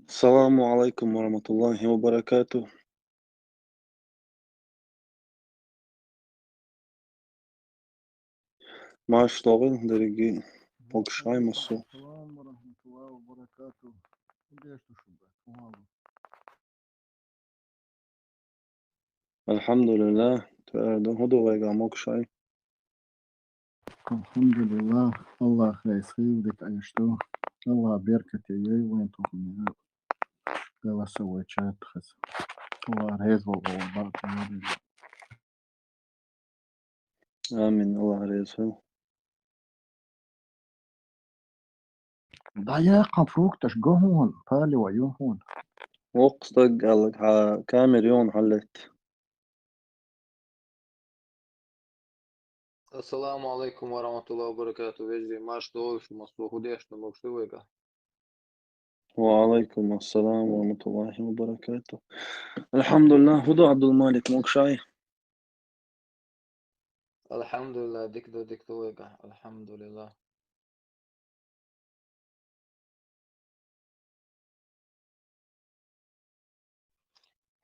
السلام عليكم ورحمة الله وبركاته. معاش طاغل درجي شاي مصو. وعليكم السلام ورحمة الله وبركاته. قديش تشبك والله. الحمد لله. هدو ويقع شاي. الحمد لله. الله خير ودك عيشتو. الله بركة يي وين تخمي. قال سويت شات خس. الله رهيز والله بركة يي. آمين الله رزقه. ضيق فوق تشقهون بالي ويوهون. وقصدك قال لك كاميريون حلت. السلام عليكم ورحمة الله وبركاته. وجدي ماش طول شو مصلوح وديش نموك شويقة. وعليكم السلام ورحمة الله وبركاته. الحمد لله. هدو عبد المالك موك شاي. الحمد لله ديك دو ويقع الحمد لله.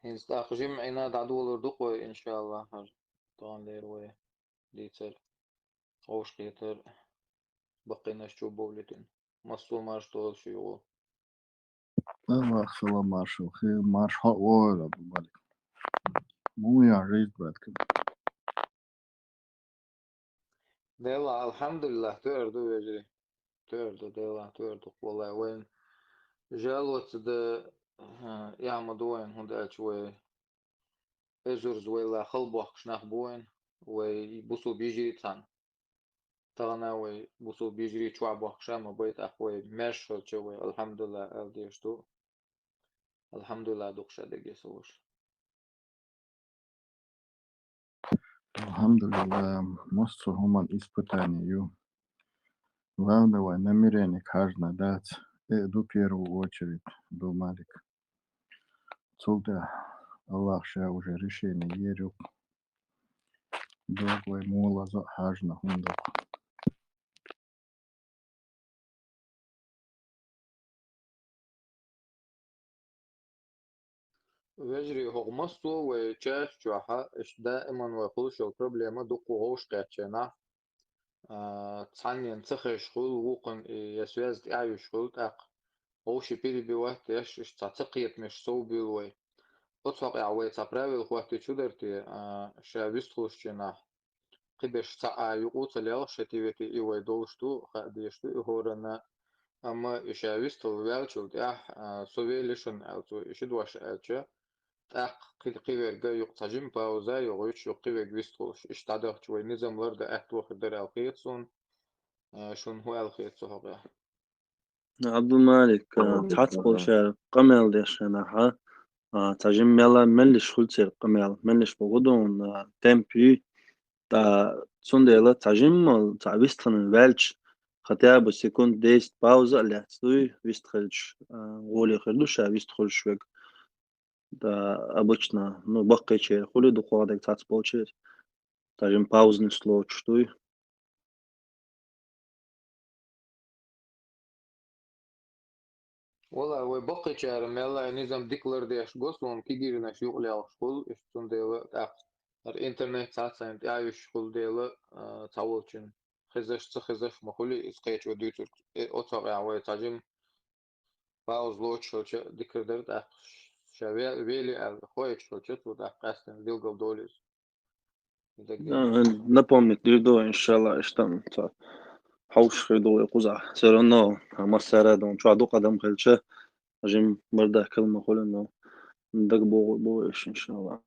هنستاخ جمع عناد عدول ردقوي إن شاء الله هر طبعا ليروي ديتر أوش قيتر بقينا شو بولتين مصلو ماش طول شيو. الله خلا مارشو خير مارش حق ولا بالك. مو يا ريت بعد كده. ديلا الحمد لله تردو يجري تردو ديلا تردو والله وين جالوت ده يعمد وين هدا شوي إجر زويلا خلبوخ شناخ بوين ويبصو بيجري تان تغناوي بصو بيجري شوع بوخشام بيت أخوي مش شوي الحمد لله ألديشتو الحمد لله دقشة دقي سوش. الحمد لله مصر هما الإسبوتاني يو. Главное, намерение каждого дать. До первую очередь до Малик. Отсюда Аллах ша уже решение ерю. Доглай мола за хажна хундак. ويجري هو مصو وشاش شوحة إش دائما ويقول شو البروبليما دقو غوش قاتشنا تصاني نسخر شغل وقن يسويز تعيو شغل تاق غوش بيري بوقت إش تعتقيت مش سو بيلوي أتوقع وي تبراوي الوقت شدرتي شابيستخوش جناح قبش ساعة يقوت ليال شتيوتي إيوي دولشتو خاديشتو إهورنا أما إشاويستو ويالشو تاح سويلشن ألتو إشدواش ألتشا تاح قيل جا يقتجم باوزا يغويش يقيل ويستوش إشتادر شوي نظام ورد أحتو خدر الخيطسون شون هو الخيطسو هقا عبد المالك تحت شعر قمل ديش أنا تجمع يلا ملش خلص قمل ملش بغدون تمبي تا سونديلا تجمع تعبيستن بالش хотя бы секунд 10 пауза ля стой вистхальч голе хердуша вистхольшвек да обычно ну баккаче хули духовадек тац получит тажим паузный слот стой. والله وبقي شهر ميلا نظام ديكلر ديش قصلون كيجيرنا شغل يا شغل إشتون ديلا تاح الإنترنت ساعات سنت يعيش شغل ديلا تعولشن خزش مخولي إسقيت وديتر أطلع عوي تجمع باوز لوتش شوچه ديكر درد اخ شوية ويلي ال خويت شوچه تو ده قاستن ديلگل دوليز دك ديش Напомнить дирдо иншалла иштам та حوش خيدو يقزع سيرنا مسارة دون شو عدو قدم خلشة أجيم مرده كلمة قول إنه ندق بو إيش إن شاء الله.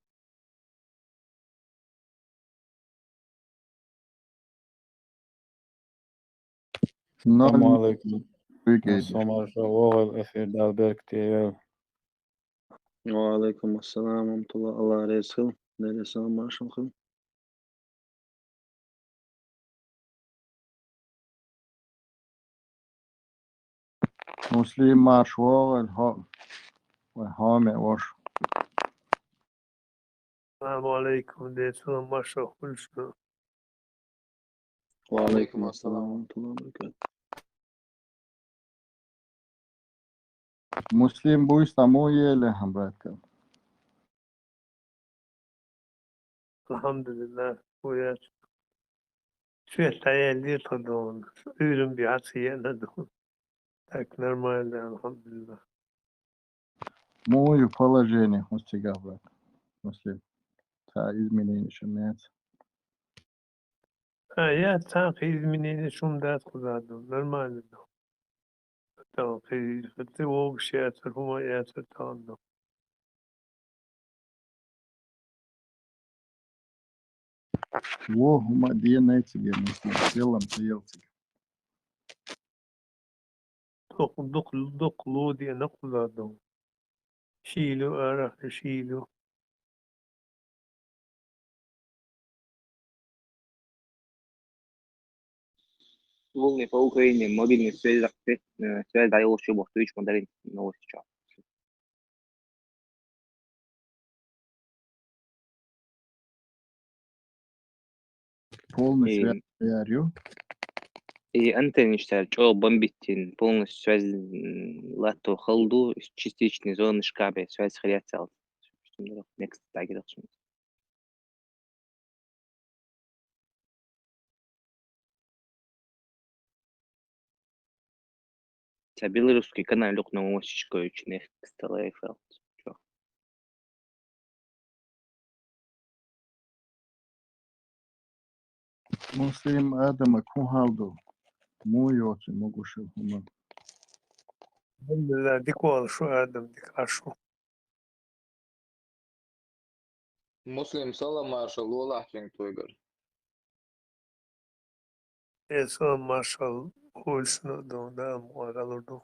السلام نال عليكم. ويكيدش. السلام شغال أخير دالبرك تيال. وعليكم السلام ورحمة الله. الله رزقه ليلة السلام ما شاء. مسلم مارشوا والهامع وش. السلام عليكم ديتون ما شاء كلشنا. وعليكم وعليكم السلام السلام ورحمة الله وبركاته. مسلم بويس مو يله هم براتك. الحمد لله ويا شوية العيال دي تدون أولم بعصية ندون так нормально الحمد لله. مو положение мустига брат. مسلم. تا изменение شميت. يا تاقي منين شوم دات خدادو نورمال دو تاقي فتوق شيات هما يا تتاندو Во, هما دي نايتي مسلم. يلا مطيلتي. دق لودي نقلادو شيلو أرح شيلو Волны по Украине, мобильный связь дает шибу, что видишь мандарин новости сейчас. Полный И, связь ярю. и антенны считают, что бомбить полностью связь лато халду, частичные зоны шкабе, связь хряет цел. Next тагер. Це білоруський канал люк на мосічкою чи не стала ефел. مسلم آدم أكون هالدو. مو يوتي могу شو هما. الحمد لله ديك والله شو آدم ديك عشو مسلم صلى مارشال والله حكين تويجر. إنسان ما شاء الله هو شنو دو دام وغلو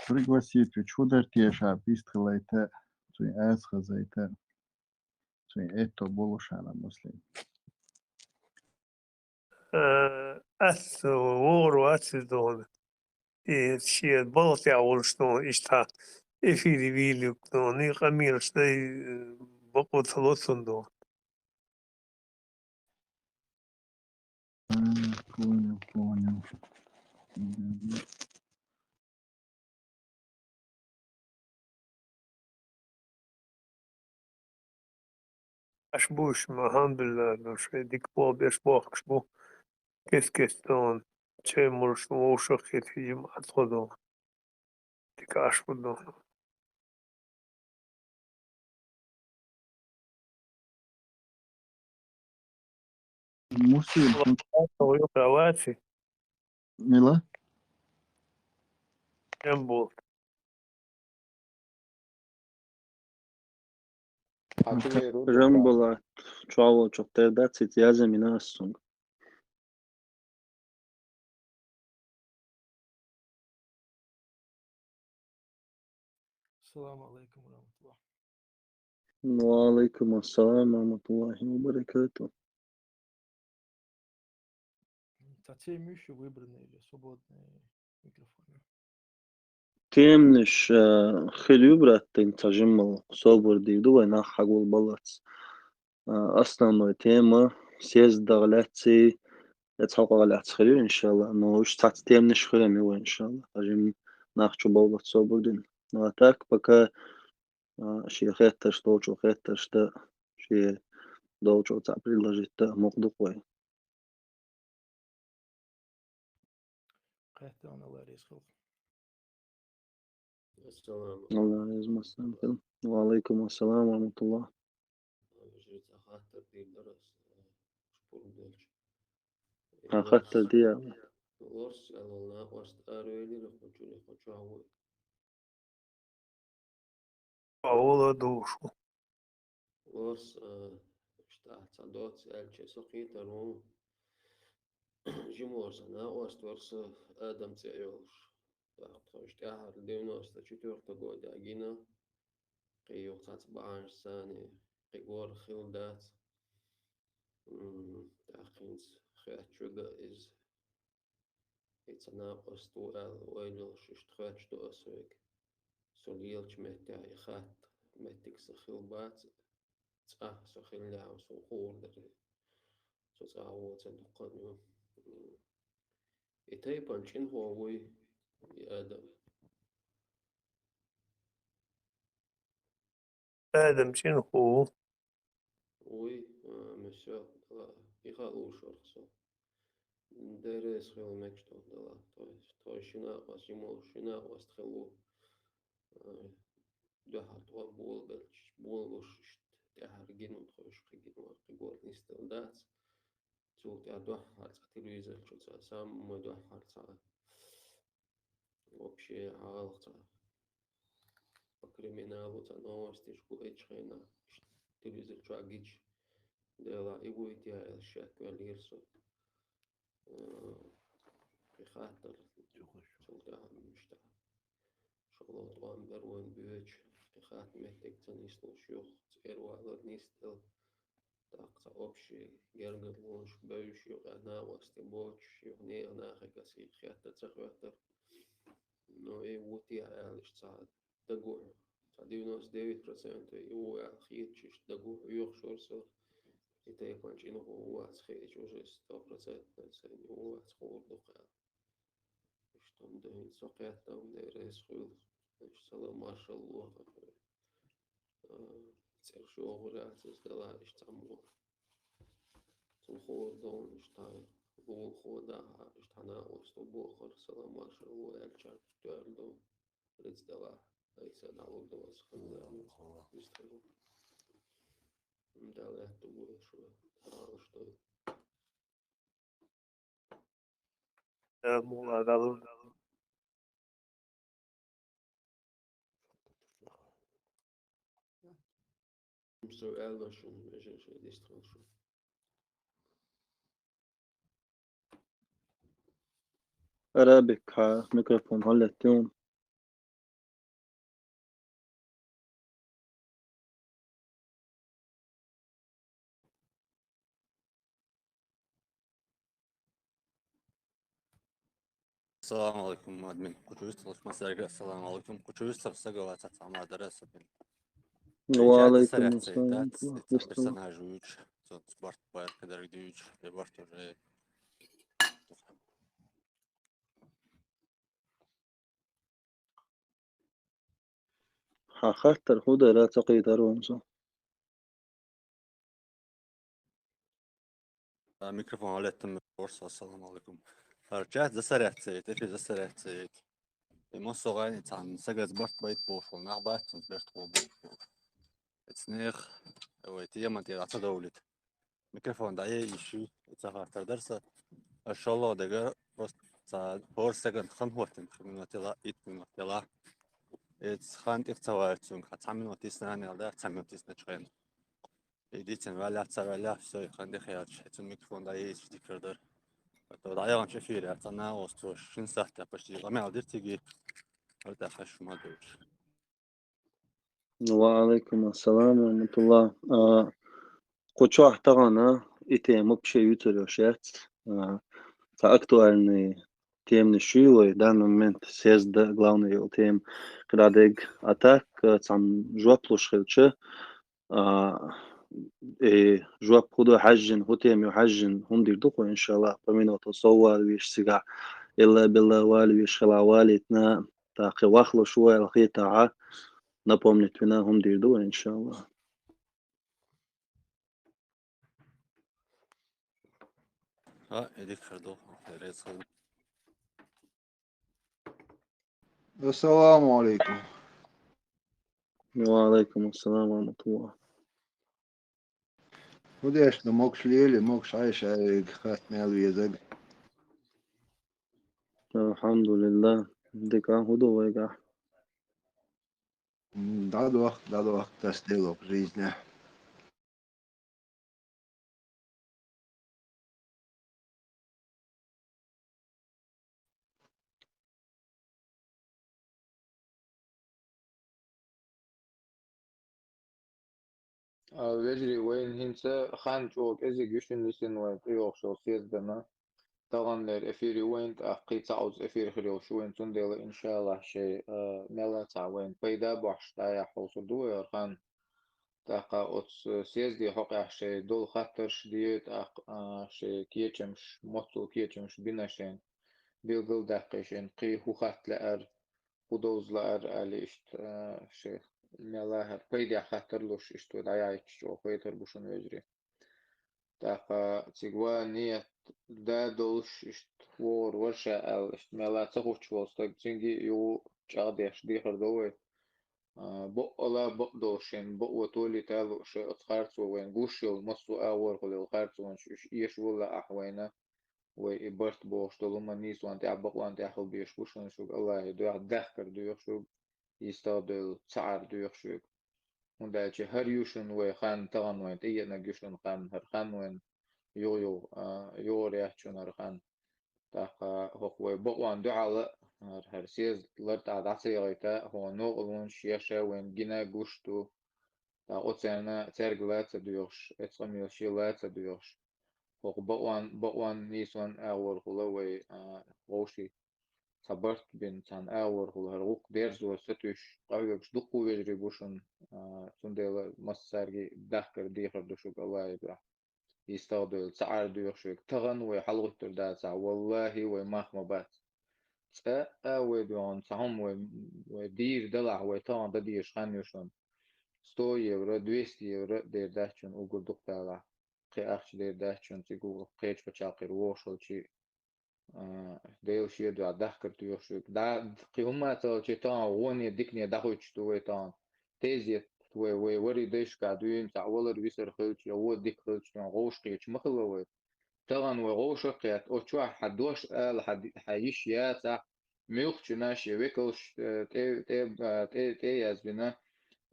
Пригласите, чудо теша, пистрелайте, цуй эсхазайте, цуй это болушана مسلم. أث وورو أث دون شيء بلط يعول شنو إشتا إفيدي بيلي دون قمير شتي بقو ثلثن دون Понял. أش بوش ما الحمد لله دون شوي ديك بو بيش بوخش بو كيس دون شيء مرش ووشو خيت في جماعة خدون ديك أش بدون مسلم ويقرأ واتي ملا جنبو Hakime Rudo. Жамбула чуало чоптер цит язем и насунг. السلام عليكم ورحمة الله. وعليكم السلام ورحمة الله وبركاته. Татьяна выбранные или свободные микрофоны? تيمنش خليو تجمل صوبر دي دو انا حقول بلط اصلا ما تيما سيز دغلاتي يتحقق على خليو ان شاء الله انه وش تحت تيمنش خليو ميو ان شاء الله تجم ناخشو بلط صوبر دين ناتاك بكا شي خيتش دوچو خيتش دا شي دوچو تعبري لجيتا مقدق وي قاعد أنا الله يسخف. السلام الله يزم السلام وعليكم السلام ورحمة الله جيت خاطر دي درس شبور دولش أخذت دي ورس الله ورس أرويلي لخوتشو عوي أولا دوشو ورس اشتاعت صدوت ألشي سقيت الروم جمورس أنا ورس آدم تيوش اشتاعت ديونوس تشتور تقود أجينا قيو قات بعانش ثاني قيور خيلدات تاخينز خيات شوغا إز يتناقص طوال وينو ششتخاتش تو أسويك سوليلش مهتاي خات مهتك سخيلبات سخيل لاو سخور دري تعاو تدقنو إتايبان شين هو وي آدم آدم شنو هو؟ وي مساء يخالو شرخصو درس خيل مكشتو دلا توي شنا قاسيمو شنا واستخلو دهات بولغش تهرجين وتخش خجين وقبول نستل دات زوج دوحات تلفزيون شو سام دوحات вообще عالقة криминалу та новости шку эчхена телевизор чагич дела и будет я элшак валирсо بخاطر سلطة مشتا شغلات وان بروان بيوش بخاطر محتاج تنسلو شيوخ تيروا على نيستل تاقصى أبشي جرجر لونش بيوش يوغ أنا واستبوش يوغ ني أنا خيكاسي خياطة تخواتر نو إيه وطي عالش تعاد دقوع 99% его хитчиш дагу юхшорсо и те панчино у вас хитч уже 100% у вас холодно что да сокят там ресхул салам машаллах цершо гурат сдала штаму zum холодон штай гол хода штана остобохор салам машаллах элчар твердо предстала Айса налог вас хлеб да, это будет что مولا دالون سؤال باشون بشه شده دیسترال شد Arabic mikrofon hallettim. السلام عليكم مادمين كوتشوست مساء السلام عليكم كوتشوست سجوا تسمع دراسة وعليكم سريع السلام سيدات ورحمة الله. برسناج سبورت باير كدر ديوج لبورت حخطر هدى لا تقيدر ونص. ميكروفون على تم فرصة السلام عليكم رجعت سريع سيد إيش سريع سيد مصر غني عن سجل سبورت بايت بوفو نعبات سبورت بوفو تسنيخ ويتيا ما تيغا دولت ميكروفون داي يشو تسافر درسة إن شاء الله دقيقة بس فور سكند خم وقتين من تلا إيت من تلا إتس خان إختوار تون خاتمين وتيسنا نالدا خاتمين وتيسنا شغين إديتن ولا تسوي سوي خان دخيات شتون ميكروفون داي يشتكردر تو داي عن شفير أتنا وستوش شن ساعة بس تيجي ما أقدر تيجي هذا خش ما دوش وعليكم السلام ورحمة الله. قوتشو احتغانا إتيم بشي يوتر شات. فأكتوالني تيم نشيوي دانا момент сезда главный тем крадег атак цам جوابلوش خلچه جواب خدو حجن هو تيم يحجن هم دير دقو إن شاء الله فمين وتصور ويش سقع إلا بالله والي ويش خلا والتنا تاقي واخلو شوية الخي تاعا напомнить فينا هم دير دو إن شاء الله. إديك خردو رئيس خل السلام عليكم. وعليكم السلام ورحمة الله. وديش موكش ليلي موكش عايش عليك خات مالو يزق. الحمد لله ديك هدو ويقع. داد وقت تستيلو بجيزنا. ويجري وين هنسا خان جوك إزي جيشن لسن وين قيوخ شو سيدنا طبعا الأفيري وين تأقي تعوز أفير خليو شو وين تندل إن شاء الله شيء ملا تعوين بيدا بوحش تايا حوصو دو يرخان تاقا أوتس سيزدي حقا شيء دول خطر شديد شيء كيتشمش موتو كيتشمش بيناشين بيلقل دقيشين قي هوخات لأر ودوز لأر أليشت شيخ ملاهر قيدي خاطرلوش اشتو دعايش وقيتر بوشن ويجري تاقا تيغوا نية دا دوش اشت وور ورشا أل اشت ملا تخوش وستاق جنجي يو چاقديش ديخر دوي بقلا بقدوشين بقوة تولي تالو شيء اتخارتو وين قوشيو مصو آور قولي الخارتو وين يشولا أحوينا وإبرت بوش تلوما نيس وانت عبق وانت أحل بيش بوشن شوك الله يدوح دخكر دويخ شوك يستادل تعر دويخ شوك وندالشي هر يوشن وخان تغن وين تيجنا جوشن خان هر خان وين يو ريحشن هر خان تاقا هو بقوان دعالة هر سيز لرتا دعسي غيتا هو نوغلون شياشا وين جنا قوشتو تا أتسانا ترقلات دويخش اتساميو شيلات دويخش هو بقوان نيسوان أول خلوي غوشي صبرت بين تان أول خلو هرغوك ديرزو ستوش قويكش دقو ويجري بوشن تندل مسارجي دهكر ديخر دوشوك الله يبرح يستغدل سعر دويخشوك تغن ويحلغتر دا سع والله ويماخ مبات ويدوان سهم ودير دلع ويطان دا ديش خانيوشن 100 يورو 200 يورو دير داشون وقل دقتالا قي أخش دير داشون تيقول قيش بچاقر ووشل چي ديل شي دو دهكر دويخشوك دا قيهما تل چي تان غوني ديكني دخوش دوي تان تيزي وي وري ديش قادوين تعولر ويسر خلچ يو ديك خلچ غوش قيش مخلوي طبعا وغوش قيات او چوا حدوش حيش ياتا ميوخ ناشي ويكلش تي يزبنا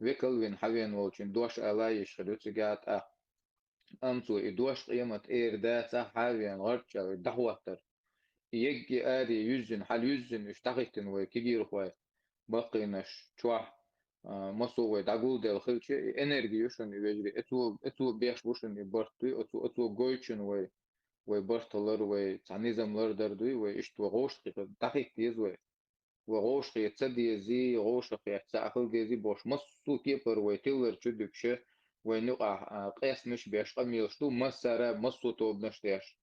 ويكل وين حوين وچن دوش الايش خدوت جات امسو ادوش قيمة اير داتا حوين غرچا دحوتر يجي ادي يزن حال يزن اشتغيتن وكيجير خوي بقينش چوا مسوي داغول دل خلچي انرجي يوشن يجري اتو بيش بوشن يبرتو اتو گويچن وبرتلر وتعنيزملر دردوي وإشت وغوش دقيق تيز وغوش تصدي زي غوش تسأخل دي زي بوش مصو كيبر وتيلر تشدكش ونقع قيس مش بيش قميلشتو مسارة مصو توب نشتيش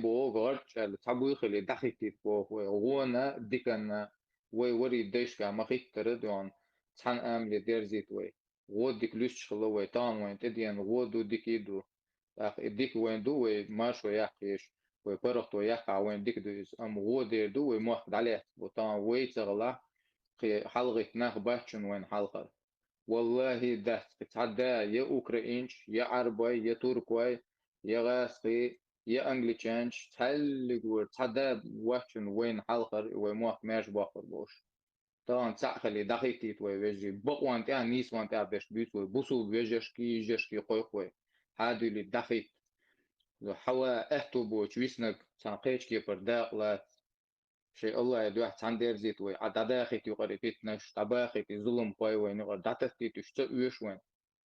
بو غرش التعبوي خلي دقيق تيبو وغونا ديكنا وري ديش كامخيك تردوان تحن أملي دير زيت غود ديك لوش خلو ويتان وين تدين غودو ديكيدو ديك وين دو ماشو يحكيش ويبرخت ويحكى وين ديك دوز غودير دو وموحد عليه وطان ويتغلا حلقة ناخ باتشن وين حلقة والله ده تتعدى يا أوكرانيش يا عربي يا تركي يا غاسقي يا أنجليشانش تحلق تتعدى واتشن وين حلقة وموحد ماش باخر بوش طبعا تسعخلي دقيقتي ويجي بقوان تاع نيس وان تاع باش بيت وبوسو بيجشكي جشكي خوي هادو اللي دقيق حوا اهتو بوش ويسنك تنقيش كي برداقلات شيء الله يدوح تندير زيت وي عدداخي تيقري فيتنش طباخي تي ظلم قوي وين يقر داتتي تشتقوش وين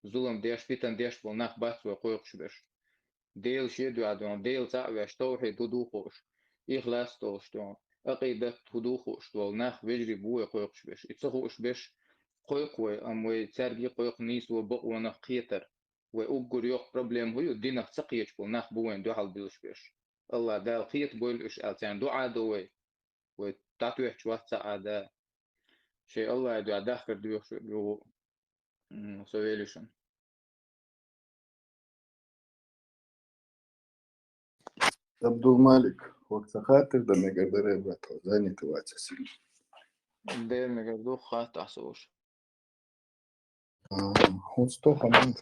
ظلم ديش فيتن ديش بولناخ بات ويقويقش بش ديل شيدو عدوان ديل تعويش توحي دودوخوش إخلاص توشتون أقيدة هدوخوش تولناخ بيجري بوي قويقش بش اتسخوش بش قويقوي أموي تارجي قويق نيس وبق ونخ قيتر وأوجر يوق بروبليم هو دينك تقيش بولناخ بوين دوحل بيلش بش الله دال قيت بويل إش ألتان دعا دوي وتعطيح شوات سعادة شيء الله يدعى داخل دويخ شو سويلشن عبد المالك وقت خاطر ده مقدر يبقى توزاني تواتسي دير مقدو خات أحسوش هونستو خمان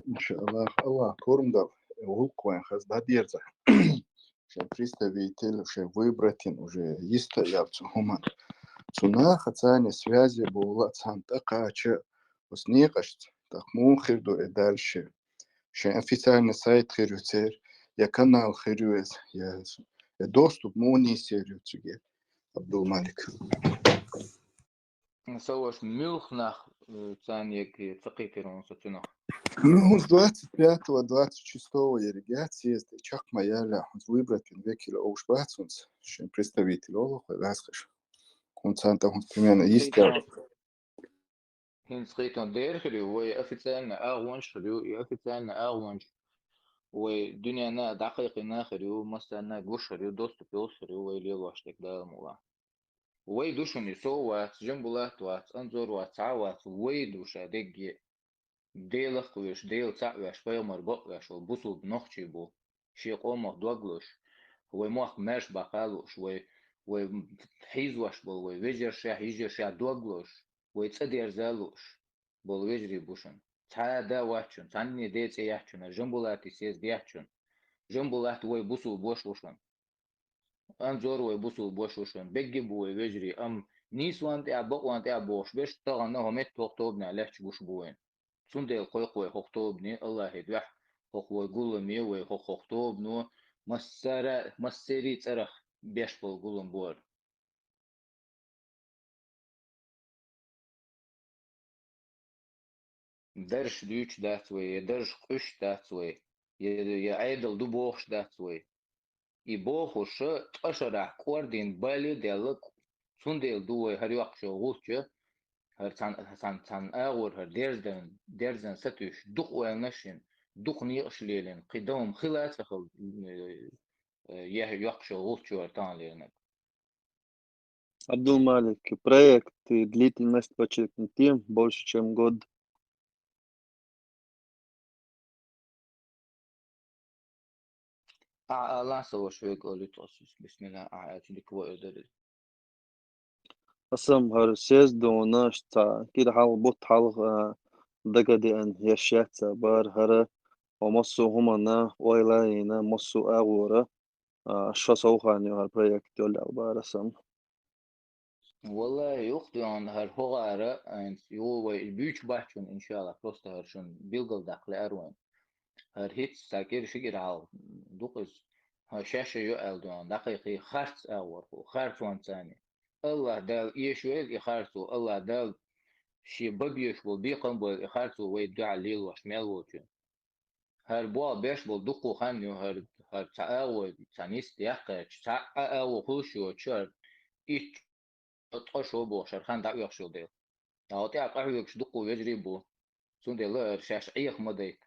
إن شاء الله كورم ده وهوك وين خاص ده ديرزا شا представитель уже выбратен уже есть явцу хуман цуна хацани связи була цанта кача усникашт так мухирду и дальше ша официальный сайт хирюцер я канал хирюез я доступ муни серюцуге Абдул Малик نسوش ملخناخ ثانية تقيترون ستنخ Ну, с 25-го, 26-го ирригации есть чак моя выбрать векила Оушбатсунс, чем представитель Олаха, Ласкаш. Концанта, примерно, есть. هين سقيتون دير خليو وي أفتالنا أغوانش خليو أفتالنا أغوانش ودنيا نا دقيقة ناخريو مثلا جوشريو دوست بيوسريو ويليل واشتك دا مولا ويدوشن يسوات جنبولات وات انظر وات عوات ويدوشا دقي ديلخ ويش ديل تعوش بيمر بقش وبوسو بنخشي بو شي قومه دوغلوش وموخ ماش بقالوش وحيزوش بو ويجر شا هيجر شا دوغلوش ويتصدير زالوش بول ويجري بوشن تا دا واتشن تاني ديت يحشن جنبولات يسيز ديحشن جنبولات ويبوسو بوش وشن انظر ويبوسو بوش وشن بيجي بو ويجري نيس وانت ابو وانت ابوش بيش طغنا هم توقتوبنا لهش بوش بوين سندل قوي قوي خطوبني الله يدوح خو قولمي وي خطوبنو مسري ترخ بيش بول قولم بور درش ديوش داتوي درش قش داتوي يا عيدل دبوخش داتوي يبوخش تشرح كوردين بالي دلك سندل دوي هريوق شو غوتشه هر تان اغور هر درزن ستوش دق ونشن دق نيقش ليلن قدام خلات فخل يحشو غوتشو ارتان ليلن Абдулмалик, проект длительность подчеркнутым больше, чем год. لانسا وشوي قولي توسس بسم الله عاتلك وإدري Асам har ses dona sta kida hal bot hal dagadi an yashatsa bar hara ومصو همنا ويلاينا مصو أغورا شو خاني هال projekt يولي عبارة سام والله يخطي عن هر هغارة يو بيوش بحشون إن شاء الله просто هرشون بيلقل داخل أروين هر هيت ساكير شجر عال دوقس شاشة يؤل دون دقيقي خارج أور خارج وان ثاني الله دال يشويل يخارجو الله دال شي ببيش بيقن بالإخارجو ويدعى ليل وشمال وجه هر بوا بيش دقو خانيو هر تأوي تانيس يحقق تأوي خوشو تشر إيش تقشو بو شرخان دعو يخشو ديل أو تأقع يكش دقو يجري بو سون ديل شاش عيخ مديك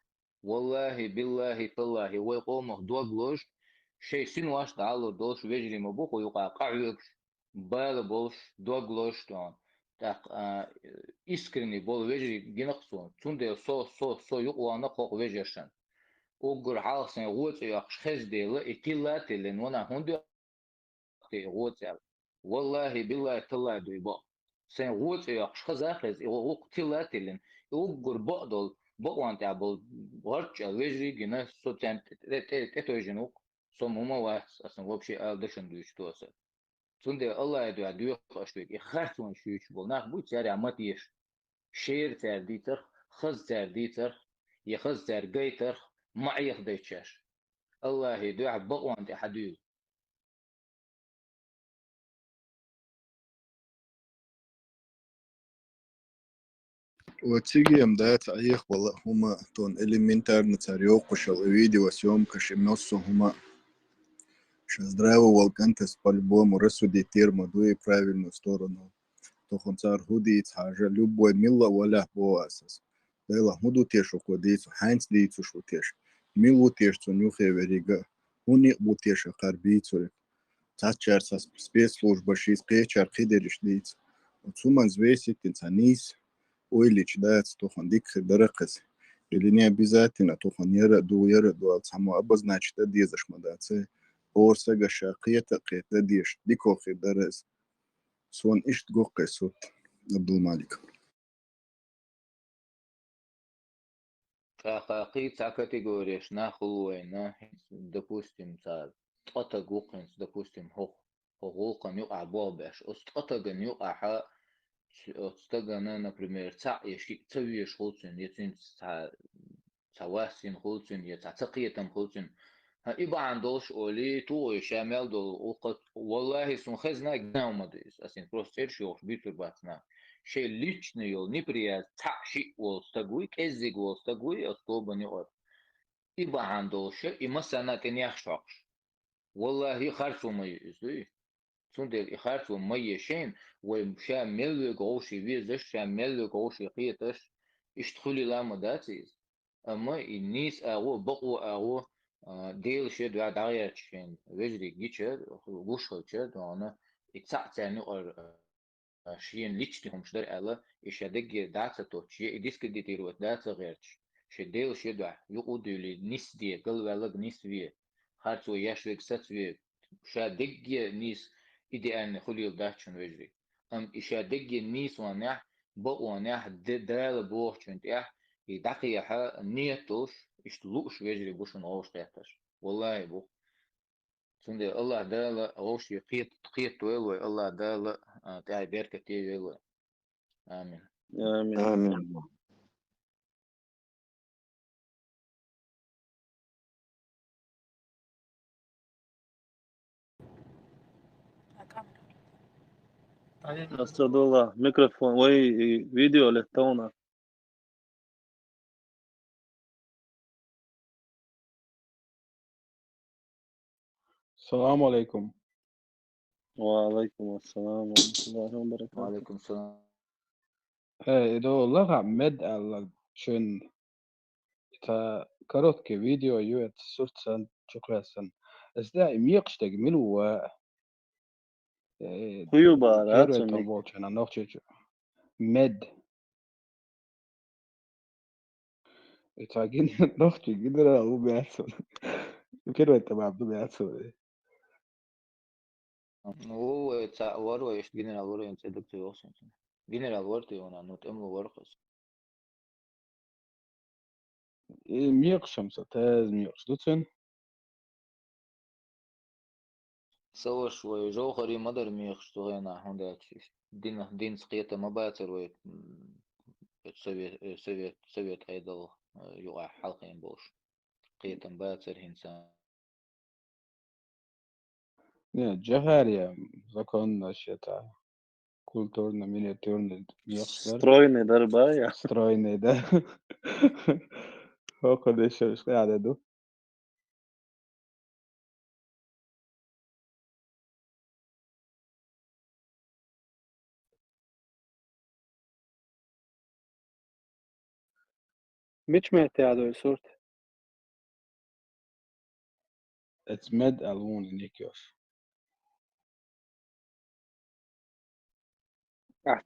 والله بالله تالله ويقوم دوغلوش شيء سنواش تعالو دوش ويجري مبوك ويقع قعيكش بال بولش دوغلوش تون так искренний бол вежи гинаксон цунде со юqwana qoq vejersan огур халсан гуц яхш хездела итилла телен вона хунде تي غوتل والله بالله تلا دويبا سين غوت يقش خزاخز يغوق تلا تلن يغور بقدل بقوان تعبل غرش الوجري جنا سوتين تتوجنوك صموما واس أصلا وبشي ألدشن دوش توسر سندي الله يدو عدو خشوك يخرسون شوش بول ناخ بوت ساري عمتيش شير تار ديتر خز تار ديتر يخز تار جيتر معيخ ديتشاش الله يدو عبقوان تحديو وتيجي مدات عيخ والله هما تون элементар نتاريوق وشال فيديو وسيوم كشمنوسو هما здраво волкантес по-любому рассудить модуи правильную сторону. То хонцар худиц хажа любой милла валя боасас. Дайла худу тешу кодицу хайнц дицу шутеш. Милу тешцу нюхе верига. Уни бутеша карбицу. Тачарсас спецслужба шиз печар хидериш диц. Цуман звесит инцанис. Ойлич дац то хондик даракас. Или не обязательно то хон яра ду само обозначит дезаш мадаце. بورسا شاقية قيتا ديش ديكو خي درس سوان إشت قوقي صوت عبد المالك какие категории нахуй допустим تقطع قوقنس допустим حقوقا يقع بابش استقطع يقع استغنى например يشكي تسوي شغلتين يتين تواسين خلتين يتعتقيتم خلتين يبقى عندوش أولي تو شامل دول وقت والله سون خزنا جناو مدرس أسين بروستير شو بيتر باتنا شيء ليشني يول نبريا تعشي والتقوي كزيج والتقوي أطلبني أر يبقى عندوش إما سنة تنيخشش والله خرسو ما يزوي سون دل خرسو ما يشين وشامل قوشي ويزش شامل قوشي قيتش اشتخلي لا مداتيز أما الناس أو بقوا أو ديل شد بعد عيا شين وجري جيتشد وشل شد وانا اتساعد قر شين ليشتهم شدر ألا يشدق داتا توتشي يديسك دي تيروت داتا غيرش شديل شدوا يقودوا لي نيس دي قل ولق نيس في خارج وياشوك ست في شدق نيس إدي أن خليل داتشن وجري شدق نيس ونح بق ونح دال بوخشنت يدقي ها نيتوش يشتلوش وجري بوشن أوش تحتش والله بو سندي الله دال أوش قيت ويلوي الله دال تعي بيركة تي ويلوي آمين آمين. أستاذ الله ميكروفون وي فيديو للتونا. السلام عليكم. وعليكم السلام ورحمة الله وبركاته. وعليكم السلام. Då laga med alla schön ta korotkие video ju ett sortsen choklasen. Zda imyq stegmilu wa Huyu bara kero som ta gick. volchana noche med itagin noche gidra u beaso. Kero ta babdu beaso. هو ورو يش جنرال ورو ينتدك توصل جنرال ورتي وانا نوت امو ورقص Imyq shamsa taz imyq dutsen. سوى شوي جوهري مدر ميخ شتغينا هوندا دين سقيته ما باتر وي سويت هيدل يوقع حلقين بوش قيتم باتر هنسان Ne jaharia zakon sheta kulturna miniaturna miyaqlar. Strojni دربايا. Strojne da. Oko deixa os cara do. مش معتاد صورت It's med alun nikios.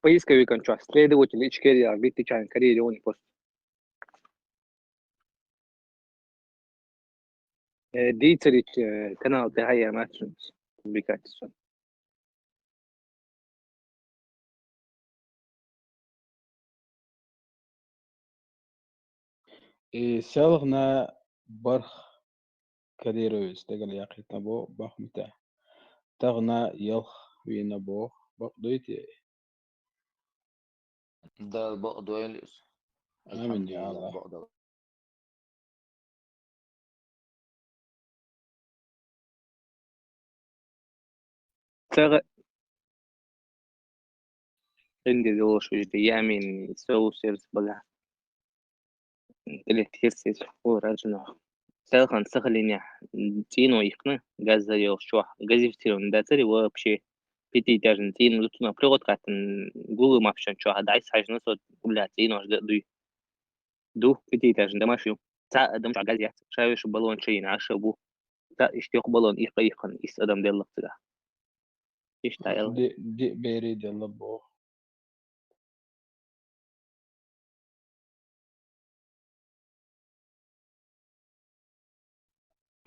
país que vikan čas slēdot, līdz kērjā vitičāni karīri un post. ديتريت تناو تهيا ماتشنز بيكاتسون سالغنا برخ كديروس تقل ياقي تبو بخ متاع تغنا يلخ وينا بو بقضيتي ده بقضو إليس آمين الحمد يا لله الله. بقضو تغ عندي دوش وجدي يامين سو سيرس بقى اللي تيرسيس فور أجنو سالخان سخليني تينو يقنا غازا يو شوح غازي فتيرون داتري وبشي بيتي تاجن تينو لتنا بريغوت قاتن جوجل مابشن شو هاد عايز حاجة نصوت كلها تينو اش دوي دو بيتي تاجن دماشيو تا دمش عجازي شاويش بالون شيء عشا بو تا اشتيق بالون إيقا إيس أدم ديال لقتها إيش تايل دي بيري دي اللبو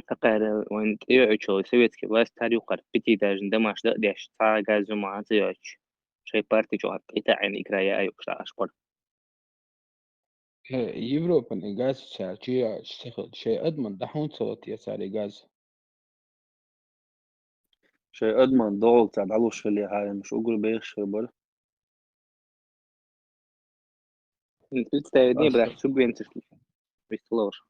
تقارير وانت يعيشوا سويت كباس تاريخ قرب بيتي داجن دماش دا ديش تا غازو ما تيعيش شي بارتي جو حقيتا عين إكرايا أيوك شتا أشبر يوروبا إيجاز شارجي اشتغل شيء أدمن دحون صوت يسار إيجاز شيء أضمن ضغط تاع علوش في اللي هاي مش أقول بيخش بر. انت تستاذني بدك تسوق بين تسلي بيستلوش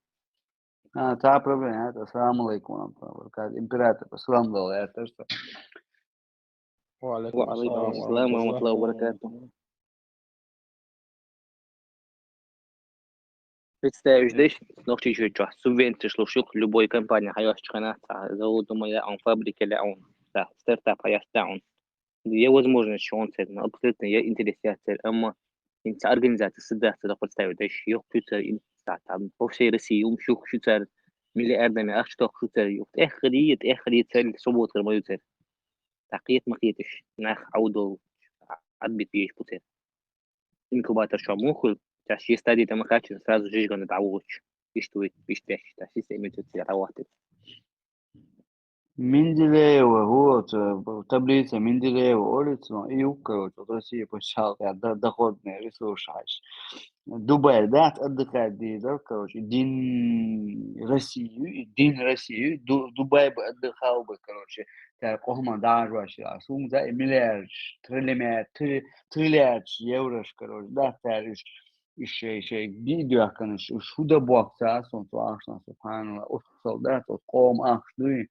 Tá problema. Assalamu alaikum warahmatullahi wabarakatuh. Imperator, assalamu alaikum. وعليكم وعليكم السلام ورحمة الله وبركاته представишь, noch чуть-чуть субвенции шло шук любой компании hayas чханата заводу моя он фабрика ля он да стартап hayas таун я возможно что он цельно абсолютно я интересация أما انت организация сидят это представить да еще плюс институт там по всей России шук шуцар ملي آدم أخش توقف تريو إخريت سل صبوت غير ما يوتر تقيت مقيتش ناخ عودو عدبت بيش بوتر инкубатор шамуху تاشي стадии там качество сразу же гonna تعوش يشتوي بيشتاش تاشي سيمتو تراوات Менделеева, вот, таблица Менделеева, улица, и короче, вот Россия пошла, доходные ресурсы. Дубай, да, отдыхает, да, короче, День России, Дубай бы отдыхал бы, короче, так, охма даже вообще, а сумма за миллиард, триллиард евро, короче, да, так, еще видео, конечно, шуда бокса, сон, слышно, субханаллах, солдат, قوم أخذ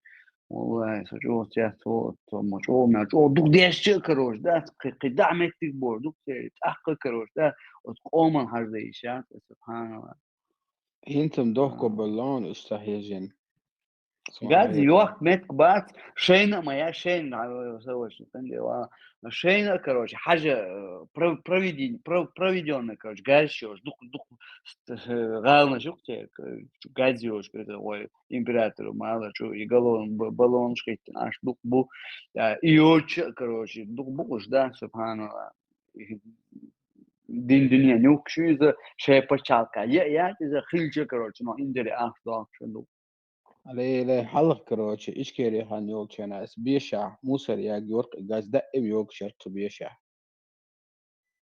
والله سجوت يا صوت مجومة جو دوك ديش كروش ده قدام تكبر دوك تحقق كروش ده وتقوم الحرزيشات سبحان الله انت مدوخكو باللون استحيجين قاعد يوقت متك بات شينا ما يا شين على سوش عندي شينا كروش حاجة проведённая короче гасёшь дук غالنا شو газёшь это ой императору мало что и баллон шкет аж дук бу и очень короче дук буш да субханаллах دين دنيا نوك شو إذا شيء بشالك يا إذا خلجة короче но индире ах да شنو علي حلق كروتش إيش كيري خان يوك شنا اس بيشع موسر يا جورق جاز دقم يوك شرط بيشع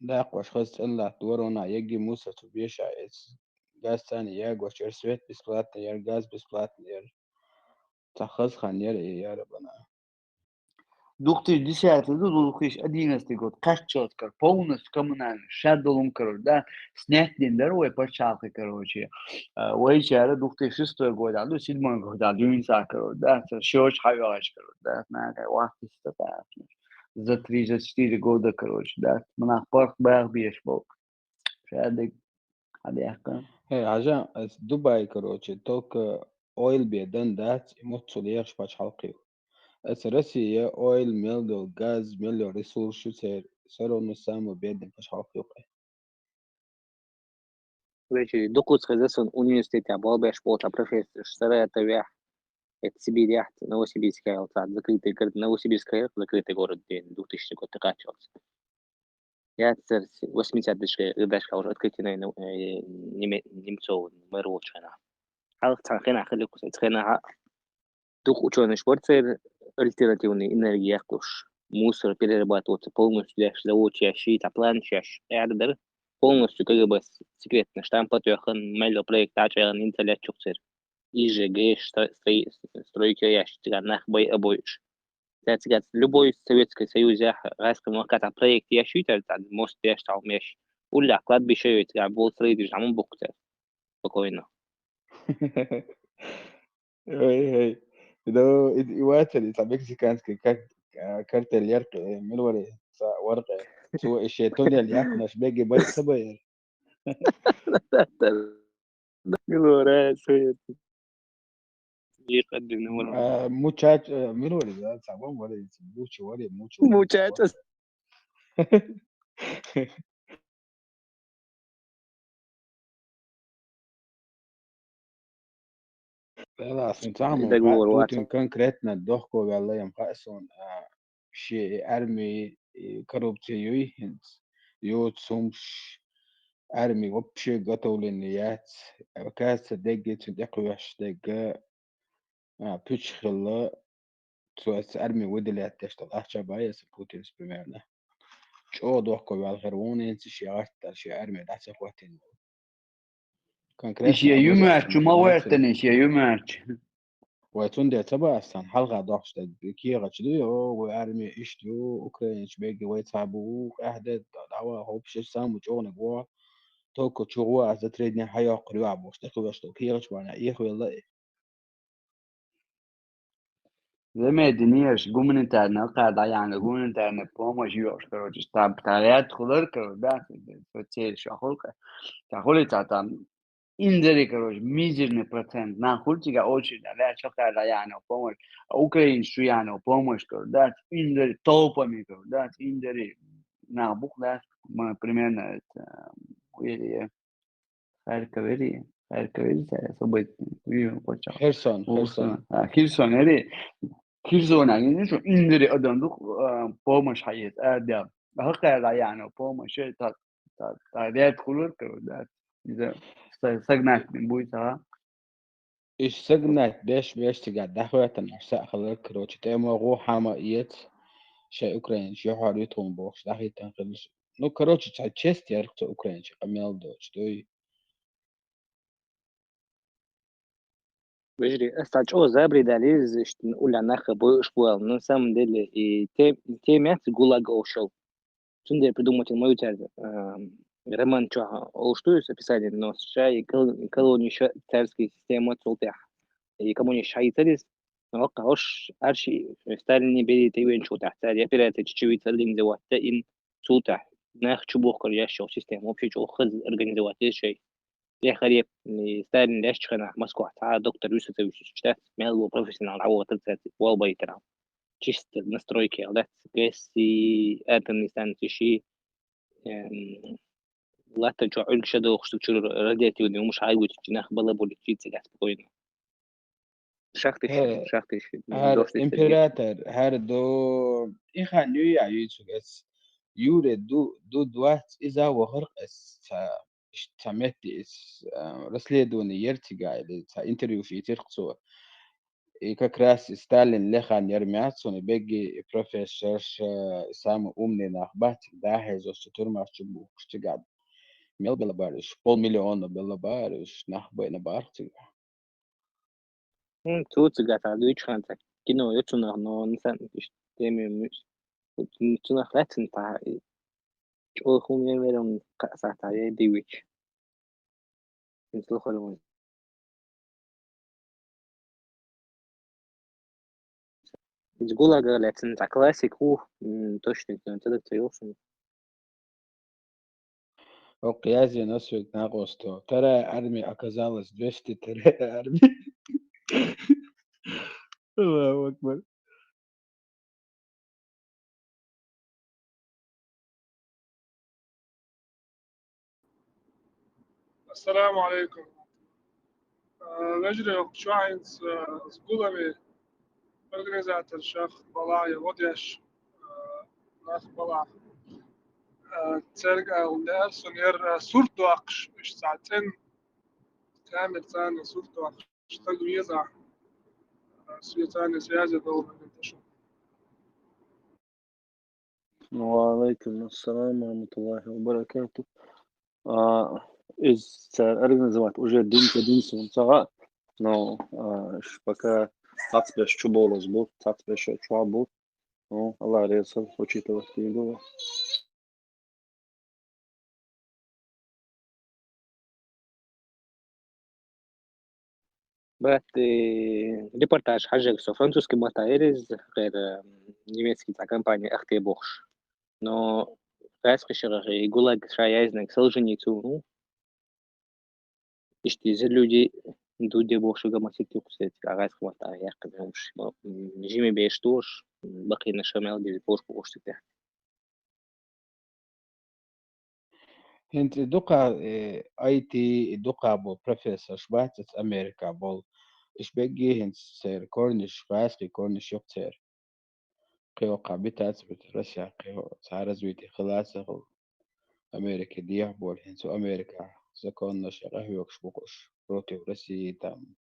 داق وش خست إلا دورونا يجي موسى بيشع اس جاز تاني يا جوش يرسويت بسبلاتنا يا جاز بسبلاتنا يا تخص خان يا ربنا Духты десятый, духтыш одиннадцатый год, кашчёткар, полностью коммунальный, шадолом, короче, да, снять дендеровой почалкой, короче, уэйчара 2006 год, а 2007 год, а 20 короче, да, шёч хайваш, короче, да, на вахте стата, за 3-4 года, короче, да, на парк бах бьешь бок, шадик, адяка. هي عجان اس دبي كروتش توك اويل بيدن دات يموتوا ليش باش حلقيو اس رسي اويل ميلدو غاز ميلو ريسورس شو سيرو نسامو بيدن باش حلقيو Короче, докус хазасан университете обалбеш болта профессор старая тавях это Сибирь Новосибирская алцат закрытый город Новосибирская закрытый город день 2000 год качался я цер 80-х годах уже открытие немцов мэрочена халк цахена халикус цахена дух ученый шпорцер альтернативной энергии куш мусор перерабатывается полностью завод чаще таплан чаще это полностью как бы секретно штампа тёхан мэло проект ачаган интеллект чуксер ИЖГ стройки ящик нах бой обоиш это любой Советский Союз райском маката проект ящик это мост яштал меш уля кладбище это был строитель жамон букте спокойно هي ده يواتر يطلع مكسيكانسكي كارتل يرقي من وري ورقة سوى الشيطان اللي ياكنش بيجي بايت سباير يقدم نمر muchachos من وري ده صعبان وري mucho muchachos لا أصلا تعمل ده جوه بوتين الواتس كونكريتنا الضحكة والله يمقاسون شيء أرمي كروبتي يويهنز يوت سومش أرمي وبشي قطول النيات وكاس دقة تدقوش دقة بيش خلا توس أرمي ودلي أتشتغل أحشى بايس بوتين سبمعنا شو ضحكة والغيرون ينسي شيء شيء أرمي دعسة خواتين إيش يا كونكريتنا أمور يوماتش ما وقتن إيش يا يوماتش وتوندي تبع أصلا حلقة ضغط كيغة شدو وأرمي إشتو أوكرانيا شبيجي ويتعبو أهدد دعوة هو بشي سامو جونا جوا توكو تشغوا أزا تريدني حيا قريوا عبوش تاكو بشتو كيغة شوانا إيخو يلا زي ما الدنياش قوم انترنت قاعد يعني قوم انترنت بوما جيوش كروج تاب تاعت خلر كروج ده فتشيل شغل تقولي تعتم индире короче мизерный процент на хультига очень да чокар да يعني помощь украинскую يعني помощь да индире толпами да индире на бух да мы примерно это или Харькове Herkese sabit. Uyuyor koçam. Херсон Olsun. Kirson hadi. Kirson yani şu indiri adamdık. Pomaş hayat erdem. Hakikaten yani pomaş şey ta değer kulur da. Bize sagnak min bu ise. استغنت بيش تقعد دحوة نفسها خلال كروتش تيمو غو حاما إيت شا أوكرين شا حاريتهم بوكس دحي تنقلش نو كروتش تشيست يرقص أوكرين شا قميل دوش دوي بجري استاج او زابري داليز نقول عن اخ بو شبوال نسام دل تيمات гулаг ошел тунде придумать мою тезу роман чё что есть описание но шай колония царской системы цултях и кому не шайтарис نوقع وش أرشي ستالين بيدي تيوين شو تحت يا بيرات تشوي تلين زوات إن شو تحت ناخ شو بوخر يا شو سيستم وبشي شو خذ أرجن زوات شيء يا خريب ستالين ليش خنا مسكو تاع دكتور يوسف وشتات مال بروفيشنال عوض تلت والباي ترى чисто настройки да كاسي آدم نستان شيء لا تجوا علق شدو خشتو رديتي ودي مش عايز تجناخ بلا بولي تشيت سجاس بقولنا شاختش هر إمبراطور هر دو إخا نيويا يوتيوب اس يوري دو دوات إذا وخرق اس اشتمت اس رسلي دون يرتقى اللي تا انتريو في ترقصو إيكا كراس ستالين لخان يرمياتسون بيجي بروفيسور سامو أمني ناخبات داهي زوستو تورما شبو كشتقاد ميل بلا بارش بول مليون بلا بارش ناخبين بارتقى توت قاعد دويتش خانتك كينو يتسونغ نو نسان تيمي مش تسونغ لاتن تا او خوم يمرم قاسا تا ديويتش نسلو خلون تقول اجا لاتن تا كلاسيك هو точно تقدر تيوصل وقياسي نسوي ناقوستو ترى أرمي أكازالس 200 ترى أرمي الله أكبر السلام عليكم. نجري شاينز سقولمي organizator شخ بلاي وديش ناس بلا ترجع ولارسون ير صورته أقش مش ساعتين كامل ثاني صورته أقش تقوي يزع ثاني سياسة دولة منتشر. وعليكم السلام ورحمة الله وبركاته. Из организовать уже дин сунцага, но пока цацбеш чуболос бут, цацбеш чуабут, но Allah резал учитывать его. بعد ريبورتاج حاجة فرانцузский ماتايرز غير немецкий та компания Ахте Бохш. Но расскажи, ГУЛАГ шаязнак Солженицу, ну, и что за люди дуде Бохшу гамасити кусет, а расскажи, я скажу, что жими беш тоже, баки на шамел беш Бохшу кусет. هنت دوقا اي تي دوقا بو بروفيسور شباتت امريكا بول اش بيجي هنت سير كورنيش غاسقي كورنيش يقتر قيو قابتات بترشا قيو سعرزويتي خلاصة امريكا ديح بول هنتو امريكا زكون نش قهوة يكشبوكش بروتي ورسي تام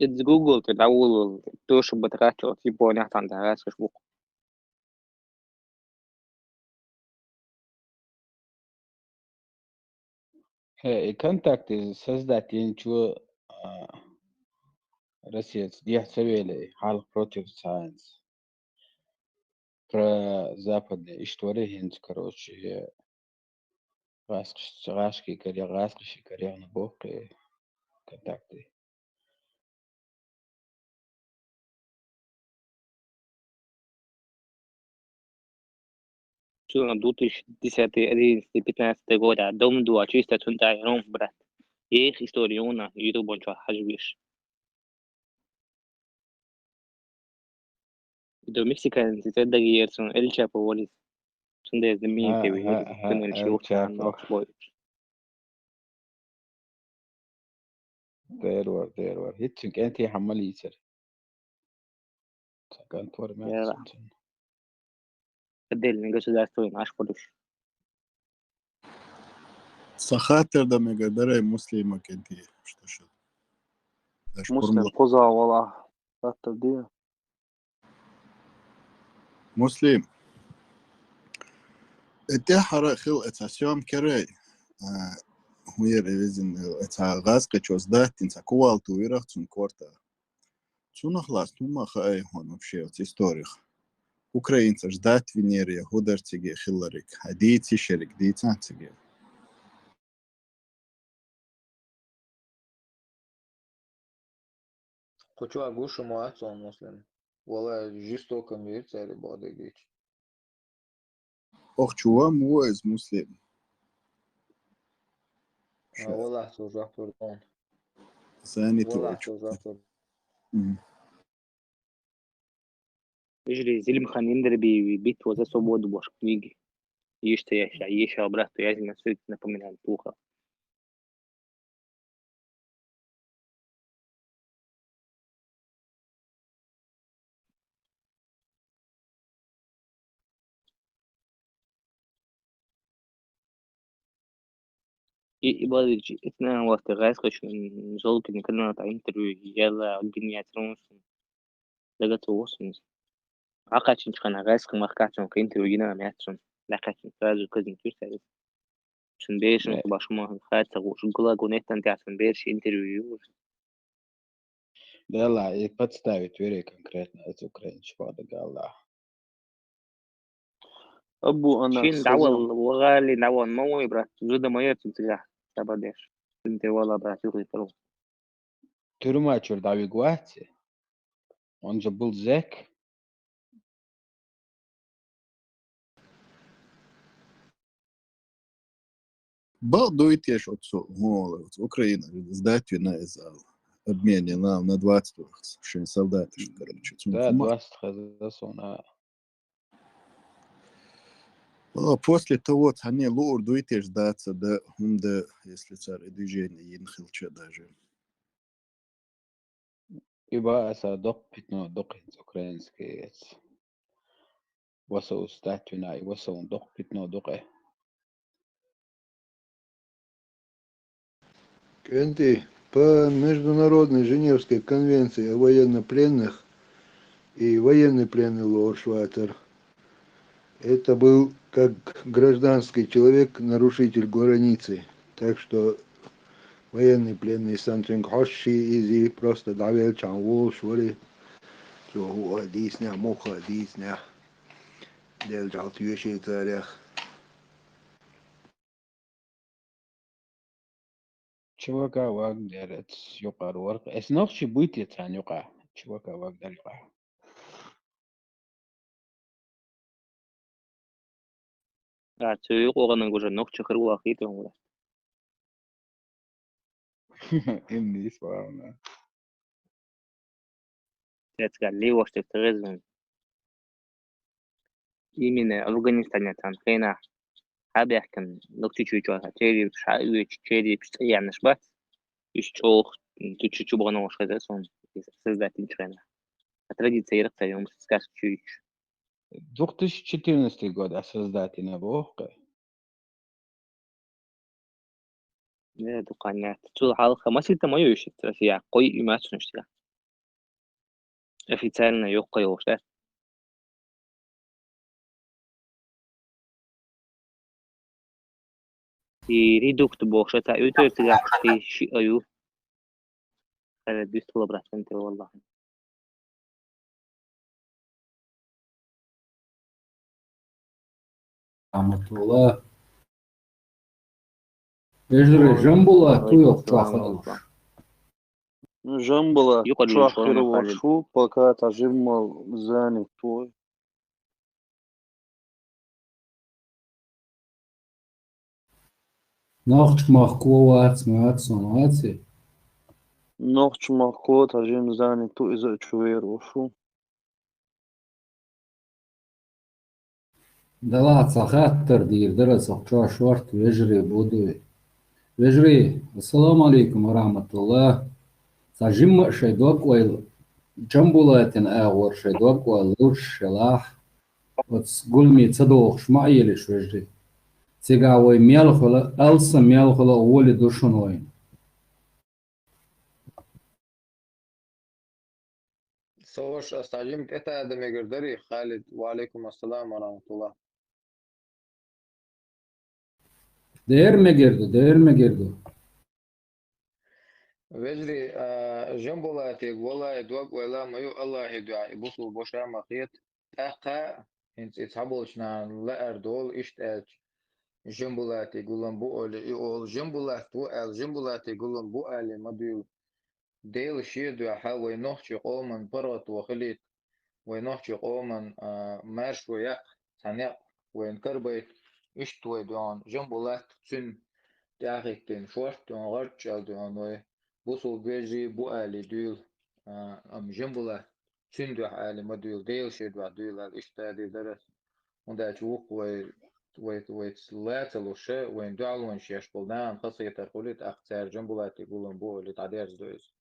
إتس جوجل تداول توش بتراتو تيبو نحت عند راسك بوك. هي كونتاكت ساز ذات ينشو رسيت ديح سوي لي حال بروتي ساينس про западные истории هنت короче غاسقي كريا غاسقي كريا نبوقي контакты. Что на 2010-2015 год, а дом два чисто цунтайром, брат. Их историю на YouTube он чё хажвиш. Do Mexican se da Gerson, El Chapo Wallis. Son desde mi que vi, con el show Chapo. Boy. دير هيتشنك أنت حمال يسر كانت ور يلا ماتسن بدل نقص داستوين عاش قدوش سخاطر ده مقدرة مسلمة كنتي اشتشد اش مسلم قرملا قزع والله حتى دي مسلم اتي حرا خل اتسيوم كري هوير إذن اتها غاز قيتشوز دات تنسا كوال تويرخ تون كورتا تون خلاص تون ما خاي هون بشيء تستوريخ أوكرين تجدات فينيريا هودر تيجي خلريك هدي تشرك دي تانتيجي Хочу агушу моацон муслим. Вала жестоко мир цари бодегич. أخ شو موز مسلم Вала сужа пурдон. ثاني Вала توعج сужа пурдон. يجري زي المخانين در بيت وزا صوبود بوش كنيجي يشتا يعيشها براحته يعزم نفسه نفهم من هالتوخة يبغى اثنين وقت غاز قش من زول كنا كلنا طالعين تروي يلا الدنيا ترونس لقيت وصل عقد كان غاز كم عقد كان تروينا ماتشون لقيت فاز وكذا كيف سنديش باش ما خاطر وشغلا قنيت انت سنديش انترفيو يلا представить very конкретно это украинский подгала أبو أنا شين دعوة وغالي دعوة مو يبرا زود ما يرتجع تبادش انت ولا بعتقد ترو ترما чур дави гуати он же был зэк برضه يتيش отцу هو Украина сдать вина из обмене на 20 шин солдаты короче да 20 хазасона после того они лор дуйтеш даться да хунда если царь движение инхилча даже يبقى أسا دق украинский وصو статюна и وصو дق Кенти, по Международной Женевской конвенции о военнопленных и военный пленный Лоршватер, это был как гражданский человек нарушитель границы. Так что военный пленный something хоши изи просто давил чанвол швали, что هو ديسنا مخ ديسنا دل جالتيوشي تاريخ. чувака вагдерец юқар ворк эснохши буйти цан юқа чувака вагдер юқа تسوي قوغنا نقول نوك شخر واخيت ولا إني اسمعنا تتقال لي واش تتغزن يمين أفغانستان تان خينا حاب يحكم نوك تشوي تيري بشعوي تشيري بشتري عن نشبات يشتوخ تشو بغنا واش هذا سون سزات تنشرنا هتلاقي تسيرق تايوم سكاس تشويش 2014 год создатель بوق لا دقانات تول حلقة ما سيلتا ما يوشي ترى قوي ما تنشتلا في تالنا يوقي وشات يريدوك تبوخشة تايو ترتقى في شيء أيو على دوس طلب راح انت والله رحمة الله يجري جنبولا تويق تواخدوش جنبلا يقعد شاخر يشغل مقالب وشو بقى تجمع زاني توي ناخش مخكوات مات صنعاتي نوخش ماركو تجمع زاني تو إذا تشوير وشو دلعت خاطر دير درس شورت ويجري بودوي يجري السلام عليكم ورحمة الله سجم شيدوك ويل جنبولاتن أغور شيدوك ولوش شلاح وتقول مي تصدوق شمعي لشوجدي تيجاوي ميالخلا ألسا ميالخلا أولي دوشون وين صوش استعجمت إتا آدم يقدري خالد وعليكم السلام ورحمة الله. دير مجردو وجري جنبولاتي والله دوق ولا ما يو الله يدعي بوصل بوشا مخيط أقا انت اتحبوشنا لا أردول إشتاج جنبولاتي قولن بو أولي أول جنبولات بو أل جنبولاتي قولن بو ألي مديو ديل شيدو حاوي نوحشي قومن برات وخليت وينوحشي قومن مارش ويق سنق وين كربيت إشتوي دوان جنبولات تسن تاخيكتين شورت دوان غرتشال دوان وي بوصل بيجي بو آلي ديل جنبولات تسن دو آلي مديل ديل شيدو ديل الإشتادي درس ودا تشوق وي تسلاتلو شي وين دعلون شيش بلدان خاصية تقوليت أختار جنبولات يقولون بو اللي تعديرز دويس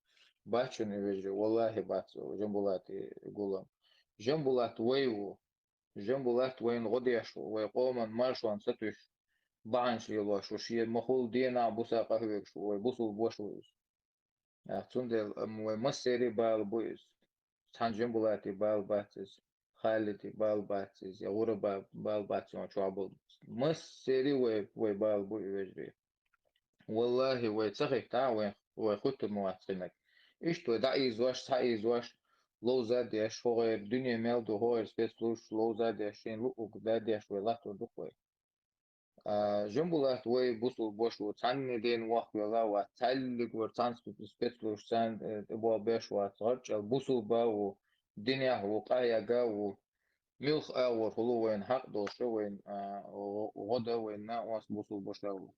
باتشن يوجي والله باتشو جنبولات يقولون جنبولات ويو جنبولات وين غديش ويقومن مارشوان ستوش بعنش يلوش وشي مخول دينا بوسا قهوك شو ويبوسو بوشويس تندل ومسيري بال بويس تان جنبولاتي بال باتس خالتي بال باتس يغور بال باتس وشعبل مسيري وي بال بوي وجري والله ويتسخك تا ويخط مواتسنك إيش تو دعي زواش تعي زواش لو زاد يش هو الدنيا ميل دو هو سبيس بلوش لو زاد يشين لو زاد يش ولاتو دخوي جنبولات وي بوصل بوش وتعني دين وقت ولا وتعلق ورتان سبيس بلوش تان ابو بيش وتغرج البوصل با ودنيا وقايا جا وملخ اور هلو وين حق دوش وين وغدا وين ناقص بوصل بوش لاو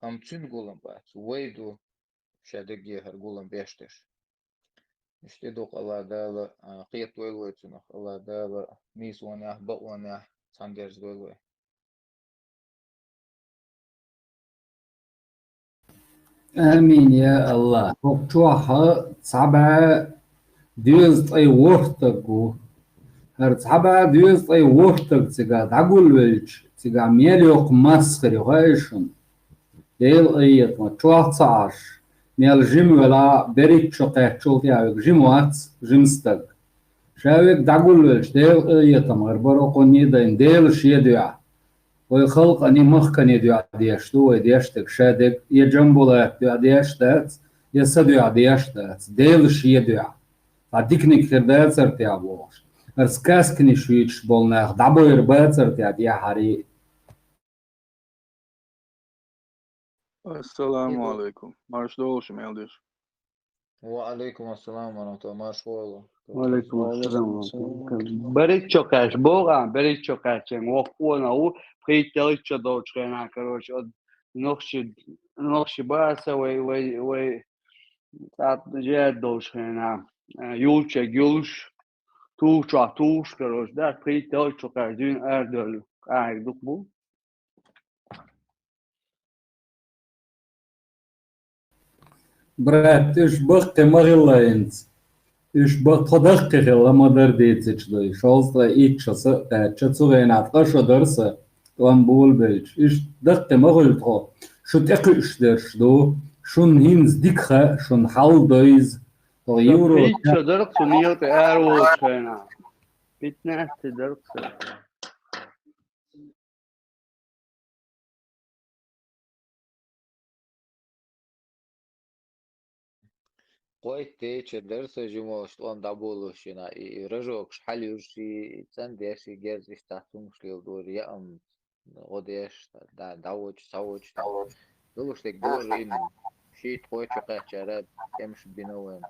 هم تشين قولن بات ويدو شادقي هرقولن بيشتش اشتدوق الله دالا قيت ويلوي تنخ الله دالا ميس ونيح بق ونيح سانديرز ويلوي آمين يا الله وقتوها صعبة ديوز طي وقتكو هر صعبة ديوز طي وقتك تيجا تعقول ويلج تيجا ميليوق مسخري غايشن ديل ايت ما تشوح صعش ميل جيم ولا بريت شقيت شوتي عوك جيم وات جيمستك شاوك تعقول ويلج ديل ايت ما غربرو قوني دين ديل شيدوع ويخلق أني مخكن يدوع ديشتو وديشتك شادك يجنبولات دوع ديشتات يسدوع ديشتات ديلش يدوع عديكني كردات سرتي عبوش ارسكاسكني شويتش بولناخ دعبو يربات سرتي عديا حري السلام عليكم مارش دولش ميلديش وعليكم السلام ورحمة الله ما شاء الله وعليكم السلام ورحمة الله بريد чокаш бога بريد чокаш وقونا هو بريد تلش دوش خنا كروش نخش باسا وي ساعت جاد دوش خنا يولش توش كروش ده بريد تلش чокаш دين اردل دوك بو برات إيش بقى مغلينت إيش بقى دقيقة لما درديتش دوي شالطة إيش سقطة شتسوغين عطاش درسة وانبول بيج إيش دقيقة مغلطة شو تقيش درش دو شون هينز ديكخة شون حال دويز يورو بريد درس نيوت اروش خنا بيتنا درس قويت تيتش درس جموش طوان دابولوش هنا رجوك شحال يوشي تسنديشي جيرزيش تحتومش ليل يأم غديش داوج ساوج دولوش لك دور إن شيت قويت شقيق شارات يمش بينوين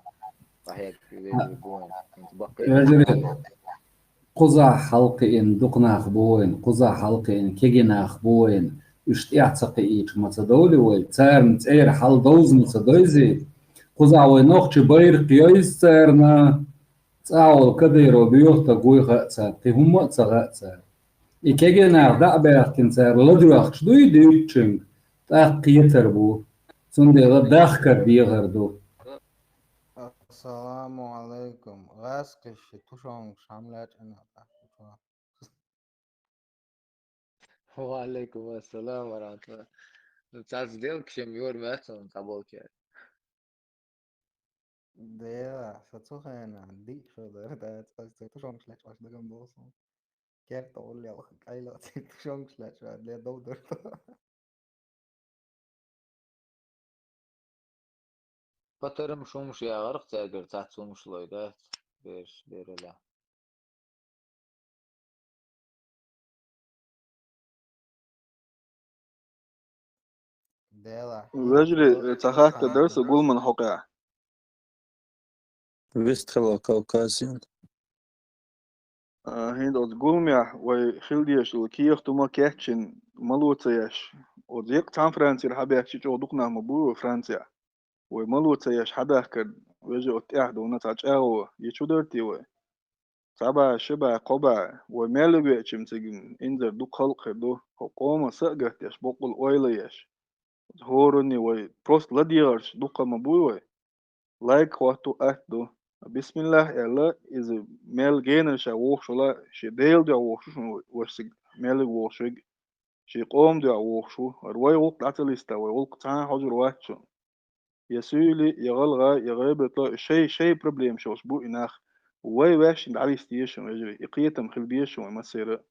صحيح في بوين يجري قزع حلقي إن دقنا أخبوين قزع حلقي إن كيجنا أخبوين إشت يعتقي إيش ما تدولي وي تار تير حال دوز متدوزي قزع وينوخش باير قياس تارنا تعال كديرو بيوخ تقوي غأتار تهم تغأتار إكيجنا دعبه كنتار لدروخش دوي ديوتشنج تاقيتر بو سندي غداخ كردي غردو السلام عليكم غاسقش توشونش عاملات أنا وعليكم السلام ورحمة الله. Tāds dievs, šiem jūrām vecumam tā būtu jā. ديلا ستوخينا دي شو ده توشونش لا شو ده جنب وصل كيف تقول لي أخ أي لا توشونش لا شو ده دودر Patarım şumuş ya garıq təgər tət şumuşlaydı. Berələ. ديلا وجري تخاك درس قول من حقع Вестхела Кавказиан. هند od gulmja way khildiesh ul kiyah tuma kechin malutayash od yek tam Fransir habyak chi odukna mabu Francia way malutayash hadakad weje ot ahd una tachaw yichuderti way taba shiba qoba way melugwe chimtigin inzer du khalq do qoma sagatish boqul oylayash horuni way prost ladiyarsh duqa mabu way like watu ahdo Bismillah ela is a mel gainer sha walk shola she dale do walk shu was mel walk shu she qom do walk shu arway walk atalista way walk ta hajur wacho يسولي يغلغى يغيب يطلع شيء بروبليم شو اسبوع إناخ واي واش بعري ستيشن يجري يقيتم خل بيشو ما سير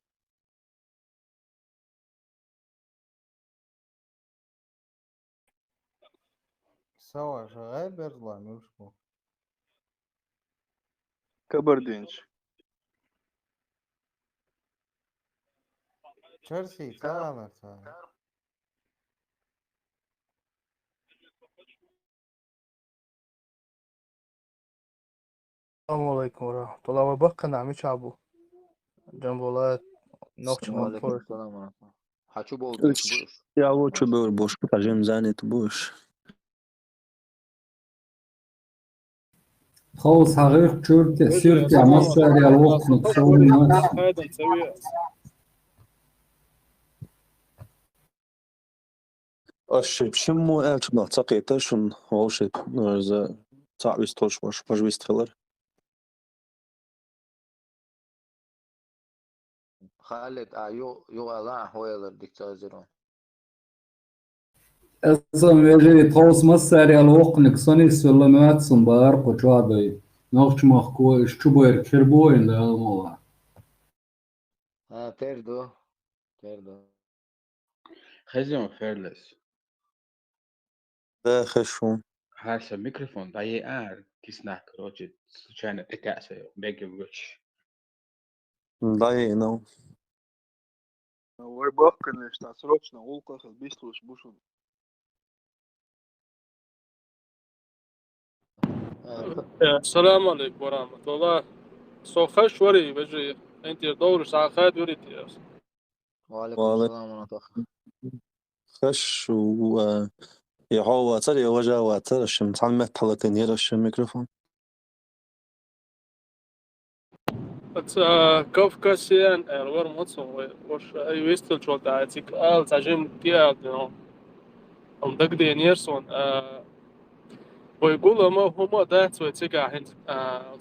سوا شغال بيطلع مشكو كبردينش تشيلسي سلامة السلام عليكم ورحمة الله وبركاته. نعم شعبو جنبولات نوخش وعليكم مغفور السلام ورحمة الله. Хочу бol boş boş. Ja, hoću bio boš, kažem zanjet boš. خلص حقيقة شو تأثير تاع مصر على الوقت نتصور هذا نسويها. Aš šimmu elču no caqītaš un olšit no za cāvis toš paš vistfeler. خالد يو الله هو الدكتور. أصلا يجي خلص مصر على الوقت نقصني ولا ما تصنبار قطعة نوخش مخكو اشتبوير كربوين ده الموضوع تردو خزم فيرلس ده خشون. هاسا ميكروفون ضيق كيسناك روجت سوشانا تكاسة بيجي وش Daje, no. way бахкан что срочно волка хал бистуш бушун السلام عليكم ورحمة الله. سوخش وري بجي انت دور ساعات وريتي يا وعليكم السلام ورحمة الله. خش و يهو ترى وجه وترى شم تعلمت حلقة نيرة الشم ميكروفون. Kafkasian var mocno veš iztilčo tā cik tažim tie no dagdien ierson vai gulama huma dats vai cik hin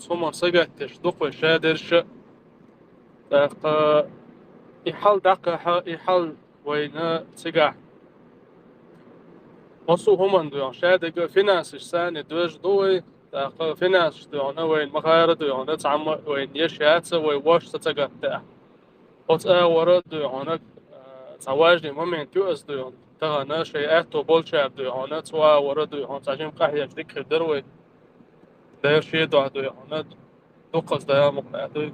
huma sagatش دق شادرش يحل دقة يحل وين cik وصو هما دو شادق فينانسش سان دوج دوي فينانس دو أنا وين مخاير دو أنا تعم وين يشيات وين واش تتجت قط ورد دو أنا تواجد ممن تيوس دو تغنى شيء تو بول شاب دو أنا توا ورد دو أنا تعجم قحية ذكر دروي ده شيء دو أنا دو قص ده مقنع دو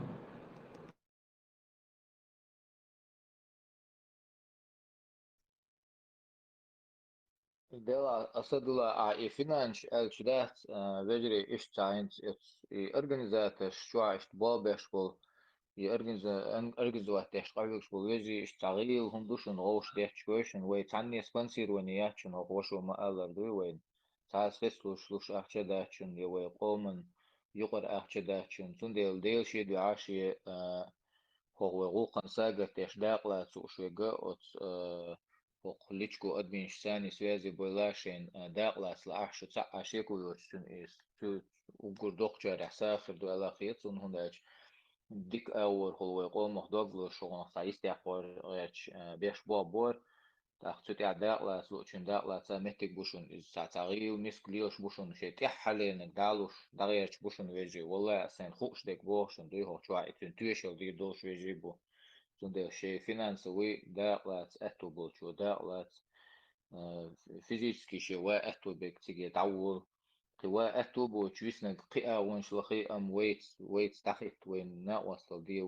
Dela asadula a finanš elčdēt veģri išcāins organizētas šuāšt bolbeškul organizētas qavīgškul veģri išcāgīl hundušun gauš dēchkvēšun vai cannie sponsīroni jāčun oqošu ma'alardu vai tās feslušluš ākčedāčun ja vai qoman yuqar ākčedāčun tundēl dēl šiedu āšie هو وقوقا ساقت يشداق لا تسوشيقا ليتشكو أدمينش ثاني سوازي بولاشين داقلاس لأحش تسعة شيكو يوتشن إيس وقر دوقجار إحساخر دو ألاخيت هنداش ديك أول هو يقول مخدوغلو شغل سايس تاقور غيش بيش بور تاخذت داقلاس لوتشن داقلاس مهتك بوشن ساتاغيو نسكليوش بوشن شيء تحلين دالوش دغيرش بوشن ويجي والله سين خوش ديك بوشن دوي هو شوي تنتويشل دي دوش ويجي بو زنده شيء فينانسوي داقلات أتو بولشو داقلات فيزيكي شيء وأتو بيك تيجي تعول قوا أتو بوشويسنا قيا وانش لقي ويت تحت وين ناقصل دي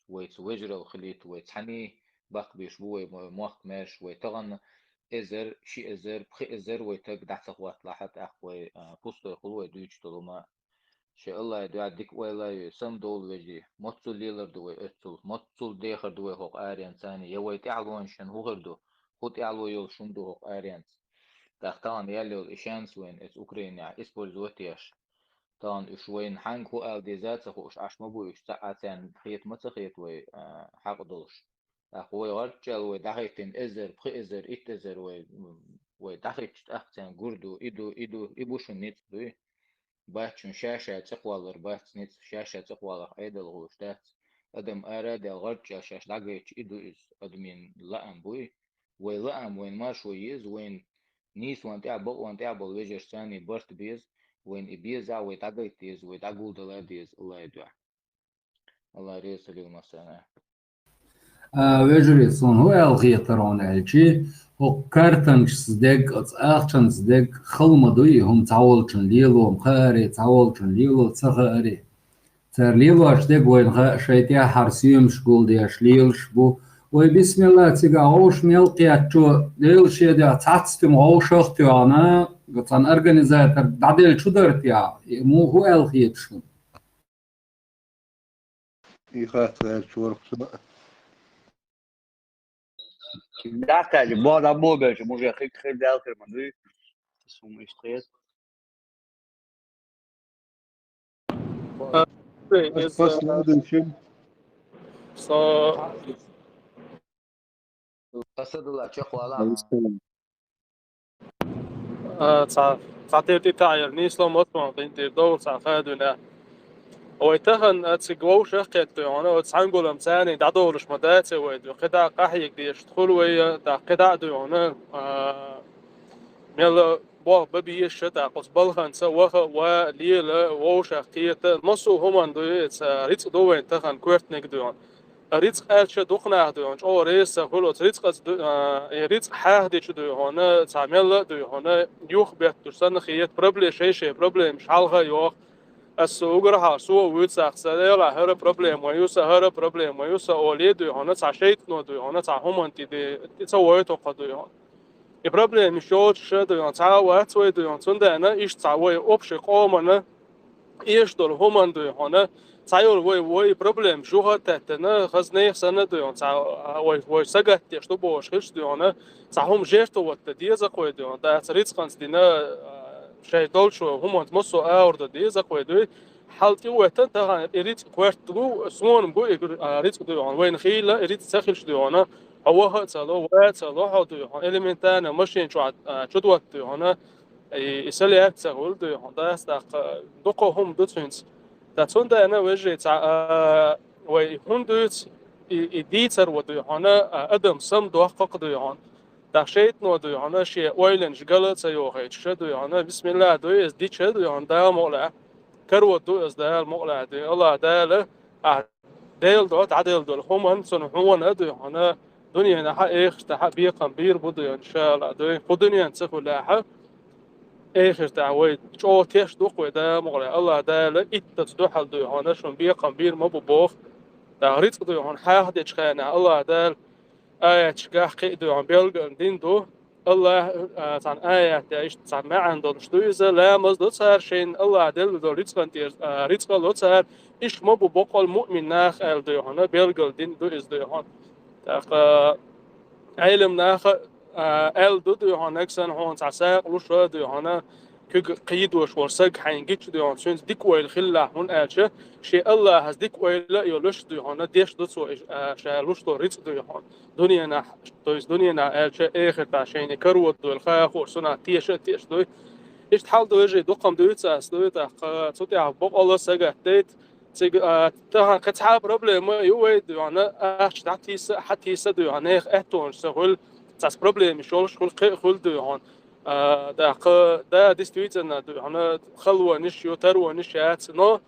ويت وجرة وخليت ويت حني باق بيشبوي موقت ماش ويتغن إزر شيء إزر بخي إزر ويتق دحت وقت لاحت أخوي بوستو يقولوا دويتش تلوما شاء الله يدعى ديك ولا سم دول وجي متصل ليلر دوي اتل متصل ديخر دوي هوق آريان ثاني يوي تعلون شن هو غردو هو تعلو يول شن دو هوق آريان تختان يلي الإشانس وين إس أوكرانيا إسبول زوتياش طان إش وين حنك هو آل دي ذات هو إش عش مبو إش ساعتين خيط متخيط وي حق دولش أخوي غرتشل وي دخيتين إزر بخي إزر إت إزر وي دخيت أختين جردو إدو إبوشن نيت دوي باتشن شاشة تقوالر بات نت شاشة تقوالر أيدل غوشتات أدم أراد الغرج شاش دقيتش إدو إز أدمين لأم بوي وين وين ماش ويز وين نيس وان تعبل ويجر ثاني برت بيز وين إبيز أو يتقيت إز ويتقول دلاديز الله يدعى الله يريس لي المسألة ويجري صون هو الغيطرون الجي وكارتنش صدق أخشن صدق خلمدوي هم تعولشن ليلو مخاري تعولشن ليلو تصغاري تر ليلو أشدق وين غا شيتيا حرسيم شقول دي أشليلش بو وبسم الله تيجا عوش ملقيا شو ليل شيء ده تعتستم عوش اختي أنا قطعن أرجنيزاتر بعدين شو درتيا مو هو الغيط شو يخاف غير شو داخل بعد أبو بيش مش خير داخل مدري اسمه إيش So أسد الله تشق ولا تعطيتي تعير نيسلو مطمئن تنتي دور تعقادنا ويتهن أتسجوا شقت يعني وتسعنقول مساني دعدورش مداتي ويدو قطع قحيك ديش تدخل ويا قطع ديونا ميلا بوا ببيش قص بلخن سوخ وليلا وشقيت مصو هم دوي ريت دوين تهن كورتنك ديون ريت قالش دوقنا ديون أو ريس خلوت ريت قص ريت حاهدش ديون تعمل ديون يوخ بيترسن خيت بروبلي شيء بروبلي مش حالها يوخ السوغرها سو ويتساق سديلا هر بروبلم ويوسا هر بروبلم ويوسا اولي ديون تعشيت نو ديون تعهم انت دي تسويتو قديون البروبلم شوت شديون تعوات ويديون تندنا ايش تعوي اوبش قومنا ايش دول هم ديون تعيور وي بروبلم شو هتتنا خزني سنه ديون تع وي سجت يشتو بوش خش ديون تعهم جيرتو وتديزا قويديون دا تريت قنصدينا شيء دولشو هم مصو أورد دي زقوي حالتي وقتن تغان إريد كوارتلو سون بو إريد كدوان وين خيلا إريد تسخيلش ديوانا هواها تلو واتلو هادو إليمنتانا ماشين شو دوت ديوانا يسلي أكتسهول ديوان دا استاق دوقو هم دوتفينس دا توندا أنا وجه ويهون دوت إديتر وديوانا أدم سم دوحقق ديوان دخشيت نو ديوانا شيء ويلنج قلت سيوخيت شديوانا بسم الله دوي إز دي شديوان دا مقلع كرو دو إز دا المقلع دي الله دا ديل دوت عديل دول هم أنسون هون ديوانا دنيا نحا إيخ تحا بيقن بير بدو إن شاء الله دوي خدنيا نسخو لاحا إيخ تعويد شو تيش دوقوي دا مقلع الله دا لا إتت دوحل ديوانا شون بيقن بير مبو بوخ دا غريت ديوان حاحد يتشخينا الله دا آية شجاح قيدو عم بيلقى دين دو الله عن آية تعيش عن ما عندهم شتويزة لا مزدود صار شين الله عدل دو ريتسكن تير ريتسكن لو صار إيش ما بقول مؤمن ناخ ال دو هنا بيلقى دين دو إز دو هون تاخ علم ناخ ال دو هنا كسن هون تعساق لو شو دو هنا كج قيد وش ورسق حين جيتش ديون سونز ديك ويل خلا هون أشة شيء الله هز ديك ويل لا يلوش ديون ديش دوسو شالوش تو ريت ديون دنيا نا تويس دنيا نا أشة آخر تعشين كروت دو الخاخ ورسنا تيش دو إيش تحال دو يجي دقم دويت أس دويت صوتي عبق الله سجى تيت تها كتحا بروبلم يوي ديون أش تعتيس حتيس ديون إخ أتون سهول تاس بروبلم شول خل ديون دا ديستويتنا ديون خلوة نشيو تروة نشيات نو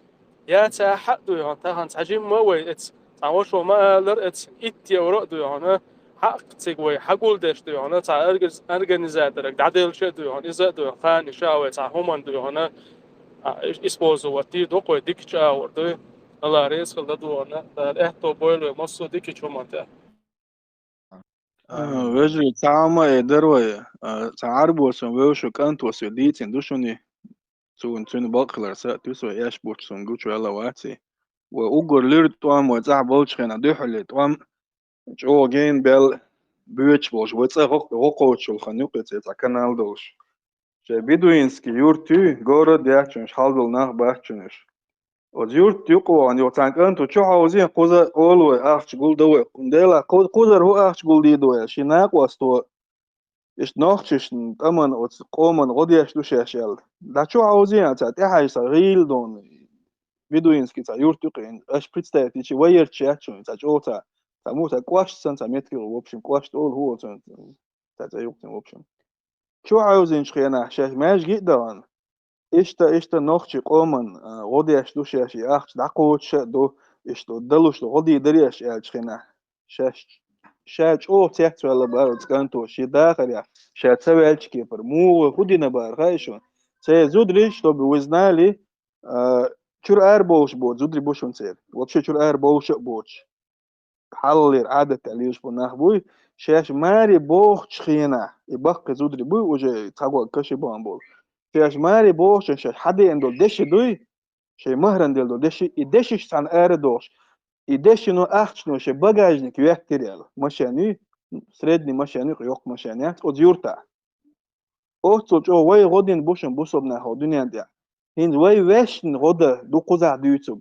يا حق ديون تها تعجيم ما وي إتس تعوش وما لر إتس إتي ورق ديون حق تيجوي حقول دش ديون تاع أرجنيزات درك عدل شيء ديون إذا ديون خان شاوي تاع همان ديون إسبوزو وتي دوقو ديك شاور دي الله رئيس خل ديون دا إحتو بويلو مصو ديك شو مانته وجري تعما دروي تعربو سن وشو كانتو سديتين دوشوني تون باقلر ساتوسو ياش بوتسون غوچو يلا واتي وأوغر ليرتوام وزع بولشخنا دوحل توام جو جين بل بيوتش بولش وزع غوقوتش الخنوقة تاع كانال دوش شي بيدوينسكي يورتو غورو دياتشنش حالبل ناخ باحتشنش وزيورت يقوى أن يوتانك أنتو شو عاوزين قوزر قولوا أخش قول دوي قنديلا قوزر هو أخش قول دي دوي شيناك واستو إيش ناخشش تمن قومن غديش دوشيش يلا دا شو عاوزين تاع تحاي صغيل دون بيدوينسكي تاع يورت يقين أش بريتستايت يشي وير تشاتشون تاع جو تاع مو تاع كواش سنتا متر وبشن كواش تقول هو تاع يوقتن وبشن شو عاوزين شخينا شاش ماش جدا إشتا نوخشي قومن غديش دوشيش أخش دعقوتش دو إشتو دلوش دو غدي دريش شخينا شاش تحت ولا بارد كانتو شي داخل يا شا تسوي كيبر مو خدينا بار خايشون سي زودريش تو بوزنالي شور بوش بود زودري بوشون سير وبشي شور بوش بوش حلل عادة تعليش بناخ بوي شاش ماري بوخ شخينا يبقى زودري بوي وجي تاقوا كشي بان بول شاش ماري بوخ شاش حدي اندو دشي دوي شي مهرن ديل دو دشي يدشيش تان دوش يدشنو أخشنو شي باجاجنك يحتريال مشاني سريدني مشاني يوق مشانيات وديورتا أوتو جو واي غودين بوشن بوصبنا هو دنيا ديا هين واي واشن غودا دو قزع ديوتوغ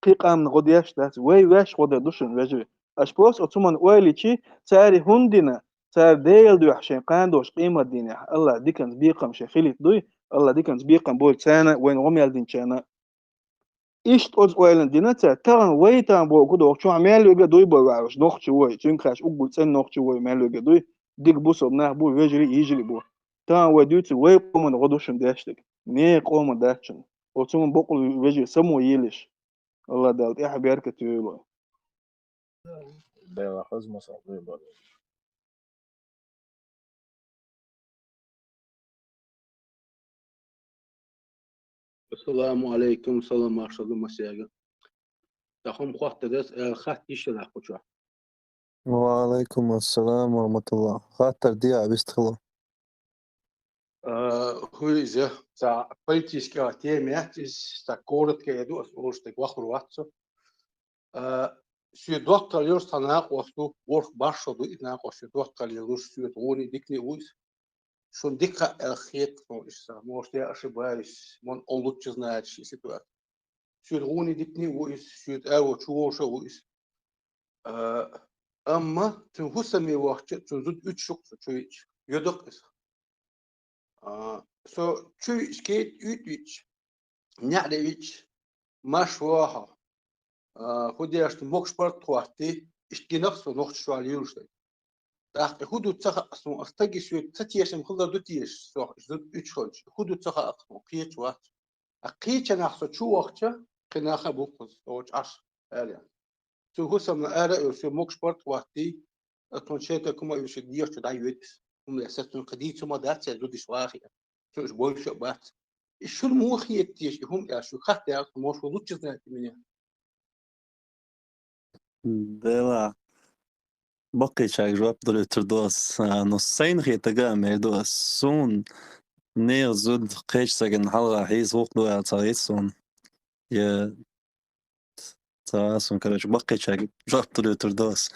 قيقام غودياش دات واي واش غودا دوشن واجري أشبوس أتومن ويليشي ساري هندنا سار ديل دو حشين قاندوش قيمة الدنيا الله ديكنز بيقم شي خليت دوي الله ديكنز بيقم بول سانا وين غميال دين شانا إيشت أوز ويلن دينتا ترى ويتان بو كدو شو عمال يجا دوي بواش نوخش وي تنكاش أقول سن نوخش وي مال يجا دوي ديك بوس بناه بو يجري بو ترى وديوت وي قوم غدوشن داشتك ني قوم داشن وتوم بقول يجي سمو يلش الله دالت يا حبيرك تيلو بلا خزمة صعبة السلام عليكم سلام مرشد مسياga تخم خواهد درس خط يشرح قشوا وعليكم السلام ورحمة الله خاطر دي عبستخلا خويزة تا politiska tematis ta kortke du ostek wakhur watso sy doktor just tanak wastu work barsho du ina qosy doktor yurus sy tuni dikni uis schon dikka khit no isa может я ошибаюсь он лучше знает ситуацию sy tuni dikni uis sy awo chuosho uis amma tun husami waqti tun zud 3 şok çöç yodok is so çöç geht ütüç nyadeviç mashwaha خديش مكشبرت خواتي اشتنفس نقطة شوال يروشتي تاخ خدو تسخ أصلا أستجي شو تتيش مخلص دوتيش صح زود إتشخج خدو تسخ أصلا قيت وقت قيت أنا أخذ شو وقتها كنا خبوق أو عش أريا شو هو سمنا أريا شو مكشبرت خواتي أصلا شيء كم يوش ديش تدايوت هم لساتون قديم ثم دات زود شواخي شو إيش بقول شو بات شو الموخي تيش هم يا شو خاتي أصلا مش ولوتش زناتي مني بلا بقي شاك جواب دول تردوس نصين خي تقام دوس سون نير زود قيش ساقن حلقة حيز وق دو عطاريسون يا تاسون كلاش بقي شاك جواب دول تردوس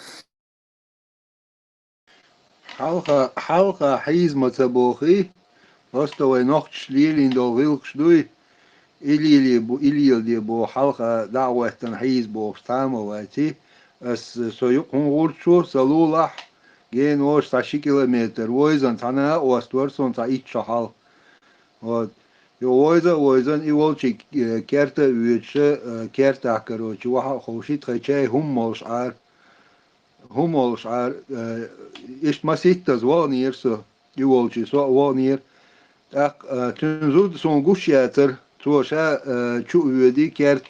حلقة حيز متبوخي هستوي نقش ليلين دو ويلكش دوي إلي دي بو حلقة دعوة تنحيز بو ستامة واتي اس سويق هنغورشو سلولح جين وش 10 كيلومتر ويزن تانا واستورسون تا إيش شحال ويزن إيولشي كارتا ويتش كارتا كروتش وحا خوشي تخيشي هم عار إيش ما سيتز وانير سو يولشي سو وانير تنزود سون گوشیاتر تو شا چو ودی کرد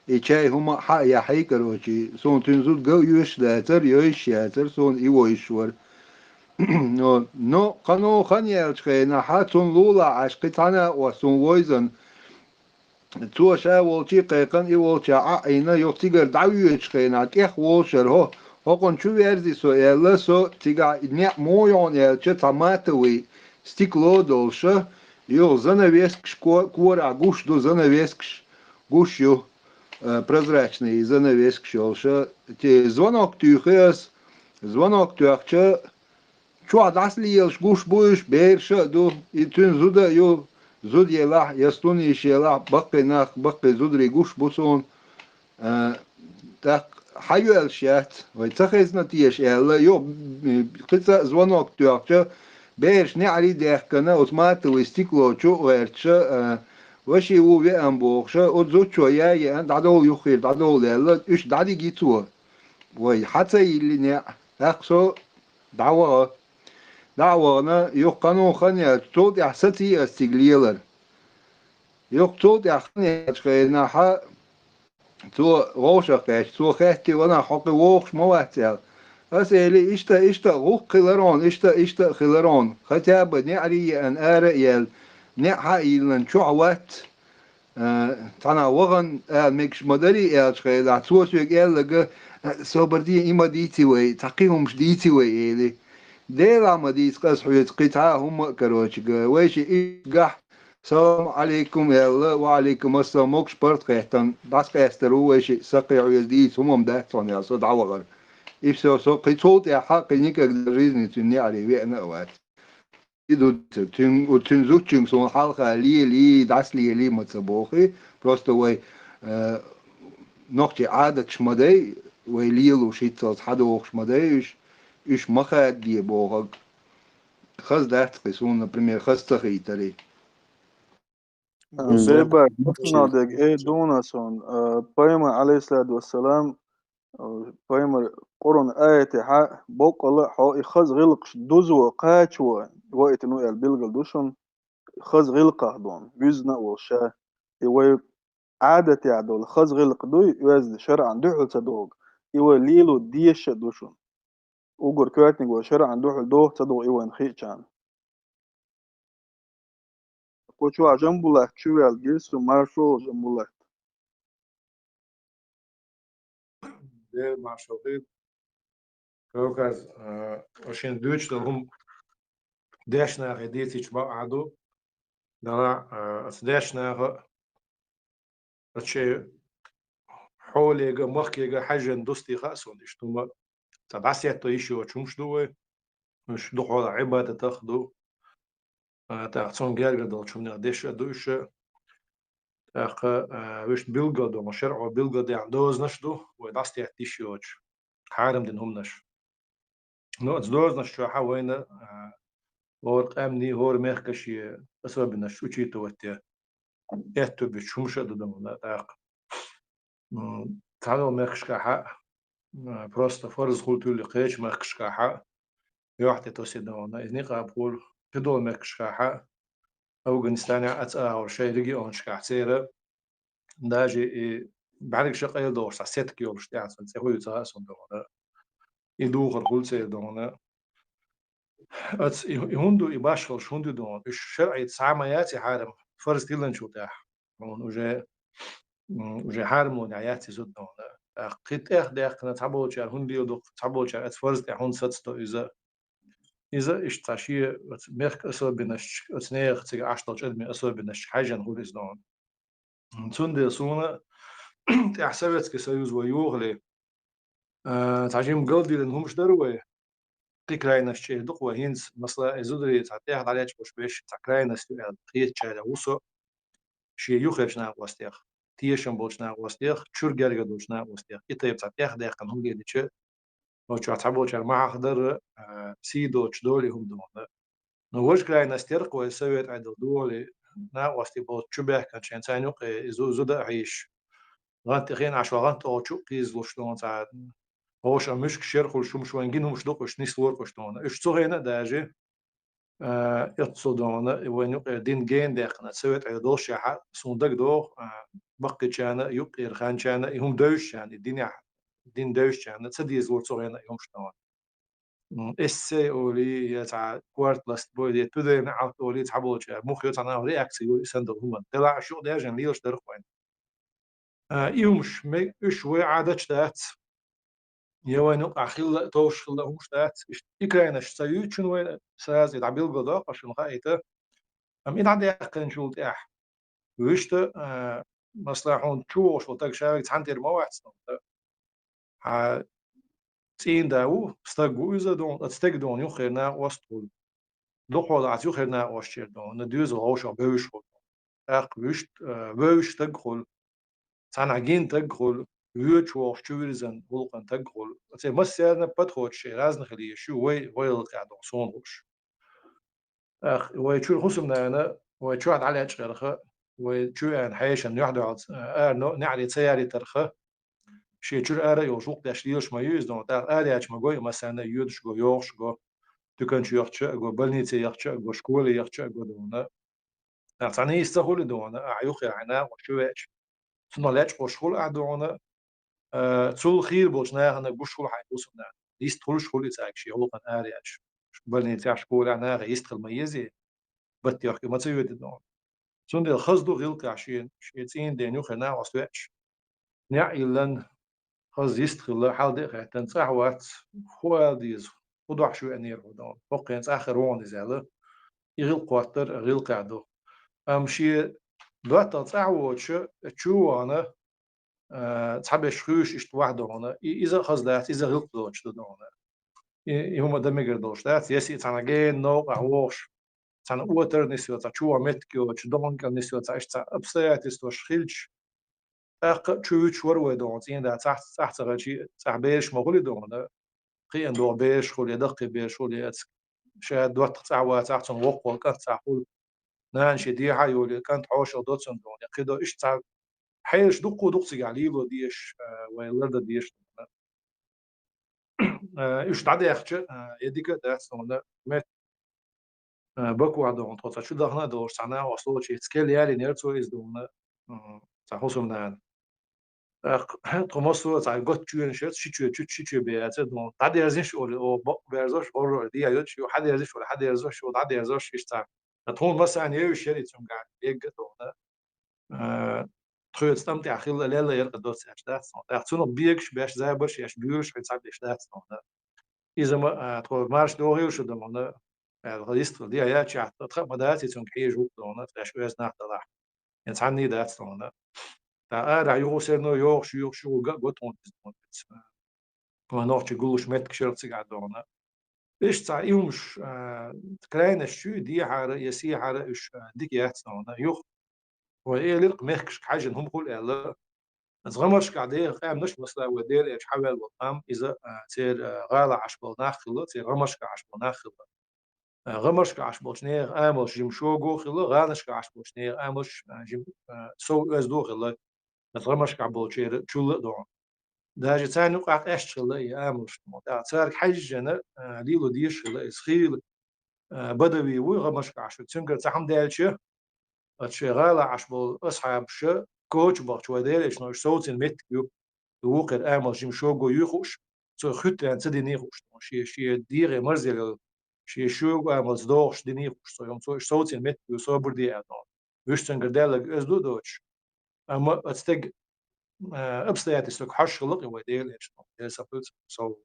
ایچای هم ح یا حی کروچی سون تنزود گو یوش داتر یوش یاتر سون ایویشور نو قانو خانیارش خینا حتون لولا عشقی تانا و سون ویزن تو شا ولچی قیقن ایولچی عینا یوتیگر دعویش خینا کیخ ولشر هو کن چو ورزی سو ایلا سو تیگا نه مویان ایلچه تماتوی стекло дольше, ее занавескш, кора гуш до занавескш, гуш ее прозрачный занавескш, дольше. Те звонок тюхес, звонок тюхче, чё даст ли елш гуш будешь, берше до, и тюн зуда ее зуд ела, ястун ела, бакки зудри гуш бусон, так хайюэл шат, ой цахез на тиеш ела, ее кица звонок тюхче, بيش نعري دهكنا اوتوماتو استيكلو شو ورتش وشي هو بيان بوخش اوتزو شو يا دادو يخير دادو لا ايش دادي جيتو وي حتى اللي نع اقصو دعوة يقانو خنيا توت يحستي استيغليلر يق توت يخنيا شخينا ح تو روشقش تو خهتي وانا حقي ووخش مواتل أسألي إشتا غوق خلرون إشتا خلرون ختاب نعري أن آرئيل نعها إلن شعوات تانا وغن مكش مدري خيل عتوش يقال لك سوبردي إما ديتي وي تقيهم مش ديتي وي إلي ديلا ما ديت قص حيت قطعة هم كروش ويش إيقح السلام عليكم يا الله وعليكم السلام مكش برد قيحتن داس قيسترو ويش سقي عيديت هم مدهتون يا صد عوغر И все, причем я хак никогда в жизни не аривеновать. Идут тюнзучим сон халха ли дасли ли мацабохи просто вой ногти адат шмадей вой лилу шитцал хадох шмадей иш маха ди бог хаз дат сон например хаз тахитали بيبك نادق إيه دونسون بيما عليه الصلاة والسلام بيما قرن آية حق بقول حق خز غلقش دوزو قاتشوا وقت إنه البلغ دوشون خز غلقه دون بيزنا وشا يوي عادة يعدول خز غلق دوي يوزد شرعا دوحل صدوق يوي ليلو ديش دوشون وقر كواتنق وشرعا دوحل دوح صدوق يوي نخيشان كوشوا جنبولا شو الجيس ومارشو جنبولا ده معشوقين كوكاز عشان دوتش هم داشنا غديتي بعدو دا داشنا أشي حولي مخكي حاجة دوستي خاصون إشتوما تبعسيت تيشي وشمش دوي مش دخول عبادة تاخدو تاخدون جارجر دول شمنا ديش دوش تاخ وش بيلقادو مشروع بيلقادو عندوز نشدو وداستي تيشي وش حارم دينهم نش نو دوز نش شو حوينا هور قامني هور ميخكشي أسباب نش وشي توتي إهتو بشمشة دودم تاخ تعالوا ميخشكا حق просто فرض قلتو لقيش ميخشكا حق يوحتي توسي دونا إذني قابقول كدول ميخشكا حق أفغانستان أو شيء ريجيون شكاحتيرة داجي بعرق شقة دور سات كيلو شتاعت سنتي تاسون دونا يدوخر كل شيء دونا أت يهندو يباشر شوندو دونا الشرع سامياتي حارم فرض تيلن شو تاح وجه حارم ونعياتي زود دونا قيت داخل تعبوش هندي ودق تعبوش فرض تحون ستة إذا إشتاشي ميرك أسوأ بنش أثناء تيجي عشرة أدمي أسوأ بنش حاجة نقول إزدان تون سونا تحسبت كسيوز ويوغلي تعجيم قلدي لأنهم مش دروي قيكراينس شيء دق وهينس مثلا إزودري تعطيه على بوش بيش تكراينس تخيل شيء وصو شيء يخرجنا وستيخ تيشن بوشنا وستيخ شور جرجة دوشنا وستيخ إتى بتعطيه ده قانون جديد شيء وشو تعبوا شيء ما أقدر سيدو تشدولي هم دون نوش كراينس ترق ويسوي عدل دولي نا وستي بوت شبه كان شيء ثاني إزو زودا عيش غانت خين عشان غانت أو شو قيز لشلون ساعد هوش مش شرخ وشو مش وينجين مش دق وش نسلور وشلون إيش صهينا داجي اقتصادنا وين دين جين داخل سويت على دول شاحة صندوق دو بقي كان يقير خان كان يهم دوش يعني الدنيا دين دوش يعني تسدي زور صهينا يوم شلون إسي أولي يتع كوارت لاست بوي تودي نعرف أولي تعبوا شيء مخ يتعنا أولي أكسي يقول سندل هم طلع شو ده جن ليش درخ وين يومش مي إيش وعادة ذات يوانو أخيل توش خلا همش ذات إكراينش سيو شنو ساز يتعبيل قضاء عشان خايته إن عندي أكن شو تأح ويشت مصلحون شو شو تك شايك تحنتر ما واحد ها تين داو استجو إذا دون استجدون يخيرنا وسطول دخول عت يخيرنا وشير دون ندوز الغوش بوش أخ ويشت بوش تدخل تنعجين تدخل ويش وشورزن ولقن تدخل تي مسيرنا بدخل شيء لازم نخليه شو وي القاعد صونوش أخ ويشور خصمنا أنا ويشور على أشغالها وشو أن حيش أن يحضر نعري تسياري ترخه شيء شو أرى يوشوق تشليش ما يوزن تار أرى أش ما جوي مثلا يودش جو يوش جو تكنش يخش جو بلنيت يخش جو شكول يخش جو دونا يعني يستهول دونا أعيوخ عنا وشويش سنالش بشكول أدونا تول خير بوشنا أنا بشكول حيوسنا يستهول شكول يتاعك شيء هو كان أرى أش بلنيت يشكول أنا يستهل ميزي بتيخ ما تسوي دونا سند الخزدو غيلك عشان شيء دينيو خنا وسويش نعيلن خز يستخل حال دقيقة تنصح وقت هو ديز وضع شو أنير ودون وقينت آخر وان زعله يغيل قواتر غيل قعدو أمشي دوات تنصح وش شو أنا تحب شخوش إشت واحد هنا إذا خز دات إذا غيل قدوش دونا يهم دمجر دوش دات يسي تناجين نو أعوش تنا وتر نسيو تشوا متكيو تشدون كان نسيو تعيش أبسيات استوش خيلش أق شو وروا دون زين ده تحت غشي تعبيش مغولي دون قيان دو بيش خولي دقي بيش خولي شاد دوت تعوا تحتن وقوة كانت تعقول نانشي دي حيولي كانت عوش دوتسن دون كده إيش تعب حيش دق سجاليلو ديش ويلرد ديش إيش تعدي يخش يديك ده سونا مت بكوا دون توصل شو دهنا دور سنة وصلوا شيء سكيل يالي نيرتو إز دون تحوسهم نان Tomaso ta got tuyen shet şiçü be ya don hadi yazın şu o berzoş or diye yok şu hadi yazın şu hadi yazın şu hadi yazın şu işte ton مثلا يو شري تم قاعد يقط ولا تخيل استمتع خلال لا يرقد دوت ساعات تحسون بيكش باش زي باش يش بيوش في ساعات اشتات اذا ما تقول مارش دوغي وش دونا الغيست دي يا تشات تخ بدات تم كيج وقت تاش ويز نحت راح يعني دات دونا تا يوسر شو قطون ونوع تقولش مت كشرت قاعدونا إيش تاع يومش كلاين الشو دي حارة يسي حارة إيش ديك يحسنا يوخ وإيه للق مخكش حاجة هم قول إلا زغمرش قاعدين قام نش مثلا ودير إيش حاول وقام إذا تير غالة عشبال ناخله تير غمرش عشبال ناخله غمرش عشبال نير آمش جم شو جو خله غالش عشبال نير آمش جم سو أزدو خله غمرش عبال شير شو دون داجي تاني وقعت أشتغل يا آمش متاع صار حاجة ليلو ديش إسخيل بدوي وغمش عشبال تنقل تحم دالشة الشغالة عشبال أصحاب شة كوتش بقى ودير إيش نوش صوت المت يوقر آمل جيم شوغو يخوش سو خد أن تدي يخوش شيء دير مرزل شيء شوغ آمل زدوش دي يخوش سو يوم سو صوت المت يسو بردي أدون ويشتن قدالك أزدو دوش أما أتستق أبستيات يسوق حش خلق ودير إيش نوش سافلت سو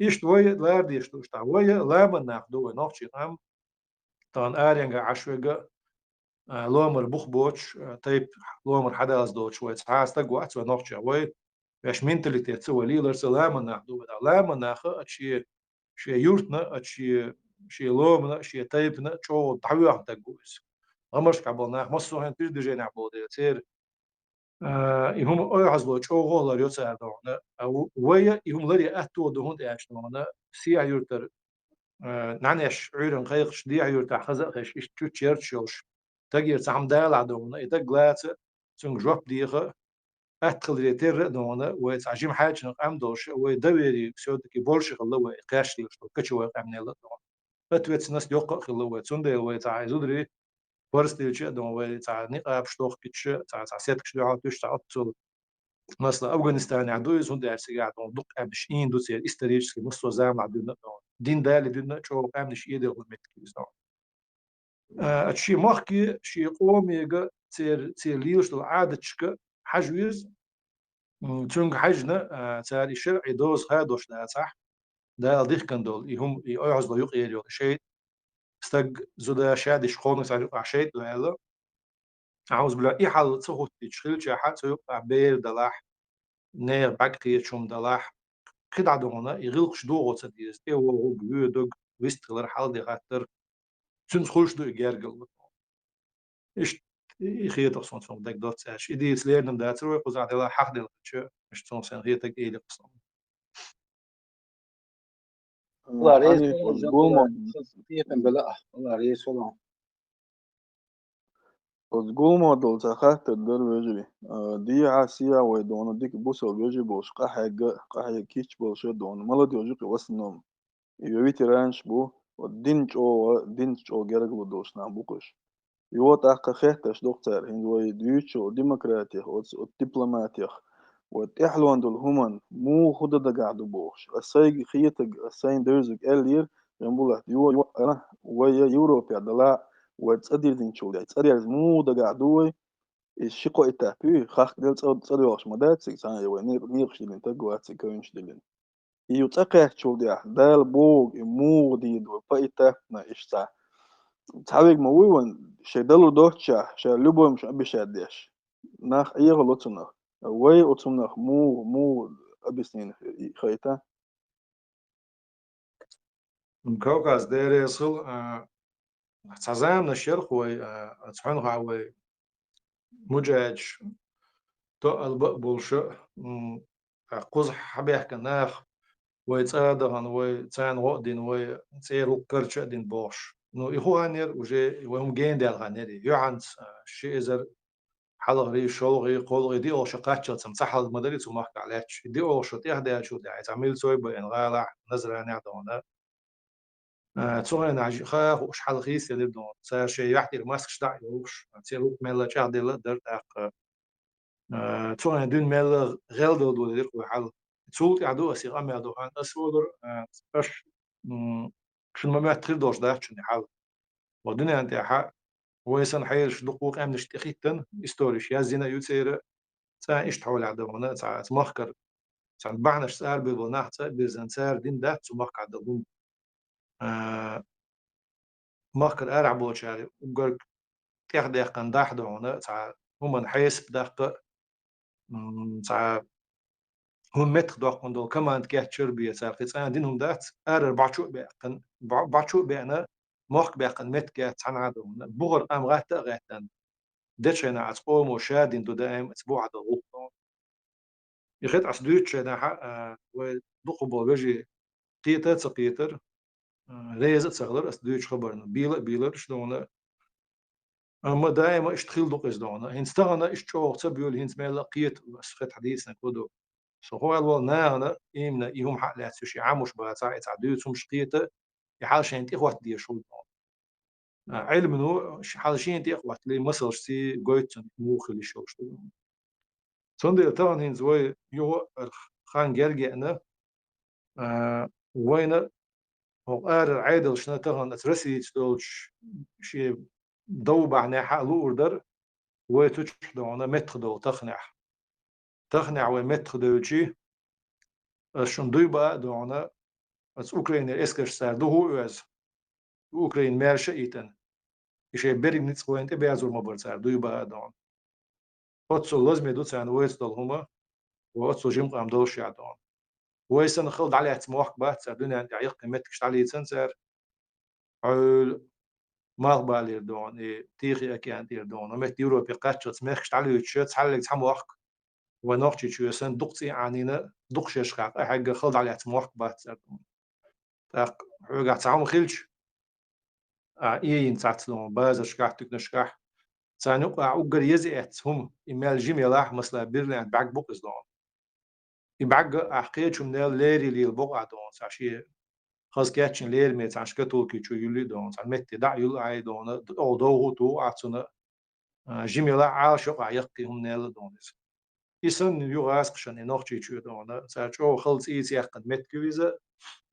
إيش دوي لا ديش دوش تاوي لا من ناخدو نوش ينام تان آرينغ عشوغا لومر بوخبوتش تيب لومر حداز دوتش ويتحاستق وقت ونوش وي باش منتاليتيت سوى ليلر سلامة ناخدو بدا لامة ناخا أشي شيء يورتنا شيء لومنا شيء تايبنا شو تعويض تجوز أمرش كابلنا مصر هن تيجي دجين عبودة تصير يهم أي عزلو شو غلا يوسع دونا ويا يهم لري أتو دهون إيش دونا سيا يورتر نعنيش عيرن خيخش دي يورتر خزق خش إيش تشيرشلش تغير سام دال عدونا إذا جلات سون جوب ديغه أدخل يتر دونا وتعجيم حاجة نقام دوش ودوري سود كي بولش خلوا قاش ليش كشوا قام نلا دونا فتويت ناس يوقع خلوا تسوندي وتاع زودري فرستيلش دونا وتاع نقاب شتوخ كتش تاع سيت كش دعوة تش تاع أتصل مثلا أفغانستان عدو يزود درس قاعد دق أبش إن دوسير استريش كي مستوى زام عدونا دين دال دينا شو قام نش يده والمتكيز دونا أشي مخكي شي قوم يجا تير ليش العادة تشك حجويز تونج حجنا تاري شرعي دوز هادوش دا صح دا ديخ كان دول يهم يعز لا يقير يو شيء استق زودا شادش خونس على شيء لا عاوز بلا اي حال تصوت تشخيل شي حال سو بير دلاح نير باكري شوم دلاح خدع دونا يغلقش دوغو تديس اي هو بيودوغ ويستغلر حال دي خاطر تنس خوش دو يجرجل ايش خيط اصلا فوق داك دوت ساش ايدي سليرن داتر ويقوز على لا حق دي مش تون سن خيطك اي لي قصه والله رئيس حنيف أزقومو كيف بلا والله رئيس والله أزقومو دول تخات الدر بيجري دي عاسيا ويدون ديك بوسو بيجي بوش قحي كيش بوشو دون ملدي وجوكي وسنوم يويتي رانش بو ودينش او جرق بدوش نام بوكش يوت أحقا خيحتش دكتور هندوي ديوتشو ديمقراطيخ ودبلوماتيخ وتحلوان دول همان مو خدا دا قاعدو بوش السايق خيتك الساين درزك الير ينبولا يو أنا ويا يوروبيا دلا وتصدر دينشو دي تصدر مو دا قاعدوي الشقو إتابي خاخ دل تصدر وش مدات سيسان يوي نيرش دلين تقوات سيكوينش دلين يو تقيح شو دي دال بوغ مو ديدو فايتافنا إشتا تعرف مويون شدلو دوتشا شلوبو مش أبيشاديش ناخ أيه غلطنا وي أتصنخ مو أبيسنين خيتا كوكاز دير يصل تزام نشرخ وي تصحن هاوي مجاج تو البق بولشة قوز حبيح كناخ ويتصادغن ويتسان وقدين ويتسيرو كرشة دين بوش نو إخوانير وجي وهم جين ديال غانيري يوعنت شيء إزر حلغري شولغي قولغي دي أو شقات شل سمسح المدري تسمح عليش دي أو شطيح دي شو دي عتعمل سوي بين غالع نزرع نعدونا تسوي نعج خاخ وش حل خيس اللي بدون صار شيء يحكي ماسك شدع يوش تصير ملا شاد دي لدر تاق تسوي دون ملا غلد دول دير وحل تسوي يعدو أسير أم يعدو عن أسودر أش شو ما تخيل دوش ده شو نحل ودنيا أنت حق ويسن حيرش دقوق أمنش تخيتن استوريش يا زينة يوتير سان إيش تحول عدونا سان مخكر سان بعنش سار بيبوناح سار بيزن سار دين ده تسمح عدونا مخكر أرع بوشاري وقرق تيخ كان داح دونا سان هم حيس بدق سان هم متخ دوقن دول كمان تكيه تشربية سار قيسان دينهم دات أرر بعشو بيعنا مخك بيقن متكيه تسان عدونا بغر أم غاتا غاتان دتشنا عتقوم وشادين دو دائم أسبوع هذا الغلط يخد عسدوتش أنا حق ودقوا بوجي قيتر سقيتر ريزت صغر أسدوتش خبرنا بيلر شلونه أما دائما اشتخيل دق إزدونه هنستغنا اشتشوق تبيول هنس ميلا قيت وسخت حديثنا كودو سو الوال نانا إيمنا يهم حق لا تسوشي عاموش بقى ساعة عدوت سمش قيتر يحال شين تيخوات دي شو علم نو حال شين تيخوات لي مصر سي قويتن مو خلي شو صندي طبعا هين زوي يو خان جرجع أنا وين هو عادل شنا طبعا أترسي تدولش شيء دوبع ناحق لو أوردر وتوش دونا متخدو تخنع ومتخدو شيء شن دوبع دونا أس أوكرين إسكش سار دو هو أز أوكرين مارش إيتن يشي بري نتسوين تبعزور مبر سار دوبع دون أتصل لازم يدوس عن ويس دل هما وأتصل جيم قام دوش يعدون ويسن خلد عليها تموحك بات سار دنيا عندي عيق متكش عليه سنسر عول مال بالير دون تيخي أكي عندي دون ومت يوروبي قاتشت مخش عليه تشت حلق تموحك ونوختي شو سن دقتي عنينا دقش يشقق حاجة خلد عليها تموحك بات سار دون تاق حوجع تعم خلش إيه ينتعتلون باز شقح تكنشقح سانوقع أوجر يزئت هم إمال جيمي راح مثلا بيرلين بعق بوكس دون يبعق أحقيت من ليري لي البقعة دون ساشي خاص كاتشن لير ميت عن شكتول كي شو يلي دون سان مت دع يل عي دون أو دوغو تو عطنا جيمي راح عاشق عيقي هم نيل دون يسن يغاس قشن نوختي شو دون ساشو خلص إيس يقد مت كويزة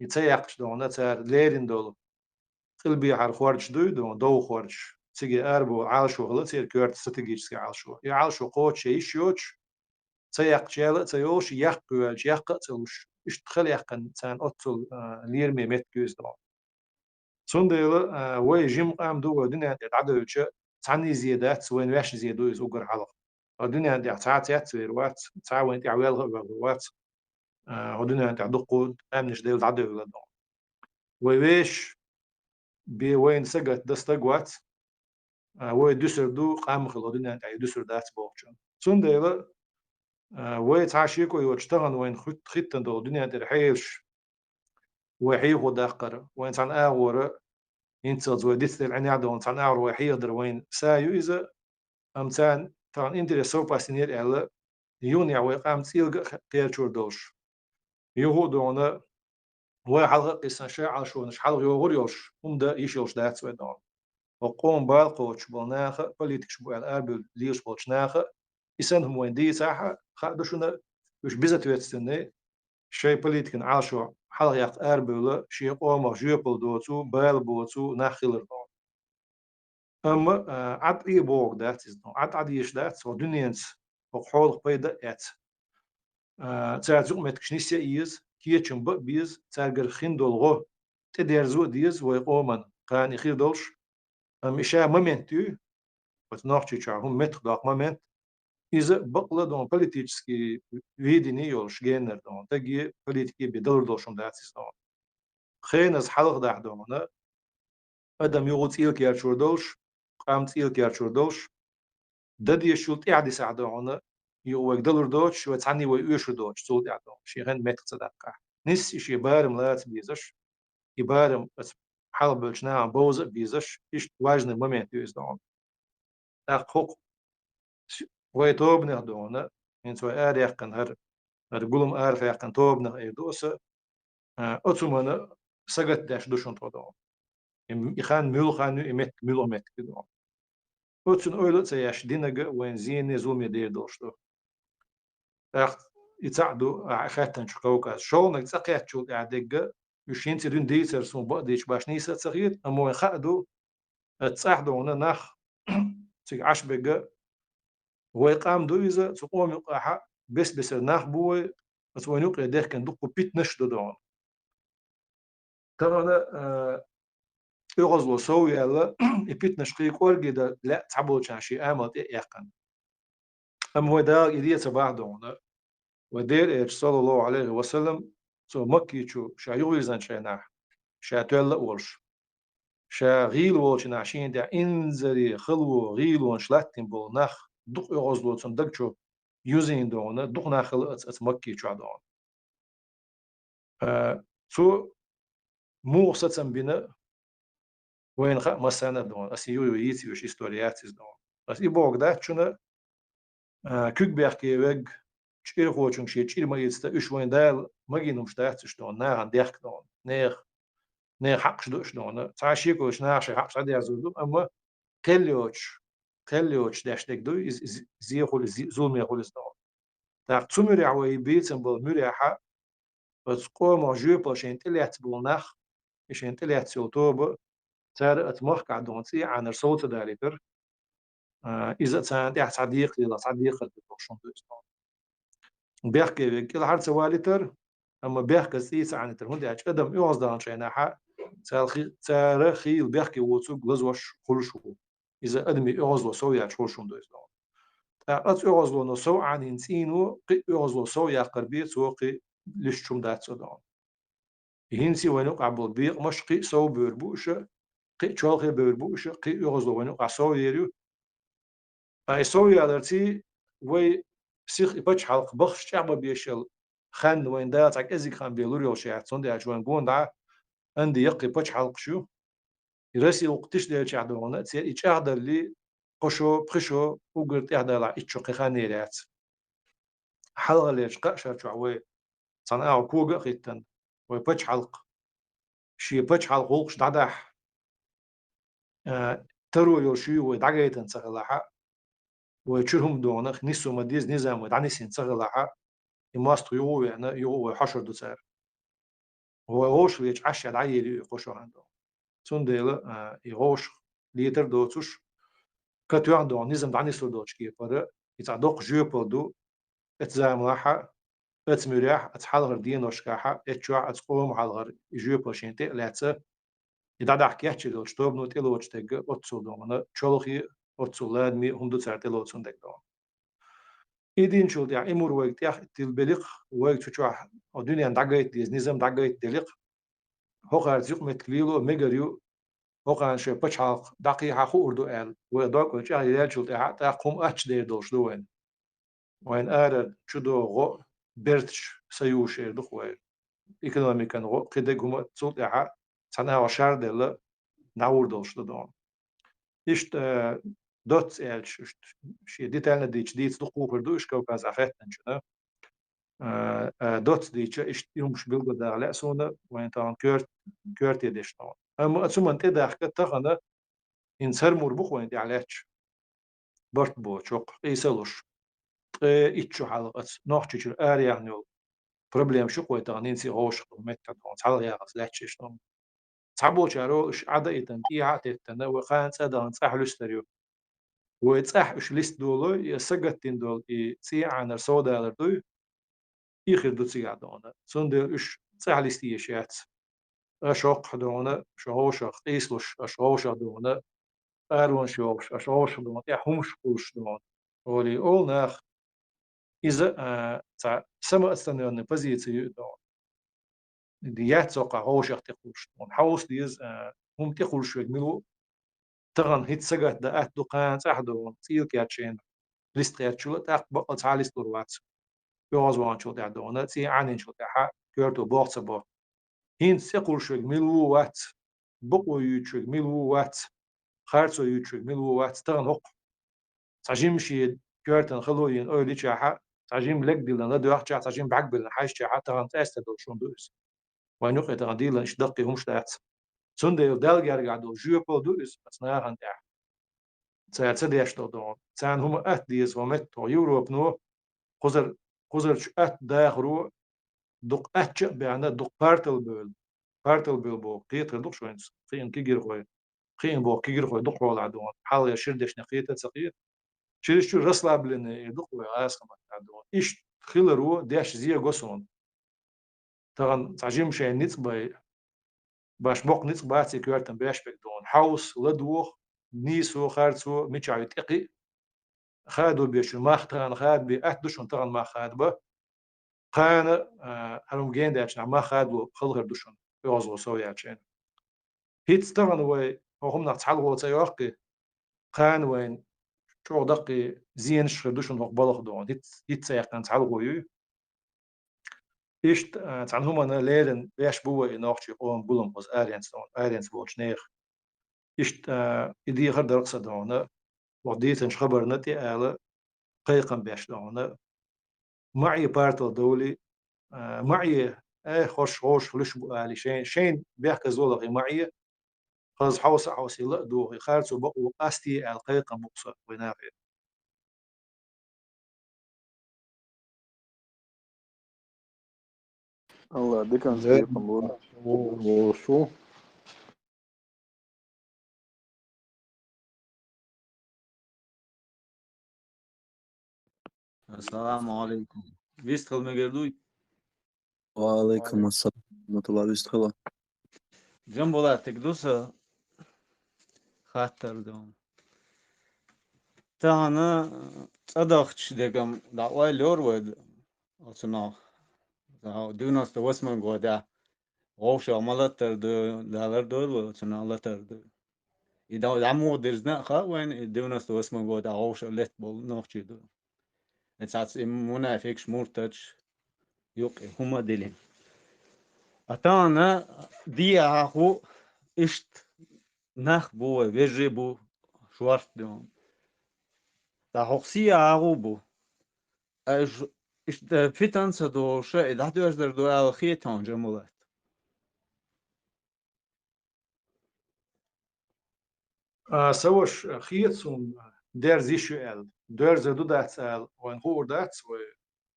يتسيقش دون سار ليرين دول قلبي على خارج دون دو خارج تيجي أربو عالشو غلط يصير كورت ستجيش عالشو يعالشو قوت شيء شوش تيق شيء تيوش يقوش يقتلوش اشتخل يقن تان أطل لير ميت كوز دون صنديل وي جيم قام دو دنيا تعدل شيء تعني زيادات وين واش زيادو يزوجر على الدنيا عندي تعاتيات وات تعاون تعويل غوات ودنيا تعدقود أمنش ديل تعدل دون ويش بوين سجت دستقوات وي دوسر دو قام خلودنا انت دوسر دات بوچن صنديل وي تعشيكو يوشتغن وين خطن دو دنيا انت حيش وحي وداقر وين تان اغور انت زو ديت العني دون تان اغور وحي در وين سايو اذا امتان تان انت سو باسينير ال يوني وي قام تيل كيرچور دوش يهو دون وي حلقه قصه شاع شو نش حلقه يغور يوش ده يشوش دات ودون وقوم بالقوش بالناخ بوليتكش بو الاربل ليش بولشناخ يسنهم وين دي ساحه خدشنا وش بزت ويتستني شيء بوليتكن عاشو حلق يقت اربل شيء قوم جيبل دوتو بال بوتو ناخيلر دون اما عد اي بوغ دات از عد يش دات سو دنيانس وحول بيدا ات تاعزو متكشنيس يز كيتشم بيز تاغر خندولغو تديرزو ديز ويقومن كان يخير دولش مشا моменту вот норчича هم метр дак момент из бакла дон политический видение ёлш генер дон таги политики бедор дошум датис дон خينز حلق دح دون ادم يغوت إيل كيرشور دولش قامت إيل كيرشور دولش ددي شولت إعدي سعدون يوك دولر دوش وتعني ويوشر دوش صوت إعدون شيخن متر صدقة نس إشي بارم لات بيزش يبارم حلب بلشنا بوز بيزش إيش واجن момент يوز دون أخوك ويتوبنا دون إن سوى أريقن هر قلم أعرف يقن توبنا إيدوس أتومنا سجت داش دوشون تودون يخان ميل خانو إمت ميل مت كدون أتون أولد سياش دينجا وين زين زومي دير دوشتو أخ يتعدو خاتن شكوكا شو نتسقيت شو قاعدة يشين ترين ديسر سون بقديش باش نيسا تسقيت أما يخادو تصاحدونا نخ تيجي عش بقى ويقام دويزا تقوم يقع بس الناخ بوي أتوانيوق يدير كان دقو بيت نشدو دون ترى يغزلو سوي يلا يبيت نشقيق ورقي لا تعبو شاشي آمل يقن أم هو دا يدي تبع دون ودير إيش صلى الله عليه وسلم سو مكي شو يغيزن شيناح تولا ورش غيل ولش ناشين دا إنزري خلو غيل ونشلاتين بول نخ دق يغزلو تندق شو يوزين دون دق ناخل أتمكي شو دون سو مو قصة بنا وين خا مسانا دون أسيو ييتي وش إستورياتيز دون بس يبوغ ده شنا كوك بيحكي وج شير خوشن شير ما يست إيش وين دال ما جينوش تحتش دون ناعن ديك دون نير حقش دوش دون تعشيكوش ناعش حقش عدي عزودو أما كليوش داش دك دو زي خول زوم يخول دون تاع تسمر عوي بيتن بول مريحة بس قوم جوب باش انتليت بولناخ إيش انتليت سوتوب تار أتمخ عندهم تي عن الصوت داريتر إذا كان صديق إلى صديق الدكتور دوستون بيحكي كل حد سوالتر أما بيحكي سيس عن ترهون دي أدم يوز دان شينا حق تاريخي بيحكي وصوق لزوش خلشو إذا أدم يوز وسوي خلشون دوستون أت يوز ونسو عن إنسانو قي يوز وسوي قربيت وقي ليش شوم دات صدام هينسي وينوقع بالبيق مش قي سو بيربوشة قي شوخي بيربوشة قي يغزو وينوقع سو يريو أي سو يالرتي وي سيخ إبتش حلق بخش شعب بيشل خان وين دات عك أزيك خان بيلوريو شيعت صندي عشوان قون دا عندي يقي بتش حلق شو يرسي وقتش ده شعدونا تسير إتشعد اللي قشو بخشو وقلت إعدال إتشو قخاني رات حلقة ليش قاشر شعوي صناعة كوغا خيتن ويبتش حلق شي بتش حلق وقش دعدح ترو يوشي ودعجيتن سغلاحة ويشرهم دونخ نسو مديز نظام ودعنسين سغلاحة يماستو يو يعني يو حشر دوسار هو غوش ليش عشا دعيلي يقشو عنده سنديلا يغوش ليتر دوتوش كتو عنده نظام دعنسو دوتش كي فرق يتعدوق جيوبودو اتزاملاحة اتمريح اتحالغر دينوشكاحة اتشوع اتقوم حالغر جيوبوشينتي لاتسا يدعدح كيحكي لو شتوب نوت إلو وشتاق أتصل دونا شولخي أتصل لاد مي هم دو ساعت إلو تصندق دون إيدين شو يعني إمور وقت ياخ تلبلق وقت شو الدنيا دعجت ديز نظام دعجت دلق هو قاعد زيق متكليلو مجريو هو قاعد شو بتشعق دقيقة خو أردو قال وداك وش يال شو تا قوم أتش دير دوش دوين وين أرد شو دو غو برتش سيوشير دخوي إيكونوميكان غو قدق هم تصل يا سنة وشار دل نعور دوش دون إشت دوت إلش شيء ديتالنا ديش ديت دقوق دوش كوك از أخذتن شنا دوت ديش إشت يومش بيلقى دا لا سونا وين تان كورت يدش تان أما أتسمى أنت دا حكت تخنا إنسان مربوخ وين دي عليش برت بو شوق إيسالوش إتشو حلقة نوح تشير يعني problem شو قوي تان إنسي غوش متى تان تعال يا غز لا تشيشتون صعبو شارو إش عدا إتنتي عاتتنا وخان سادان صح لستريو ويتصح إش لست دولو يسقطين دول سي عن السودا لردو يخير دو سي عدونا سندل إش صح لستي شات أشوق دونا شهوش قيسلش أشهوش دونا أرون شوش أشهوش دونا يحومش قوش دونا ولي أول ناخ إذا سما استنى بوزيسيو دونا ديات سوقا هوش تخوش دون حوس ديز هم تخوش يجملو تغن هيت سجت دقات دقان صحدو سيل كاتشين ليست كاتشو تاق بقى تعاليس دروات يوز وان شو تعدونا سي عنين شو تاع كيرتو بوكس بو هين سيقول شو ميلو وات بقو يوتشو ميلو وات خارسو يوتشو ميلو وات تغن هق تعجيم شي كيرتن خلوين اولي تشاحا تعجيم لك ديلنا لا دوخ تشا تعجيم بعق بلنا حاج تشاحا تغن تاستدو شون دوس وينوخ تغن ديلنا اش دقي همش تاعت سندل دالجار قاعدو جيوبو دوس اسنا هان تاع ساعد دون سان هم ديز ومت تو يوروب نو قزر داخرو دق أتش بيعنا دق بارتل بيل بو قيت دق شوين قين كيجر خوي قين بو كيجر خوي دق ولا عدوان حال يشردش نقيت تسقيت شيش شو رسلا بلن يدق وياس كمان عدوان إيش خيلرو داش زي قصون طبعا تعجيم شيء نيت باي باش بوق نيت باتي كيرتن باش بك دون حوس لدوخ نيسو خارسو ميتشاي تقي خادو بيش ما ختان خاد بي أحدشون طبعا ما خاد به خان هرم جين داش ما خادو خلغر دشون يوزو سويا تشين هيت طبعا وي هم نتحل هو تيوقي خان وين شو دقي زين شردوشن هو بلغ دون هيت سيقن تحل هو إيش تعن هم أنا ليرن بيش بوا إناختي قوم بولم بس آرينس بوش نيخ إيش إدي غير درقصة دون وقديتن خبر نتي آلا قيقا بيش دون معي بارتل دولي معي خوش فلوش بقالي شين بيحكي زولغي معي خلاص حوس يلا دو خارسو بقو قاستي القيقا مقصة ونافع الله det kan زين skriva på وشو السلام عليكم بيستخدم مجردوي وعليكم السلام ورحمة الله وبركاته. جنبولا تقدوسة خاطر دوم تانا صدقش دقم دعوة لور ود أصنع 98 года غوش عملتر دولار دول وتنالتر دول إذا عمو درزنا خا وين 98 года غوش لت بول نوخشي دول إتساعد منافقش مرتج يوقي هما دلين أتانا دي أخو إشت نخ بو بيجي بو شوارت دون تا خوكسي أخو بو إش فيتان سدو شيء ده دوش در دو الخيتان جملات سوش خيتسون der زيشوال der زدو داتسال وين هو داتس و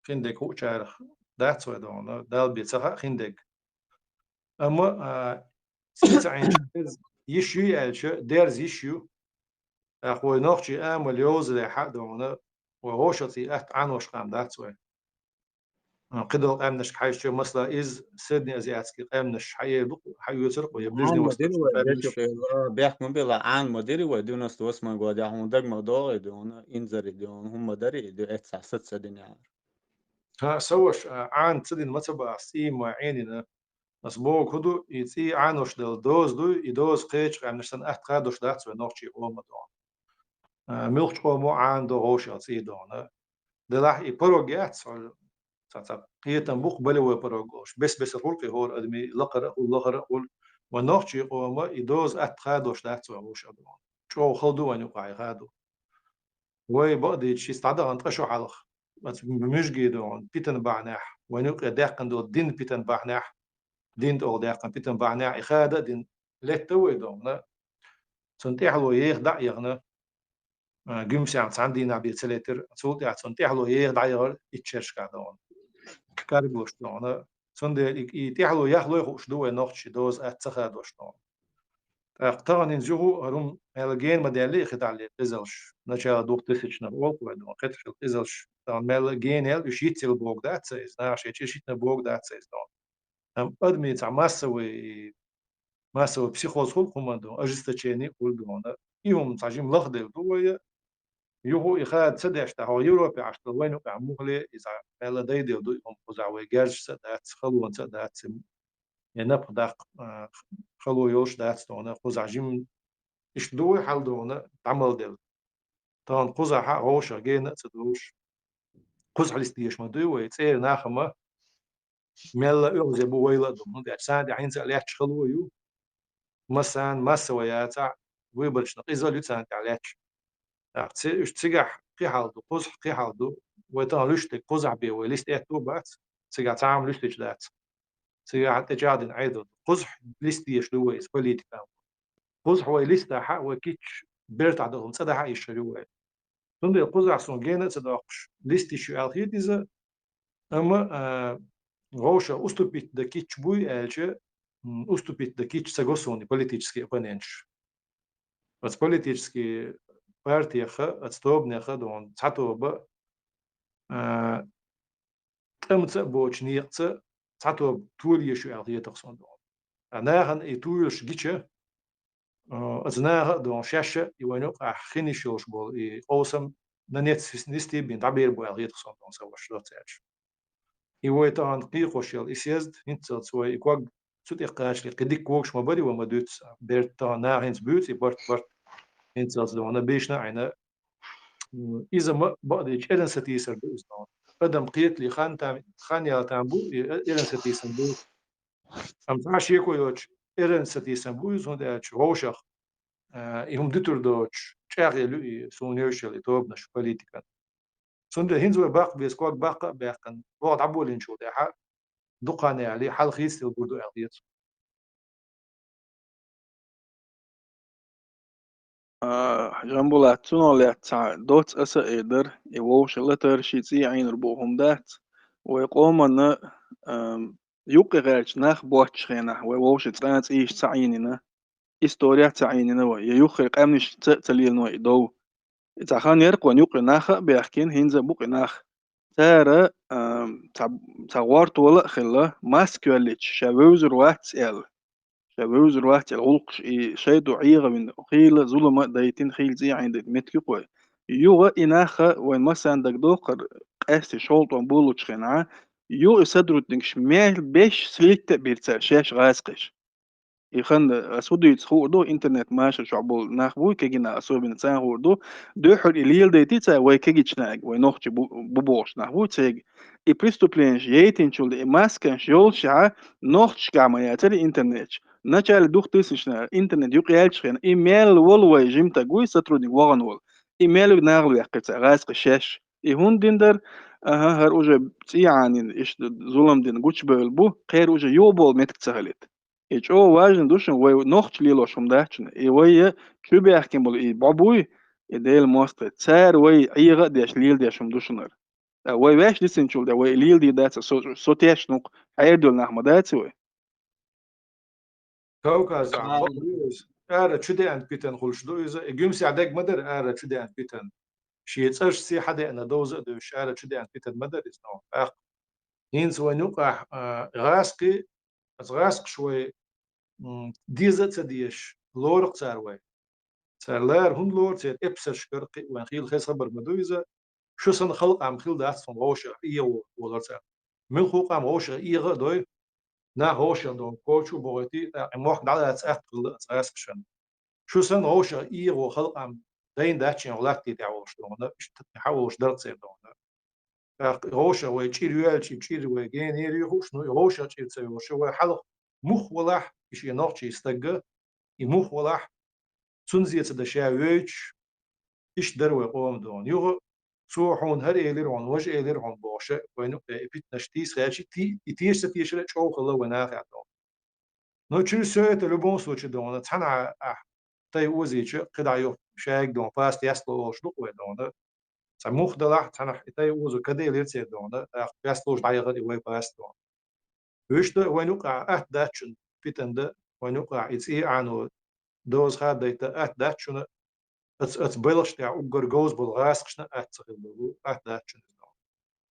خندق هو شارخ داتس و دون دال بيتسخ خندق أما سيتعين يشو يالش der زيشو أخو نوخشي أمل يوز لحق دون وهوشتي أت عنوش قام داتس و قدر أمنش حيش مثلا إز سيدني أزياتسكي أمنش حي يسرق ويبلجني عن وسط مدير أمنش وديش بيحكم بلا عن مدير ودون 98 года هم دق موضوع دون إنزر دون هم مدري دو إتسع 6 دنيا ها سوش عن تدين متبع سيم وعيننا أسبوع كدو يتي عنوش دل دوز دو يدوز قيش أمنشتن أت قادوش داتس ونوخشي أوما دون ملخش أومو عن دو غوش يتي دون دلاح يبروجيات صار هيتن بوق بلوي بروجوش بس الخلق هو أدمي لقرأ ونوخشي أوما يدوز أت قادوش داتس ونوخش دون شو خلدو ونوقع يخادو وي بقدي شي استعدى أن تقشو حلخ بس مش جيدون بيتن بعناح ونوقع داقن دو دين بيتن بعناح دين دو داقن بيتن بعناح إخادة دين لتوي دون سنتيحلو يخدع يغنى جمسي عن ساندينا بيتسلتر سوتي سنتيحلو يخدع يغل يتشرش كادون كاربوش دون سندي يتيحلو يخلو يخوش دو نوخش دوز أتسخادوش دون اقترن ينزوه هرم ملجين مدالي خدع لي إزلش نشا دوق تسيش نبوك ودون خدش إزلش دون ملجين يل يشيت البوك دات سيز ناشي يشيت نبوك دات سيز دون هم أدمي تاع ماسوي بسيخوز خلق هم دون أجستشيني قول دون يوم تعجيم لخدل دوية يهو إخاد سدش تاعو يوروبي عشتل وينو كعموغلي إذا ملدي ديل دو يوم قزعوي جارج سدات خلوان سدات ينبق داق خلو يوش دات دون قزعجيم إيش دوي حال دون تعمل دل طبعا قزع حق غوشة جينا تدوش قزع لستيش ما دوي تسير ناخمة ملا يوزي بو ويلا دون دي أجسان عين زعلياتش خلو يو مثلا ما سوياتا ويبرش نقيزة ليتسان تعلياتش إيش تسيجح قي حالدو قزع قي حالدو ويتان لشتي قزع بي ويليست إيتو بات تسيجح تعمل لشتي جدات تسيجح تجادن عيدو قزع لستيش دوي إسبوليتي كام قزع هو لسته حق وكيتش بيرت عدهم صدق حق يشتريوه تندي قزع سون جينا صدقش لستي شو الخيط إذا أما غوشة أستوبيت دكيتش بوي ألشة أستوبيت دكيتش سجوسوني политический оппонент بس политический партия خا أستوبني خا دون تعتوب تمت بوشنيقت تعتوب تولي شو الخيط تقصون دون أنا هن يتولش جيتش أزناها دون شاشة يوانوق خيني شوش بول أوسم نانيت نستي بين تعبير بو الغيط خصون دون سوا شلوتاش يويتان قيقوشيل إسيزد هنتل سوى إكواق سوت إقاش لقديك كوكش مبالي وما دوت بيرتان ناهنس بوت يبرت هنتل دون بيشنا عنا إذا ما بقديش إذن ستيسر بوز دون قدم قيت لي خان يالتان بو إذن ستيسر بو أم تعاش يكو يوش إذن ستيسر بوز هون داش روشخ هم دتور دوتش شاغل سونيوشل يتوبنش بوليتيكا سند هنزو باق بيسكوك باق باقن وقت عبولين شو ده دقاني عليه حال خيس البردو أعطيت جنبولات سنولات تاع دوت أسا إيدر يووش لتر شيتي عين ربوهم دات ويقوم أن يوقي غيرش ناخ بواتش خينا ويووش ترانت إيش تعيننا إستوريا تعيننا ويوخرق أمنش تليل نوع دو إذا خان يرقون يوقي ناخ بيحكين هنزا بوقي ناخ تارا تاوارت ولا خلا ماسكوليتش شابوزر واتس إل شابوزر واتس الغلقش شيدو عيغة من خيل ظلمة دايتين خيل زي عند متكي قوي يوغا إناخا وين مثلا دك دوقر قاستي شولط وانبولو تشخينعا يو إسدرودنكش ميل بيش سليت بيرتا شاش غاسقش يخن أسودو يتخو دو إنترنت ماشي شعبول ناخبو كيجينا أسوي بنتسان هو دو حر إليل ديتي تا وي كيجيش ناق وي نوخش بوبوش ناخبو تيج إي بريستوبلينش ييتين شول إي ماسكنش يول شعا نوخش كعما ياتري إنترنت نچال دوخ تيسشنا إنترنت يقيالش خين إيميل وي جيمتا قوي سترودنك وغن وول إيميل ناغلو يحقيتا غاسق شاش هون ديندر أها هر أوجا يعني إيش ظلم دين قوش بو خير أوجا يوبول متك تسهلت إيش أو واجن دوشن وي نوخش ليلو شوم داچن إي وي كوبي أحكم بول إي بابوي إديل موست تسار وي أيغا ديش ليل ديشم دوشنر وي واش ديسن شول دا وي ليل دي داتا سو تيش نوق حيدول نحمد داتي وي كوكاز بقوز تشدي أنت بيتن خلش دو إذا جيم سعدك مدر تشدي أنت بيتن شيء تسرش سي حدا أنا دوز دوش تشدي أنت بيتن مدر إسنو هينز ونوقع غاسقي غاسق شوي ديزة تديش لورق ساروي سارلار هون لور تيت إبسر شكرقي وين خيل خيس خبر مدويزة شو سن خلق عم خيل دات فن غوشة إيه ولر سار من خوق عم غوشة إيه دوي نا غوشة دون كوتشو بوغتي موح دعلا تسأقل تسأسكشن شو سن غوشة إيه وخلق عم دين داتشين ولاتي تعوش دون تحوش درت سير دون غوشة ويشير يالشي تشير ويجين يري غوش نو غوشة تشير تسوي غوشة وحلق مخ ولاح إيش ينوخ يستجى يمخ ولاح تنزية تدشى ويش إيش دروي قوم دون يغ سوحون هر إيليرون وج إيليرون بوشة وينو بيت نشتيس خاشي تيش ستيش لا شو خلا وناخ عدون نو تشير سويت لبون سوتش دون تحنا تاي وزيش قدع يو شاك دون فاست يسلو شلوق ودون سموخ دلح تحنا تاي وزو كده يلتسي دون يسلوش دايغة وي فاست دون ويش ده وينوقع داتشن بيتند وينوقع إتسي عنو دوز هاد ديتا داتشن اتس بلش تاع اوغر جوز بالغاسقشنا اتسخل بلو داتشن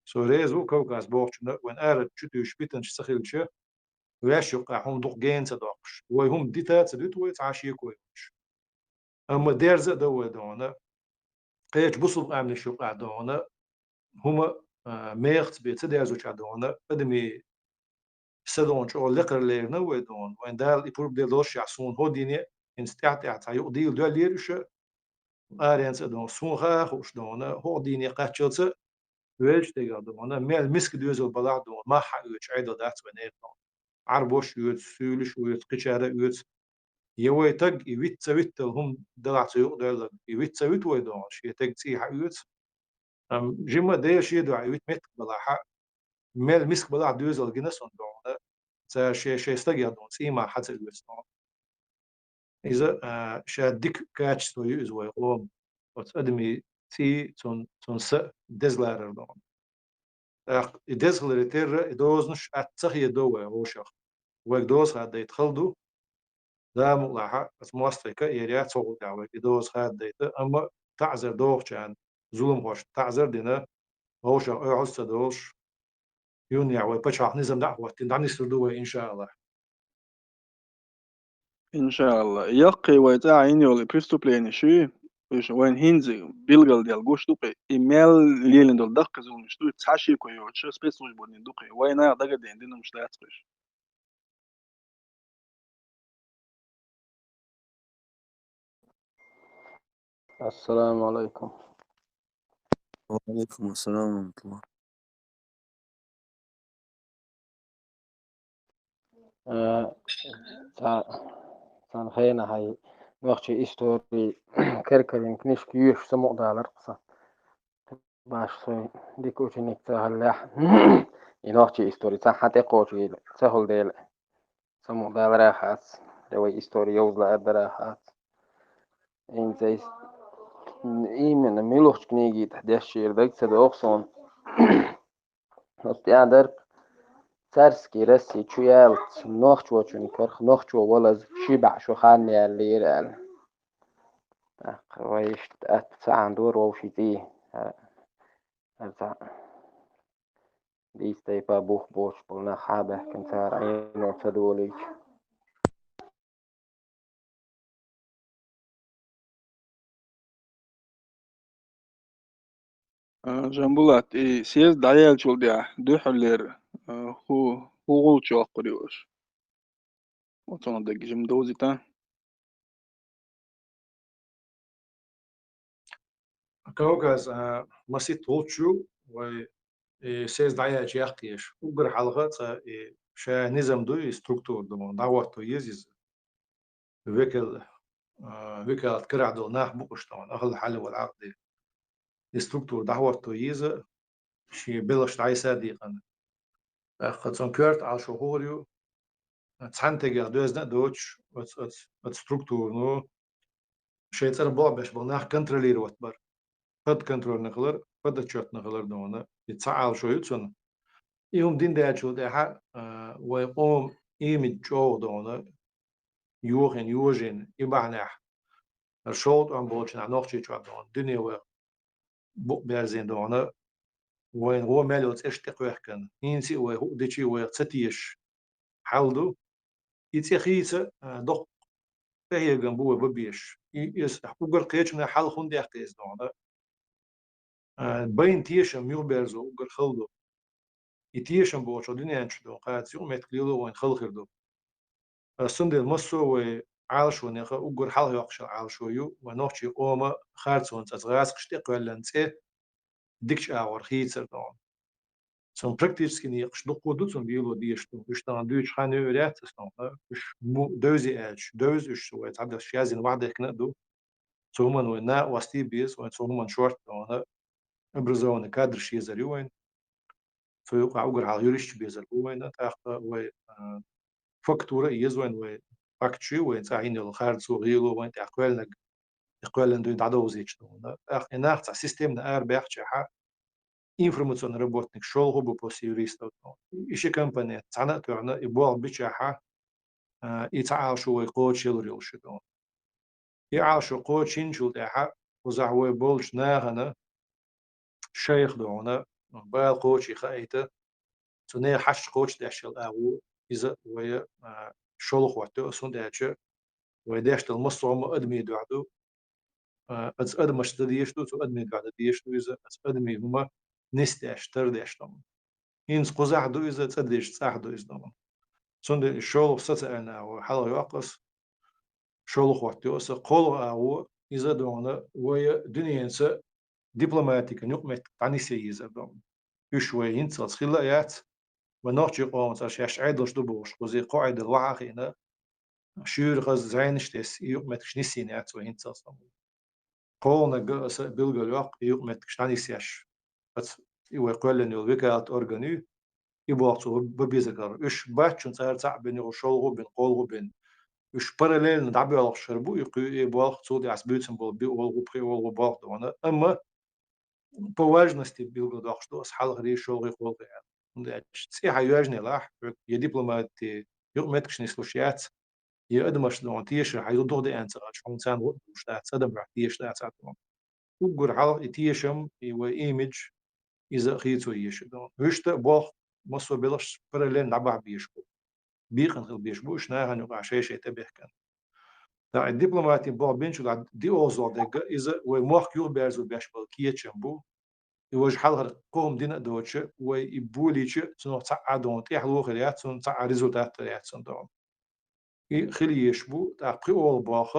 سو ريزو كوكاس بوخشنا وين ارد تشتوش بيتن تسخلش ويش يقع هم دوغ جين تدوقش وهم ديتا تدوت ويتعاشي كويش اما ديرز دو دونا قيش بصل امن شوقع دونا هما ميخت بيت ديرزو تشا دونا ادمي سدونش او لقر ليرنا ودون وين دال يبرب دي لوش يعصون هو ديني انستعتع تايو ديل دو ليرش ارينس دون سون خوش دون هو ديني قاتشلت ويش تيغا دون ميل مسك دوزل بلا دون ما حقوش عيدا دات ونيت دون عربوش يوت سولش ويت قشاره يوت يوي تق يويت سويت هم دلعت يو دل يويت سويت ويدون شي تق تي حيوت جيما دي شي دو يويت مت بلا حق ميل مسك بلا دوزل جنسون دون شي استجي دون سيما حتى الوستون إذا شادك كاتش تو يوز ويقوم وتقدمي تي تون س دزلار دون دزلر تير دوزنش اتسخي دوه وشخ ويك دوز هاد يتخلدو لا ملاحة موستيك يريات صوت دعوة دوز هاد ديت أما تعذر دوغ كان ظلم خوش تعذر دينا وشخ عصت دوش يونيا ويبشح نظام دعوة تندعني سردوه إن شاء الله إن شاء الله يقي ويتاع عيني ولا بريستو بلين شو وين هينزي بيلغل ديال غوش دوقي إيميل ليلين دول دق زون شتو تحشي كويو شو سبيس وش بودين دوقي وين أنا دقة دين دينا مش لا تقش السلام عليكم. وعليكم السلام ورحمة الله. سان خينا هاي وقتي إستوري كركرين كنيش كيوش سمو دالر قصة باش سوي ديكوشي نكتا هلاح وقتي إستوري سان حتى قوشي سهل ديل سمو دالر راحات روي إستوري يوزلا أدراحات إن زي إيمن ميلوش كنيجي تحديش شير داك سدوخسون هستي أدر سارسكي رسي تشويالت نوخشو تشونكرخ نوخشو ولز شبع شو خاني اللي يرال ويش أتسعن دور ووشي تيه أتسع ديستي بابوخ بوش بلنا حابه كنتار عينو تدوليش جنبولات سيز دعيال شول ديا دو حلير هو غولتشو قريوش وطن دق جم دوزي تا كوكاز مسيت غولتشو و سيز دعيا جياقيش وقر حلقات شا نظام دو ستركتور دو دعوات يزيز ويكل ويكل كرع دو ناح بقش طبعا أغل حل والعقد ستركتور دعوات يز شي بلش دعي صديقا خدسون كيرت على شهوريو تسانتج دوزنا دوتش ستركتور نو شي تصير باش بناح كنترولير واتبر قد كنترول نخلر قد تشوت نخلر دونا يتسعال شو يتسون يوم دين ده شو ده ويقوم إيمي جو دونا يوغن يوجن يبعنح الشوط عم بولش نعرف شيء شو دون الدنيا و بق بيرزين دونا وين هو مالوت اشتق كان ينسي وهو دشي ويتسيش حالدو يتخيس دق فهي جنبه ببيش يس وقر قيتش من حال خون ده قيس دونا بين تيشم يوبرزو وقر خلدو يتيشم بوش الدنيا انشدو قاعد يوم يتكليلو وين خل خردو السند المسو وعالشو نيخا وقر حال يقش عالشو يو ونوحشي قوما خارتون تزغاس قشتق ولا نتسي ديكش اور خيتر دون سون практически не что кодуцом било диешто что دوش خانه ورات ستون مش دوزي اج دوز اش سو تعدى شازين واحده كندو سومن ونا واستي بيس وين سومن شورت دون ابرزون كادر شي زري وين فوق اوغر على يوريش بيزر وين تاخ و فاكتورة يزوين و فاكتشي وين تعين الخارج سوغيلو وين تاقوالنا اقوالن دو دادو زيتشتو اخ اناخ تاع سيستم نار بيحتشا информационный работник шел бы после юристов. Еще компания цена турна и был бичаха и تعاشوا يقوش يلريل شدون. يعاشوا قوش ينشل تاعها وزعوا بولش ناهنا شيخ دونا بال قوش يخايته تني حش قوش داشل أو إذا ويا شلخ وقته أصلا داشة ويداشت المصوم أدمي دعدو أز أدمش تديشتو تو أدمي دعدو ديشتو إذا أز أدمي هما نستاش ترداشتم. إنس قزح دو إذا تصدق صح دو إذا سند الشغل ستأنا وحلا يقص شغل وقت يوس قول أو إذا دونا ويا دنيا إنس دبلوماتيك نقمة تعني سيئة دوم يشوي إنس خلايات ونحكي قوم ترشيش عدلش دبوش وزي قاعد الواقعنا شير غز زينشتس يقمة شنيسينات وإنس أصلا قولنا جالس بالجلوق يقمة تعني سيش بس يقول لنا الوكالة أورجاني يبغى ببيزكر إيش باتشون صار صعب بين يشولغو بين قولغو بين إيش parallel ندعبي على الشربو يبغى تصودي عسبيتهم بالبيولغو بريولغو بعض وانا أما по важности بالجدوق что أصحاب غري شولغي قولغي يعني تسي حيواجني لاح يا دبلوماتي يومتكش نسوشيات يا أدمش لون تيش حيضو دي أنت شون سان وش ده صدم راح تيش ده ساتون وقر على تيشم وإيمج إذا خيتو يشدون وشت بوخ مصر بلش parallel نعبع بيشبو بيخن خل بيشبو شنا هنوقع شيء تبيه كان تا الدبلوماتي بوخ بينشو دي أوزل دقة إذا وموخ يو بيرزو بيشبو كيتشمبو يوجه حلقة قوم دينا دوتش ويبوليش سنو تعادون تيحلو خليات سن تع ريزولتات تريات سن دون خلي يشبو تا قيول باخ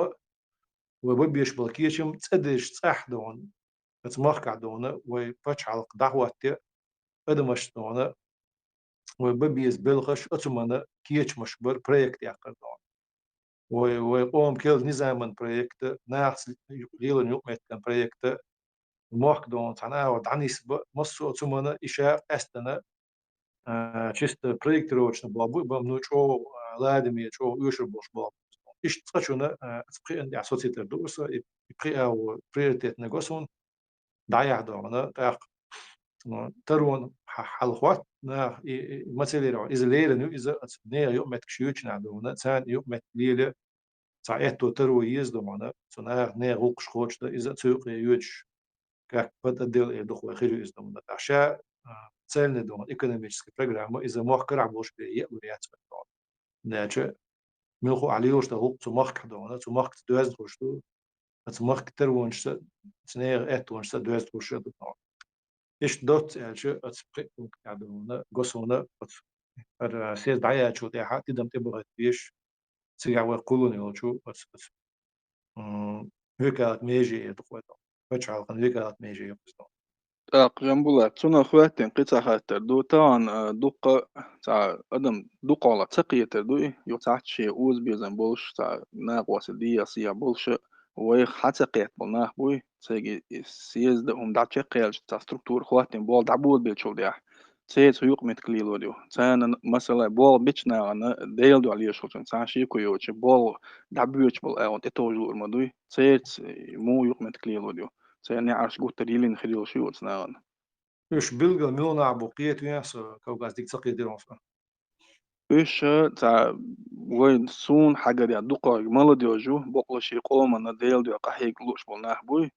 وبيشبو كيتشم تصدش صح دون تمخك دون وباتش حلق دعوة أدمش دون وببيز بلغش أتمنى كيش مشبر بروجكت يقدون ويقوم كل نظام بروجكت ناس غير يوم كان بروجكت موك دون تنا ودعنيس مصر أتمنى إشاء أستنا شست بروجكت روش نبلابو بمنو شو لادمي شو يشرب بوش بلاب إيش تقولنا تبقي عندي أساسية الدرس يبقي أو بريوريتيت نجاسون دعيا دون تاق ترون حلقات نا مثلا إذا ليلة نو إذا نيا يوم تكشيوش نعدونا ثان يوم ليلة ساعته ترو يزدونا سنا نيا غوقش خوش ده إذا تسوق يوش كأ بدل يدخل آخر يزدونا عشاء سالنا دون إيكونوميكس برنامج إذا ما كرع بوش بيئة وريات بدون ناجى ملخو عليوش ده غوق تمخك دونا تمخك دوز خوشتو تمخك ترونش سنيا أتونش دوز خوش دونا إيش دوت شو أتسبق كعدونا قصونا سير دعيا شو ده حتى دم تبغى تيش سيجا ويقولون يلو شو بس هيك ميجي يدخوته بتشعل كان هيك ميجي يبصون جنبولا تسونا خواتين قطع هاتر دو تان دوقة تاع أدم دوقة على تقية تردو يو تحت شيء أوز بيزن بولش تاع ناق واسدية سيا بولش ويخ حتى قيت بالناق بوي تيجي سيز دهم دا تشقيل تاع ستركتور خواتين بول دعبول بيتشو ديح تيت سيوق متكليل وديو تانا مثلا بول بيتشنا أنا ديل دو عليه شو تاع شي كويوتش بول دعبوش بول أو تتوجور مدوي تيت مو يوق متكليل وديو تاني عارش قلت ريلين خليل شو تناغن إيش بلغ ميلونا عبوقية وياس كوكاز ديك تقي ديرون فا إيش تاع وين سون حاجة دي عدوقة مالا ديو جو بقول شي قوم أنا ديل ديو قحيك لوش بولناه بوي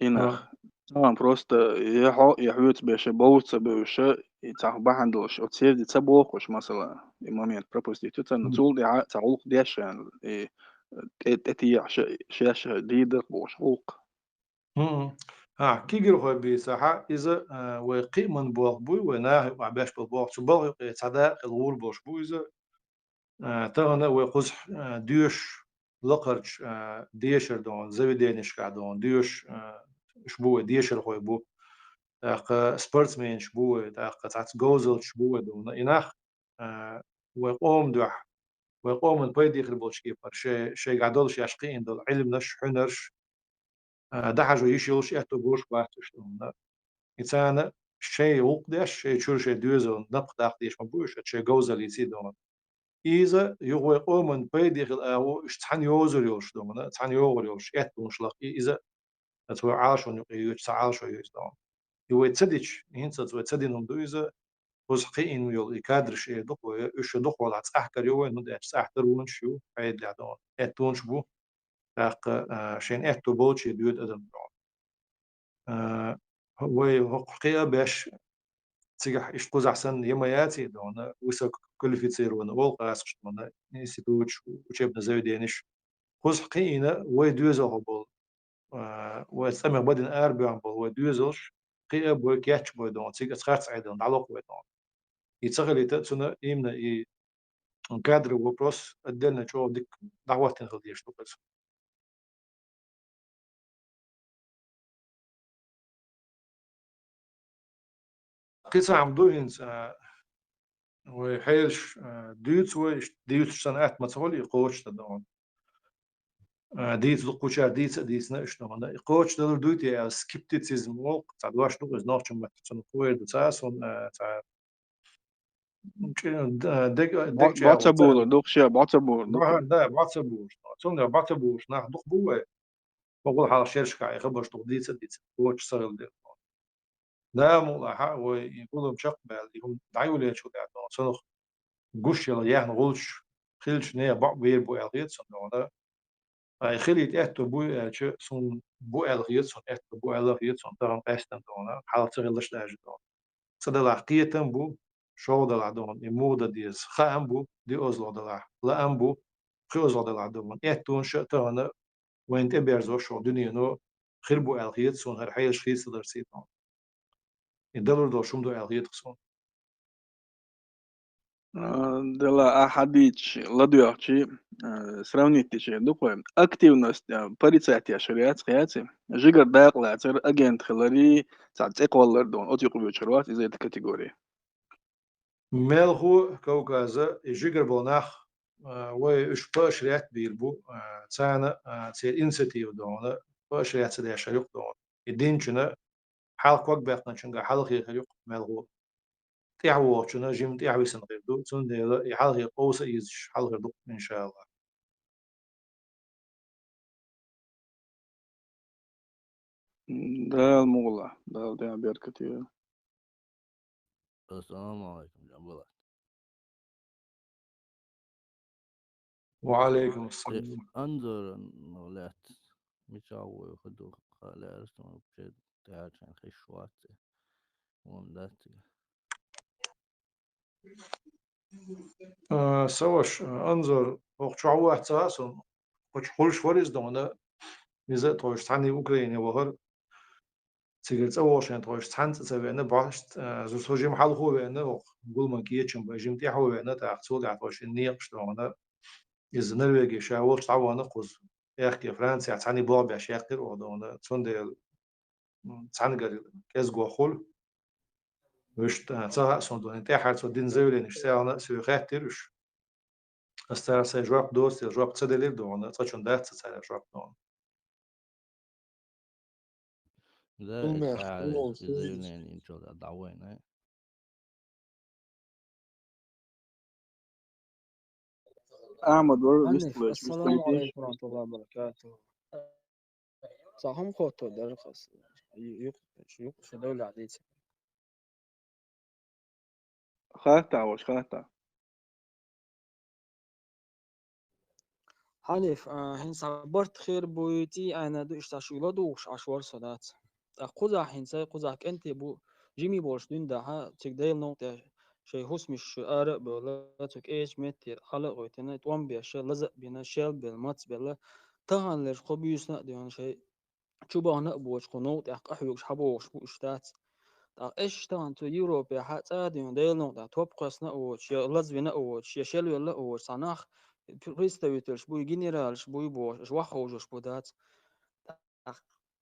إنخ طبعا بروست يحوت بيش بوت بيش تاع بحندوش أو تصير دي تسبوقش مثلا إمامية بروبوز دي تتن تول دي تعوق ديش يعني تتي شاش دي بوش حقوق كيجر هو بساحة إذا وقي من بوق بوي وناه وعباش بالبوق شو بوق صداق الغول بوش بوي إذا تغنى وقصح ديوش لقرج ديشر دون زوي دينش قاعدون ديوش شبوه ديشر هو بو تاق سبورتسمان شبوه تاق تاع جوزل شبوه دون إناخ وقوم دوح وقوم من بيدي خربوش كيفر شي قاعدولش يشقين دول علم نش حنرش ده حاجة يشيلش إحتو بوش باتش دون إنسان شيء وقدش شيء شو شيء دوزون نبق داقديش مبوش شيء جوزل يصيدون إذا يغوي قومن بيدي خل أو إشتحن يوزر يوش دون تحن يوغر يوش إحتو مش لق إذا توا عاشون يوش تعاشو يوش دون يوي تصديش هنسا توا تصدينهم دو إذا وزقين يول يكادر شيء دقوة إيش دقوة ولا تسحكر يوي نود تسحكر ونشيو عيد لعدون إحتونش بو تاق شين إحتو بولشي دود أدم دون هو حقيقة باش تيجح إيش قوز أحسن يما ياتي دون ويسا كواليفيتسيرون أول قاسش دون إنستيتوت وشيبنا زي دينش قوز حقيقة ويدوزا هبول ويستمع بدن أربع بول ويدوزش حقيقة بوي كياتش بوي دون تيجا تخارت عيدون علوق بوي دون يتسغل يتسونا إيمنا إي كادر وبروس أدلنا شو ديك دعوة تنخديش تقص قصة عم دوينس وحيش ديوتش سنة ما تقول يقوش تدون ديت لقوشار ديت ناش نو انا يقوش دل دوتي سكيبتيسيزم وق تاع واش نو از نوتش ما تسن كوير تاسون تاع ديك جا بعتبور دوخشيا بعتبور ما لا باتسبوش تون باتسبوش ناخ دخ بوه بقول حال شيرش كاي خبرش ديت كوتش سرل ديت لا مو ويقولوا مشق بال يهم دعيولي شو ده صنخ قش يلا يهن غلش خلش نيا بق بير بو الغيت صنع خليت إحتى بو شو صن بو الغيت صن إحتى بو الغيت صن ترى قاستن دونا حال تغلش لاج دون صدق حقيقة بو شو دل دون يمود ديس خام بو دي أزلا دل لا أم بو خي أزلا دل دون إحتى شو ترى وين تبرز شو دنيا نو خير بو الغيت صن هر حيش خيس درسيت دون يدلر دو شوم دو الغيت صن دلا أحديش لديوحشي سراونيتشي دوكو أكتيفنس بريتساتيا شريات خياتي جيجر داق لاتر أجنت خلاري ساعت إقوال لردون أتيقو بيوشروات إزاي الكاتيجوري ملخو كوكازا جيجر بوناخ وإيش باش ريات بيربو تانا تير إنسيتيف دونا باش ريات سديا شريق دون الدينشنا حال كوك بيقنا شنغا حال خير خير ملخو تعوو شنا جيم تعوي سن غير دو تون دي حال خير قوس يزش حال غير دو إن شاء الله ده المغلى ده بير كتير السلام عليكم جنبلا وعليكم السلام انظر نولات ميشاو يخدو خالي ارسم بشيد تعرشان خشوات ومداتي سوش انظر وقت شعوه احتساسون وش خلش فريز دونا إذا توش تعني أوكرانيا وغر تيجي تصورشين توش تحنت تسوينا باش زوج هجم حال هو أنا نقول من كيتشم بجيم تي هو أنا تأخذ عطوش النيق شلون النرويج شاول تعوّن قوس يحكي فرنسا تعني بوع بشاقر ودون تون تعني كاس جوخول وش تصها صندوق انت حال صدين زولين ايش ساعة سوي خاطرش استار سي جواب دوست جواب تصدلير دون تشون دات تصير جواب دون ده تعال زيون يعني إن شاء الله دعوين أحمد حنيف ويستويش السلام مستويتيش عليكم ورحمة الله وبركاته صاهم خوتو درخص يقش دولة عديد خاطع وش خاطع حنيف هن صبرت خير بويتي أنا دو اشتاشيلا دوش عشوار صدات قزح هنسا قزحك أنت بو جيمي بولش دين دها تقديل نقطة شيء هوس مش أرق بولا تك إيش متر خلق ويتنا توان بيش لزق بينا شيل بالماتس بلا تهان ليش خبيوس نقديون شيء شو نقبوش قنوط أحيوش حبوش بو اشتات إيش تهان تو يوروبيا حتى أديون ديل نقطة توب قص نقوش يا لزبي نقوش يا شيل ولا نقوش صناخ بريستويترش بوي جنرالش بوي بوش وخوجش بودات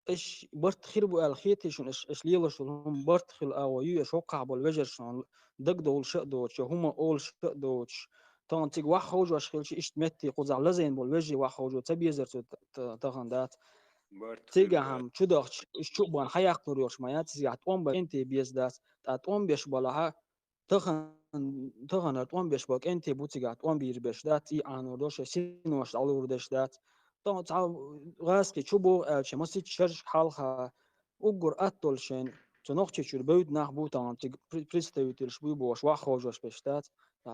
إيش برت خير بو الخيتي شون إيش ليلش هم برت خل أويو إيش وقع بالوجر شون دق دول شق دوتش هما أول شق دوتش تان تيج وخوج وش خلش إيش متي قزع لزين بالوجه وخوج وتبيزر تغن دات تيجا هم شو دخش إيش شو بان حياق طريقش ما ياتي عتوم بنتي بيز دات عتوم بيش بلاها تغن عتوم بيش بق أنتي بوتيجا عتوم بير بيش دات إي أنا دوش سينوش على وردش دات طبعا تعال غاسكي شبو شمسي تشرش حالها وقر أطول تنوختي شو البيت نخبو طبعا بريستويتر شبو بوش واخوجوش بشتات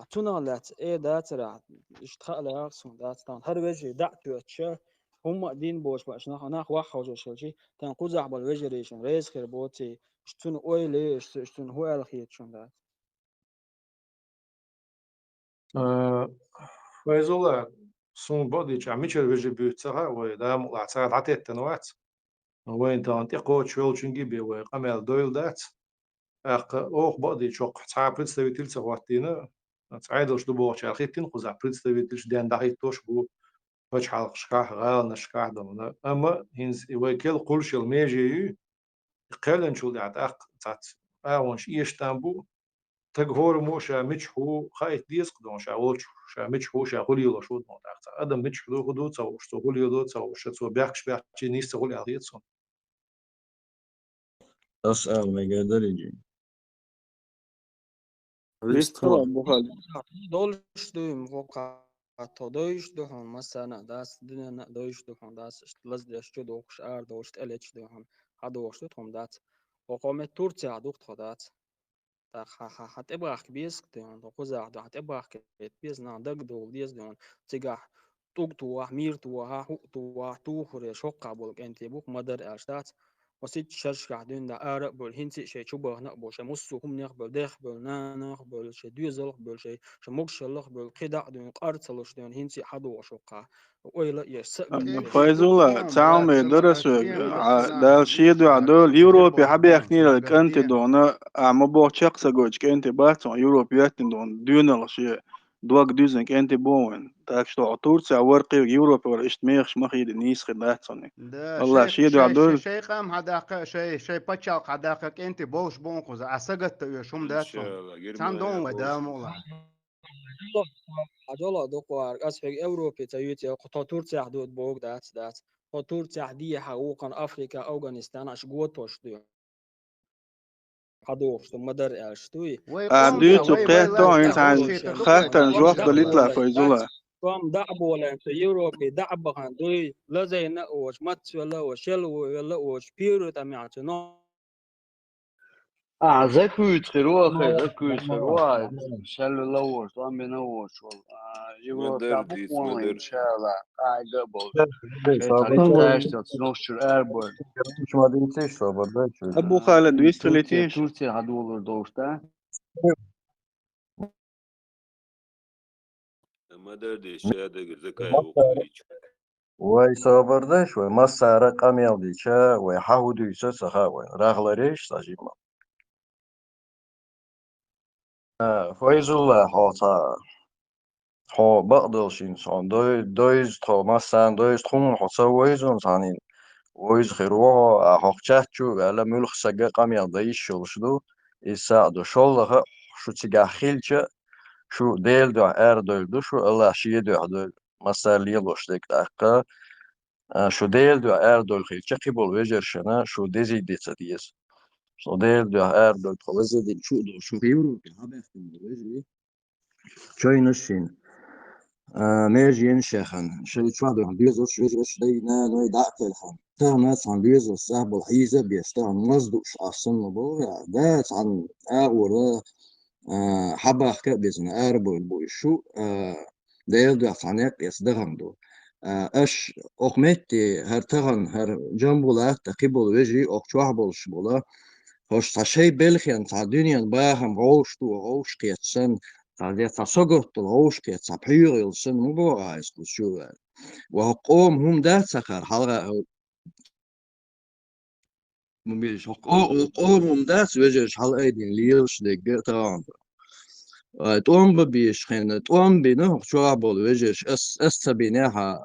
تنالت إيه دات رع اشتخال يارسون دات طبعا هر وجه دعتو أتشا هم دين بوش باش ناخ واخوجوش شلشي تان قزع بالوجريشن ريس خير بوتي اشتون اويلي اشتون هو الخيت شون دات فايزولا سون بودي عميشل وجه بيوتها ولا مقاطعة عتيت تنوات وين تانتي قوت شول شنجي بي وقمل دويل دات أوه بودي شوق تعب представитель سواتينا تعادل شو بوش أخيتين قزع представитель دان داخل توش بو وش حلق شكاه غال نشكاه دونا أما هنز وكل كل شيء ميجي قلن شو دعت تات أونش إيشتامبو تجهور موشا متشحو خايت ديسق دون شاولش شا متشحو شا هولي لو شو دون دعت أدم متشحو خدو تصو شو هولي لو تصو شو بيحكش بيحكي نيست هولي عليتسون أسأل ما قادر يجي ويستوى ويستوى أبو خالد دولش دوم وقع دوش دوهم مثلا داس دنا دوش دوهم داس لز داش دوخش ار دوش الچ دوهم هادوش دوهم دات وقوم تورتيا دوخت خدات تا هتبغى بيس دون قزع ده هتبغى بيس نا دق دول ديس دون تيجا توك تو مير تو ها تو خوري شوقع بولك انت بوك مدر اشتات وسيت شرش قاعدين دا ارق بول هنتي شي شبه نقبل شي مسو هم نقبل داخبل نا نقبل شي دوزل قبل شي موكش قبل قدع دون قارتلش دون هنتي حدو وشوقع ويلا يسقل فايزولا تعاوم يدرس دا شيدو دكتور عدول خير يوروبي بوك حبي دون يخني لك أنت سنقدين دونا عمبو شخص جوج أنت باتون يوروبيات دون دون الشيء دوك دوزنك أنت بوين تاكشتو عطور ورقي يوروبي ولا إيش ميخش مخيد نيس خداتوني ده والله شيدو عدول شيء قام هداك شيء بتشاق هداك انت بوش بونقز عسقت يشوم داتون سان دون ودام والله عجلا دوقوار أسفل أوروبا تيوتي قطع تورتيا حدود بوك دات تورتيا دي حقوقا أفريقيا أفغانستان أشجوتوش دي حدوش مدر أشتوي ويقوم ده دوتو وي قيتو لا أنت عن بولشيت خاطر دوك جواب دليتلا دعبو فايزولا قام دعبو ولا في يوروبا دعبو عن دوي لا زي نقوش ماتش ولا وشلو ولا وش بيرو تمعتنا زكوت خير زكوت خير شال لوش طعم بنوش والله يقولوا تابوك مدرديس والله ان شاء الله قاعد قبل شيء صابر تاريخ تاش تنوش اربول مش مدرسة صابر ده شو أبو خالد ويستوليتيش تورتيا هدول دوشتا مدرديس شادق زكاة وقويش ويصابردش ومسارة قميل ديشا ويحاودو يسسخا راغلريش ساجيما فايز الله حوطا حو بقدلشين صان دويز تو مسان دويز تخون حوصا ويزون صانين ويز خيروها حوقشاتشو على ملخ ساقا قميل دايش شلشدو يساعدو شولها شو تيجا خيلشا شو ديل دو دول دو شو الله شي دو مسار ليلوش ديك داقا شو ديل دو دول خيلشا قبول ويجرشنا شو ديزي ديتا ديز شو ديل دو دول خلزي دي شو غيرو بحابيختن ويجري شوي نشين ميجين شيخن شو تشوادو عن بيزوش ويجرش دينا نوي داقل خان تهمت عن بيزوش سهب الحيزة بيشتغل مصدوش أصلا نبو دات عن أغورا حبا حكا بيزن أربو البو شو ديل دو عنيق يصدغن دو أش أقمتي هر تغن هر جنبولا تقيبول ويجري أقشوح بولش بولا هوش تشي بلخيان تا دنيا باهم غوش تو غوش قيتسن تا دي تا سوغوت غوش قيت تا بيور يلسن مبو عايز شو وهقوم هم دات سخر حلقة مبيش هقوم هم دات ويجرش حلقة دين ليلش دي تغان توم ببيش خين توم بينه شو بول ويجرش اس تبينها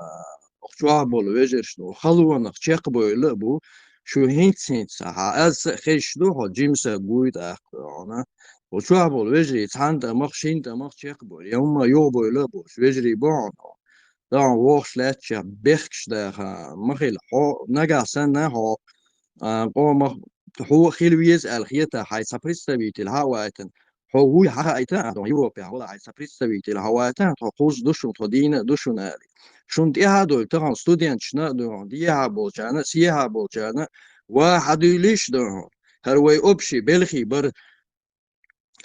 شو بول ويجرش نو خلونا تشيق بول بو شو هينت ساعة از خيش دو ها جيمس بويد انا وشو بول ويجري تاند مخشين تمخ تشيق بول يوم يو بول بو شو ويجري بون دان ووش لاتش بيخش ده مخيل حو نجا سنة هو قوم هو خيلويز الخيطة هاي سبريستبيت الهوايتن هو حقا ايتا ادون يوروبيا ولا هاي سبريستبيت الهوايتن خوش دوشون تدين دوشون الي شون ديها دول تغن ستوديانت شنا دون ديها بولجانا سيها بولجانا واحد ليش دون هروي اوبشي بلخي بر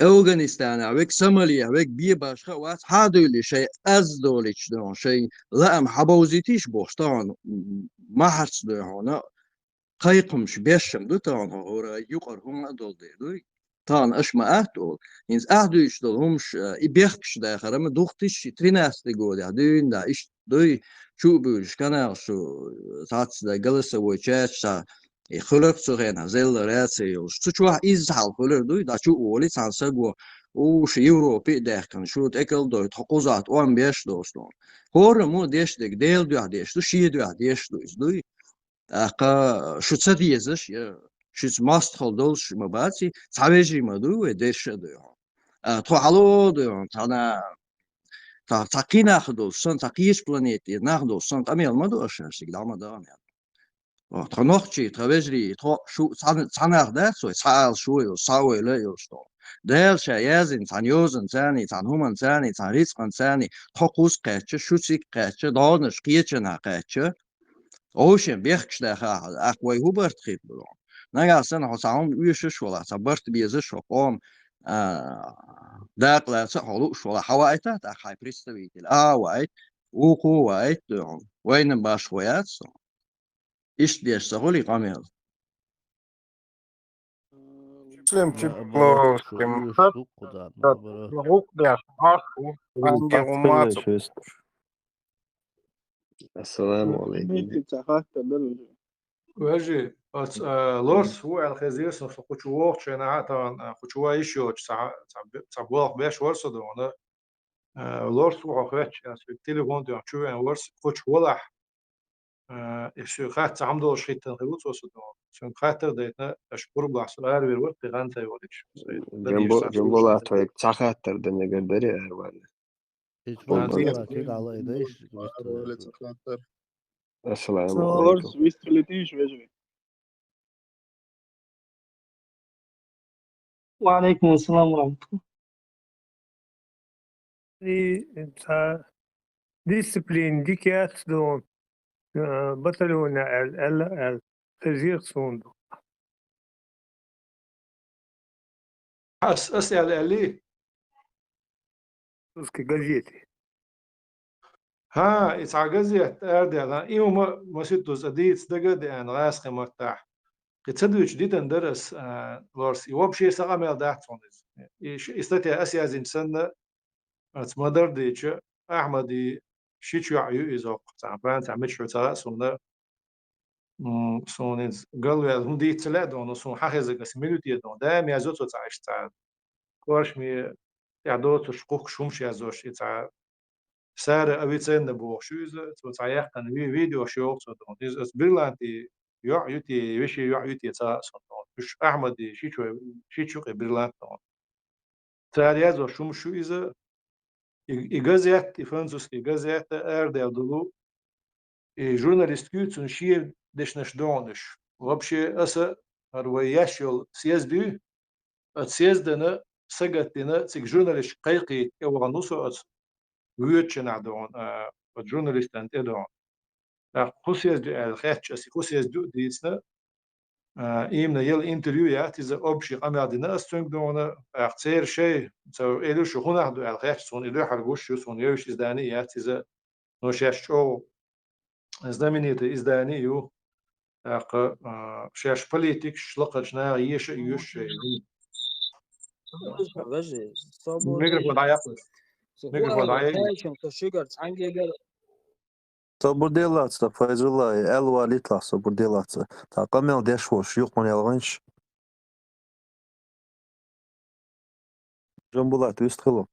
أفغانستان أويك سوماليا أويك بيه باشخا وات هادولي شيء از دوليش دون شيء لا أم حبوزيتيش بوشتان ما حرس دون قيقمش بيشم دو تان هورا يقر هم دول دي تان اش ما اهدول ينز اهدوش دول همش يبيخش دا خرم دوختش تريناس دي قول يهدون دا اش دوي شو بوش كان شو تاتس دا جلسة ويشاتش تا خلق سوغينا زيل راتي يوش تشوح إزحال خلق دوي دا شو أولي تانساقو وش يوروبي داخل شو تأكل دوي تحقوزات وان بيش دوستون هورا مو ديش ديك ديل دوح ديش دو شي دوح ديش دوي أقا شو تسديزش يا شو ماستخل دولش مباتي تعبيجي مدو وديش دو تو حلو دو تانا تاقي ناخدو سن تاقيش بلانيتي ناخدو سن تاميل مدو أشارسك دعما دام يعني تنوخشي تغبيجري تو شو تاناخ دا سوي تسال شوي وصاوي لا يوستو ديل شايازين تانيوزن تاني تانهومن تاني تانريسقن تاني تقوز قاتش شوتسيك قاتش دانش قيتشنا قاتش Ocean بيخش داخل أقوى هو برتخيط بدون نجا سنة حسام ويشش ولا صبرت بيزش وقوم داخل سحولوش ولا حوائته تأخي بريستويت وايت وقو وايت دون وين باش ويات إيش ديش سهولي قاميل Slim بلاتك شو Slim يوش قدام بلاتك حقوق دي أشخاص عندي غمات السلام عليكم. وجي لورس هو الخزيس نخش وقت شنا حتى خش وايش يوش صعب وقت بيش ورس ده لورس هو خش يعني التليفون ده شو يعني ورس خش ولح إيش خات عمدو شيء تنخلص وصل ده شو خاطر ده أشكر بحصل أروي الوقت غانتا يوديش جنبو لا تويك تخاطر ده نقدر أروي إيش بقى كيك على إيديش السلام عليكم. وعليكم السلام ورحمة الله. انت ديسبلين ديكات دون بطلونا التزيق صندوق أسأل عليه اسكي جازيتي ها إتعجزية أردي على إيو ما سيتو زديت دقد يعني راسخ مرتاح كتصدق جديدا درس لورس يوب شيء سقام يلداحت فونز يستطيع أسياز إنسان أتمدر ديش أحمدي شيء يعيو إذا تعبان تعمل شو ترى سونا سون قالوا هم دي تلا دون سون حاجة بس ملوتي دون ده ميزوت وتعيش تاع كورش مي يعدوت شقوق شومش يزوش تاع سار أبي تسند بوخ شو إذا تاع كان فيديو شو دون إذا برلانتي يعيوتي وشي يعيوتي تاع سون مش أحمد شيء شو برلانت دون تاع يزوش شو إذا إجازات فرنسوس إجازات أرد يدلو журналист кюцун шие дешнеш донеш. Вообще аса арваяшел съезду от съездана сагатина цик журналист кайки эванусу от вючена дон от журналистан эдон. Хусъезду алхач аси хусъезду дисна имна ел интервью я тиза обши амадина астунг дона ахцер шей so элу шухунах ду алхач сон элу харгуш сон евш издани я тиза ношашчо знаменитое издание شاش بوليتيك شلقتنا يش Veže, ميكروفون ضعيف ميكروفون ضعيف صبر ديلات فايز والله الوا يطلع صبر ديلات تاع قمل داشوش يقمن يلغنش جنبولات يستخلو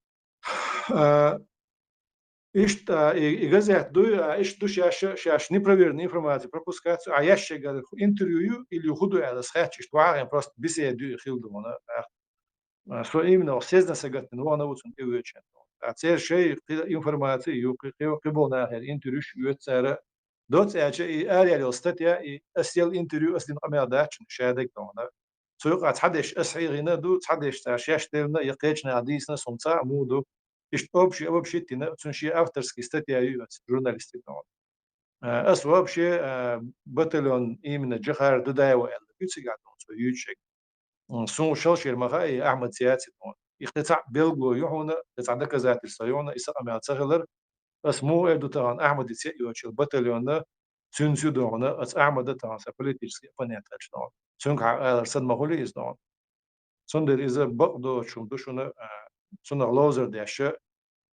Ишт и газет ишт душ шаш непроверенная информация пропускается, а я ще говорю интервью или худу это схач ишт варен просто беседу хилдумона. Что именно сезна сагат ну она вот и вычен. А цер шей информация ю кибол на интервью юцера дот яче и ариал статья и асел интервью аслин амадач шадек дона. سوق أتحدش أسعي غنا دو تحدش تاشيش تلنا يقيتنا عديسنا سمسا مودو إشت أبشي تنا تنشي أفترسكي ستاتيا يوت جورناليستي نون أس أبشي بطلون إيمن جخار دودايا وإل يوتسي قاعدون سو يوتشك سون شلشير مغاي أحمد سياتي نون يختتع بيلغو يوحونا تتعدك ذات السيونا إسا أمي أتسغلر أس مو إدو تغان أحمد سيات يوتشي البطلون تنسو دونا أس أحمد تغان سابوليتيسكي أفنياتاش نون سونك أرسل مغولي إز نون سندر إذا بقدو شمدوشنا سنة لوزر داشة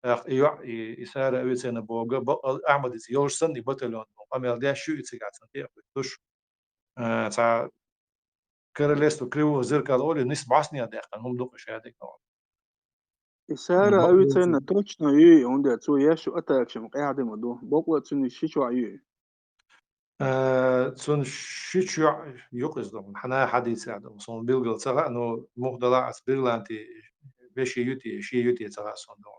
إسارة أويتسنا بوغا أحمد يورسن يبطلون أمير داشو يتسيقاتن يقوش تا كرلستو كريو زركال أولي نس باسنيا داقن هم دوقش هاديك نوع إسارة أويتسنا توچنا يي عند تو يشو أتاكشم قاعد مدو بقوة تني شيشو يي سون شيشو يقصدهم حنا حديث عندهم سون بيلغل تغا إنه مهدلا أسبيرلانتي بشي يوتي شي يوتي تغا سون دون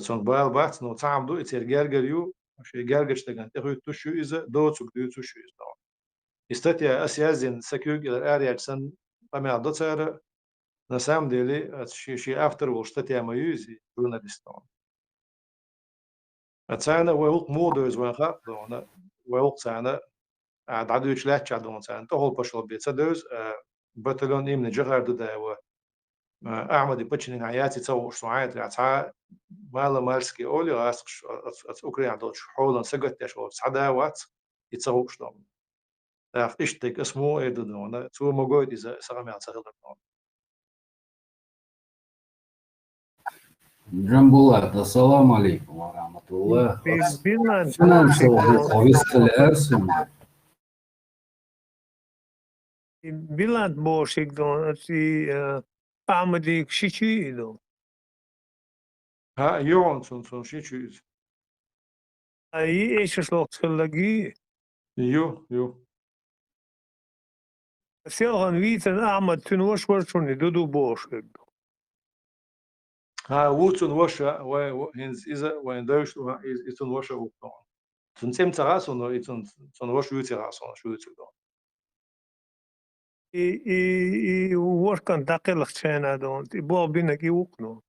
سون بايل بات نو تعم دو إتير جارجريو شي جارجش تغان تغيو توشو إذا دو تسوك دو توشو إذا دون استاتيا أسيازين سكيوك إلى آريا سن أمي عدتها نسام ديلي شي أفتر وشتاتيا ميوزي جورناليستون أتسانا ويوق مودوز وين خاق دون ويوق سانا عدو يشلاتش عدون سانا تهول باشل بيتسا دوز بطلون إيمن جغار دو دايوه أحمد يبتشنين عياتي تسوي شوعات رعتها مالا مالسكي أولي غاسقش أوكريا دوتش حولا سقط يشوف سعدا وات يتسوي شلون إشتك اسمه إيه دونا تو موجود إذا سامع تغلط جنبولات السلام عليكم ورحمة الله شنو نسوي خويس الأرسم بيلاند بوشيك دون في أحمديك شيء دون ها يون سون شيء شيء أي إيش شلوك تخلقي يو سيغن ويتن أحمد تنوش ورشوني دودو بوشيك ها ووتون وشا وهنز إذا وين دوش يتون وشا وطن تنسيم تغاسون يتون وش يوتي غاسون شو يوتي دون إي وركن داقل خشينا دون بو بينك يوقنو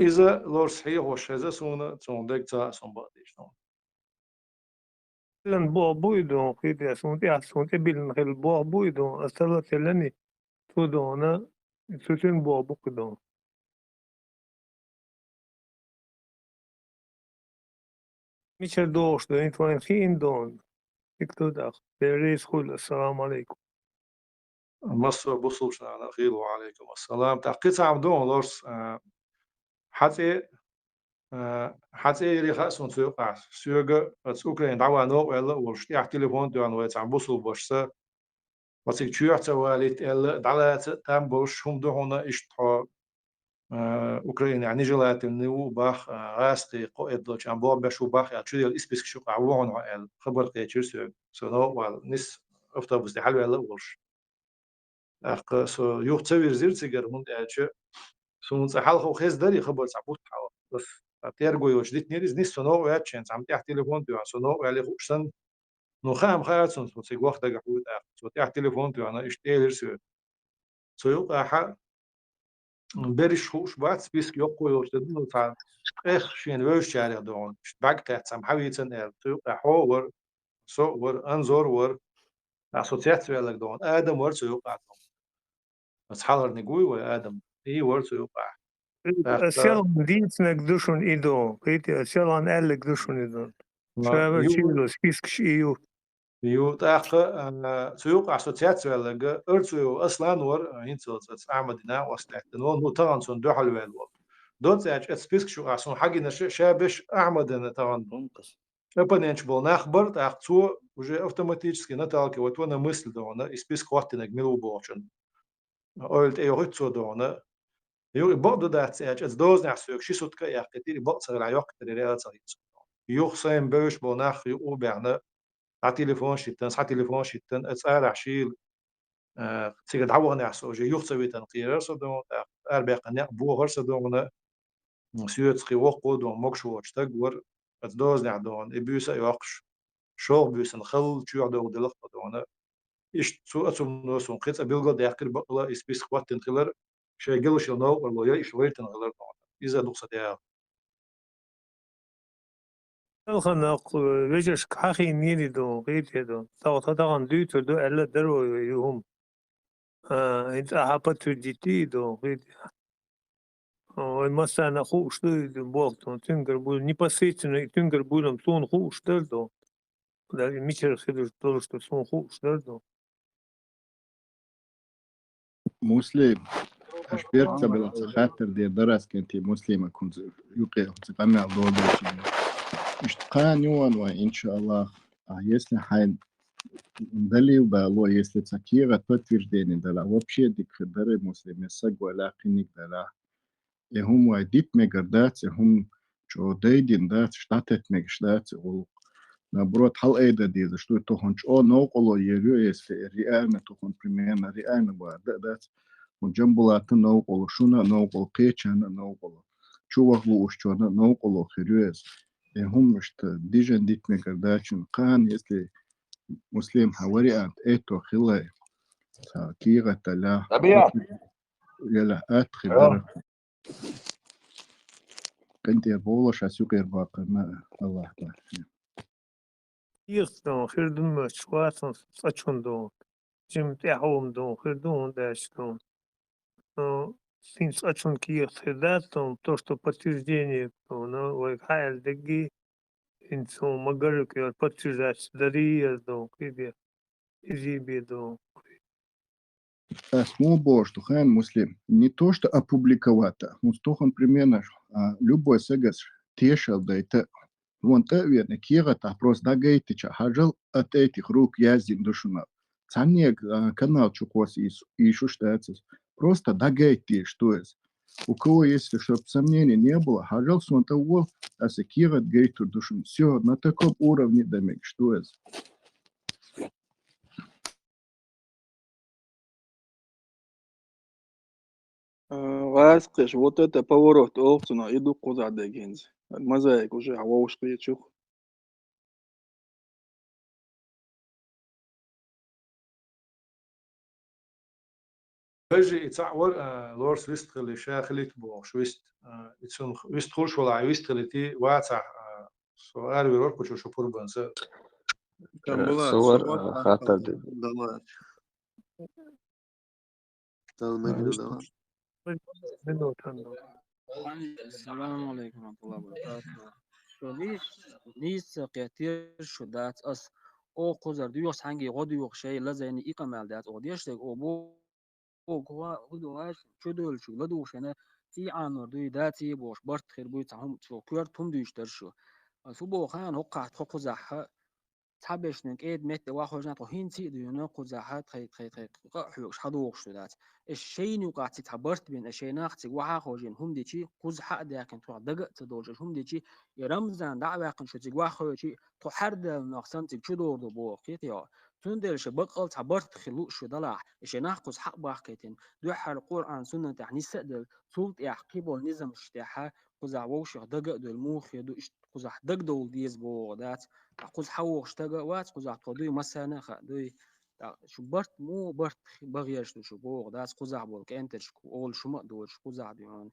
إذا لور صحيح وش هذا سونا تون ديك تغاسون بعديش دون لن بو بويدون قيد سونتي أحسونتي بيلن خيل بو بويدون أصلا تلني تودونا تسوتين بو بوكدون ميشل دوش دون انتوين خين دون تكتو داخل بريس خول السلام عليكم مصر بوصلش على خير وعليكم السلام تحقيق عبدون لورس حتى يري خاصون سوق سوق أوكران دعوة نوع ولا ورشتي تليفون دوان ويتعم بوصل بوشسة وسيك شو يحتواليت إلا دعوة تام بوش هم دهونا إشتها أوكران يعني جلات النو باخ غاستي قائد لو كان بوع بشو باخ يعني شو الإسبيسك شو قعوون عقل خبر قيتشر سو والنس أفضل بس حلو ولا ورش أخ سو يوم تسوي زير تيجر هم أشياء سون حال خو خيز داري خبر تعبوت حوا بس تيرجو يوجدت نيرز نيس سنو واتشنس عم تحت تليفون تو سنو على خوشن نو خام خاص سو سيق وقت قحوت سو تحت تليفون تو انا اشتيلر سو يوقع ح بريش خوش بات سبيسك يوقو يوجد نو تاع اخ شين وش شارع دون باك تحت سام حويتن تو يوقع حور سو ور انزور ور اسوسيات ولا دون ادم ور سو يوقع بس حاضر نقول وادم اي ور سو يوقع Сел дицнек душун иду, видите, сел он элек душун иду. Шава чило, спискш ию. يو تاخ سوق اسوسيات ولا ارتو اصلا ور هينتو عمدنا واستعدنا نو طبعا سون دو حلو الو دوت اج سبيسك شو اسون حقنا شابش احمدنا طبعا ابنينش بول نخبر تاخ تو уже автоматически наталкивает на мысль дона и список ваттина гмилу болчун ойлт эйрут со дона يو بعض ده ساعات از دوز نحسوك شي صوت كيا كتير بقصر العياق تريرا صحيح يو خسين بوش بوناخ يو بعنا على تليفون شيتن على تليفون شيتن اسال عشيل تيجي دعوه نحسو جي يو تسوي تنقير صدون اربع قناع بو هرس دون سيوت سخي وقو دون موكش واتش تقور از دوز نعدون ابيوسا يوقش شو بيوسن خل تشو دون دلق دون ايش سو اتسم نو سون قيت ابيلغو داخل بقلا اسبيس خوات تنقلر شي قلش نو ولا يا شويه تنقلر إذا دقصة يا الخناق ويجش كحخي نيري دو غيت يدو تاو تاغان ديتو دو ألا درو يهم انت أحبت جيتي دو غيت مثلا خوش دو بوقتو تنقر بول непосредственно تنقر بولم تون خوش دردو да мичер خدش دولش تون خوش دردو مسلم أشبير قبل خاطر دي درس كنتي مسلمة كنت يقع تقنع ضوضة اشتقان يوان وإن شاء الله если حين دلي وبالو если تكيرا подтверждение дала вообще дик дары مسلم سق ولا قنك دلا هم وديت مقردات هم شو دايدين دات штатет مقشدات наоборот хал эйда диз что то хонч о ноголо ерю эс реально то хон примерно реально ба дат он жамбулаты ноголо шуна ногол кечана ноголо чувахлу ушчона ноголо херюэс هم что дижен дит мегардачин кан если مسلم حواري это хилай كيغا تلا يلا أدخل كنت بولش أسوقير باقي ما الله تعالى يخدم خيردون مشواتن صچون دون جم تحوم دون خيردون داشتون سين صچون كي خداتون то что подтверждение но вы хайл деги инсо магар ки подтверждать дари дон кибе изибе дон Смол бош, что хан муслим, не то что опубликовать, но что он примерно любой сегас тешал, да это вон то верно, кира-то просто дагайте, хаджал от этих рук яздин душуна. Цанник канал чукос ищу штатся, просто дагайте, что есть. У кого есть, чтобы сомнений не было, хаджал сон того, а се кира гейту душун. Все, на таком уровне домик, что есть. Васкаш, вот это поворот, овцуна, иду куда дегензи. Мозаик уже, а вовушка я чух. بيجي يتصور لورس ويستخلي شاخليت بو شويست يتسون ويستخلش ولا ويستخليتي واتع سؤال ويروح كل شو بوربان صور خاطر السلام عليكم ورحمة الله وبركاته. شو ليش قيتير شو دات أس أو قزر ديوس حنجي غدي وخشي لازم إيقام على دات أو ديش تك أو بو قوا غدو عاش شو دول شو لدو شنا تي عنور دوي داتي بوش برت خير بوي تعهم شو كورت هم دويش درشو سو بو خان هقع تخو زح تحبش نكيد مت واخد ناتو هينتي ديونا قزاحات خي قحوش حدوقش دات الشيء يقع تتحبرت بين الشيء ناختي وحا خوجين هم ديتي قز حق داكن تو دق تدوج هم ديتي يرمزان دعوا كن شو تجوا خوجي تو حرد ناخسن تجو دور دو بو كيتيا تندل شبقل تحبرت خلو شو دلع الشيء ناخ قز حق باكيتين دو حر القران سنه تعني سدل سلط يحقيب النظام اشتاحه قزع ووش دق دو الموخ يدو قزع دق دول ديز بو دات قوز حوق اشتغل وات قوز عطودي مثلا خدوي شو برت مو برت بغيرش شو بوغ داس قوز عبول كأنتش أول شو ما دول شو قوز عديان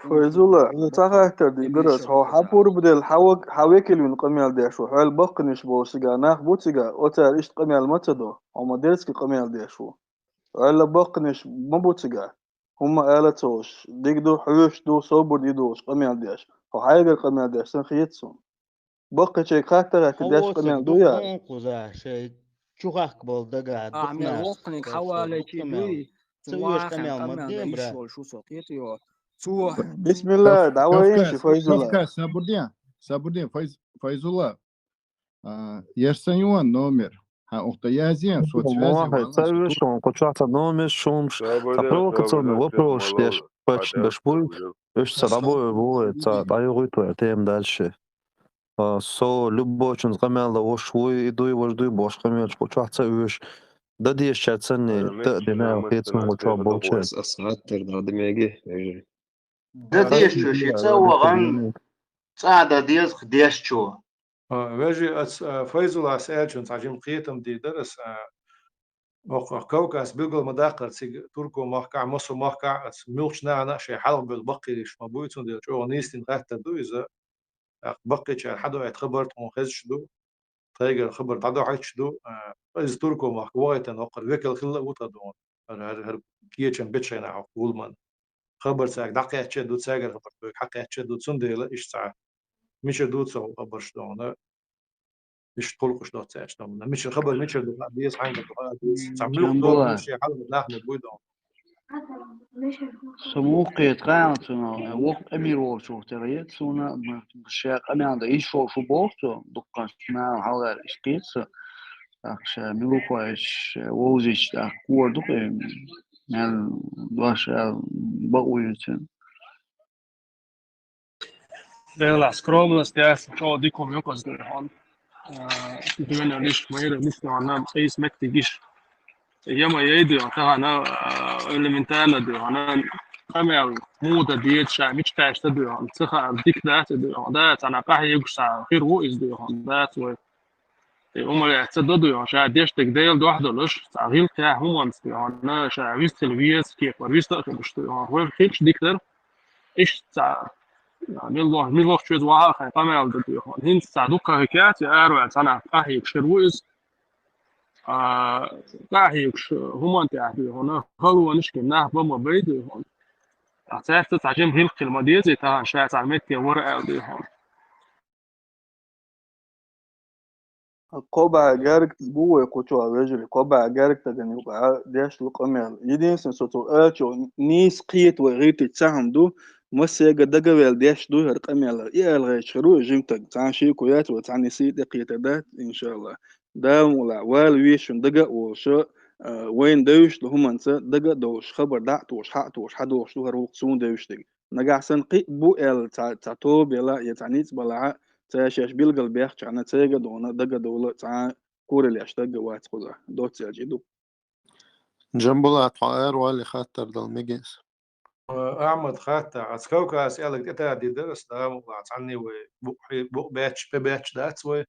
فايزولا إذا تاخا أكتر دي درس هو حبور بدل حواك اللي نقميال ديشو حوال بقنش بو سيجا ناخ بو سيجا أوتار إشت قميال متدو أو مدرسك قميال ديشو وعلا بقنش ما بو سيجا هما آلتوش ديك دو حوش دو صوبر دي دوش قميال ديش هو حاجة قميال ديش سنخيتسون بقى شيء خاطر كداش حواسك قميال دو دو يا مو قزح شيء شوخك بول دقا دق عمل ناخ وقنك كاش حوالي دق شي قمال دوي سويش تواخن قمال قمل مدين برا دايشول شو سوقيتيو سوح بسم الله دعوين شي فايزولا كفكاس سابردين فايزولا يرسنيوان نومر أخت يازين صوت شازي واحد سويش قلت واحد نومش شومش تبروكتون وبروش ديش باش بول إيش سرابو بو تايغوي تو اتيم دالشي سو لبوچن قمال وش وي دوي وش دوي boş قمال قلت واحد سويش ده ديش شاتسني تقدنا وخيت من قلت بولشي أصعدتر دماغي يجري ديش شو شي تسوى غن صعدة ديز ديش شو واجي فايزولا سألشن تعجم قيتم دي درس كوكاس بيقول مداقر تركو محكع مصر محكع ملوش نانا شي حلق بالبقي ليش ما بويتون دي شو نيستين غاتا دو إذا بقي شي حدو اعتخبرت مخزش دو تايجر خبر تعدو عيش دو إذا تركو محكع وايتا نقر ويكل خلا وتا دون هر كيتشن بيتشي نعو ولمان خبر ساق دقي اتشدو تساقر خبر دوك حقي اتشدو تسنديلا إيش ساعة مش دو تسو خبرش دون مش تلقش دو تساعش دون مش الخبر مش دو ديس حين دو ديس تعملوك دو جنبوها مش حلو ناخد بويدون سموقي تقاعدنا وقت أمير وشو تريت سونا بشاق أنا عند إيش شو بوقته دقة ما حاول إشكيس أخش ملوكاش ووزيش تأكور دقة مال باش بقويتن Dela skromnost, ja sam čuo dikom jokos da je on. Duvene liš moire, mislim, ona is mekti giš. Jama je idio, ta ona elementala dio, ona قمع موضة ديت شا مش تعيش تدوي تخا بديك ذات دوي ذات أنا قاعد يقص خير رؤيس دوي ذات و هم اللي تصدقوا شا ديش تقديل واحد لش تعغيل كا هم أنت أنا شا ويست الفيس كيف ويست مش هو خيرش ديكتر إيش تع مين الله شو زواها خي قمع دوي هين تعدوك هكات أروع أنا قاعد يقص رؤيس قاعد يقص هم أنت يعني هنا هو نشكي ناه بما بيد هون أعتقد تتعجم هيل كلمة دي زي تها شايع تعمل كي ورقة دي هون قبع جارك بو يقوتوا رجل قبع جارك تجني وقع ديش لقمل يدين سنسوتو أشو نيس قيت وغيت تسهم دو مسيا قد قبل ديش دو هرقمل يا الغي شرو جمتك تعن شي كويات وتعني سيد قيت دات إن شاء الله دام ولا وال ويش دقة وشو وين دوش لهم أنسى دقة دوش خبر دعت وش حقت وش حدوش دو هروق سون دوش دق نجح سنقي بو ال تعتوب يلا يتعنيت بلع تاشيش بيلقى بيحكي عن تيجا دونا دقة دولة تاع كوري اللي أشتاق وات خذها دوت سيجدو جنبولا طائر واللي خاطر دل ميجيس أحمد خاطر عسكوكا أسألك إتا دي درس دا وقعت عني وبوق باتش بباتش دات و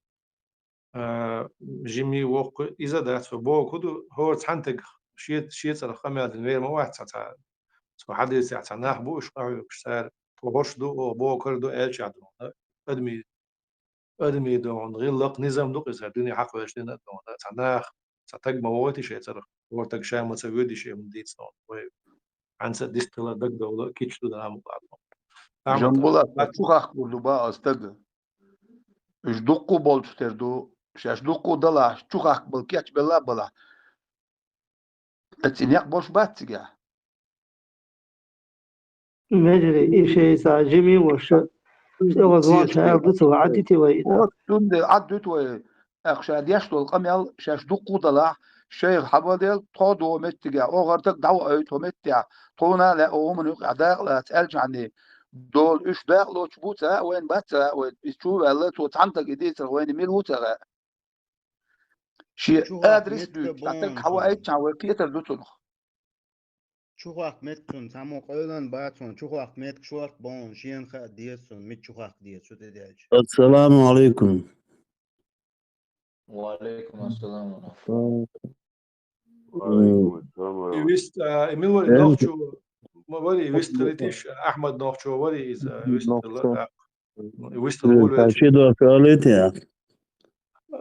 جيمي وق إذا دات فبوق كدو هو تحنتق شيت على خمية دنيا ما واحد تاع سو حديث تاع ناح بوش قوي بشتار توبش دو وبوق كردو إيش عدو أدمي دون غلق نظام دوق إذا الدنيا حق وإيش دون تناخ تتج مواتي شيء ترى ورتج شيء ما تسوي شيء من ديت صار عن سديست كلا دق دولة كيش دو ده مقابل جنبولا تشوخ كله بقى استجد إيش دقو بولشتر دو شاش دقو دلا تشوخ بالكيتش بلا بلا تتنيق بولش باتجا مجري إيش ساجمي وش وزوان شاردت وعدتي وإذا وتند عدت و أخشاد يشتو القمل شاش دقو طلع شيخ حبادل طادو متجع أو غرتك دعوة أيت ومتجع طونا لا أو من يقع داق لا تسألش عني دول إيش داق لو تبوتا وين باتا وتشوف الله وتعنتك إديت وين ميلوتا شيء أدرس دوت تعتك حوائج عوكية دوتنخ چوخ متون سامو قيلان باتون چوخ مت شورت بون شين خا ديسون مت چوخ ديس شو تديج السلام عليكم. وعليكم السلام ورحمة الله. وعليكم السلام. ويست إمين ولي نوخشو ولي ويست ريتيش أحمد نوخشو ولي إذا ويست لا ويست الولو تاشيدو كاليتيا.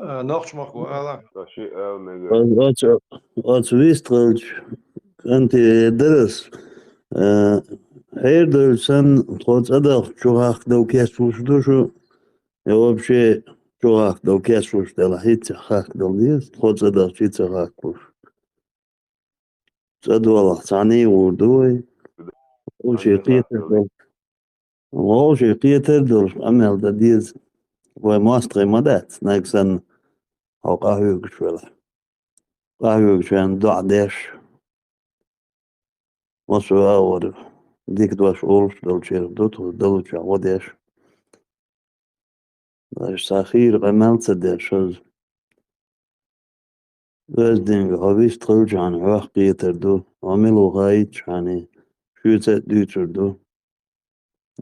نوخش ماكو ألا. أتش ويسترج أنت درس هير درسن تقول أدخ شوخ دو كاس وشدوشو يوبشي شوخ دو كاس وش دلا هيت خاك دل ديس تقول أدخ شيت خاك وش أدولا ثاني وردوي وشي قيتر وشي قيتر دل أمل دديز وماستري مدات ناكسن أو قهوة شولا قهوة شان دع داش مسوا ور ديك دواش أولش دل شير دوت دل شا وداش داش ساخير قمال تدير شوز بس دينغ هاويش تخرج عن عواق قيتر دو عملو غايت يعني شو تديتر دو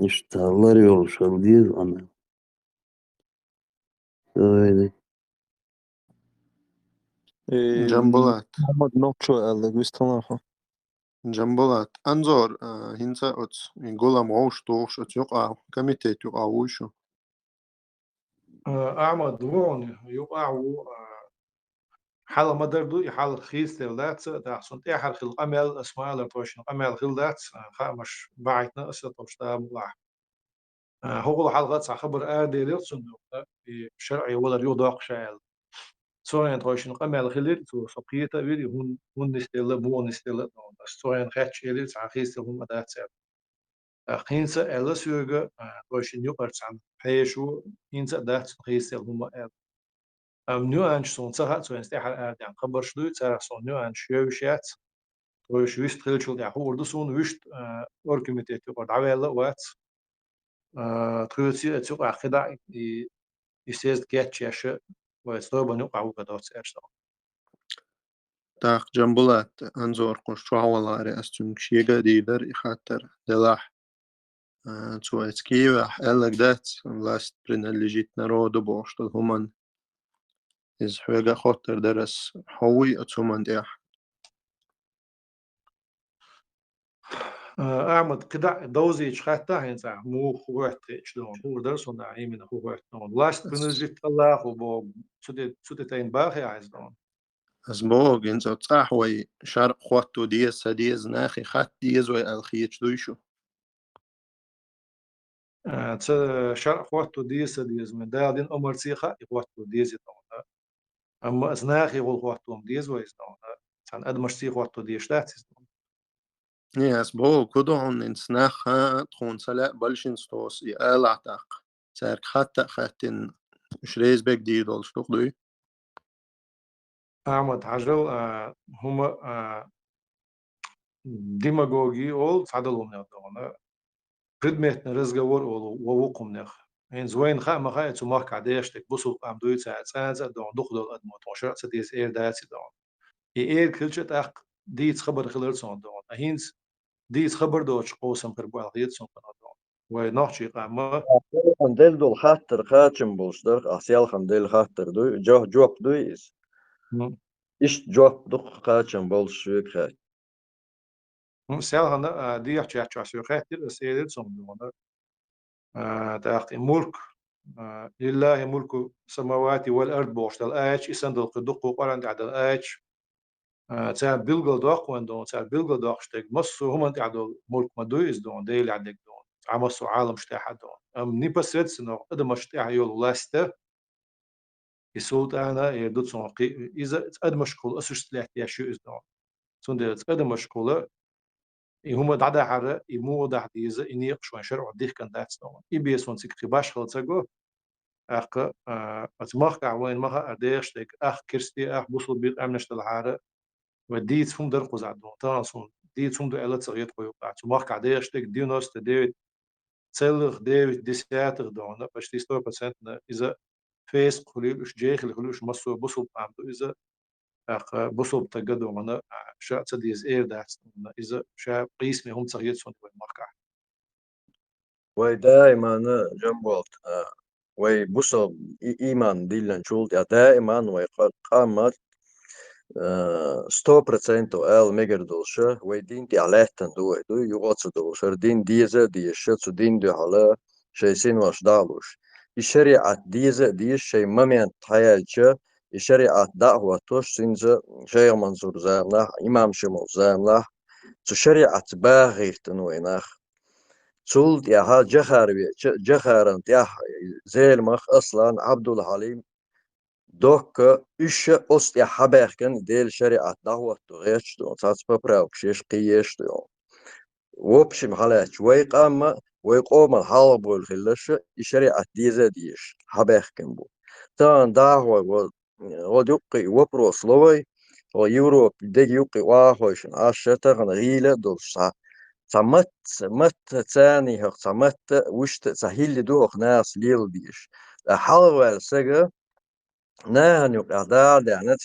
اشتهلر يول شلديز عمل سويدي جنبولات محمد نوكشو قال ويستناها جنبولات أنظر هنسا أتس يقول معوش توش أتيقع كميتة يقع وشو أعمد دورون يقعوا حال مدردو حال خيس تلات تحسن تحر خل أمل اسمع لتوش أمل خلات خامش بعتنا أستوش تاملاح هو حلقات خبر آدي ليرسون شرعي ولا ريوضاق شايل سوريان توشن أمل خليت فقيته بيري هون نستيل بو نستيل سوريان خاتش إليت عخيس هم مدات سعر خينسا ألا سيوغا توشن يقرص عن حيشو هينسا دات خيس هم نو أنش صون صحات سوين استحال آدي عن خبر شدو ترى صون نو أنش يوشيات توش ويست خلشل دي حور دو صون ويست أوركيميتي تقعد عويلا وات تخيلتي تقع خداع يسيز جات ياشا ويستوبا نقع وقدوت سيرسا تاق جنبولات أنظر قش شوالله رأستون شيء ديدر يخاطر دلاح تسويتكي وح ألق دات لاست برين اللي جيت نرودو بوشتل همان إز حوغا خاطر درس حوي أتومن ديح أعمد كدا دوزي شخاتا هنسا مو خوات شلون هو درسون داعي من خوات نون لاست برين اللي جيت الله وبو سودي تين باخي عايز دون أسبوع إنزو تصاحوي شرق خواتو ديز ناخي خات ديز وي الخيتش دويشو شرق خواتو ديز من دادين أمر سيخا خواتو ديز دون أما أسناخي خواتو ديز ويز دون سان أدمش سي خواتو ديز تاتيز دون أسبوع كدهن إنسناخ تخون سلاء بلشن ستوس يقال تاق سارك خاتا خاتن شريز بك دي دول شتوق دوي أحمد عجل هما ديماغوجي أول صعدلهم يدون خدمة رزقور أول ووقم نخ إن زوين خا ما خا تسمح عديش تكبسوا عم دوي ساعات دون دخل الأدمو تونشر سديس إير داتي دون إير كلشة أق ديت خبر خلال صون دون هينز ديت خبر دوش قوسم قربوا الغيت صون دون ونحشي قامة خندل دول خاطر خاتم بوشدر أسيال خندل خاطر دوي جوب دويس إيش جوب دق خاتم بولشوك خات سيال هنا دي يحكي عشان خاطر سيدل صون دون تاقي ملك لله ملك السماوات والأرض بوشتل آج إسندل قدق وقرن عدل آج تاع بيلغل دوق وين دون تاع بيلغل دوق شتك مصو هم انت عدل ملك مدويز دون ديل عندك دون عمصو عالم شتاح دون ني بسيت سنو قدم شتاح يول لاسته يسوت انا يدوت سنقي اذا قدم مشكول اسوش تلاح يا شو از دون سون ديل قدم مشكوله هم دعدا حرة يمو دح ديزة إني شوان شرع ديخ كان داتس نوما إبيس ونسك خباش خلصقو أخ أتمخ كعوين مخا أديشتك أخ كرستي أخ بوصل بيت أمنشت الحارة وديت فم در قزع دون تانسون ديت فم دو ألت صغير قيو قاعد تمخ كعديشتك ديونوس تديت تسلغ ديت ديسياتر دون باش تيستور بسنت إذا فيس قليلوش جيخ قليلوش مصو بوصل عمدو إذا أخ بوصل تجدو منا شاء تديز إير داتس إذا شاء قيس مهم صغير سون ومركع وي دائما جنبوت وي بوصل إيمان ديلن شولت يا دائما وي قامت 100% ال ميجردوشه ويدين دي علاتن دو يغطس دوشر دين ديزه ديشت دين دي على شيسين واش دالوش الشريعة ديزه ديش شي ممن تحيالشه الشريعة دعوة توش سنزه شيخ منصور زامنح إمام شمو زامنح تو شريعة باغير تنوينخ تولد يا ها جخارن يا زيلمخ أصلا عبد الحليم دوك إيش أصل يا حباكن ديل شريعة دعوة تغيش دون تاس ببراوك شيش قيش دون وبش محلات ويقام ويقوم الحالب والخلش الشريعة ديزة ديش حباكن بو تان دعوة وديقي وبروس لوي ويوروب ديك يقي واهوشن عشرة غيلة دول صمت تاني هق صمت وشت سهيل دوخ ناس ليل ديش حلوة سجى نحن قاعد يعني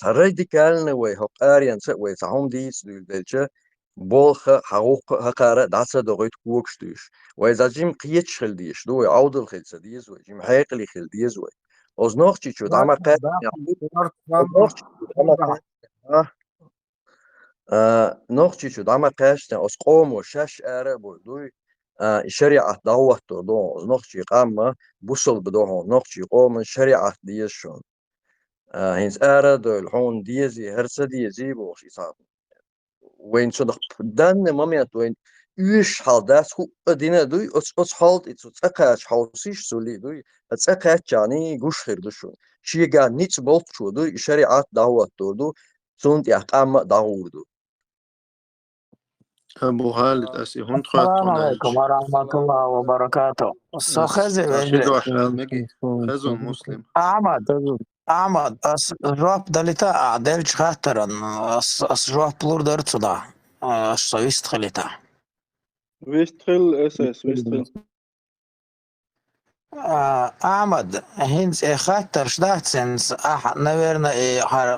راديكال وي هق أريان وي تعهم ديس دلجة بولخ حقوق هقارة دعسة دوغيت كوكش ديش وإذا جيم قيتش خل ديش دو عود الخل سديز وي جيم حيقلي خل ديز وي أزنوخ تيشو دعما قاد أزنوخ تيشو دعما قاد نوختي شو دعما قاشت أس قوم وشاش آرة بودوي الشريعة دعوة تردون نوختي قام بوصل بدوهم نوختي قوم الشريعة ديشون هنز آرة دول هون ديزي هرسة ديزي بوش يصاب وين صدق دان مميت وين يش حال داس هو أدينا دوي أس حالت أتسقاش حوسيش سولي دوي أتسقاش يعني جوش خير دوشون شيء قاعد نيتس بولت شو دوي الشريعة دعوة تردو سونت يقام دعوة دو أبو خالد أسي هون السلام عليكم ورحمة الله وبركاته. خزي ترشيدو أحلام مجي خزو مسلم أحمد جواب دلتا أعدلش خاطرا جواب بلور درتنا ويست خليتا ويستخل أساس ويستخل أحمد هنز خاطر شدات سنس نويرنا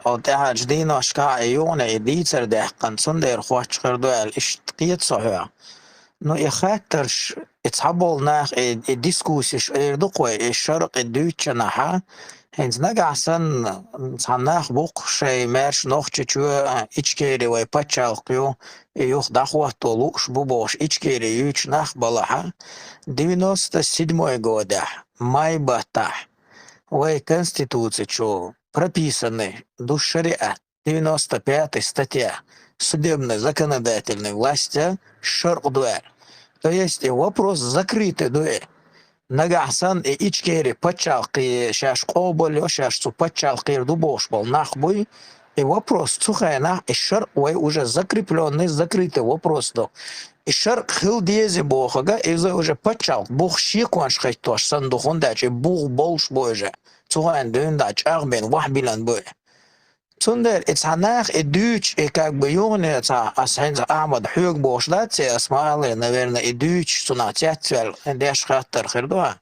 أو تحاج دينا شكا يونا ديتر دهقن سندر خوش خردو الاشتقيت صحيح نو خاطرش اتحبول ناخ الديسكوسيش اردقوي الشرق الدوتش ناحا هنز نقعسن صناخ بوق شي مارش نوخش چو اچكيري وي پچالقيو يوخ دخوة طولوش بوبوش اچكيري يوچ ناخ بلاحا 97 года, май батах. В Конституции, что прописаны до шариат, 95 статья судебной законодательной власти шар-дуэль. То есть вопрос закрытый дуэль. Нагасан и ичкери пачалки шаш оболь, шаш цу пачалки дубош был нахбой. И вопрос цухайна и шар уже закрепленный, закрытый вопрос до. الشرق خل ديزي بوخجا إذا وجه بتشال بوخ شيكوانش خيتوش صندوقون داچ بوخ بولش بوجه توان دون داچ أربعين واحد بلان بوه تندر إتحناخ إدوش إكاك بيونه تا أسهنز أحمد حيوك بوش داتي أسمع الله نورنا إدوش سناتيات فعل داش خاطر خيردوها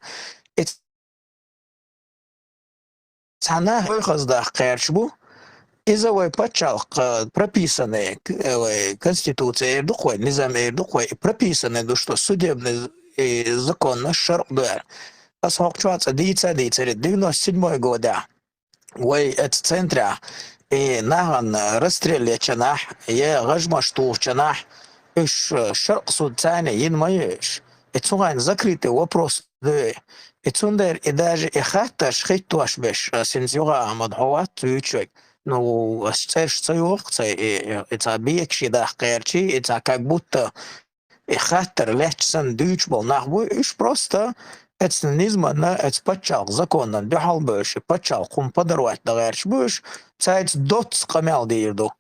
إتحناخ ويخز داخ قيرش بو إذا وي بتشالق прописаны Конституция духой, низам духой прописаны, что судебный закон наш шарк дуэль. Посмотрите, 97 года. Вой это центра и наган расстреле чанах, я гажма штух чанах, إيش شرق سود ثاني ينميش. إتسوغان закрытый вопрос дуэль. إتسوندر إداج إخاتش خيتوش بش سنزيوغا مدعوات ويتشوك. Ну, это объект, да, кэрчи, это как будто хаттер лечсан дюч был нахбой, и просто это низма на это почал законно, бехал больше, почал кум подорвать, да, больше, цайц дот скамял дирду.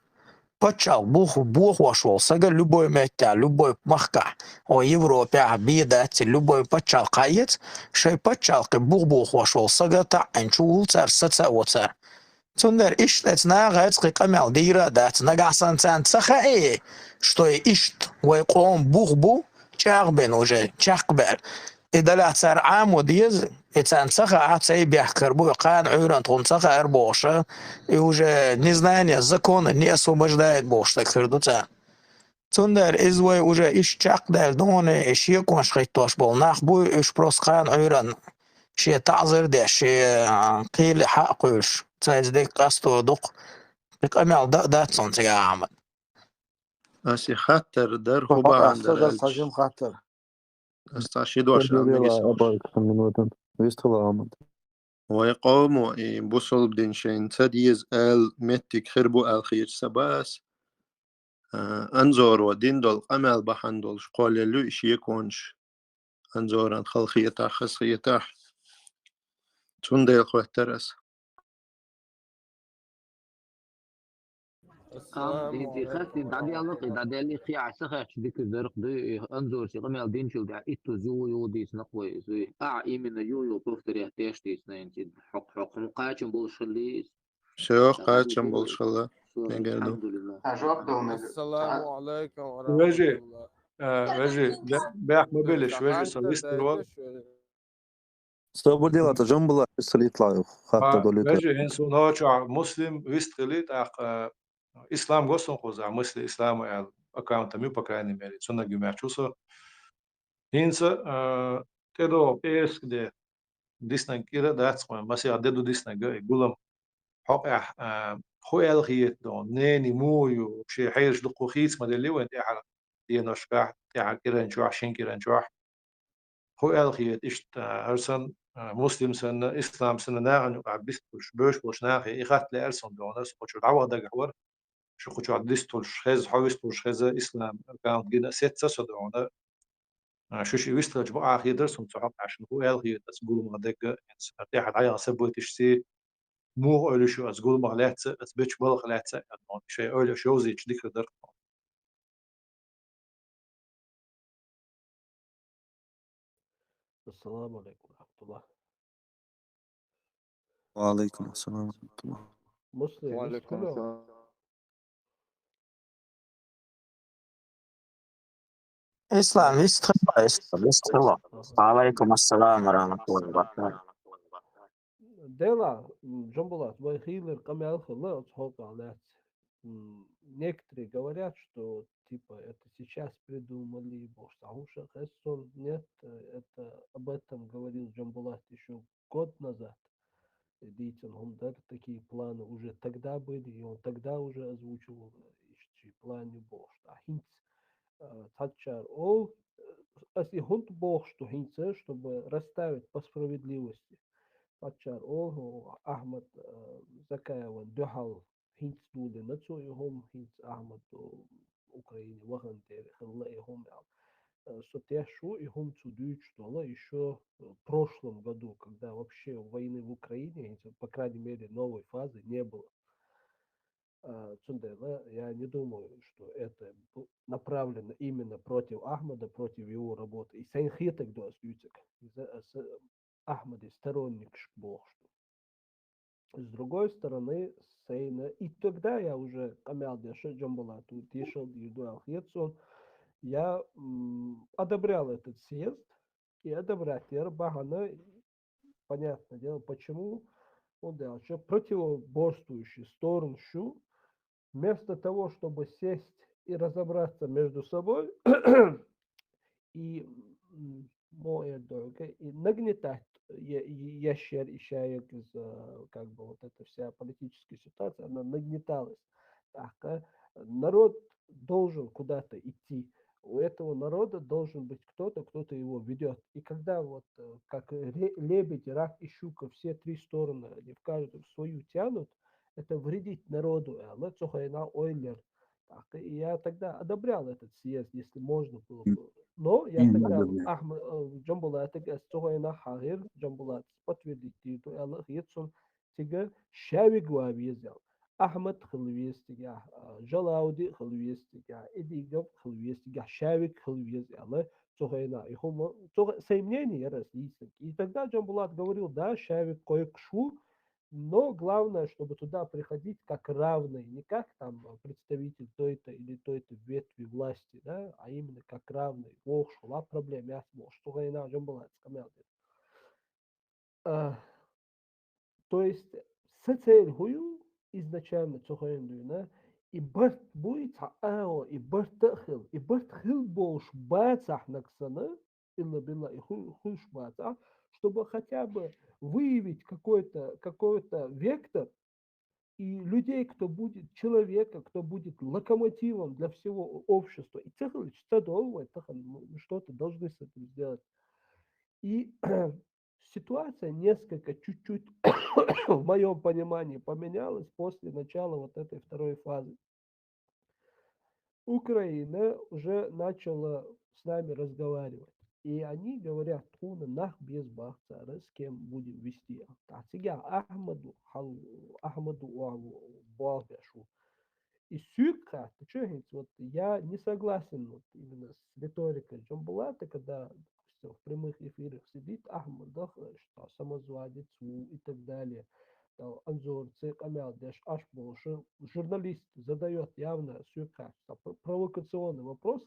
почал бух вошел, сага любой метя, любой махка, о Европе, бедать, любой почал каец, шей почал, ки бух вошел, сага та анчул цар, саца оцар. Цундер иштец нагайц ки камел дира дат, нагасан цан цаха что ишт, вай қом бух, чагбен уже, чакбер. إذا لا صار عام وديز إنسان سخا عطسي بيحكر بو قان عيران تون سخا أربوشة يوجا نزنانيا زكون الناس ومجدايد بوش تكثر دوتا تندر إزوي وجا إيش تشاق دال دون إيش يكون شخيطوش بول ناخ بو إيش بروس قان عيران شي تعذر دي شي قيل حقوش تايز ديك قاستو دوق ديك أميال دات صنتي عامل أسي خاطر در هو حق عند أحسن الألج ساجم خاطر استعشي دوش Dela المجيس abark minuten. Visst hålla Ahmed. ويقوم بوصل بدين شين تديز آل متك خربو آل خير سباس أنزور ودين دول أمال بحن دول شقول لو إشي يكونش أنزور أن خلقيتاح خصيتاح تون ديل خواه ترس السلام دي خاصة دادي الله دادي اللي خي عسخة شديك الزرق دي انظر شي قمي الدين شو دا إتو زيو ديس نقوي زي إيمن يو بوفتر يحتاج ديس نين حق مقاچم بولشليس شو قاچم بولشلا نقردو الحمد لله السلام عليكم ورحمة وجه الله وجه بيح ما بلش وجه سويست الوضع Stabur dela ta jambla isli يطلعوا خاطر دول يطلعوا. وجه إنسان نوع مسلم ويستغلت إسلام قصون خوزا مسل إسلام يعني أكاونت ميو بكراني مالي سنة جماعة هينسا تدو إيش ده ديسنا كده داتس ما مسيا ددو ديسنا جا يقولهم حق خوي الخيط دون ناني مويو شيء حيرش دقو خيس ما دلي وين تاع دي نشكح تاع كده نشوح شين كده نشوح خوي الخيط إيش أرسن مسلم سنة إسلام سنة ناعن وعبست بوش بوش ناعي إخات لأرسن دونس وشو دعوة دقور شو خو عدستول شخز حوستول شخز إسلام كان جينا ست صدعونا شو شي ويستل جبا آخر درسهم صحاب عشان هو يلغي تقول ما دق أرتاح العيا سبوت شيء مو أول شو أقول ما لا تبيش بلغ لا شيء أول شو زي كذا در السلام عليكم ورحمة الله. وعليكم السلام ورحمة الله. مسلم وعليكم السلام. إسلام يستخبى عليكم السلام ورحمة الله وبركاته. Дела Джамбулат, Вайхилер, Камялхала, Цхокалят. Некоторые говорят, что типа это сейчас придумали, Бошауша, Хессон. Нет, это об этом говорил Джамбулат еще год назад. Дитин Гумдар, такие планы уже тогда были, и он тогда уже озвучивал планы Бошта. Хинц Татчар Ол, если Хунд Бошту Хинце, чтобы расставить по справедливости. Татчар Ол, Ахмад Закаева, Дюхал, Хинц Дули, Нацу и Хом, Хинц Ахмад Украине, Вахантери, Ханла и Хом. Сотяшу и Хом Цудуич, что еще в прошлом году, когда вообще войны в Украине, по крайней мере, новой фазы не было. Цундела, я не думаю, что это направлено именно против Ахмада, против его работы. И Сайнхитек до Астютик, Ахмад сторонник Богшту. С другой стороны, Сейна, и тогда я уже камял деши Джамбулату, тишел, еду Алхетсон, я одобрял этот съезд и одобрять Ербахана, понятное дело, почему он делал, что противоборствующие стороны Шу, вместо того, чтобы сесть и разобраться между собой и нагнетать ящер и шаек из как бы вот эта вся политическая ситуация, она нагнеталась. Так, народ должен куда-то идти. У этого народа должен быть кто-то его ведет. И когда вот как лебедь, рак и щука, все три стороны, они в каждую свою тянут, это вредит народу. И я тогда одобрял этот съезд, если можно было бы. Но я тогда Джамбулат, Сохайна Хагир, Джамбулат, подтвердить, Аллах, Ецун, Тига, Шави Гуави взял. أحمد خلويستجا جلاودي خلويستجا إديجا خلويستجا شاوик خلويستجا цохайна и хума соединение различных. И тогда Джамбулат говорил, да, шавик кое-кшу, но главное, чтобы туда приходить как равный, не как там представитель той-то или той-то ветви власти, да, а именно как равный. Ох, шла проблема, я смог, что гайна Джамбулат сказал. То есть с целью изначально цохайна, и барт будет и барт больше бацах наксана, илла билла и хуш бацах, чтобы хотя бы выявить какой-то вектор и людей, кто будет человека, кто будет локомотивом для всего общества. И что-то должны с этим сделать. И ситуация несколько, чуть-чуть, в моем понимании, поменялась после начала вот этой второй фазы. Украина уже начала с нами разговаривать. И они говорят, хуна нах без бахцара, с кем будем вести. Татига Ахмаду Балбешу. И сюрка, ты что, вот я не согласен вот именно с риторикой Джамбулата, когда в прямых эфирах сидит Ахмад, да, что самозванец и так далее. Анзор, Цикамял, Дэш, Ашбол, журналист задает явно сюрка, провокационный вопрос,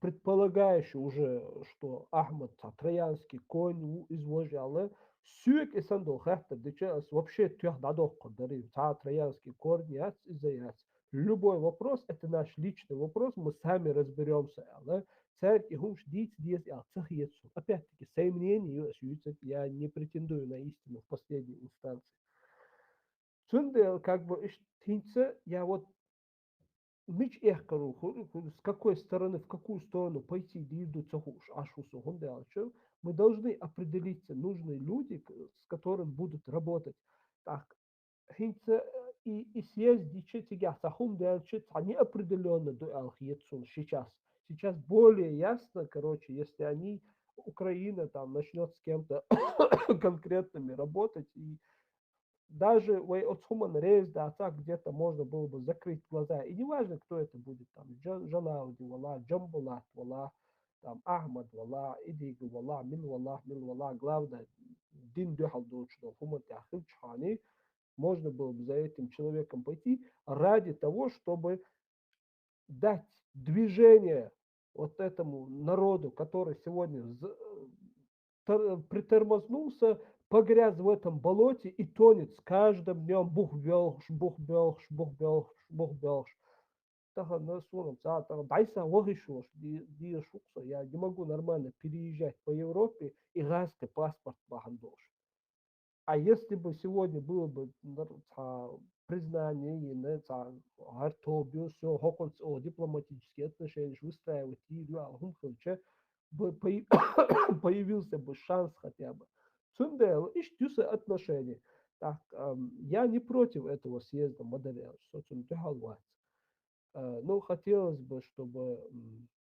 предполагающий уже, что Ахмад троянский конь извожал, сюк и сандал хахта, вообще трех дадов кодарим, троянский корень, яц из-за яц. Любой вопрос, это наш личный вопрос, мы сами разберемся. Царь и гумш диц диц цахьецу. Опять-таки, свои мнения, я не претендую на истину в последней инстанции. Цундел, как бы, я вот мич эхкару, с какой стороны, в какую сторону пойти, мы должны определиться, нужные люди, с которыми будут работать. Так, и съездить, они определенно сейчас. Сейчас более ясно, короче, если Украина там начнет с кем-то конкретными работать, и даже от Хуман Рейс до отца где-то можно было бы закрыть глаза. И неважно, кто это будет, там, Джанауди, вала, Джамбулат, вала, там, Ахмад, вала, Идига, вала, мин, вала, главное, Дин Дюхал Дучно, Хуман Тяхил Чхани, можно было бы за этим человеком пойти ради того, чтобы дать движение вот этому народу, который сегодня притормознулся, погряз в этом болоте и тонет с каждым днем бух-белш. Я не могу нормально переезжать по Европе и газты паспорт бахандош. А если бы сегодня было бы признание, дипломатические отношения выстраивать, появился бы шанс хотя бы. Цундел, ищутся отношения. Так, я не против этого съезда модели, но хотелось бы, чтобы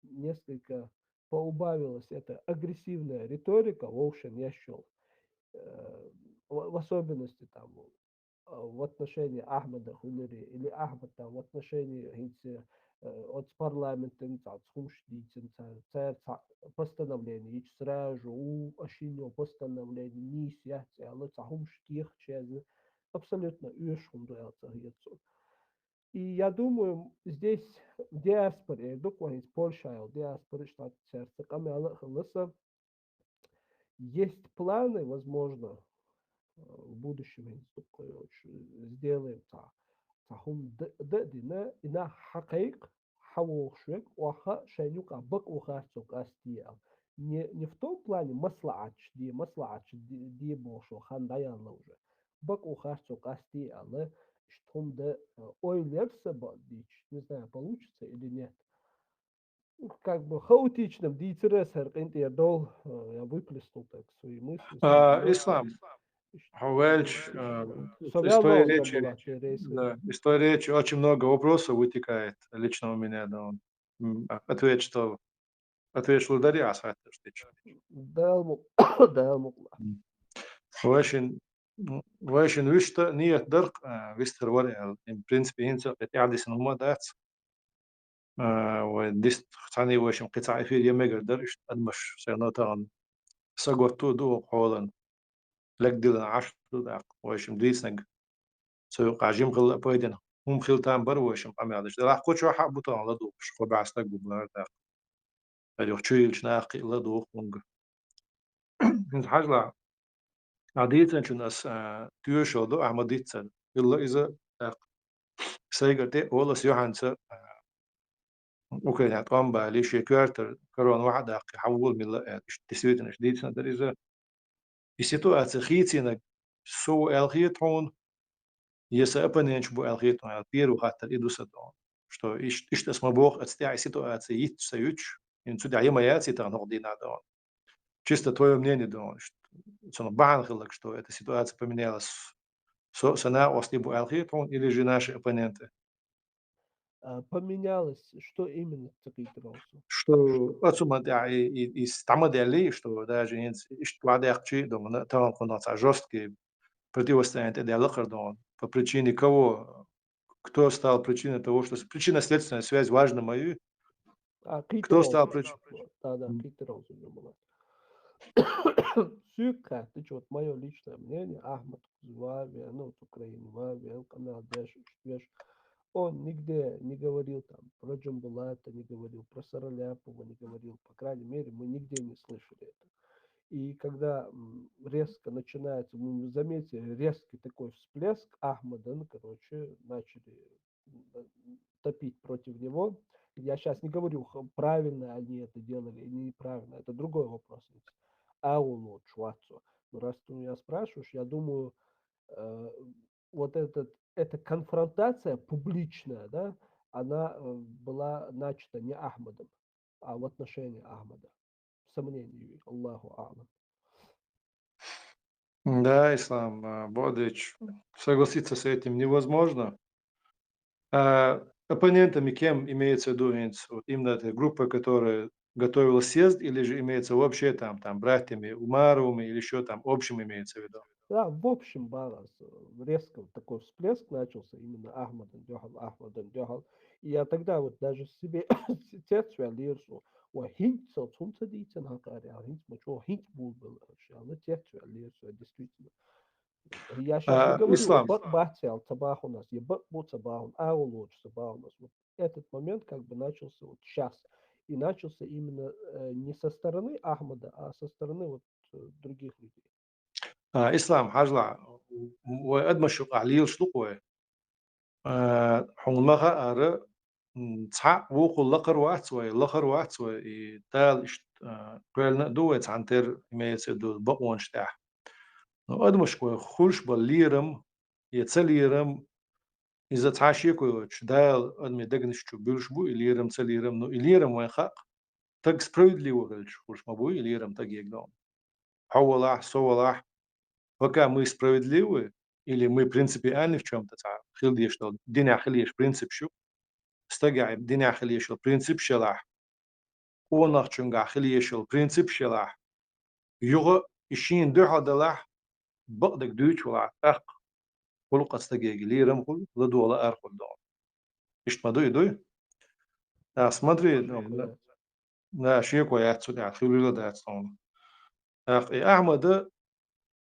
несколько поубавилась эта агрессивная риторика, в общем, я счел. В особенности там в отношении Ахмада Хулери или Ахмад там в отношении от парламента постановление и сразу у Ашиньо постановление миссия цело цахумшких через абсолютно и я думаю, здесь в диаспоре, докладывает Польша, диаспоре штат сердца, есть планы, возможно, в будущем сделаем إن حقيق حوشك وخا شانيك بق وخاسك أستيال не в том плане маслач ди бошо хандая ложе бак ухасок астиал что да ой лепса бадич не знаю получится или нет как бы хаотичным дицересер я дол я выплеснул так свои мысли. Ислам. Хавельч, из той речи очень много вопросов вытекает лично у меня. Ответ, что ответ ударя, да, очень Вайшин вишта ниет дырк вистер ور in принципе инца قاعدة هما دات وديست ثاني واشم قطع في يمجر درش أدمش سنتان سقطتو دو حولن لك دل عشت داق واشم ديسنج سوق عجيم غل بايدن هم خلتان بر واشم عمادش راح كوتش واحد بطان لدو شخو بعستك ببلار داق هذا تشيل ناقي لدو ونج من حاجة عديت إن الناس تيوشوا دو عمديت سن إلا إذا سيجرتي ولا سيوحنس ممكن يعطون بالي شي كوارتر كرون واحد داق يحول من لا تسويت جديد سن در إذا السيتواتسي خيتينك سو الخيت هون يسا أبنينش بو الخيت هون بيرو خاطر إدو سدون что ишь тас мабох отстяй ситуации есть союз и сюда я моя цитата нordина дон чисто твое мнение дон что бан хилак что эта ситуация поменялась сана ослибу алхитон или же наши оппоненты Поменялось, что именно такие траусы? что отсюда استعمد عليه что даже ишь بعد يحكي дон там конца жесткий противостояние это лакар дон по причине кого кто стал причиной того что причинно-следственная связь важна мою кто стал причиной Да, какие траусы была. Сюка, ты что, вот мое личное мнение, Ахмад Кузвави, ну, вот Украина, Вави, Камал Деш, он нигде не говорил там про Джамбулата, не говорил про Сараляпова, не говорил, по крайней мере, мы нигде не слышали это. И когда резко начинается, вы заметили, резкий такой всплеск Ахмада, ну, короче, начали топить против него. Я сейчас не говорю, правильно они это делали или неправильно, это другой вопрос. Аулу Чуацу. Но раз ты меня спрашиваешь, я думаю, вот эта конфронтация публичная, да, она была начата не Ахмадом, а в отношении Ахмада. Сомнений, Аллаху Алам. Да, Ислам Бодыч, согласиться с этим невозможно. Оппонентами кем имеется в виду именно эта группа, которая готовила съезд, или же имеется вообще там братьями Умаровыми или еще там общим имеется в виду? Да, в общем, резко такой всплеск начался именно Ахмадом Дёхал. И я тогда вот даже себе тетуалирую, хинцел цумца дитен хакари, хинц мачо хинц был шална тетуалирую действительно. Я сейчас не говорю, бахтел табах у нас, ебут табах, аулуч табах у нас. Вот этот момент как бы начался вот сейчас. И начался именно не со стороны Ахмада, а со стороны вот других людей. إسلام حاجة وقد ما شو قليل شلوقه حملها أرى تح وقول لقر واتسوي تال قلنا دوت عن تر ميت دو بقون شتاح قد ما شو خلش بالليرم يتسليرم إذا تعشيكو شدال قد ما دقنش شو بيرش بو إليرم تسليرم نو إليرم وين خاق تق سبرودلي وقلش خلش ما بو إليرم تق يقدام حولاح سولاح пока мы справедливы или мы принципиальны в чем-то, что диня хилиш принцип шу, стага диня хилиш принцип шелах, онах чунга хилиш принцип шелах, юго ишин духадалах, багдак дучула ах, хулук стага гилирам хул, ладуала архул дом. Ишь мадуй? Смотри, на шеку я отсюда, хилила да отсюда. Ах, и Ахмада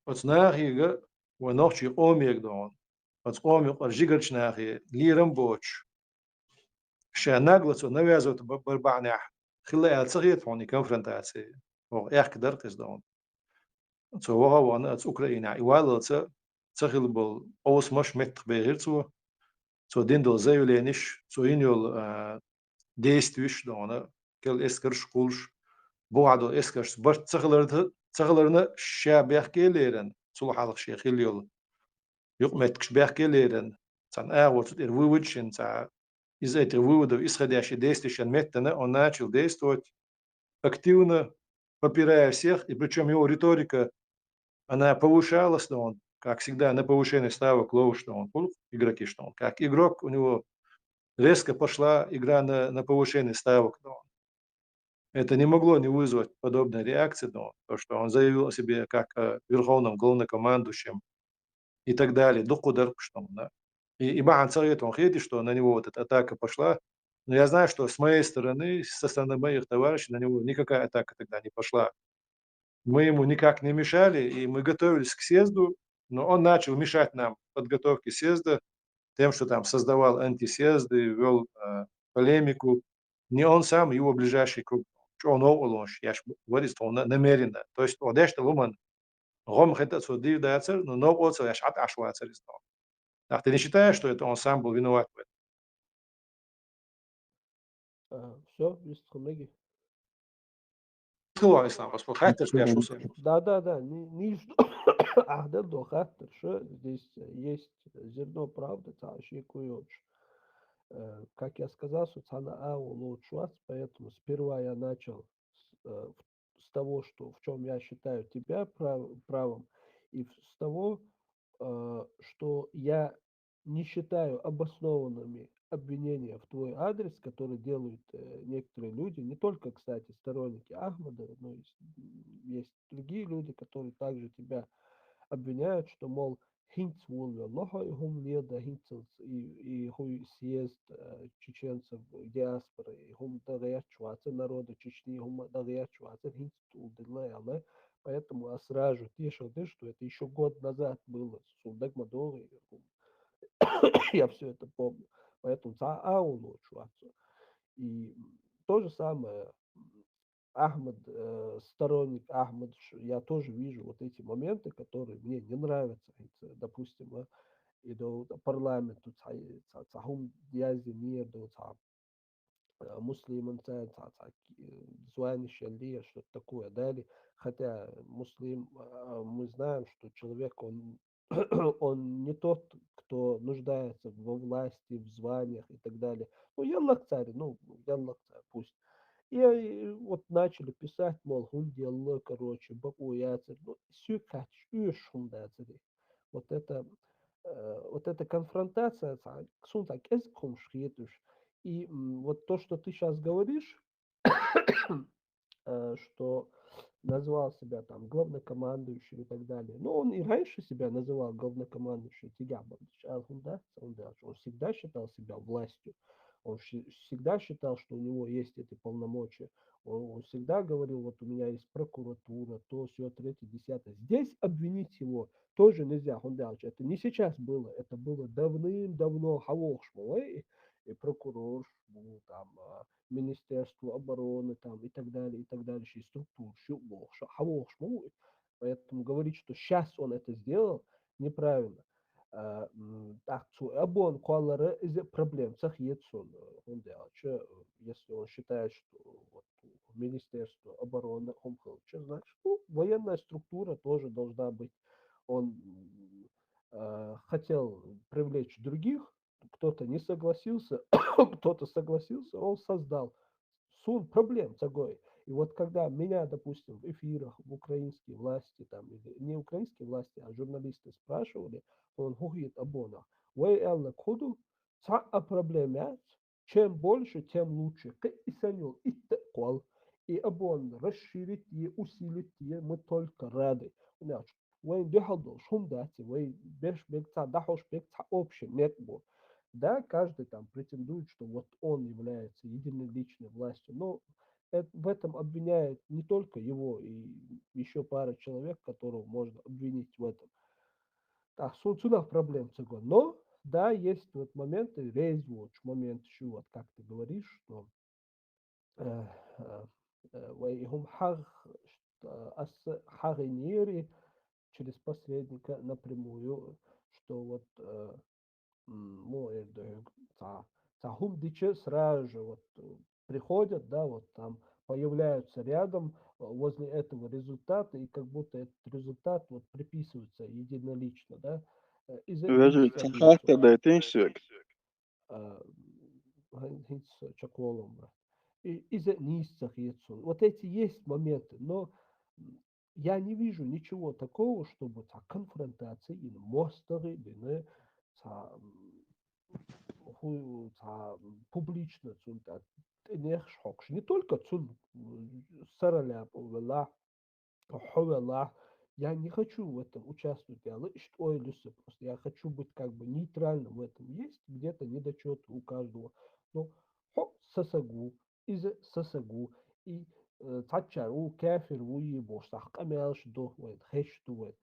Wat nagiga we nog je omjek doen. Wat omjek als jigertje nagi liram boch. Shanaglat zo навязывают барбаня. Хилая царит фони конфронтации. О, як дарт is doen. Zo wou het Oekraïne. Iwal het царил был осмаш мет бегерцу. Zo dindel заявлениsh. Zo injol действуешь doen. Kel eskers schools. Boado eskers. Bart цахаларына шабяхкелерен сулхалык шехилел yok меткшбяхкелерен сан вот выводчин из этих выводов исходящие действия методно он начал действовать активно попирая всех и причем его риторика она повышалась но он как всегда на повышение ставок лоу что он игроки что он как игрок у него резко пошла игра на повышение ставок Это не могло не вызвать подобной реакции, но то, что он заявил о себе как верховном главнокомандующем и так далее, до куда что, да. И Бахан Царет, он хети, что на него вот эта атака пошла, но я знаю, что с моей стороны, со стороны моих товарищей, на него никакая атака тогда не пошла. Мы ему никак не мешали, и мы готовились к съезду, но он начал мешать нам в подготовке съезда тем, что там создавал антисъезды, вел полемику. Не он сам, его ближайший круг. Что он олонш, я говорю, что он намеренно. То есть, одежда луман, гом хотят судить дацер, но оцер, я шат ашвацер из того. Так ты не считаешь, что это он сам был виноват в этом? Все, есть хунеги. Сказал ислам, послушайте, что я шел. Да, не Ахдер до хаттер, что здесь есть зерно правды, цаши куёч. Как я сказал, социально лучше вас, поэтому сперва я начал с того, что в чем я считаю тебя правым, и с того, что я не считаю обоснованными обвинения в твой адрес, которые делают некоторые люди, не только, кстати, сторонники Ахмада, но есть другие люди, которые также тебя обвиняют, что, мол, Хинц волю Аллаха и хум леда хинцелс и хуй съезд чеченцев диаспоры и хум дагая чуаца народа Чечни хум дагая чуаца хинц тулдилай але. Поэтому я сразу тешил, что это еще год назад было с Сулдак Мадоры. Я все это помню. Поэтому аулу чуаца. И то же самое Ахмад, сторонник Ахмад, я тоже вижу вот эти моменты, которые мне не нравятся. Допустим, и до парламента цахум диази мир до муслиман звание шалия, что-то такое, далее. Хотя муслим, мы знаем, что человек, он, он не тот, кто нуждается во власти, в званиях и так далее. Ну, яллах царь, пусть. И вот начали писать, мол, он делал, короче, бабу яцер, ну, сюкач, шундацери. Вот эта конфронтация, сунтак эском шхетуш. И вот то, что ты сейчас говоришь, что назвал себя там главнокомандующим и так далее. Но он и раньше себя называл главнокомандующим он всегда считал себя властью. Он всегда считал, что у него есть эти полномочия. Он всегда говорил, вот у меня есть прокуратура, то, все, третье, десятое. Здесь обвинить его тоже нельзя, Хундалыч. Это не сейчас было, это было давным-давно. И прокурор, там, Министерство обороны там, и так далее, и структур. Поэтому говорить, что сейчас он это сделал, неправильно. Абон коллары из проблем если он считает, что вот, Министерство обороны, значит, военная структура тоже должна быть. Он хотел привлечь других, кто-то не согласился, кто-то согласился, он создал сун проблем такой. И вот когда меня, допустим, в эфирах в украинские власти, там, не украинские власти, а журналисты спрашивали, он говорит Абона, вы элла коду, проблемят, чем больше, тем лучше. И Абон расширить и усилить, мы только рады. وين دحضر شوم дати, وين беш бекца дахош бекца общий метбо. Да, каждый там претендует, что вот он является единоличной властью, но в этом обвиняют не только его, и еще пара человек, которого можно обвинить в этом. Так, сюда проблем цигон. Но, да, есть вот моменты, момент еще, вот как ты говоришь, что وهم حغنيري через посредника напрямую, что вот Цахум Диче сразу же вот приходят, да, вот там появляются рядом возле этого результата, и как будто этот результат вот приписывается единолично, да. Из-за низцах вот эти есть моменты, но я не вижу ничего такого, чтобы конфронтации или мостеры, или публично не только сараля, я не хочу в этом участвовать, я просто я хочу быть как бы нейтральным в этом. Есть где-то недочеты у каждого. Но сосагу, из сосагу, и тачару, кафир, уебош, камелш до, хэш до,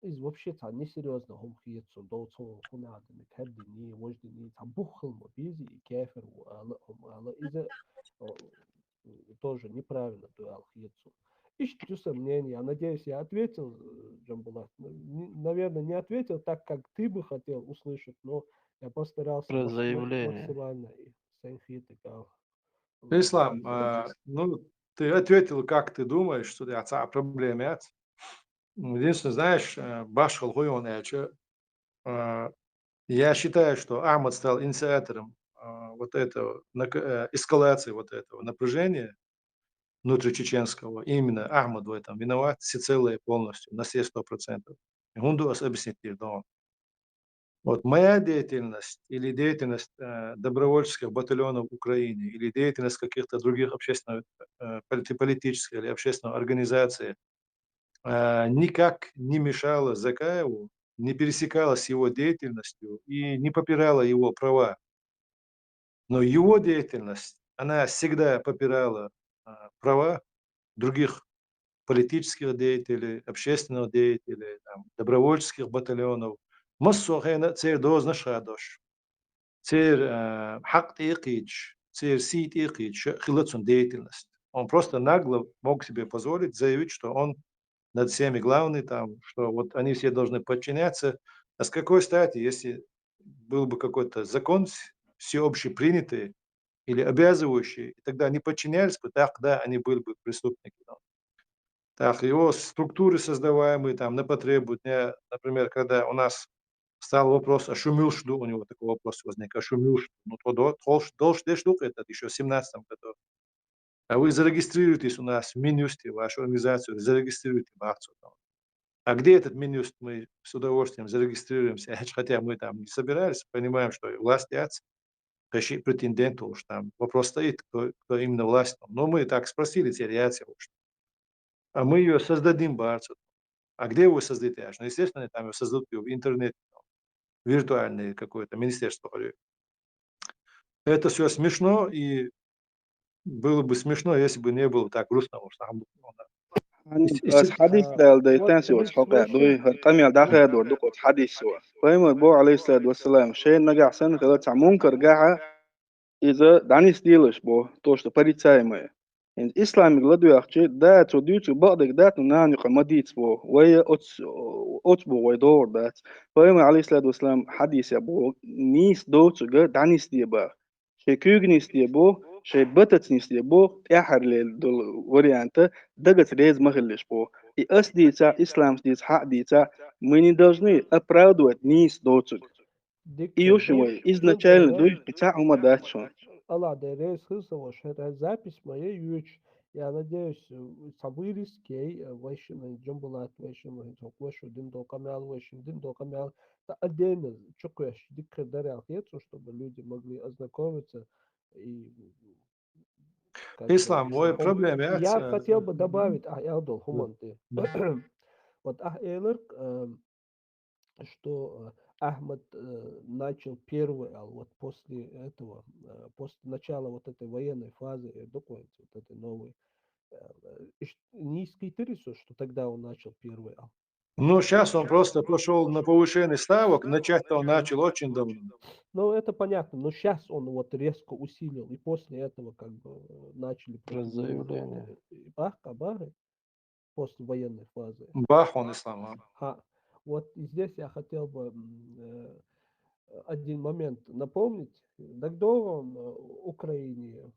из вообще несерьезно هم خيتسو دو цо хунада мекаддини вождини табухл мобизи и кафир ала из тоже неправильно дуал хьетсу. Ищу сомнения. Я надеюсь, я ответил, Джамбулат. Наверное, не ответил так, как ты бы хотел услышать, но я постарался Про заявление. максимально и сенхиты. Ислам, ну, ты ответил, как ты думаешь, что это проблема. Единственное, знаешь, Башхал Хуйон, я считаю, что Ахмад стал инициатором вот этого, эскалации вот этого напряжения внутричеченского. Именно Ахмад в этом виноват всецело и полностью, на все 100%. Гундус объяснит, да. Вот моя деятельность или деятельность добровольческих батальонов Украины или деятельность каких-то других общественных, политических или общественных организаций никак не мешала Закаеву, не пересекалась с его деятельностью и не попирала его права. Но его деятельность, она всегда попирала права других политических деятелей, общественных деятелей, там, добровольческих батальонов. Массохена цер дозна шадош, цер хак тикич, цер сит икич, хилацун деятельность. Он просто нагло мог себе позволить заявить, что он над всеми главный, там, что вот они все должны подчиняться. А с какой стати, если был бы какой-то закон всеобщий принятый или обязывающий, тогда они подчинялись бы, тогда они были бы преступники. Так, его структуры создаваемые там на потребу дня, например, когда у нас стал вопрос о шумилшду, у него такой вопрос возник, о шумилшду, ну то должен штука это еще в 17 году. А вы зарегистрируетесь у нас в Минюсте, вашу организацию, зарегистрируйте в акцию. А где этот Минюст? Мы с удовольствием зарегистрируемся, хотя мы там не собирались, понимаем, что власть претенденту уж там вопрос стоит, кто именно власть. Но мы так спросили, теряется уж. А мы ее создадим, барцу. А где вы создадите? Ну, естественно, там ее создадут в интернете, виртуальное какое-то министерство. Это все смешно, и было бы смешно, если бы не было так грустно. بس حديث ده تنسي وحقا دوي هرقمي على داخل دور دقوت حديث سوا فهم بو عليه الصلاة والسلام شيء نجع سنة ثلاثة منكر جاها إذا دعني ستيلش بو توش تبريتاي ما إن إسلام يقولوا يا أخي ده توديوش بعضك ده ناني قمديت بو ويا أوت بو ويدور ده فهم عليه الصلاة والسلام حديث يا بو نيس دوتش جا دعني ستيبا شيء كوجنيس تيبو شيء بتتنيس تيبو إحر للدول وريانتا دقت ريز مخلش بو и ас дийца, ислам дийца, хак дийца, мы не должны оправдывать низ доцуг. И ушивай, изначально дой пица ума дачу. Allah дерез хысовош, это запись моей юч. Я надеюсь, сабыриский, вайшин, джамбулат, вайшин, вайшин, дин докамял, вайшин, дин докамял. Это отдельно, чукаешь, дикр дарял, чтобы люди могли ознакомиться и Ислам, мой проблема. Я хотел бы добавить, Элдол, Хуманты. Вот Элерк, что Ахмад начал первый, вот после этого, после начала вот этой военной фазы, вот этой новой, низкий тырису, что тогда он начал первый. Ну, сейчас он просто пошел на повышение ставок, начать-то он начал очень давно. Ну, это понятно, но сейчас он вот резко усилил, и после этого как бы начали заявление. Бахры после военной фазы. Бах он ислам. Вот и здесь я хотел бы один момент напомнить. Тогда он Украине,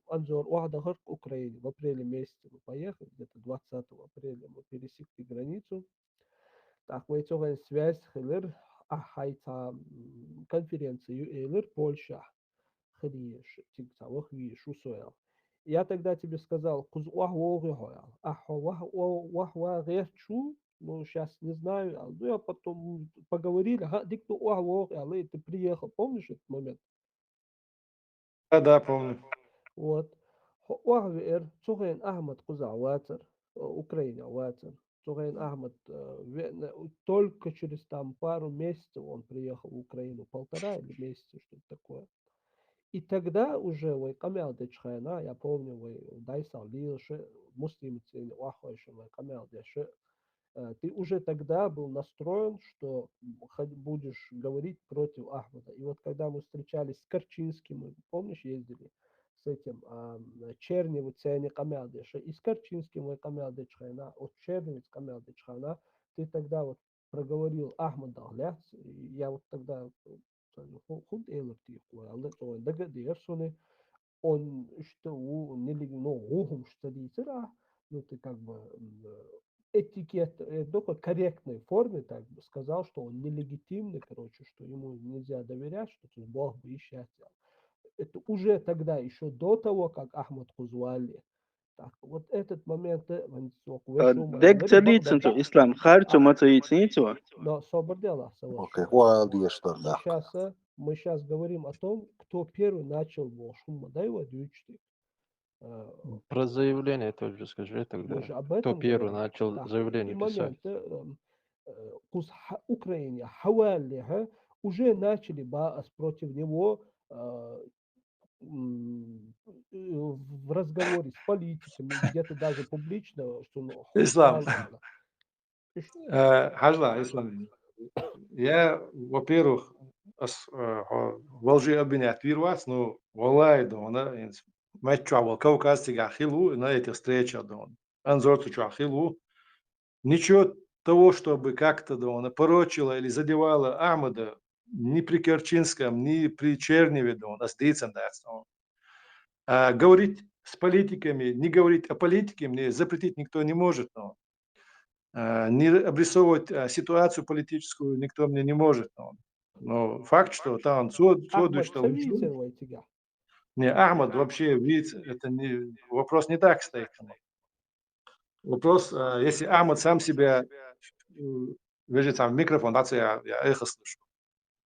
Анзор Уахдахар к Украине в апреле месяце мы поехали, где-то 20 апреля мы пересекли границу. Так, мы эту связь хилер, хайта конференцию элер Польша, хриш, тигцавах виш, усоял. Я тогда тебе сказал, ну, сейчас не знаю, ну, я потом поговорили, ты приехал, помнишь этот момент? Да, помню. Вот. Ахмад Кузаватер, Украине, Ватсон. Цугайн Ахмад только через там пару месяцев он приехал в Украину, 1,5 месяца, что-то такое. И тогда уже вы камел дечхайна, я помню, вы дайсал лишь муслимцы вахойши вы камел деши. Ты уже тогда был настроен, что будешь говорить против Ахмада. И вот когда мы встречались с Корчинским, помнишь, ездили с этим Черневу цене камел деши, и с Корчинским вы камел дечхайна, от Черневец камел дечхайна, ты тогда вот проговорил Ахмада, я вот тогда худ элерти хуалда то дагадерсоны он что не ну что дитера, ну ты как бы этикет только корректной форме так бы сказал, что он нелегитимный, короче, что ему нельзя доверять, что тут Бог бы и счастье. Это уже тогда, еще до того, как Ахмад Хузвали. Так, вот этот момент ديك تريد شو إسلام خارج ما تريد نيتوا но собордела Окей, уалдиештар да. мы сейчас говорим о том, кто первый начал шума, да, его дючти. Про заявление тоже скажи Мы тогда. же об Кто этом первый говорим. начал Так, заявление и писать? момент Украине, Хавалиха уже начали против него в разговоре с политиками, где-то даже публично, что Ислам. Хажла, Ислам. Я, во-первых, во лжи обвинять вирус, но валай дона, матчавал кавказский ахилу на этих встречах дона. Анзорту ахилу. Ничего того, чтобы как-то дона порочило или задевало Ахмада ни при Керченском, ни при Черневе дона, с децендацию. Говорить с политиками, не говорить о политике мне запретить никто не может. Но не обрисовывать ситуацию политическую никто мне не может. Но факт, что там Ахмад Савицер тебя. Не, Ахмад вообще, видите, это не, вопрос не так стоит. Вопрос, если Ахмад сам себя, вяжет там микрофон, да, я эхо слышу.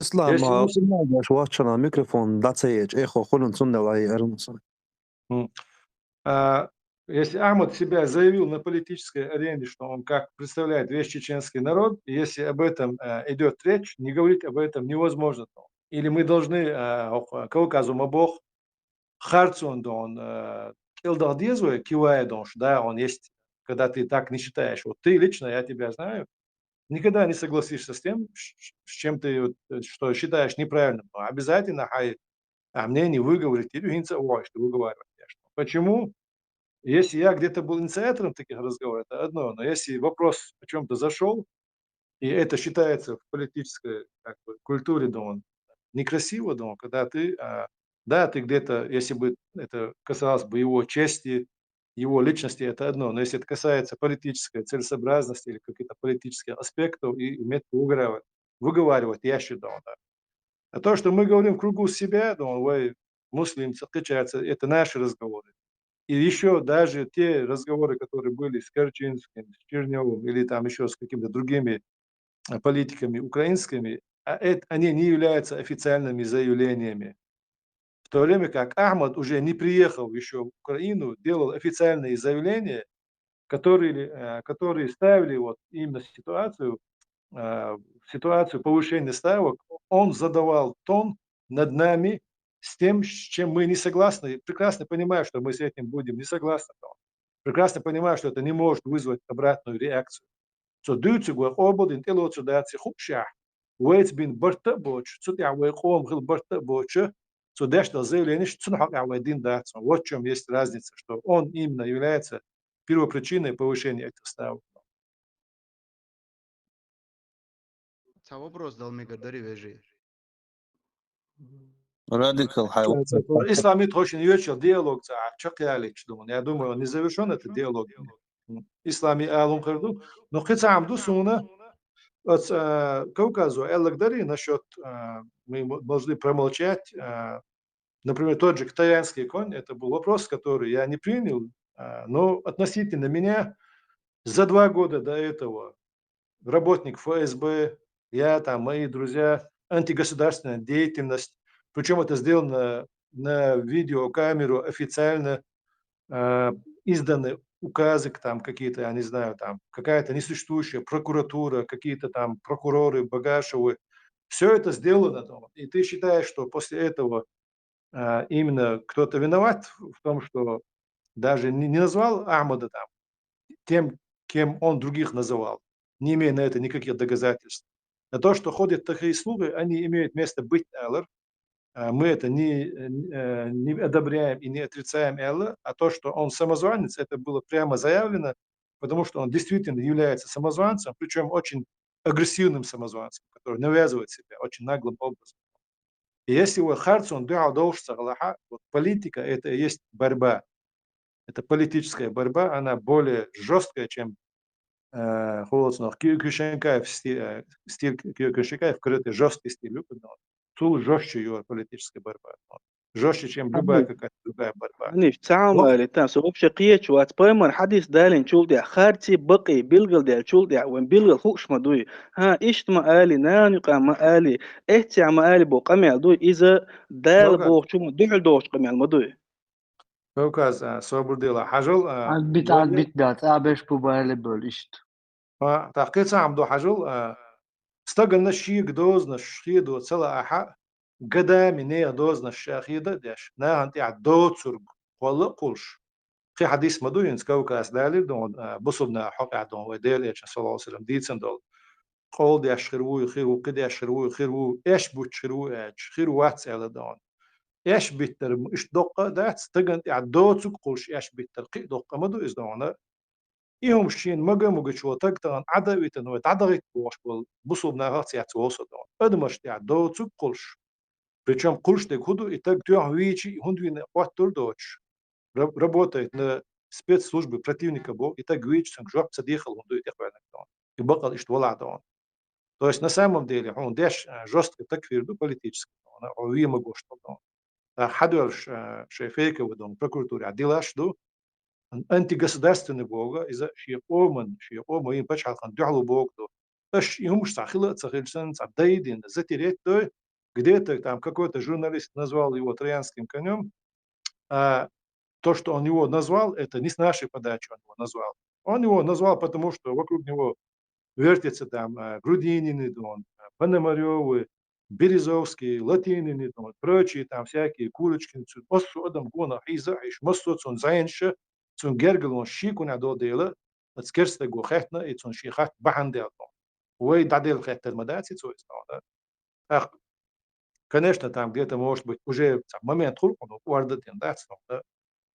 Islam Usman watchana mikrofon dacayech echo холун сундалай эрнусан. Если Ахмад себя заявил на политической арене, что он как представляет весь чеченский народ, и если об этом идет речь, не говорить об этом невозможно. Или мы должны Кавказу Мабох, Харцун, он Илдардезуя, кивая, да, он есть, когда ты так не считаешь. Вот ты лично, я тебя знаю, никогда не согласишься с тем, с чем ты что считаешь неправильным. Но обязательно мнение выговорить или что выговаривать. Почему? Если я где-то был инициатором таких разговоров, это одно. Но если вопрос о чем-то зашел, и это считается в политической культуре, да, он некрасиво, да, когда ты, да, ты где-то, если бы это касалось бы его чести, его личности, это одно. Но если это касается политической целесообразности или каких-то политических аспектов, и уметь выговаривать, я считаю, да. А то, что мы говорим в кругу себя, да, муслим, это наши разговоры. И еще даже те разговоры, которые были с Керченским, с Черневым или там еще с какими-то другими политиками украинскими, они не являются официальными заявлениями. В то время как Ахмад уже не приехал еще в Украину, делал официальные заявления, которые ставили вот именно ситуацию повышения ставок. Он задавал тон над нами, с тем, с чем мы не согласны, прекрасно понимаю, что мы с этим будем не согласны. Прекрасно понимаю, что это не может вызвать обратную реакцию. So duitsig обод интеллоцу даци хупша. Уэйц бин барта боч, цутя уэйхом гил барта боча. So дэшта заявление, что цунхак авайдин дацу. Вот в чем есть разница, что он именно является первопричиной повышения этих ставок. Вопрос дал мне гадари вежи. Радикал хайват. Исламит очень вечер диалог, я думаю, он не завершен этот диалог. Ислами алум харду, но хотя амду суна от Кавказу эллагдари насчет мы должны промолчать. Например, тот же китаянский конь, это был вопрос, который я не принял, но относительно меня за 2 года до этого работник ФСБ, я там, мои друзья, антигосударственная деятельность, причем это сделано на видеокамеру официально, изданы указы там какие-то, я не знаю, там какая-то несуществующая прокуратура, какие-то там прокуроры Багашевы. Все это сделано. И ты считаешь, что после этого именно кто-то виноват в том, что даже не назвал Ахмада там тем, кем он других называл, не имея на это никаких доказательств. А то, что ходят такие слухи, они имеют место быть, Эллер. Мы это не одобряем и не отрицаем Элла, а то, что он самозванец, это было прямо заявлено, потому что он действительно является самозванцем, причем очень агрессивным самозванцем, который навязывает себя очень наглым образом. И если вы харцун вот политика, это и есть борьба. Это политическая борьба, она более жесткая, чем Кюшенкаев стиль Кюшенкаев, крытый жесткий стиль. Тул жестче ее политическая борьба. Жестче, чем любая какая-то другая борьба. حنيف تعامل تام سوف شقية شوات بايمر حديث دالين شول دع خارتي بقي بيلغل دع شول دع وين بيلغل خوش مدوي ها إيش ما آلي نان يقع ما آلي إحتي ما آلي بو قمع دوي إذا دال بو شو مدوي دوش قمع المدوي كوكاز صوبرديلا حجل عاد بيت دات أبيش بوبايل بولشت تحقيق عم دو حجل استقلنا شيء قدوزنا شيء دو تلا أحا قدامي نيه دوزنا الشاخيدة داش نا أنت عدو تسرق ولا قولش في حديث مدوين كوكاس دالي دون بصبنا حق دون وديل إيش صلى الله عليه وسلم ديتسن دول قول دي أشخروي خيرو قدي أشخروي خيرو إيش بوتشخرو إيش خيرو واتس على دون إيش بيتر إيش دقة دات استقن عدو تسرق قولش إيش بيتر قي دقة مدو إز دون إيهم شين مجا مجشوا تقطعن عدويتن وتعدغت بوشبل بصبنا هات يعتوصل دون أدمش عدو تسرق قولش причем курштек худу и так тюах вичи хундвин оттур дочь работает на спецслужбы противника бо и так вичи сам жопца дихал хунду и техвайна дон и бакал ишт вала дон. То есть на самом деле он деш жестко так вирду политически он овима гоштал дон. Хадуш шефейка дон прокуратура дилаш ду антигосударственный бога из-за ши ома им пачалхан дюхлу бог до. Аш им штахила цахильсан цадайдин затереть то где-то там какой-то журналист назвал его троянским конем, а то, что он его назвал, это не с нашей подачи он его назвал. Он его назвал, потому что вокруг него вертятся там Грудинины, Пономаревы, Березовский, Латинины, прочие там всякие Курочкины, Осодом, Гона, Хиза, Ишмосоцон, Зайнша, Цун Гергелон, Шикун, Адодела, Отскерста Гохетна, и Цун Шихат Бахандел. Уэй Дадел Хеттер Мадаци, конечно, там где-то, может быть, уже в момент хуркуну, уардатин, да,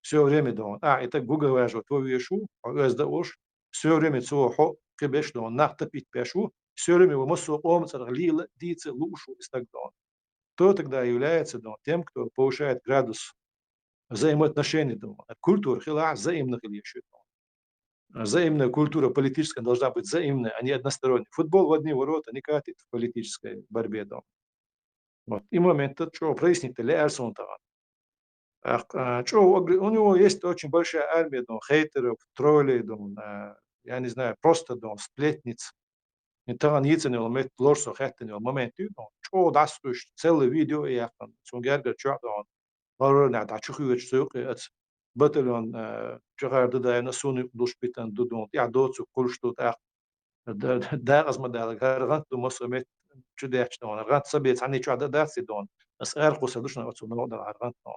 все время дон. Это Google важно, то вешу, ОСДОш, все время цо хо, кебеш дон, нахтапить пешу, все время его массу омцар, лила, дицы, лушу, и так дон. Кто тогда является дон, тем, кто повышает градус взаимоотношений дон. Культура хила взаимных или еще дон. Взаимная культура политическая должна быть взаимная, а не односторонняя. Футбол в одни ворота не катит в политической борьбе дон. Вот. И момент, что прояснить, ли Эрсон там. У него есть очень большая армия хейтеров, троллей, я не знаю, просто сплетниц. И там они ценили мет лорсо хеттенил моменты, что дастуш целое видео и я там сунгерга чё он да чухует сук батальон чухарда да на суны душпитан дудон я доцу кулшту да размадал гаргант мосомет чудеч гаргант собец они чё да сидон as ergos dus na wat zo no da gargant no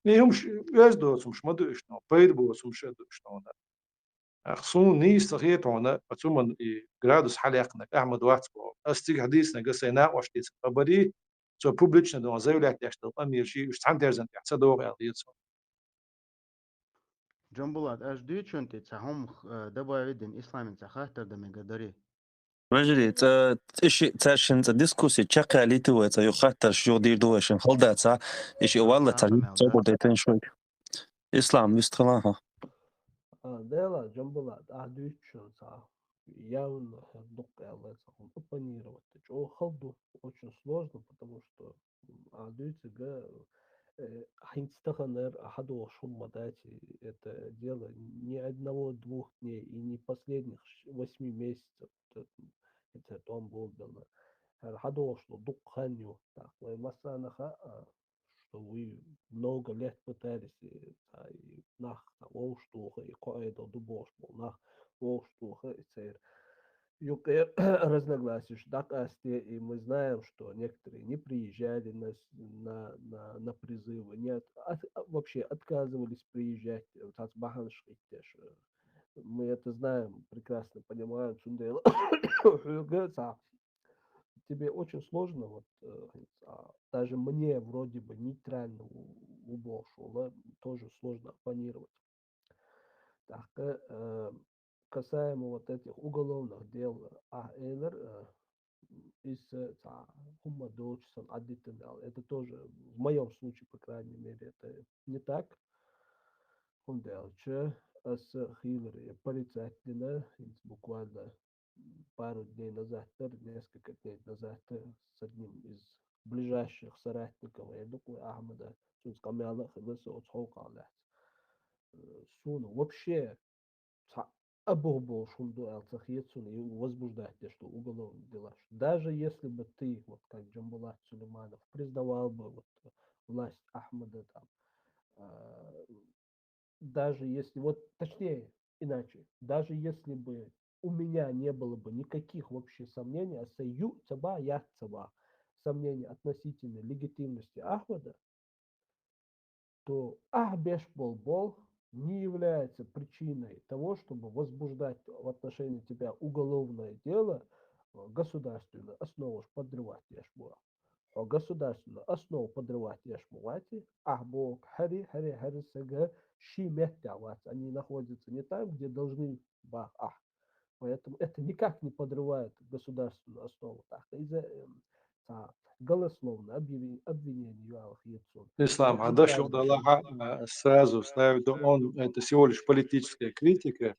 nee hums juist door soms maar dus no peid bo soms dus no خصو نيس صغير هنا فتوما градус حلقنا احمد واتسبو استيق حديثنا قصينا واشتيس خبري سو بوبليشنا دون زيولات يشتغل امير شيء وش عن درزن يحسدوا غاليتهم جنبولات اش دويتشون تسهم دبا يدين اسلام تخاطر دم قدري رجلي إيش تاشين ديسكوسي تشقى لي تو يخاطر شو دير دوشن خلدات إيش والله تعلم تصور ديتين شوي إسلام يستخلاها ديلا جنبولات دويتشون явно докладывать оппонировать. О халду очень сложно, потому что адуйцега хинстаханер ахаду шумма дати это дело не одного-двух дней и не последних 8 месяцев. Это том был дано. Хаду что дукханью так. Масанаха что вы много лет пытались nach Wolfstuchen, и кое-что дубош был nach Wolfstuchen, и царь. Юкер разногласий, так и мы знаем, что некоторые не приезжали на призывы, вообще отказывались приезжать, мы это знаем, прекрасно понимаем, тебе очень сложно, вот, даже мне вроде бы нейтрально убошу, тоже сложно оппонировать. Так, касаемо вот этих уголовных дел, из Хумма Дочсон, это тоже в моем случае, по крайней мере, это не так. С Хиллари порицательно, буквально пару дней назад, несколько дней назад, с одним из ближайших соратников Ахмада, вообще обо шунду алцахьецун и возбуждать что уголовные дела. Даже если бы ты, вот как Джамбулат Сулейманов, признавал бы вот власть Ахмада там, даже если, вот точнее, иначе, даже если бы у меня не было бы никаких вообще сомнений, сомнений относительно легитимности Ахмада, то Ахбеш Болбол не является причиной того, чтобы возбуждать в отношении тебя уголовное дело государственную основу подрывать яшмуа. Государственную основу подрывать яшмуати, ахбок хари сага шиметтяват. Они находятся не там, где должны быть. Поэтому это никак не подрывает государственную основу. Так, из-за голословно обвинение Ислам, а дальше вот Аллах сразу ставит, он это всего лишь политическая критика,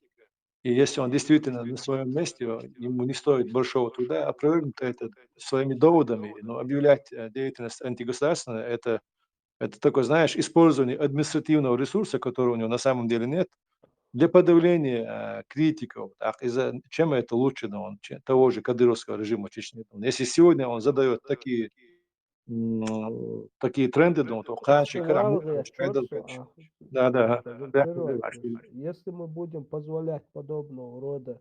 и если он действительно на своем месте, ему не стоит большого труда опровергнуть это своими доводами, но объявлять деятельность антигосударственной, это такое, знаешь, использование административного ресурса, которого у него на самом деле нет, для подавления критиков. Чем это лучше того же кадыровского режима Чечни? Если сегодня он задает такие тренды, то да. Если мы будем позволять подобного рода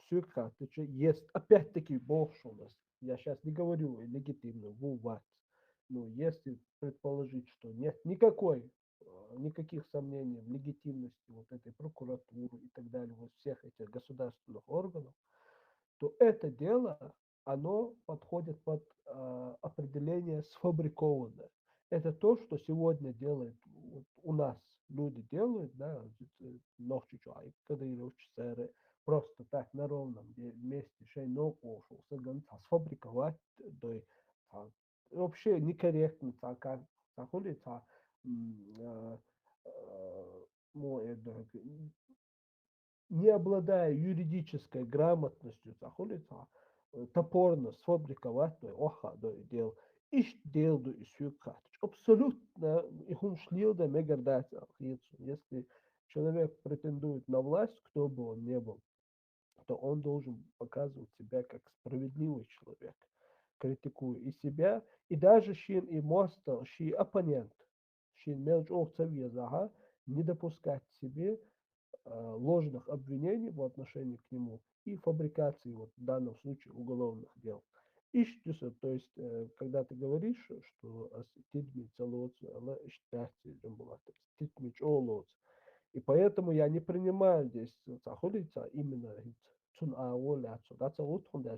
есть опять-таки бог у нас. Я сейчас не говорю легитимно, но если предположить, что нет никаких сомнений в легитимности вот этой прокуратуры и так далее, вот всех этих государственных органов, то это дело, оно подходит под определение сфабрикованное. Это то, что сегодня делает вот у нас люди делают, да, просто так на ровном месте сфабриковать, вообще некорректно, не обладая юридической грамотностью, топорно сфабриковать дел. Дел абсолютно если человек претендует на власть, кто бы он ни был, то он должен показывать себя как справедливый человек, критикуя и себя, и даже и моста, оппонент, не допускать себе ложных обвинений в отношении к нему и фабрикации, вот в данном случае, уголовных дел. То есть, когда ты говоришь, что и поэтому я не принимаю здесь именно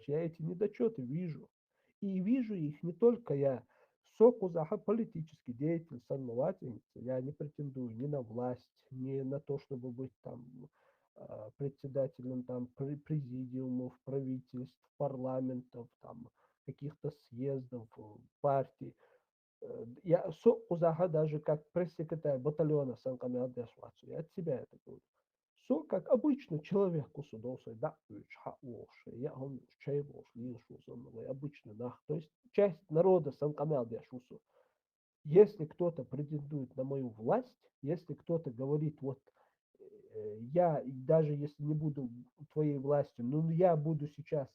я эти недочеты вижу. И вижу их не только я. Политический деятель, я не претендую ни на власть, ни на то, чтобы быть там председателем там президиумов, правительств, парламентов, там каких-то съездов, партий. Я даже как пресс-секретарь батальона я от себя это говорю. Как обычный человек обычно, да. То есть часть народа если кто-то претендует на мою власть, если кто-то говорит, вот я, даже если не буду твоей властью, но я буду сейчас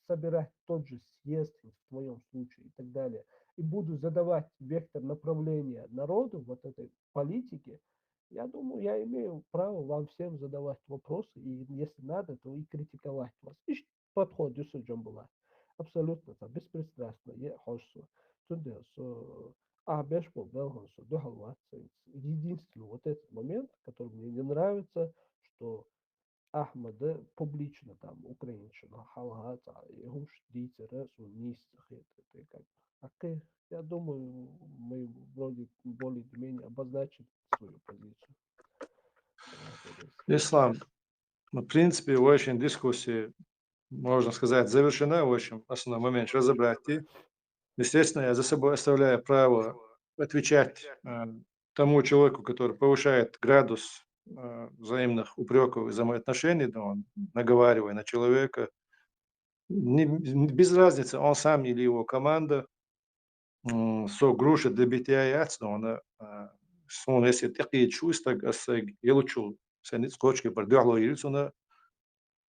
собирать тот же съезд в твоем случае и так далее. и буду задавать вектор направления народу вот этой политики, я думаю, я имею право вам всем задавать вопросы, и если надо, то и критиковать вас. И подход Юсуджан была абсолютно беспристрастно. Я хочу, бешбол, белгонсу, единственный вот этот момент, который мне не нравится, что Ахмада публично там украинщина, халгата, и гуш дитера, сунистах, это как. Я думаю, мы вроде более-менее обозначили свою позицию. Ислам, в принципе, очень дискуссия, можно сказать, завершена, в общем, основной момент разобрать. Естественно, я за собой оставляю право отвечать тому человеку, который повышает градус взаимных упреков и взаимоотношений, да, он наговаривая на человека, без разницы, он сам или его команда, со груши для битья яйца, он если такие чувства, я лучше, сенит скотчки продюхло ирицуна,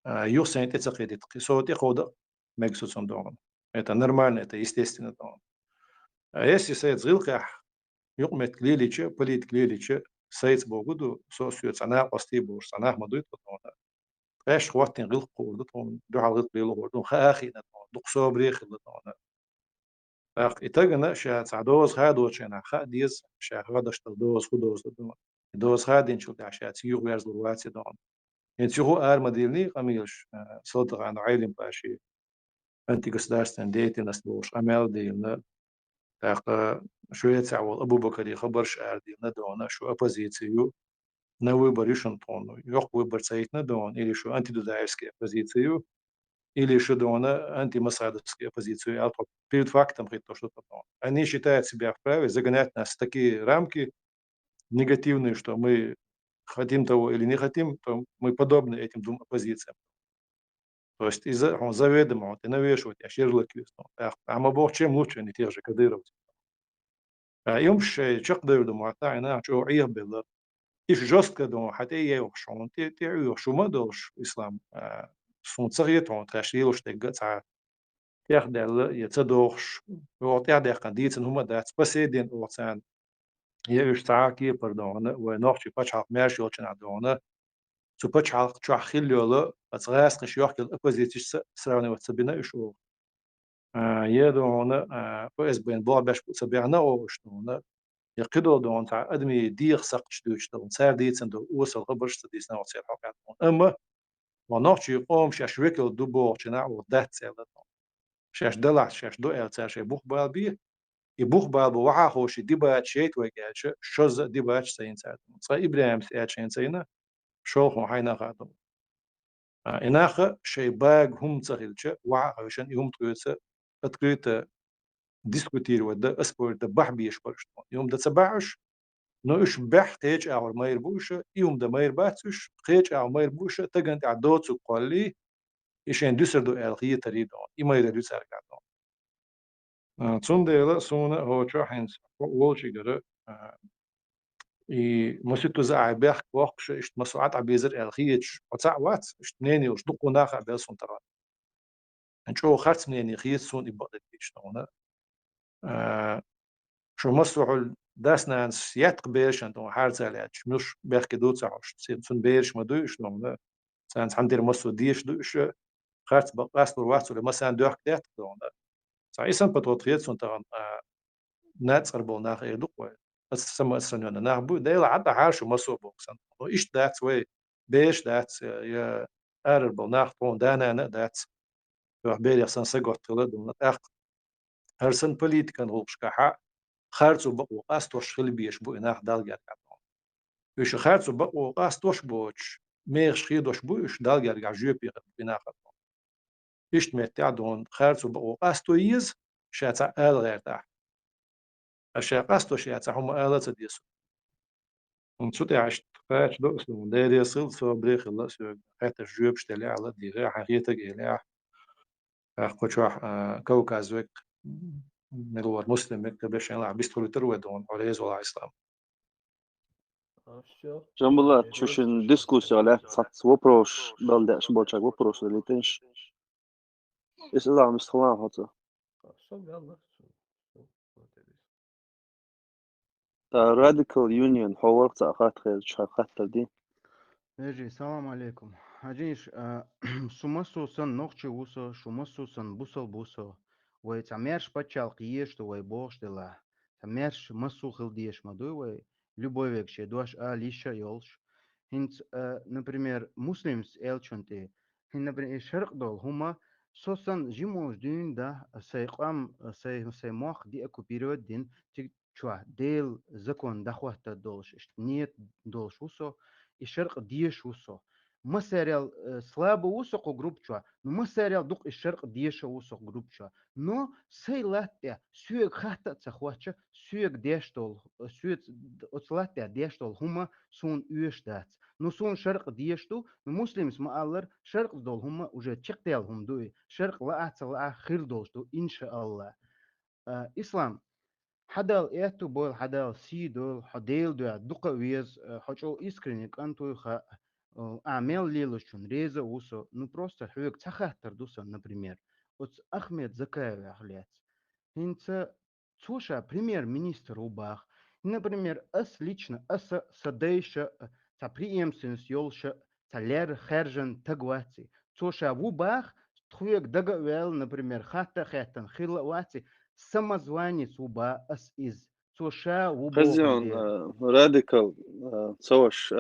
юсен это цахедит, кисоте хода, мексуцон дон. Это нормально, это естественно дон. А если сайт зилках, юкмет клиличе, полит клиличе, сайт богуду, сосует санах пасти буш, санах мадует дон. Эш хватин гил курду, дон, духал гил курду, хахи дон, дуксо брих дон. إتجنا شات عدوز هادو شنا خاديز شهادش تدوز خدوز دون دوز هادين شو تعشات يو ويرز لواتي دون ينتشو أرمديلني قميلش صوت عن عيلم باشي أنتي قصدارستن ديتي نسبوش أمال ديلنا تاق شوية تعول أبو بكري خبرش أرديلنا دونا شو أبوزيتيو نوي بريشن طونو يوق وبرسايتنا دون إلي شو أنتي دودايسكي أبوزيتيو или что она антимасадовская оппозиция, а перед фактом говорит то, что потом. Они считают себя вправе загонять нас в такие рамки негативные, что мы хотим того или не хотим, то мы подобны этим двум оппозициям. То есть он заведомо он навешивает, а шерлоки, а мы бог чем лучше, не тех же кадыров. يوم شيء شقدر دم عطانا شو عيه بالله إيش جوست كده حتى يوحشون تعيو شو ما دوش إسلام صنصريت عن تشيل وشتجت يخدل يتصدوش وتعدي قديت هم دات بسيدين وتسان يشتاكي pardon ونوحشي بتشعق ماشي وتشن عدونا تو بتشعق تشخيل يلا أتغاس قشيوخ كل أبوزيتش سراني وتسبينا يشوف يدونا بس بين بعض باش سبيعنا وشتونا يقدروا دون تاع أدمي دير سقش دوش دون سار ديتن دو وصل قبرش تديسنا وتصير حقات أما ونوحشي يقوم شاشويكل دوبو تشنا ودات سيلة شاش دلع شاش دو إلتر شيء بوخ بالبي يبوخ بالبو وعا خوش ديبات شيء توجعش شوز ديبات سين ساعد صار إبراهيم ساعد شين سينا شو هو هاينا قادم إناخ شيء باج هم تغيلش وعا عشان يوم تقولس أتقولت ديسكوتير وده أسبور ده بح بيش برشتون يوم ده تبعش نوش بح قيج أو ما يربوش يوم ده ما يرباتش قيج أو ما يربوش تجنت عدوت وقالي يشين دوسر دو ألغية تريدون إما يدرس أرجعون Цундела суна хочо хенс волчигere и моситу за айбах вахш ишт масуат абезер элхич оца ват ишт нени уш дукунах абел сунтара анчо харц нени хиет сун ибадет иштона شو مسوح داسنا سيات قبيش انتو حارس على مش بيحكي دوت ساعش سن بيرش ما دوش نو سان عندي مسو ديش دوش خارت بقاس الوقت ولا مثلا دوح كتات دون سايسن بتوتريت سنتران ناتسر بول nach edukwe as sama sanona nach bu de la ada harsho maso boksan o ish that's way besh that's ya arer bol nach ton dana na that's yo beri san sagot tla dum aq harsan politikan hobshka ha khartsu baq qas tosh khil bish bu nach dalgar ka ish khartsu baq qas tosh boch mer shridosh bu ish dalgar ga jupi binach ish met adon khartsu baq qas to yiz shata algerta الشاقاستو شيء هم آلة ديسو ونشوتي عشت فاش دوس من داير يصل سو بريخ الله سو حتى الجوب شتلي على ديغا حقيقة جيلي أخوش كوكازوك ملور مسلم كبش يلعب بيستولي تروي دون عليه ولا إسلام Жамбула, чушин дискуссия, ля, сац вопрос, дал дальше больше вопрос, или тенш. Если да, мы слова хотя. راديكال يونيون حوار ساقات خير شاقات دي Eji, salam alaikum. Hajish, sumasosan nokche uso, shumasosan busal buso. Way tamersh pachal qiesh to way bosh de la. Tamersh masu khildiesh madu way любовек ще дуаш лиша йолш. Hint, например, muslims elchunte. Hint, например, шарq dol huma sosan jimos dün da sayqam say moch di aku period din tik chwa del zakon dakhwata dolsh. Niet dolsh uso. الشرق ديش وصو مساريال слабо وسق جروب شوا نو مساريال دوق الشرق ديش وسق جروب شوا نو سيلاتيا سويك خاطا تخواتشا سويك ديشتول سويك اوتلاتيا ديشتول هما سون يوش دات نو سون شرق ديشتو مسلمس ما الله شرق دول هما уже تشقتيال هم دوي شرق لا خير دولشتو ان شاء الله اسلام حدال إيتو بول حدال سي دول حديل دو دقة ويز حجو إسكرينيك أنتو خا أعمال ليلوشون ريزا وسو نو просто حوك تخاطر دوسا например وتس أحمد زكاية أخليات هنتا توشا премьер-министр убах например أس лично أس садейша تا преемственность يولشا تا لير خارجن تقواتي توشا убах تخويك دقة ويل например خاتن خيلا واتي самозванец уба ас из توشا خزيون وبوخ راديكال سوش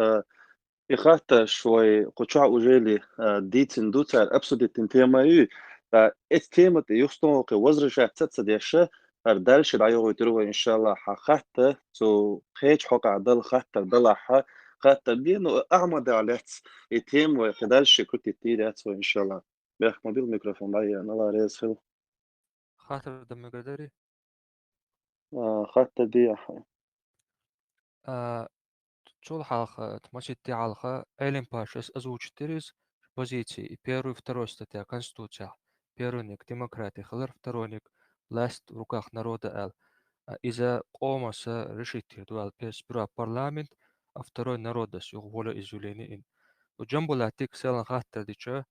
إخاطة شوي قطع وجيلي ديتن دوتر أبسودي تنتيما يو فإستيمة يخصنو كي وزرشة تتصديشة أردالش رأيو يتروه إن شاء الله حخاطة تو خيج حقا دل خاطة دلحة خاطة بينو أعمد عليت يتيم ويقدالش كنت تيرات إن شاء الله بيخ مدير الميكروفون باي أنا الله ريز فيلو خاطر دم قدري خاطة دي شو الحلقة تمشي على Эллен Пашес озвучит позиции. Первый, второй статья Конституция. Первый ник демократия, второй власть в руках народа. Из-за комаса решить дуал первый парламент, а второй народа с волеизъявлением. У джамбулатик селан хаттер дича,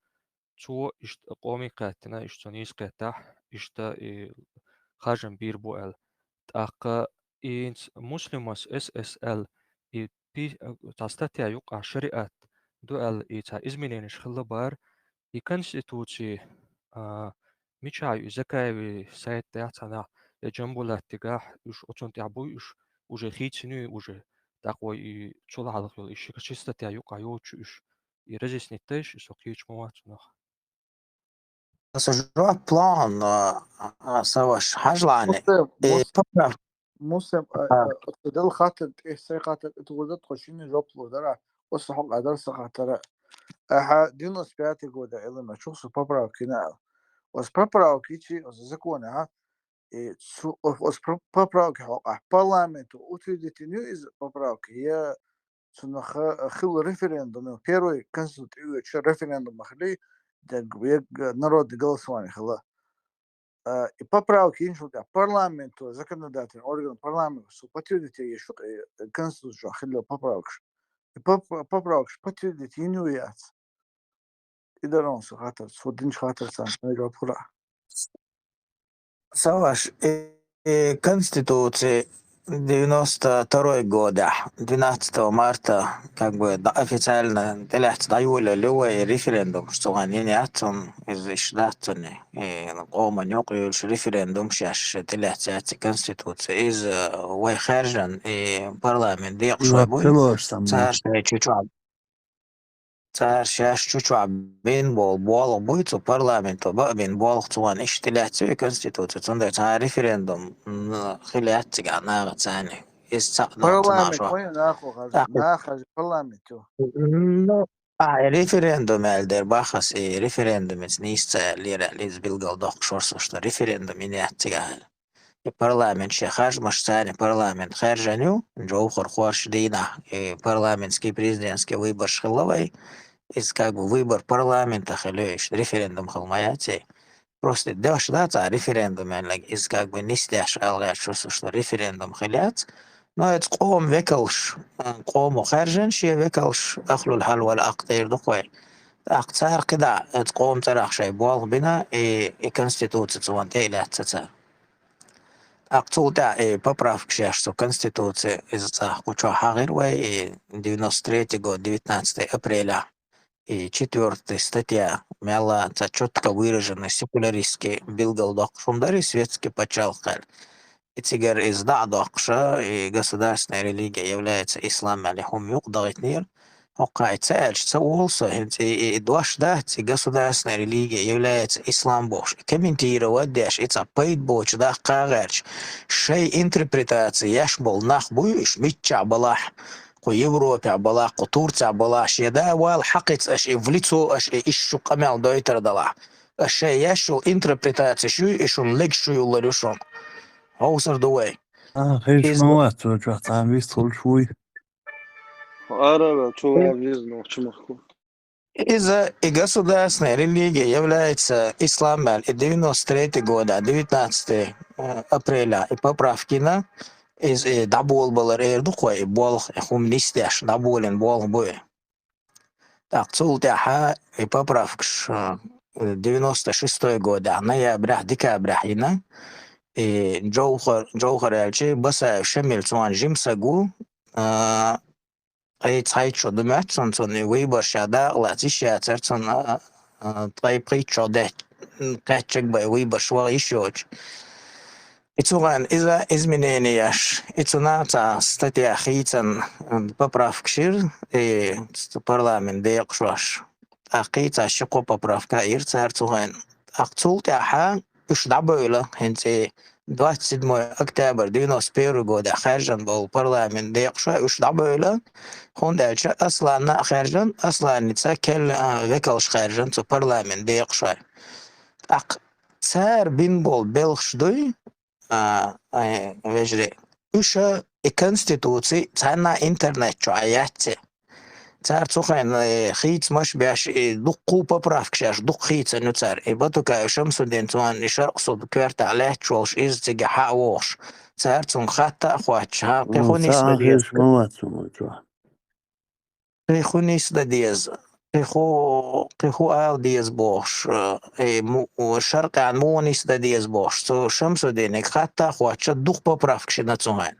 чего ишт коми катина, ишт сонис ката, ишт хажам бирбуэл. Так инс муслимас ССЛ и تستطيع يوقع شريعة دول إيتا إزمينين شخلا بار يكونستيتوتي ميشاي زكاوي سايت تاعتنا جنبولا تجاه يش أتون تعبو يش وجه خيتني وجه تقوى تشول على خيول إيش كشيستطيع يوقع يوتش إيش يرزيس نتاش يسوقيش مواتنا سجوا بلان سواش حاجلاني مسلم دل خاطر إيه خاطر تقول تخشيني جوبلو درا وصحق عدل سخاطر دينو سبياتي قودا إلا ما شخص بابراو كنا وس بابراو كيتشي وس زكونا ها وس بابراو كحق بارلمنت وتريدتي نيو إز بابراو كي سنة خل ريفرندوم بيروي كنسل تيجي شو ريفرندوم مخلي دق نرود голосование خلا и поправки иншута парламенту законодательный орган парламента подтвердить еще конституцию хило поправки и поправки подтвердить инуяц и дарон сухатер судин шхатер сан мегапура سواش Конституции 92 года, 12 марта, как бы официально даюля любой референдум, что они не отцом из штатами, и قوم يقول референдум сейчас تلاتة Конституции из ويخرجن парламент ديق شوي بوي صار شاش شو بين بول بويتو بارلمنتو بقى بين بول طوان إيش تلاتة كونستيتوتو تندر تاع ريفرندوم خليات تقعنا ثاني يستقدم بارلمنت وين ناخذ بارلمنتو ريفرندوم الدر باخس ريفرندوم نيستا ليرا ليز بيلقال دوق شورسوش ريفرندوم إني أتقعنا البرلمان شي خارج مش ثاني برلمان خارجانيو جو خرخوش دينا парламентский президентский выбор шхиловой из как бы выбор парламента хилёш референдум хилмаяти просто дёш дата референдум из как бы не сдашь алгаш что референдум хилят но это قوم векалш قوم خارجن شي векалш أخلو الحل ولا أقدر دقوي أقصار كده تقوم تراخ شي بوال بنا كونستيتوция وانتي لا تتصار Акцулта поправки что Конституции из-за куча Хагирвай 93 год, 19 апреля. И 4 статья мяла четко выраженный секуляристский билгалдок шумдари светский почалхаль. И тигер из дадокша и государственная религия является ислам алихум юкдагитнир. Окайцаэль, что also и дважды государственная религия является ислам бож. Комментировать деш, это пейт боч, да кагарч. Шей интерпретации яшбол нахбуиш митча балах. Ко Европе балах, ко Турция балах. Шеда вал хакиц аш и в лицо аш и ищу камел дойтер дала. Шей яшу интерпретации шу и шун лег шу юларюшон. Housar дуэй. خيش موات وجعت عم يدخل شوي. عربة شو عايزنا شو مخكو Из-за государственная религия является исламом 93 года, 19 апреля, и поправки на из дабол был духой бол хумнистяш даболен бол бой. Так, цултяха и поправки 96 года, ноября, декабря, ина и Джоухар элчи баса шамил цуан жимсагу أي تاي شو دمت سنتوني ويبر شادا لاتي شاتر سن تاي بريت شو ده كاتشك باي ويبر شو يشوج إتوغان إذا إزمنيني ياش إتونا تا ستاتي أخيتن ببراف كشير برلمان ديق شواش أخيتا شقو ببراف كاير تار توغان أقتول تاحا إش دعبويلة هنتي 27 октябрь 91 года Харжан был парламент декша уж дабойла хондальча асланна Харжан асланница кел векалш Харжан то парламент декша ак цар бин был белшдой вежре уша и конституции цана интернет чаятте цар цухайн хиц маш бяш дукку поправки шаш дук хиц ну цар и батука шамсу дентуан ишарк суд кверта алет шолш из тига хаош цар цун хата хвач ха пехунис дадиез خيش موات وجع. пехунис дадиез пеху ал диез бош шарк ан мунис дадиез бош so шамсу денек хата хвач дук поправки шна цухайн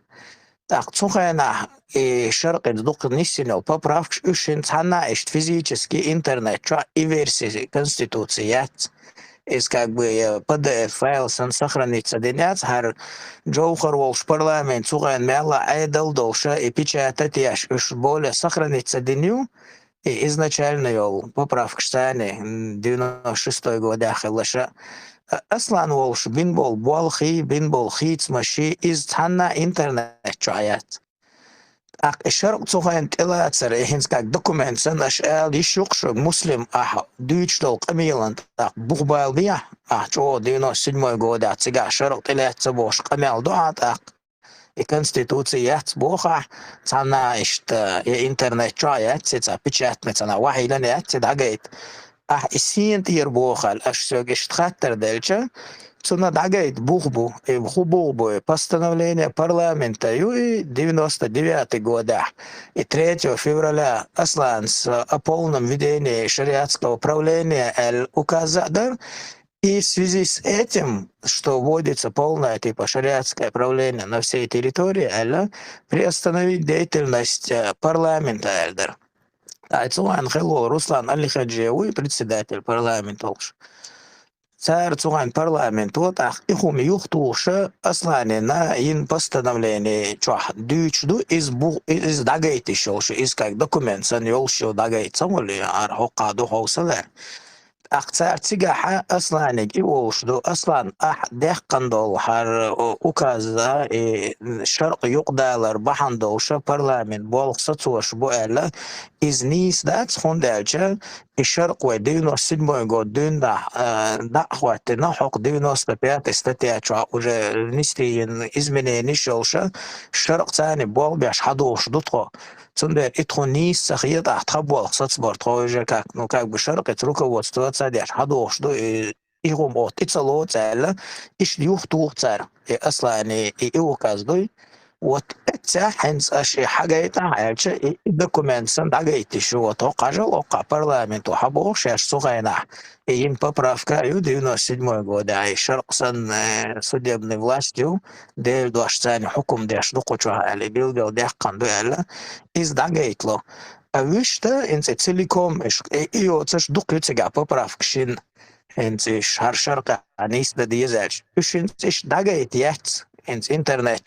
Так, цухайна и шарк дук нисинел поправки ушин цана ist физический интернет и версии конституции из как бы PDF файл сан сохранится денец хар Джоухар волш парламент цухайн мяла айдал долша и печатать яш уж более сохранится деню и изначально йол поправки штане 96 год ахилаша أصلاً والش بينبول بالخي بينبول خيت ماشي إز تنا إنترنت شايات الشرق تخين تلا ترى هنس كاك دوكومنت سن أشياء يشوقش مسلم دويتش دول قميلان بوغبال بيا شو دينو سيدمو جودا تيجا شرق تلا تبوش قميل دوات конституцият بوخا تنا إشت إنترنت شايات تتا بيشات مثلا واحد لنا تدعيت السين تير بوخال أشتغلت خاطر دلشة цуна дагает бухбу и бухбу постановление парламента 99 года и 3 февраля Аслан о полном ведении шариатского управления указал и в связи с этим, что вводится полное типа шариатское правление на всей территории, приостановить деятельность парламента Эльдер. Цуан Хело Руслан Алихаджиевый, председатель парламента. Царь Цуан парламент, вот ихум юхтуша аслане на ин постановление чуах дючду из дагайти шоуши, из как документ сан йолшо дагайт самоли архоқаду хоусалер. أقطار تجاحة أصلاً يجيوشدو أصلاً دهقن دول حر أوكازا الشرق يقدر بحن دولشة برلمان بالقصة بوألا إزنيس دات خندالجة الشرق ودينو سيدمو يقول دين دا خواتنا حق دينو سبيات استطيعوا وجه نستين إزمني نشولشة الشرق تاني بول بيش حدوش دوتو تندر إتخونيس سخيط أحتخبوا القصة برتخوجة كاك بشرق يتركوا وستوات ساديش حدوش دو إيغم أوت إتصالو تالا إش يوختوخ تار أصلا إيوكاز دوي وتتساحنس أشي حاجة عالش دوكومنتسن دقيتي شو توقع جلوقع برلامنت وحبو شاش صغينا ين поправка ю 97 года ай шарқсан судебный властью дел доштани حكم деш докуча али билгел дехкан дуэла из дагейтло вишта инце целиком и оцаш докуча поправка шин инце шаршарка анис да дизель шин дагейт яц инц интернет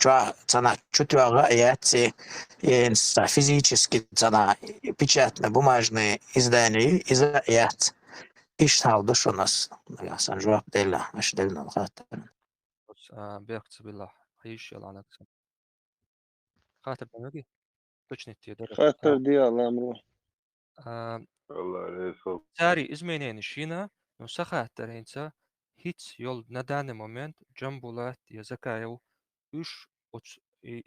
цена чутьюага яци инц физически цена печатно-бумажные издания из яц اشتغل دوش الناس عشان جواب ديلا مش ديلنا الخاطر بس بيقص بالله حيش يلا على كسب خاطر بنوجي точно تقدر خاطر دي على أمره الله عليه صوت ساري إزمينين شينا نو سخاطر إنسا هيتس يول ندان مومنت جنبولات يزكايو إيش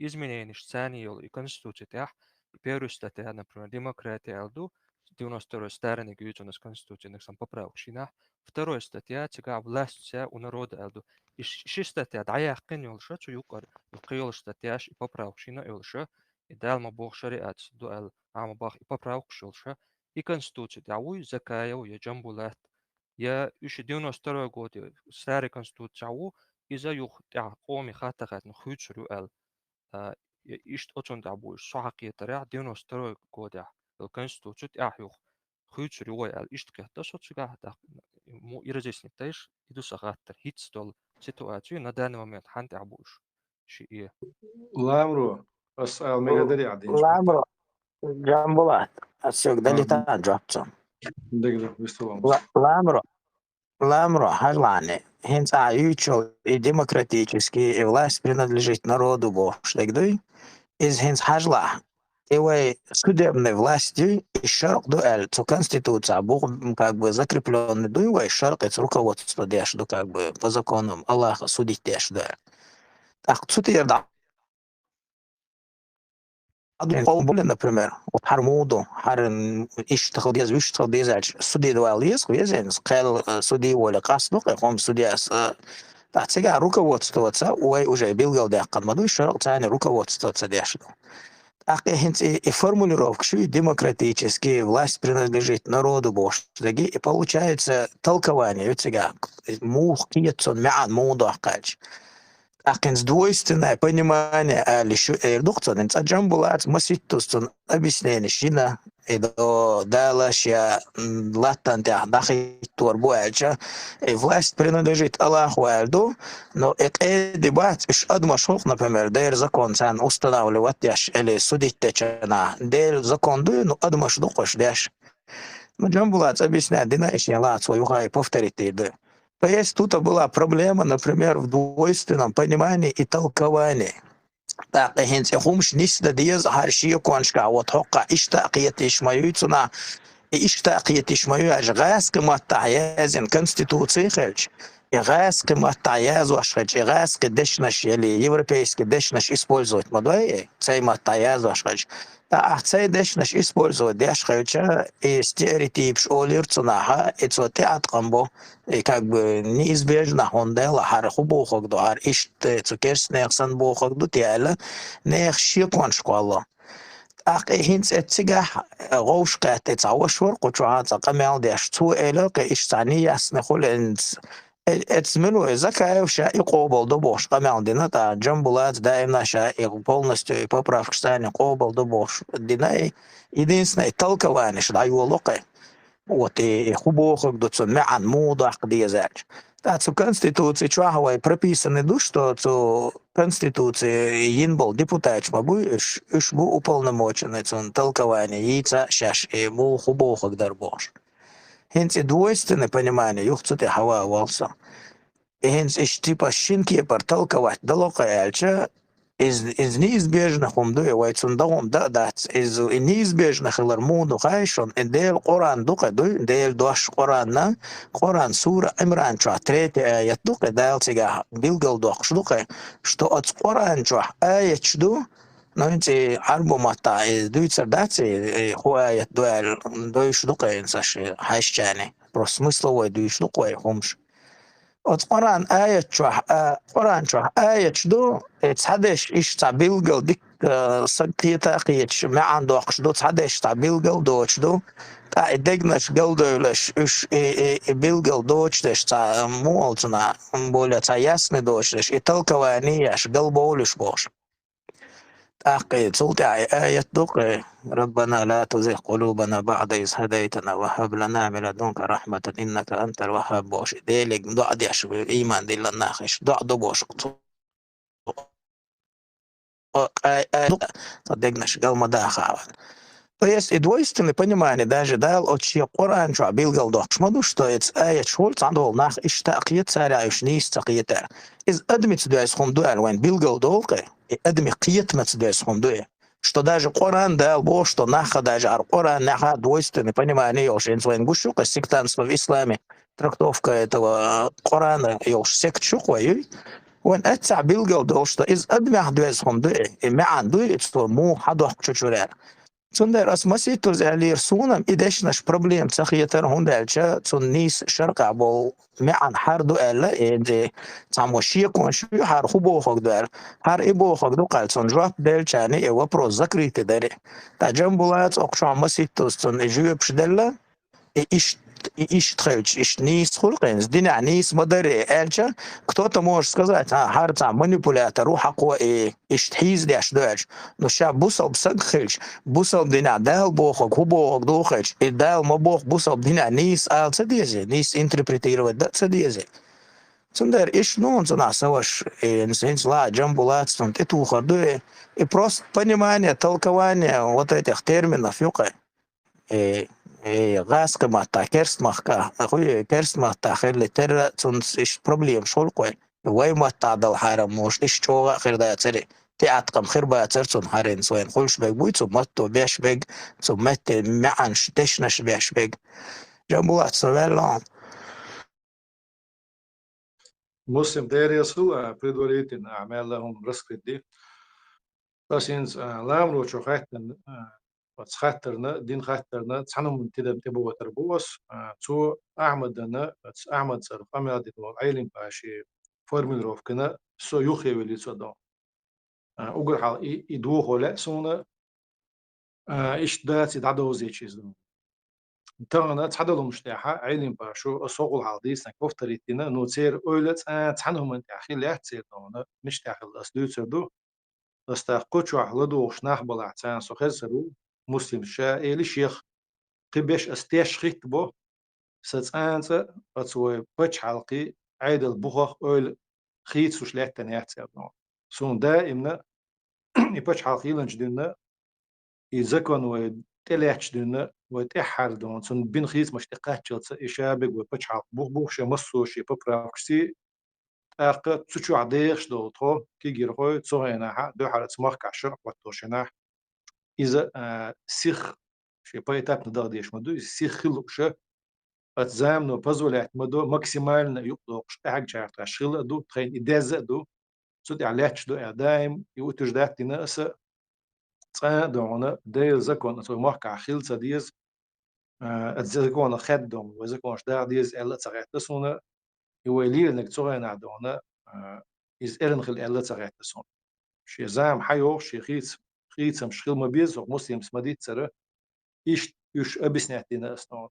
إزمينينش ثاني يول конституция تاح بيروستا تاح например демократия алду 92 стороны говорит у нас конституция сам поправок шинах. Вторая статья тяга власть вся у народа алду. И статья дая хкин юлша чу юкар. Юкил статья и поправок шина юлша. И дал ма бог шариат дуэл ама бах и поправок шулша. И конституция дауй закаяу я джамбулат. Я еще 92 год старый конституция из-за юх тя коми хатахат ну хучру эл. Ишт очон дабуй шахи таря 92 год الكونستитуtion تاعو خويتش رواية الاشتكى تصوت شجاع تا مو إرجسني تايش يدوس خاطر هيتس دول سيتواتيو ندان مومنت حنت عبوش شيء لامرو أسأل مقدري عدين لامرو جنبولات السوق دلي تاجبتم دقيقة بيستوى لامرو هجلاني هنس يوتشو демократический и власть принадлежит народу бож дегдуй из хенс хажла и судебной властью и шарк дуэль, то конституция был как бы закрепленный дуэль, шарк это руководство деш, как бы по законам Аллаха судить деш дуэль. Так суд я да. Например, вот Хармуду, Харин ищет ходез, вишь ходез, суди дуэль есть, есть, сказал суди воля касну, как он судьяс. Так сега руководство отца, уже билгал декан, маду шарк цани руководство отца деш. И формулировка, что демократически власть принадлежит народу божьему, и получается толкование, ведь сега, мух киетсон мян муду ахкач. Акинс двойственное понимание, лишь эрдухцон, инца джамбулат, маситустон, объяснение, шина, и до далашья латантя, дахитор буэльча, и власть принадлежит Аллаху Альду, но это дебат, иш адмашох, например, дейр закон сан устанавливать яш, или судить течана, дейр закон дуй, но адмаш духош дяш. Но джамбулат объясняет, динаешь не лад свою хай повторить ты. То есть тут была проблема, например, в двойственном понимании и толковании. Так, хенс хумш нисда диез харшия коншка вот хока иштaqiyatish mayutsuna иштaqiyatish mayu ажгас кматтаязен конституции хэлч. Игас кматтаяз вашхэч, игас кдэшнаш или европейский дэшнаш использовать модой, цей маттаяз вашхэч. А цей дэшнаш использовать дэшхэча и стереотип шолирцунаха, и цотеат камбо, и как бы неизбежно хондела харху бохог до хар ишт цукерснехсан бохог до тяла, нех шикон школа. Ах хинц этсигах гоушка тецавашвар кучуат камел дэш цу элок иштани ясна холэнс Эцмину закаев и кобал до бош. Камел дина та джамбулат даем наша и полностью и поправка стани кобал до бош. Дина единственное толкование, что даю локай. Вот и хубохок до мян мудах дизель. Та цу конституции чуаховой прописаны ду, что цу конституции ин был депутат, мабу иш был уполномоченный цун толкование яйца шаш и был хубохок дар бош. Хенс и двойственное понимание, юхцуте хава волса. И хенс иш типа шинки порталковать далока эльча из неизбежных умдуя вайцундагом дадат из неизбежных лармуду хайшон дел Коран дука дел дош Коранна Коран сура Имран ча третья аят дука дал тига билгал дох штука что от Коран ча аят чду но эти арбумата из дуйцердати хуаят дуэль дуйшдука инсаши хайшчани про смысловой дуйшдука хумш от Коран аят ча аят чду تصحدش إيش تعبيل ديك سقيتا قيتش ما عنده قشدو تصحدش تعبيل دوتش دو دقنش قلدولش إيش بيلقل دوتش دش تا مولتنا بولا تا ياسن دوتش دش إتلكوانيش قلبولش بوش أقي صوتي آية دقي ربنا لا تزغ قلوبنا بعد إذ هديتنا وهب لنا من لدنك رحمة إنك أنت الوهاب بوش ديلك دع ديش إيمان دي لناخش دع دبوش صدقنا شغال مداخل. То есть и двойственное понимание даже дал от чья Коран что билгал дох шмаду что это аят шульц андол нах иштaqiyat сараюш nis taqiyata из адмит дуэс хундуэр вен билгал долка и адми qiyatmat дуэс хундуэ что даже Коран дал бо что наха даже ар Коран наха двойственное понимание уж инсвен гушука сектантство в исламе трактовка этого Корана юж сект шуквай وان اتسع بيلقى دوشتا از ادمي حدوزهم دوئي ما عنده اتسو مو حدو حق شورار Цундер асмаситус алир сунам идеш наш проблем цахиятер хундалча цуннис шарqa бол меан харду ала эде цамошия коншу хар хубо хогдар хар ибо хогду qalson jawab delchani ewa pro zakrite dare tajam bulat oqsham masittus цун ejub pshdalla إيش تخيلش إيش نيس خلقين دينا نيس مدري ألشة кто-то может сказать حارت манипулятор روح أقوى إيش تحيز دي أشداش نشاب بوصل بسق خيلش بوصل دينا دال بوخك هو بوخك دوخش الدال ما بوخ بوصل دينا نيس آل سديزي نيس интерпретировать да سديزي Цундер إيش نون цуна саваш إنسان لا جنبулат цунт это уходу и просто понимание толкование вот этих терминов юка غاز كماتا كيرست مخكا أخوي كيرست ماتا خير لتر تونس إيش بروبليم شو القوي واي ما تعدل حرام موش إيش شو خير ده تري تأتقم خير باتر تون هارين سوين خلش بيج بوي تون ماتو بيش بيج تون مات معنش تشنش بيش بيج جنبوات سوالان مسلم داريسو предварительно أعمالهم رزق دي بس إنس لامرو شو خاتن بس خاطرنا دين خاطرنا تصنم تدم تبوا تربوس تو أحمدنا أحمد صرف أمي دي عيلين باشي فورمين روف كنا سو يخي ولي صدا أقول حال يدوه ولا سونا إيش دات يدعو زي شيء تانا تحدلوا مشتاحة عيلين باشو أسوق الحديث نكفتريتنا نوتير أولت تصنم أنت أخي لا تصير دونا مشتاح الأسلوب تردو استحقوش وحلدو وشناح بلعتان سو خسرو مسلم شائع الشيخ قبش استشخيت بو ستانت أتوي بتش حلقي عيد البخخ أول خيت سوشلات تنيات يابنو سون دائما يبتش حلقي لنجدنا يزكون وتلاتش دنا وتحر دون سون بين خيت مشتقات جلس إشابك وبتش حلق بخ شمسوش يبقراكسي أق تشو عديش دو تو كي جيرخوي تصوغينا دو حالة سمارك عشر واتوشنا إذا سيخ شيء بايتاب نداديش مدو سيخ خلوشة أتزامنو بزولات مدو ماكسيمالنا يقدوش أحد جارت عشرة دو تخين إدازة دو صوت عليش دو إعدايم يوتج دات ناس تصان دونا ديل زكون أتو مارك عخيل سديز أتزكون خدهم وزكون شدار ديز إلا تغيت تسونا يوالي إنك تصوغينا دونا إز إرنخل إلا تغيت تسونا شي زام حيو شي خيت مشخيل مبيز ومسلم سمديت سرة إيش أبسناتنا أسنون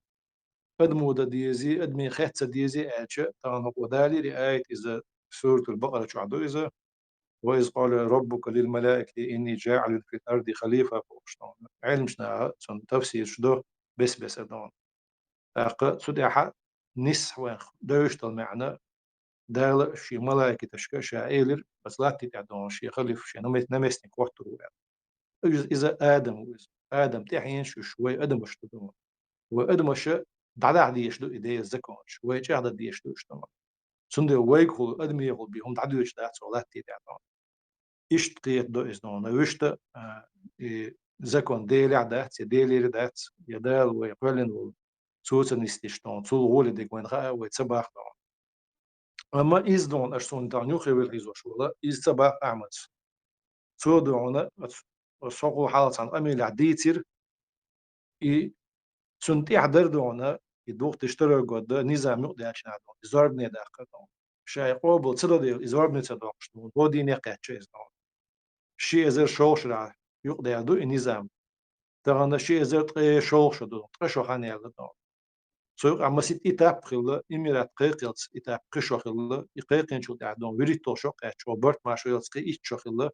أدمودة ديزي أدمي خيتة ديزي أجا تانو قدالي رآية إذا سورة البقرة شعدو إذا وإذ قال ربك للملائكة إني جاعل في الأرض خليفة فوقشتون علمشنا سن تفسير شدو بس أدون سوداحة نس وين دوشت المعنى دال شي ملائكة تشكى شائلر بس لا تتعدون شي خليف شي نمسنك وقت روح إذا آدم تحين شوي آدم بشتدون وآدم وش دعدا عدي يشدو إيديه الزكون شوي جه عدي يشدو اشتما سندي ويكول آدم يقول بيهم دعدو يشدات سولات تيتعدون إيش تقيت دو إزنون ويشت زكون ديلي عدات ديلي ردات يدال ويقولن سوسن نستشتون سول غولي ديك وين خا ويتسباح دون أما إزدون أشتون دانيو خيول إزو شولا إزتباح أعمد سو دونا سوقو حالة عن أمي العديتر سنتي حضر دونا يدوق تشتري قد نظام يقدر عشان عدون زارد نداخل دون شاي قابل صدق إزار بنتصدقش دون هو دين يقع شيء دون شيء إزار شوش رع يقدر دو النظام ترى شيء إزار تقي شوش دون تقي شو خاني على دون سوق عم سيت إتاب خلا إميرات قيقلت إتاب قشوا خلا يقيقين شو تعدون وريتو شو قاعد شو برت ما شو يلصق إيش شو خلا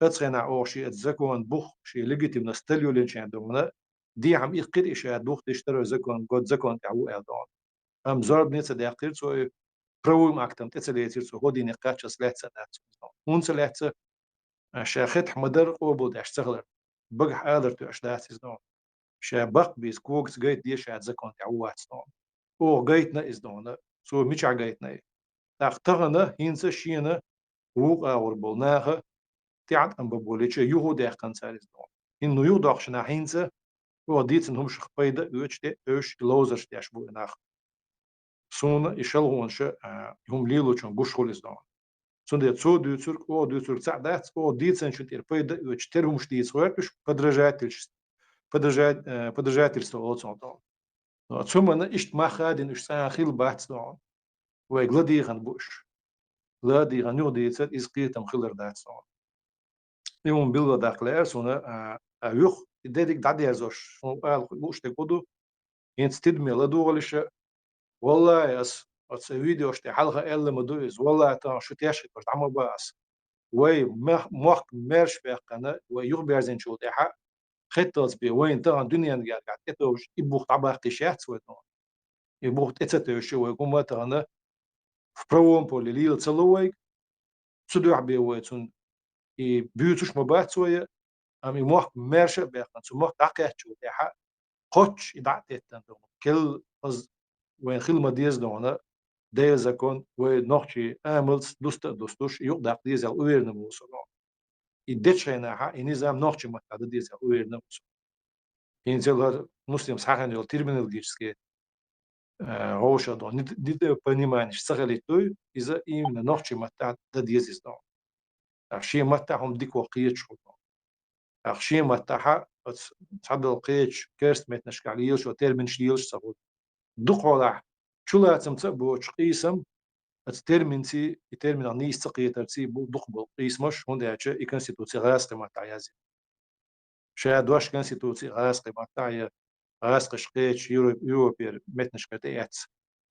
أتخنا أو شيء أتذكرون بوخ شيء لقيت من استليو لينش عندهم دي عم يقدر إشياء دوخ تشتري ذكرون قد ذكرون تعو أدون أم زرب نيت صدقير سو بروم أكتم تسليتير سو هودي نقاش سلات سدات هون سلات شاخت مدر قبول داش سغلر بقح قادر تو أشدات إزدون شابق بيس كوكس جيت دي شاد ذكرون تعو أتستون أو جيتنا إزدون سو مش عجيتنا تختغنا هينس شينا وق أور بولناها تعد أم بقوليش يهودا قنصار إزدون إنه يوداخش ناهينس هو ديت إنهم شخبيدا أوش لوزرش تيشبو ناخ سون إشل هونش هم ليلو شون قش خلص دون سون ده цо дюцурк о дюцурк садат о дицен шутер пойда уч терум штиц хуякуш подражательство от сон дон но цумана ишт махадин уш сан хил бац дон وي غلدي غن بوش غلدي غن يو ديت إز قيتم خلر دات دون يوم بيلو داخل سونا يخ ديك دادي ازوش قال بوش تقودو ينستد ميلادو ولش والله يس أتس فيديو شتى حلقة إلا مدويز والله تا شو تياشت برد عمو باس وي مخ مرش بقنا ويخ بيرزين شو تيحا خطز بي وين تا الدنيا نقال قاعد اتوش يبوخ طبعا قشات سويتون يبوخ اتساتو شو ويقوم تانا فبروم بولي ليل تسلوي تسدوح بي ويتون بيوتوش مبات سوية أمي مخ مرش بقنا سو مخ تاقيت شو تيحا قوش يدعتت تندون كل وين خيل مديز دونا ديل زكون ونوخشي آملس دوستوش يقدر ديزل ويرنا موسو يدش هنا ها النظام نوخشي متعدد ديزل ويرنا موسو ينزل مسلم صحن يل терминологически هوش دون دي понимание сагали той إذا именно نوخشي متعدد ديزل دون أخشي متعهم ديك وقيت شو أخشي متعها تعدل قيتش كرست متنشك عليه شو ترمين شليش سبود دقولا شولا تمت بوش قيسم الترمينتي الترمين عني استقية ترتي دقبل قيسمش هون ده شيء كونستيتوسي غاز قيمة تعيازي شيء دوش كونستيتوسي غاز قيمة تعيا غاز قشقيش يوروبير متنش كتيات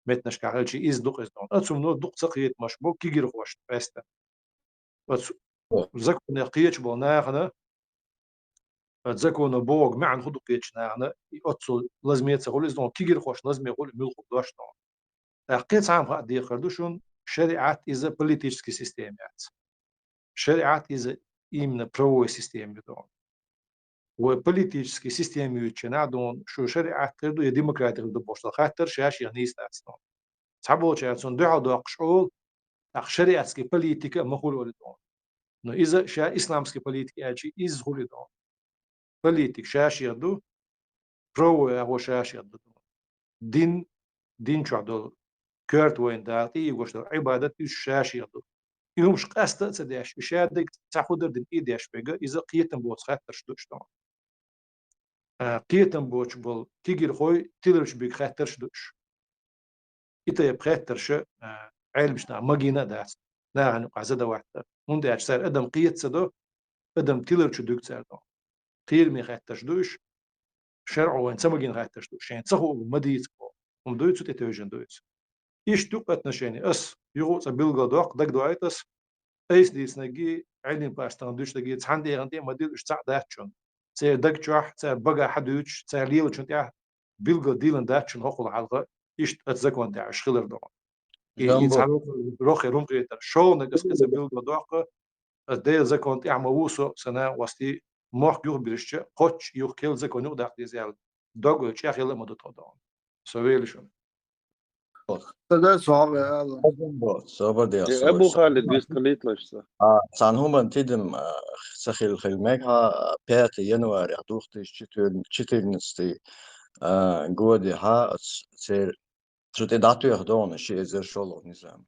متنش كعلشي إز دق إز دون أتصم نو دق سقية مشبوك كي جير خوش بس زكون قيتش بوناخنا زكون بوغ معن خدو قيتش ناخنا أتصل لازم يتسخول إز دون كي جير خوش لازم يقول ملخ دوش دون قيت عام قاعد يخردوشون شريعة إذا بوليتيكسكي سيستيمات شريعة إذا إمنا برو سيستيم بدون وبوليتيكسكي سيستيم يتشنا دون شو شريعة كردو يديمقراطيك دو بوشتل خاطر شاش يغنيس تاسدون تعبو شايتون دو عدو أقشعول أخ شريعتسكي بوليتيكا مخول ولدون نو إذا شا إسلامسكي بوليتيكا أجي إز هولدون بوليتيك شاش يغدو برو أغو شاش يغدو دين شو عدو كرت وين دارتي يقولش عبادة الشاش يغدو يومش قاستا تداش شادك تاخذ دين ايداش بيجا اذا قيتم بوت خاطر شدوش قيتم بوش بول تيجي خوي تيلرش بيك خاطر شدوش ايتا يبخاطرش علمش نا ماجينا داس نا هنو قازدا واحده من داش صار ادم قيت سدو ادم تيلرش دوك صار قيل مي خاطر شدوش شرع وين سماجين خاطر شدوش يعني تصحو مديت هم دويت تتوجن دويت ايش توق отношения اس يغو صبيل دوق دك دويتس ايس ديس نجي علم باستان دوش تجي عندي عندي مدير اشتاق داتشون سير دك جوح سير بقى حدوش سير ليل شون تاع بيلقى ديلن داتشون هقول حلقة ايش اتذكر انت عش خلر دون يتعلق روخي روم كريتر شو نقص كذا بيلقى دوق ده ذكر انت عموسو سنة وستي موح يوخ بريش قش يوخ كيل ذكر نو داخل يزال دوغ تشيا خيل مدة دون سويل شون ده صعب يلا صعب دي أبو خالد بيستليت لش سان هم تدم سخيل خلمها بيت يناير دوختي شتل نستي جودي ها سير شو تداتو يخدون شيء زر شغل نظام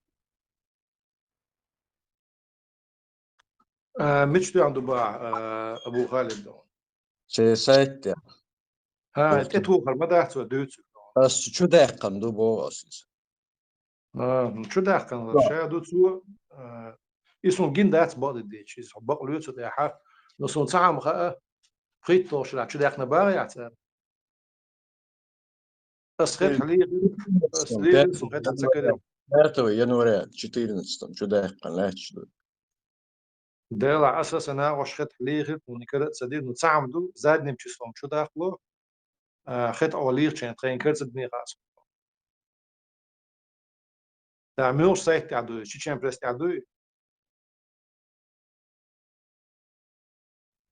مش تو عنده باع ابو خالد دون شيء سايت ها اتو خل ما داعت ودوت بس شو دقيقة ندو بو أساس شو داخل شادو تو اسمه جين دات بعض الديش اسمه بقول يوسف يا حا نصون ساعة خا خيط توش لا شو داخل بقى يا تعرف بس خيط حليق بس ليه اسمه خيط هتسكر Мертвый января 14 شو داخل لا شو ده على أساس أنا وش خيط حليق ونكرت سديد نتعمدو زاد نمشي صوم شو داخله خيط أوليق عشان تخين كرت الدنيا قاس تعملوش سايت تعدو شو كان بريست تعدو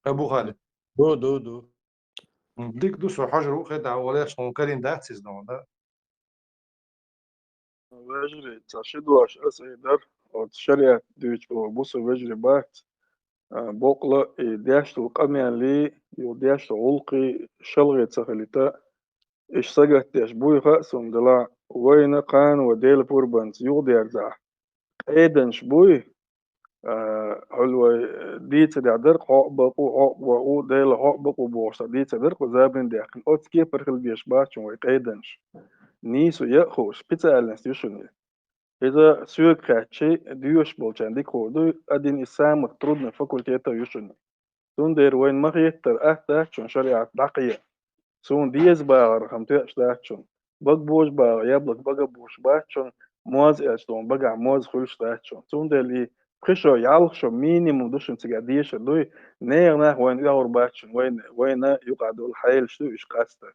أبو خالد دو ديك دوسو حجر وخد أوليق شون كرين داتسيز دون ده وجري تشدواش أسيدر أو تشريع ديش بوصل وجري بات بوقلا دياش القميان لي يودياش علقي شلغي تسخلتا إيش سجت دياش بوي خاصم دلع وين قان وديل بوربانس يودي أرزاح أيدنش بوي حلوة ديت دعدرق عقبقو ديل عقبقو بورصة ديت درق وزابن داخل أوتسكي برخل بيش باتشون ويقيدنش نيسو يأخوش بتسألنس يشوني إذا سوق خاتشي ديوش بولشان ديك هو أدين إسام مطرود من فاكولتيتا يشوني سون دير وين مغيتر أهتاكشون شريعة بقية سون ديز باغر خمتيش داكشون بق بوش باغ يبلغ بقى بوش باتشون موز أشتون بقى موز خلش داكشون سون دير لي خشو يالخشو مينيموم دوشن تقعديش دوي نير ناح وين يغور باتشون وين يقعدوا الحيل شو إيش قاسته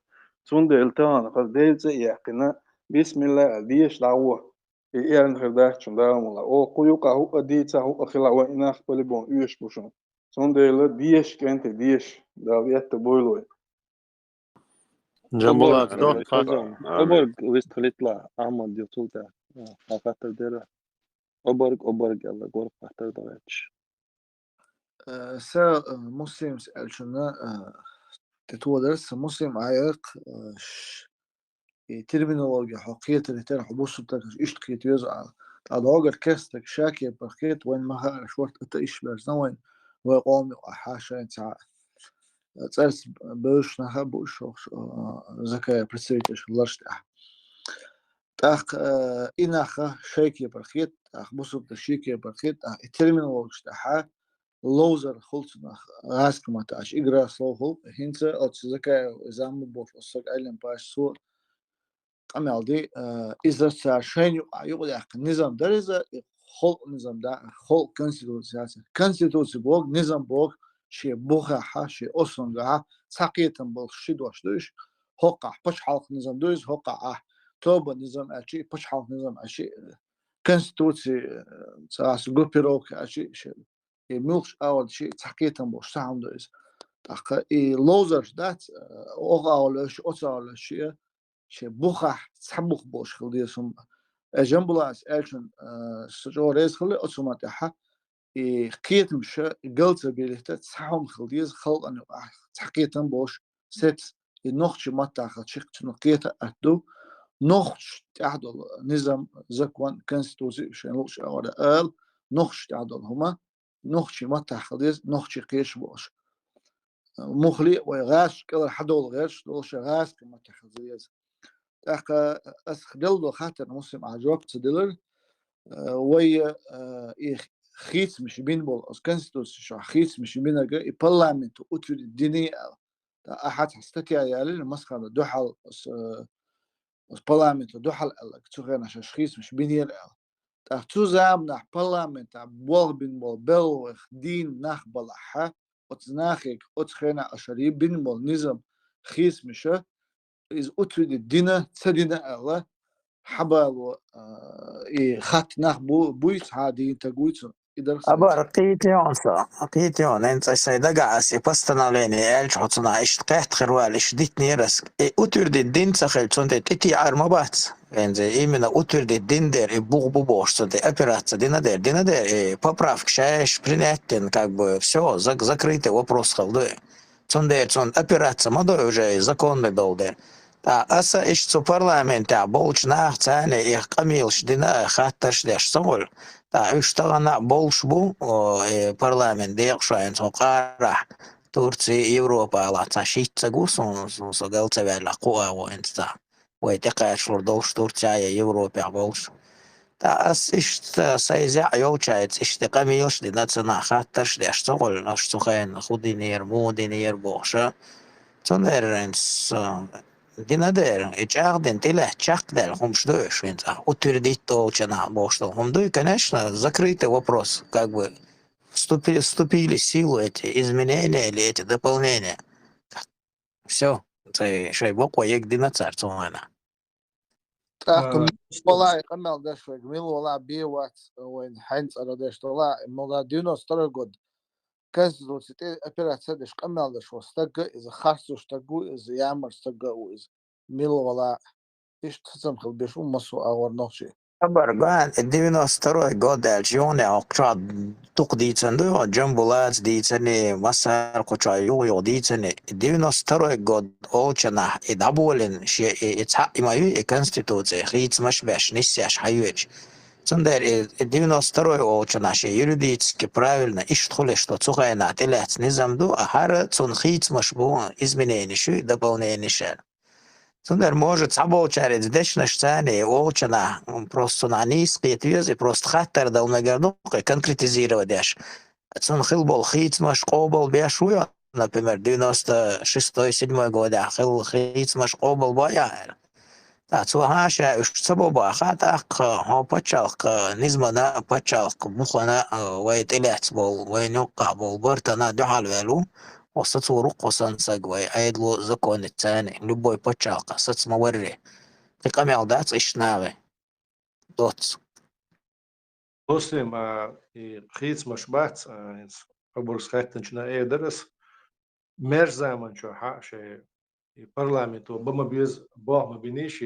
سون دير تان خلاص ديل زي يحكينا بسم الله ديش دعوة إيرن خداكشون داهم الله أو قيوقا هو ديتا هو خلا وين ناخ بلبون يوش بوشون سون دير ديش كنت ديش داويت بويلوي جنبولات أبرق أبرق ويست يطلع أحمد يطلع خاطر ديره أبرق يلا قرب خاطر دايتش سا مسلم سألشنا تتودرس مسلم عايق ترمينولوجيا حقيقة اللي ترى بوصل تكش إشتكي تيزع أدوغر كستك شاكي بخيت وين ما شورت أتيش برزنا وين وقومي وحاشا ساعة تسألس بوش نخا بوش زكاة برسيتش لرشت تاخ إنخا شاكي بخيت أخ بوصل تشيكي بخيت ترمينولوجيا تاعها لوزر خلصنا غاسك ما تاش إجرا صوهو هنسا أتس زكاة زامو بوش أصدق أيلن باش سو عمل دي إذا ساشين يقول يا نظام درجة خلق نظام ده خلق كونستيتوسي بوق نظام بوق شيء بوخا شيء أصلا ده ساقيتن بوق شيء دوش هقع بش حلق نظام دوز هقع توبة نظام أشي بش حلق نظام أشي كونستيتوسي ساس جوبيروك أشي شيء ملش أول شيء ساقيتن بوق سام دوز تاخ لوزر دات أول شيء أول شيء شيء بوخح تحبخ بوش خلدي سم جنبلاس أكشن سجوريز خلي أسماتها قيت مش قلت بيلته تحهم خلديز خلق أنا تحقيتن بوش ست النخش ما تاخد شيء تنقيت أدو نخش تعدل نظام زكوان كونستيتوسي شنوش أولا آل نخش تعدل هما نخش ما تاخديز نخش قيش بوش مخلي ويغاش كلا حدول غاش دوش غاش كما تاخديز أخ أسخدلو خاطر مسلم عجوب تدلر ويا خيس مش بين بول أس كونستيتوسي شو خيس مش بين الجا البرلمان تقتل الدنيا أحد حستكي على المسخرة دوحل أس البرلمان دوحل الله كتوغنا شش خيس مش بين يل تحتو زام نح برلمان تبول بين بول بل دين نح بلحة أتناخك أتخنا أشري بين بول نظام خيس مشه إذا أتريد الدين تدينا الله حبا خات نخ بويت هادي تقويت أبا قيتيون أنت سيدا قاسي باستنا ليني إلش حطنا إيش تقيت خروال إيش ديت نيرس أتريد الدين سخل تونتي تتي عرمبات يعني زي من أتريد الدين دير بوغ بوش تونتي أبيرات دينا دير بابراف كشاش بريناتين как бы все закрыто вопрос خلدو تون أبيرات ما دو уже законный был дер أسا إيش تو برلمان بولش ناح تاني قميلش دينا خاطرش ديش صول اشتغلنا بولش بو برلمان ديق شوين قارح تورتي يوروبا لا تشيت تقوسون قلت بلا قوة وانت ويتقاش وردوش تورتي يوروبا بولش تاس إشت سايزع يوشايت إشتقامي يوش دي ناتسنا خاطرش دي أشتغل أشتخين خودي نير مودي نير بوخشة تونرنس دينا دير إجاق دين تلا تشاق دير هم شدوش винца утвердito чана бошто هم дуй конечно закрытый вопрос как бы вступили в силу эти изменения или эти дополнения все زي شوي بقوة يقدر царцована تاكم والله قمل ده شوي جميل والله بيوات وين حينس على ديش والله موضوع دينو سترجود كاز لو ستي أبيرات سدش قمل ده شو استجى إذا خاصو استجوا إذا يعمل استجوا إذا ميل والله إيش تسمى خل بيشو مصو أور نوشي Bargan, 92 god Algione Oqtra tuqdiitsandu Jambulat diitsani Masar Qochayu diitsani 92 god Olchana idabulin shi itha imayu konstituție хитмаш беш нисяш хайвеч. Цундер 92 Olchana shi юридически правильно иштхуле что цухайна телец низамду ахара цун хитмаш бу изменение шу дополнение шер. Цундер может саболчарец дешнеш цани олчана просто на низкие твези просто хаттер да умегарду конкретизировать деш. Цун хилбол хитмаш қобол бешуя, например, 96-7 года хил хитмаш қобол бояр. Та цуаша сабоба хатах ха пачалк низмана пачалк бухана вайт илец бол вайнуqa бол бартана духал велу. وسط ورق سنسجوي أيدلو زكون الثاني لبوي بتشاقة سط موري تقام يعودات إشناوي دوت مسلم خيط مشبات أبورس خاتن شنا درس مر زمان شو حق شيء برلمانتو بما بيز ما بينيش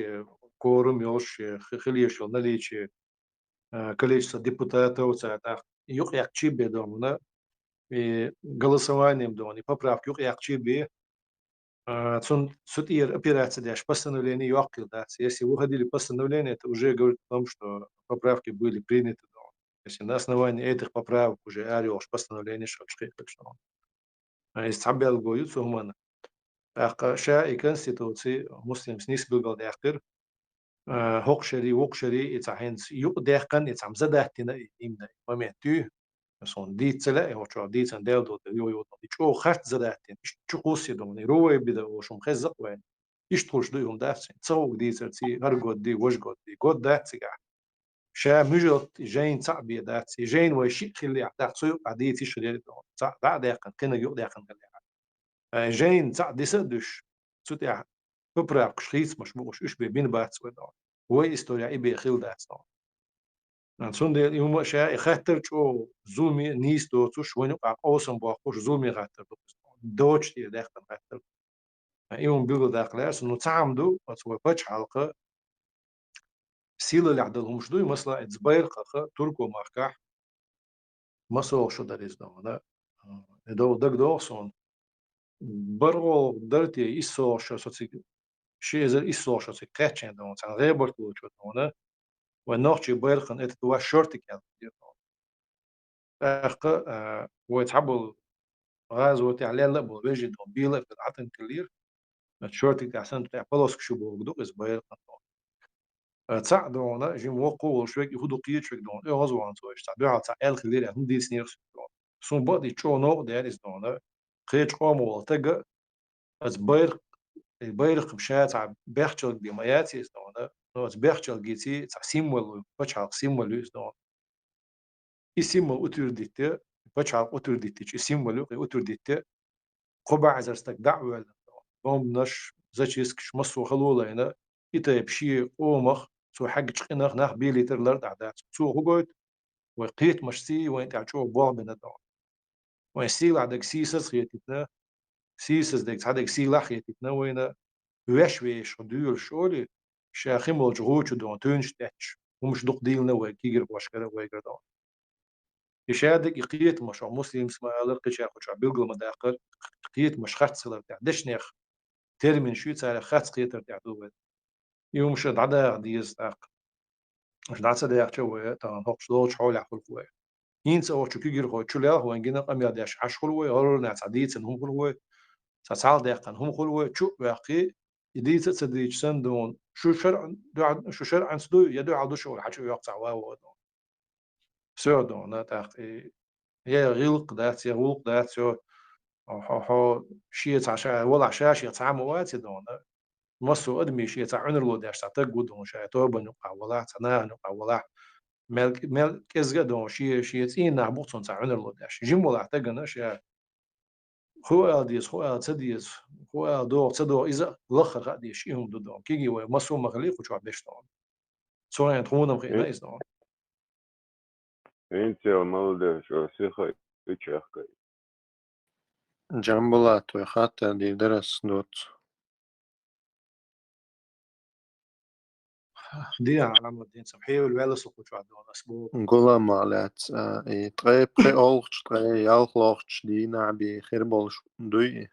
كورم يوش خليش نليش количество депутатов يق يقشي بدومنا голосованием дон и поправки якчиби сутир операция дашь постановление ёкилдаться. Если выходили постановления, это уже говорит о том, что поправки были приняты. Если на основании этих поправок уже орёшь постановление что استعبال جويد سهمنا شاء конституции مسلم سنيس بالقل داخل هوكشري إتعهنس يقدقن إتعم زدهتنا إمنا ومعتو son diitsele ja ocho diitsen deldo de jo di cho hart zadatin cho kosidom ni roe bida o shom khazaq wen ish tolsh do yom dafsin tsog diitserti har god di wosh god di god datsiga sha mujot jain ta'bi datsi jain wa shi khili ta'tsu aditi shri ta da daqan kana yo daqan jain ta disadush sutia popraq shris mashbush ish be bin bats wa هو historia ibe khil dats Son de yuma şa xatter ço zumi nis do çu şwenu awsam ba xoş zumi xatter doç diye daxtan xatter yum bilgo daxlar sunu taamdu atwa paç halqa sila اللي عندهم شدو مثلا اتزباير قخ تركو ماركح مسو شو داريز دونا دو دق دو son برو درتي isо شو soci شيزر isо شو soci kaçen don san rebort lo ço dona ونوخشي بيرخن اتتوا شورتي كان اخ ويتحبل غاز وتعليل لا بو بيجي دو بيلا في العتن كلير شورتي تاع سنت تاع بلوس شو بو دو اس بيرخن تصعدونا جيم وقو شويك يهودو قيت شويك دون غزو عن سويش تاع تاع ال كلير هم دي سنير سون بودي تشو نو دير از دونا قيت قومو تاع از بيرخ مشات تاع بيرتشل دي ماياتي از دونا نوت بيرتشل جيتي تاع سيمول باتشال سيمول از دونا isimul uturdite paçal uturdite isimul uturdite قبع زرستك دعوة قوم نش زاتشيسك شمسو خلولا إتا بشي أومخ سو حق تشقناخ ناخ بيليتر لرد عدات سو هقوت وقيت مشتي وين تعشو بوع بندون وين سيل عدك سيسس خيتنا سيسس دك عدك سيل خيتنا وين ويش وديول شولي شاخيم الجهوش دون تونش تاتش ومش دق ديلنا وكيجر باشكرا ويجردون يشادك يقيت مش مسلم اسمه لرقش يا خوش بيلقوا مداخل قيت مش خرط صلر تاع دشنيخ ترمن شو تاع خرط قيتر تاع دوت يوم شد عدا ديز تاع مش دعت صدق شو تاع هوش دوش حول على الخوي ينس او شو كيجر هو شو لا هو انجنا قام يداش عش خلوي هو ناس عديت انهم خلوي سال دقن هم خلوي شو باقي يديت تصديق سندون شو شرع أنسدو يدو عدو شو حشو يقطع واو سودو ناتاق يا غلق دات يا غلق دات سو هو شيء عشان ولا عشاش يتعامل واتي دون مصو أدمي شيء تعون الو داش تقود دون شيء توبا نقع ولا تنا نقع ولا مل كزجا دون شيء تين نعبوتون تعون الو داش جيم ولا تجنا شيء هو أديس هو تديس هو تدو إذا لخ غادي شيء هم دون كيجي ومصو مغليق وشو عبيش دون سواء تخونهم غينا إز دون أنت يا مالده شو سيخي يتشاخكي جنبولات وخاطر دي درس دوت دي على الدين سبحيه والولا سقوط عدون أسبوع نقول مالات طيب خي أولش طيب يالخلوش دي نعبي خير بولش دوي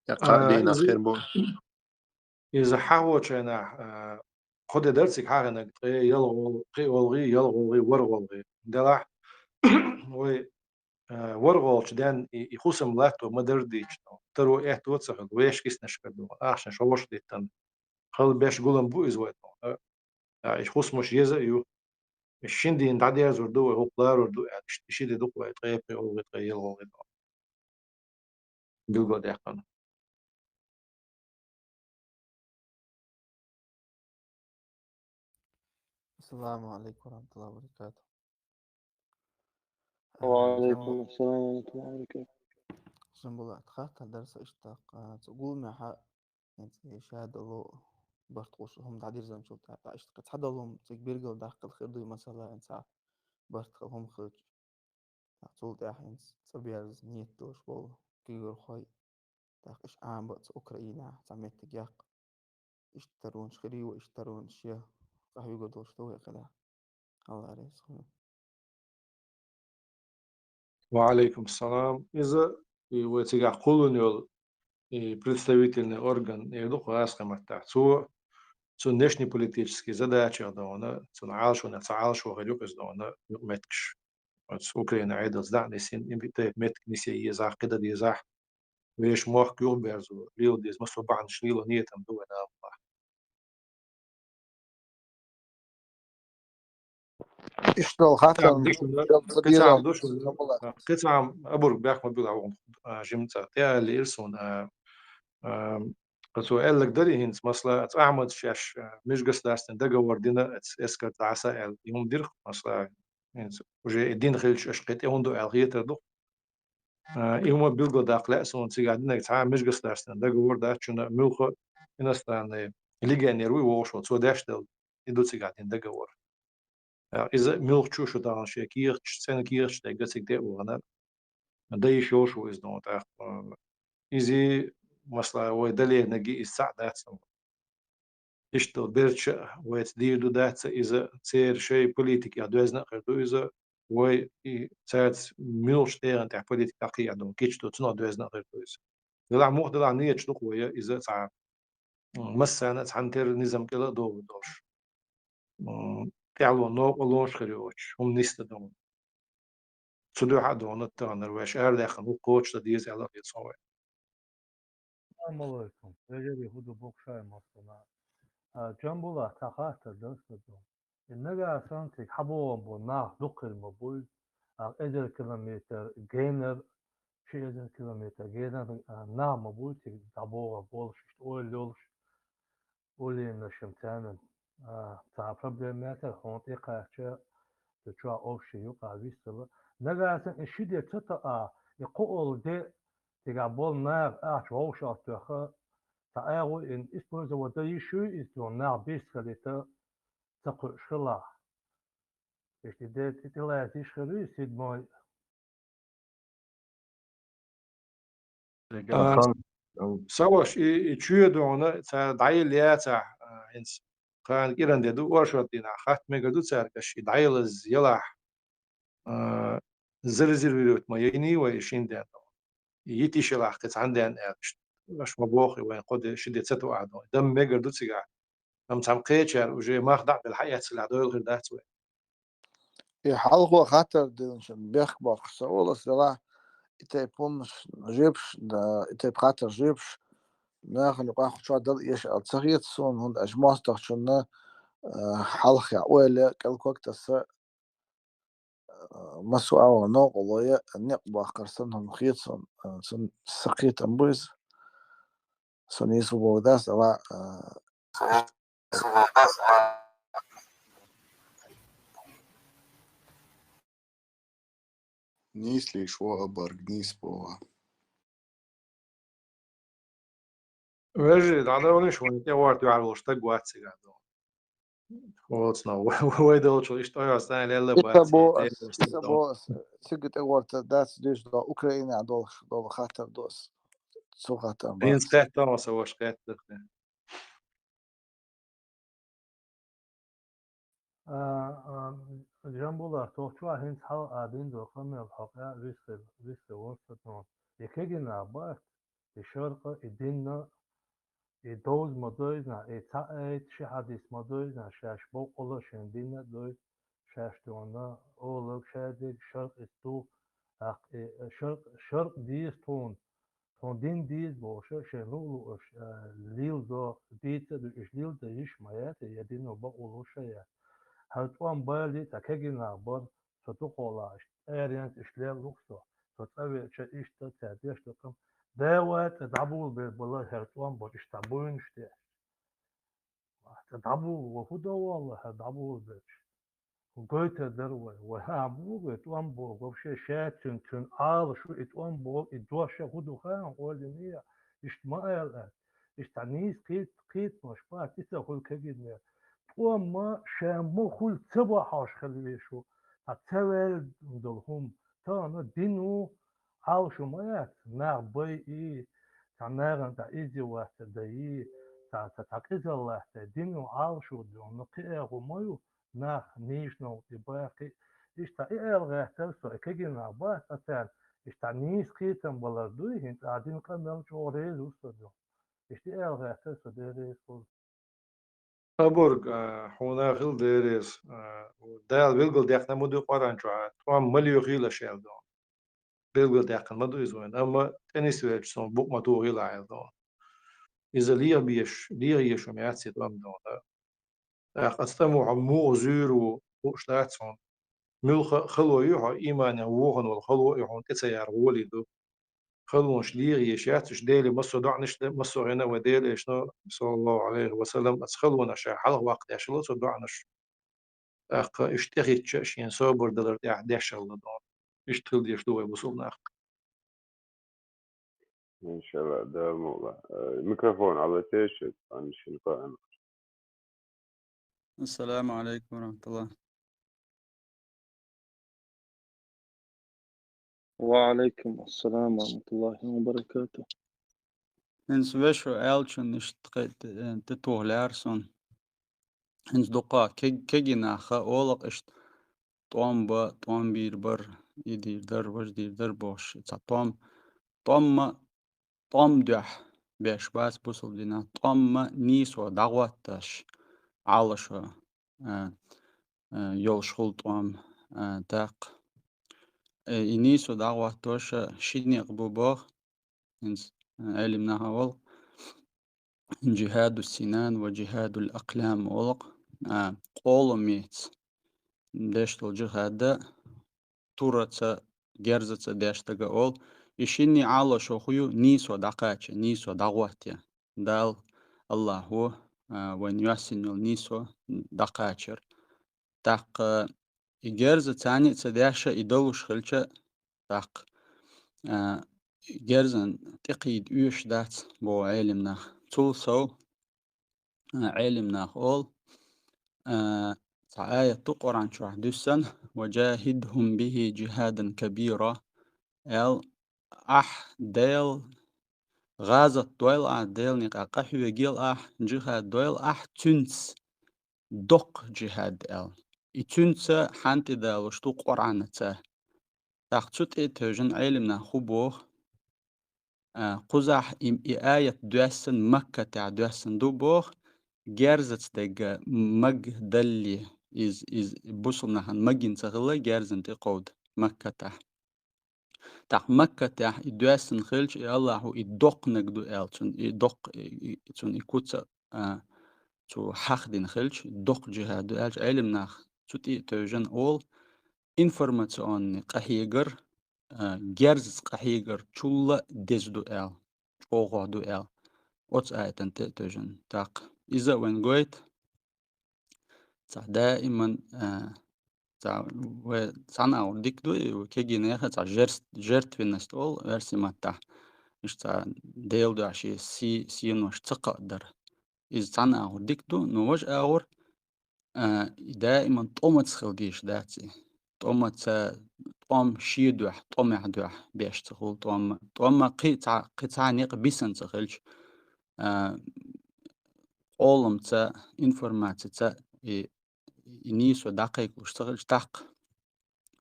يقعدين خير بولش إذا حاول أنا خد درسك حاجة إنك يلا قي يلا ورغي دلع و ورغولش دان يخصم لاتو مدرديش ترو إيه توصل ويش كيس نشكدو عشان شوش ديتن خل بيش قولن بو إزوات يخص مش يزا الشندي إن تعدي زردو هو قلار وردو يشيل دوك ويتغيب أو يتغير أو بيلقى ديقان السلام عليكم ورحمة الله وبركاته. وعليكم السلام ورحمة الله وبركاته. جنبولا تخاطر درس اشتاق تقول مع حق يعني شهادة الله برتقوش هم تعدير زي نشوف تاع اشتاق تحدى لهم تكبير جو داخل الخير مثلا انسا برتقل هم خرج تقول تاحين تبيرز نيت دوش بول كيغر خوي تاقش عام بقت أوكرانيا تعميت تجاق اشترون شخري واشترون شيا راح يقعدوا شتوي كذا الله عليه. وعليكم السلام. إذا وتيجا колониal представительный орган يدوق راسك مرتاح سو внешние политические задачи دهونا عالشو نتعالشو غيرك دهونا متكش أوكرانيا عيدا زدعني سين إمبيتي متك نسي يزاح كده يزاح ويش موح كيوم بيرزو ليو ديز مسلو بعن شليلو نيتم دو أنا الله اشتغل حتى قطعم دوش قطعم أبورك بيحكم بيلعون جمتا تيا اللي إرسون قصو قال لك دري هنس مثلا أعمد شاش مش قصداستن دقا وردنا اسكت عسائل يوم دير مثلا هنس وجي الدين خلش أشقيت يوم دو ألغيت دو يوم بيلقى داقلا سون تيجادنا يتعامل مش قصداستن دقا وردا شنا ملخ إنستان اللي نروي ووشو سو داشتل يدو تيجادين دقا ور إذا ملخ شو دان شيء كيرش سنة كيرش دقا تيجدي ورنا داي شو إز دون تاع إزي مثلا ودليل نجي السعدات اشتغل بيرتش ويتدير دو دات إذا تصير شيء بوليتيك يدوزنا خردو إذا وي ساعات ميلش تيرن تاع بوليتيك تاقي عندهم كيتش تو تنو دوزنا خردو إذا دلع موح دلع نية شلوك ويا إذا تاع مسانا تعنتر نظام كلا دوش تعلو نوق ولوش خريوش هم نيست دون تدو حدون التغنر ويش داخل هو كوتش تديز على يتصور السلام عليكم. رجل يهود بوكشاي مصنع. جنبولا تخاطر درس دو. النجا سانتي حبوا بنا دقل مبول. إذا كيلومتر جينر شيء إذا كيلومتر جينر نا مبول تي دابوغا بولش أولش أولي نشمتان تاع بروبلمات هونتي قاعدة تشوا أوشي يقع بيستلا. نجا سان الشدة تتا يقول ده تقابل نار أشوف أشتها تعاو إن إسبوع وده يشوي إسبوع نار بيس خليته تقول شلا إيش ده تطلع تشخري سيد ماي سواش يشوي دونا تا دايل يا تا إنس كان إيران ده ورشة دينا خات ميجادو تاركش دايل زيلاح زلزل ويروت ما يني ويشين ده يتي شلاح كت عندنا مش مبوخي وين قد شدة ستو أعدو دم ميجادو تيجا هم تعمقيتشر وجي ما خدع بالحياة سلع دول غير ده توي يحلقوا خاطر دينشن بيخبر سؤال السلاح إتى بومش جيبش دا إتى بخاطر جيبش ناخن يقاخ شو دل يش الصغير سون هند أجماس تخشنا حلخ يا ولا كل وقت الس مسوا أو نوق والله نقبع قرصنهم خيط سن سقيت أمبوز سن يسوع ده سواء نيسلي شو أبرق نيس بوا Veži, da oni što oni te vart ju šta gvaci ga do. Odnosno, vedočo što ja stan lele baci te إسبوع سجت أورت داس ديش دا أوكرانيا دول خاطر دوس سو خاطر in باس sketta och så sketta. جنبولا توقع هنس حال عادين دو خمي الحقيقة ريسك ورثة يكيجنا بات الشرق الدين دوز مدوزنا اتاعت شي حديث مدوزنا شاش بو قولا شندين دوز شاش دونا اولوك شادك شرق استو شرق ديز تون دين ديز بوشا شنولو ليل دو ديتا دو اش ليل دو اش مايات يدينو بقولو شايا هالتوان بالي تكيجنا بان ستو قولاش اريانت اشلال لوكسو ستاوي شا اشتا تاديش تقم دوات دعبول بالله هالتوان بان اشتابوين شتي دعبول وفودا والله دعبول بيش وقلت دروي وهابوغ اتوان بوغ وفشي شاتن تن شو اتوان بوغ ادواشا خدو خان قولي مية اشتما الان اشتعنيس قيت مش با تسا خل كجد وما شامو خل تبا حاش خلي شو هتسوال دلهم تانا دينو شو مايات نار باي اي تعناغن تا ايزي واحد داي تا تاكيز الله تا دينو شو دون نقي غمايو نار نيشنو يباقي اشتا اي الغاه تلسو اكيجينا با تتان اشتا نيس قيتن بلردوي هنت عادين قمم شو ريز وستدو اشتا اي الغاه تلسو دي ريز كل Aborg hona gil deres dal vilgul dekna mudu qarancho tuam malio gila sheldo vilgul dekna mudu izwen amma tenis web son buk matu gila eldo iza liya yesh meatsi tuam do qastamu amu zuru ushtatson mil khalo yuha imana wogen wal khalo yuhon tetsayar wolido خلوش ليغي يشاتش ديلي مصو دعنش مصو هنا وديلي شنو صلى الله عليه وسلم أسخلونا شا حلق وقت يشلو صو دعنش أخ اشتغي تشين صوبر دلر تاع ديش الله دون اشتغل ديش دوي وصلنا أخ إن شاء الله ده موضوع الميكروفون على تيش عن القائمة. السلام عليكم ورحمة الله. وعليكم السلام ورحمة الله وبركاته. Hins vesho elchun ishtqet tituhlarson. Hins doqa keginacha olaq isht tuam bir bar idir dar bosh. Tuam duh besh bas busul dina. Tuamma niso dagwatash alasho yol shul tuam taq. Iniso dagwatosha shidniq bubach. Hins علمناها والق جهاد السنان وجهاد الأقلام والق قولميت داشتل جهاد تورتsa جرزتsa داشتغا أول يشيني على شوخيو نيسو دقاتش نيسو دغواتيا دال الله هو ونياسينو نيسو دقاتشر تاق جرزة تاني تداشا يدوش خلشة تاق جرزن تقيد يوش دات بو علمنا تولسو علمنا أول آية تقرأ شرح دوسن وجاهدهم به جهادا كبيرا ديل غازة دويل ديل نقا قحوة جيل جهاد دويل تنس دق جهاد تنس حانت دالوش تقرأ نتا تاقتوت تهجن علمنا خبوه قزح آية دوسن مكة تاع دوسن دوبوخ جارزت دق مج دلي إز بوصلنا هن مجين تغلا جارزن تقود مكة تاع تاع مكة تاع يدوسن خلش الله هو يدق نقدو ألشن يدق شون يكوت شو حخدين خلش يدق جهاد ألش علم ناخ شو تيجن أول إنفورماسيون قهيجر جرز قهيجر شولا دزدو أل أوغو دو أل واتس آيتن تيجن تاق إذا وين قويت دائما تاع وصنع ديك دو كيجي ناخد تاع جرت في النستول ورسي ما تاع مش تاع ديل دو عشي سي نوش تقدر إذا صنع ديك دو نوش أور دائما طومت خلقيش داتي طومت طوم شيدوح طوم يحدوح بيش تقول طوم قطع نيق بيسن تخلش أولم تا إنفورماتي تا نيسو دقيق واشتغلش دق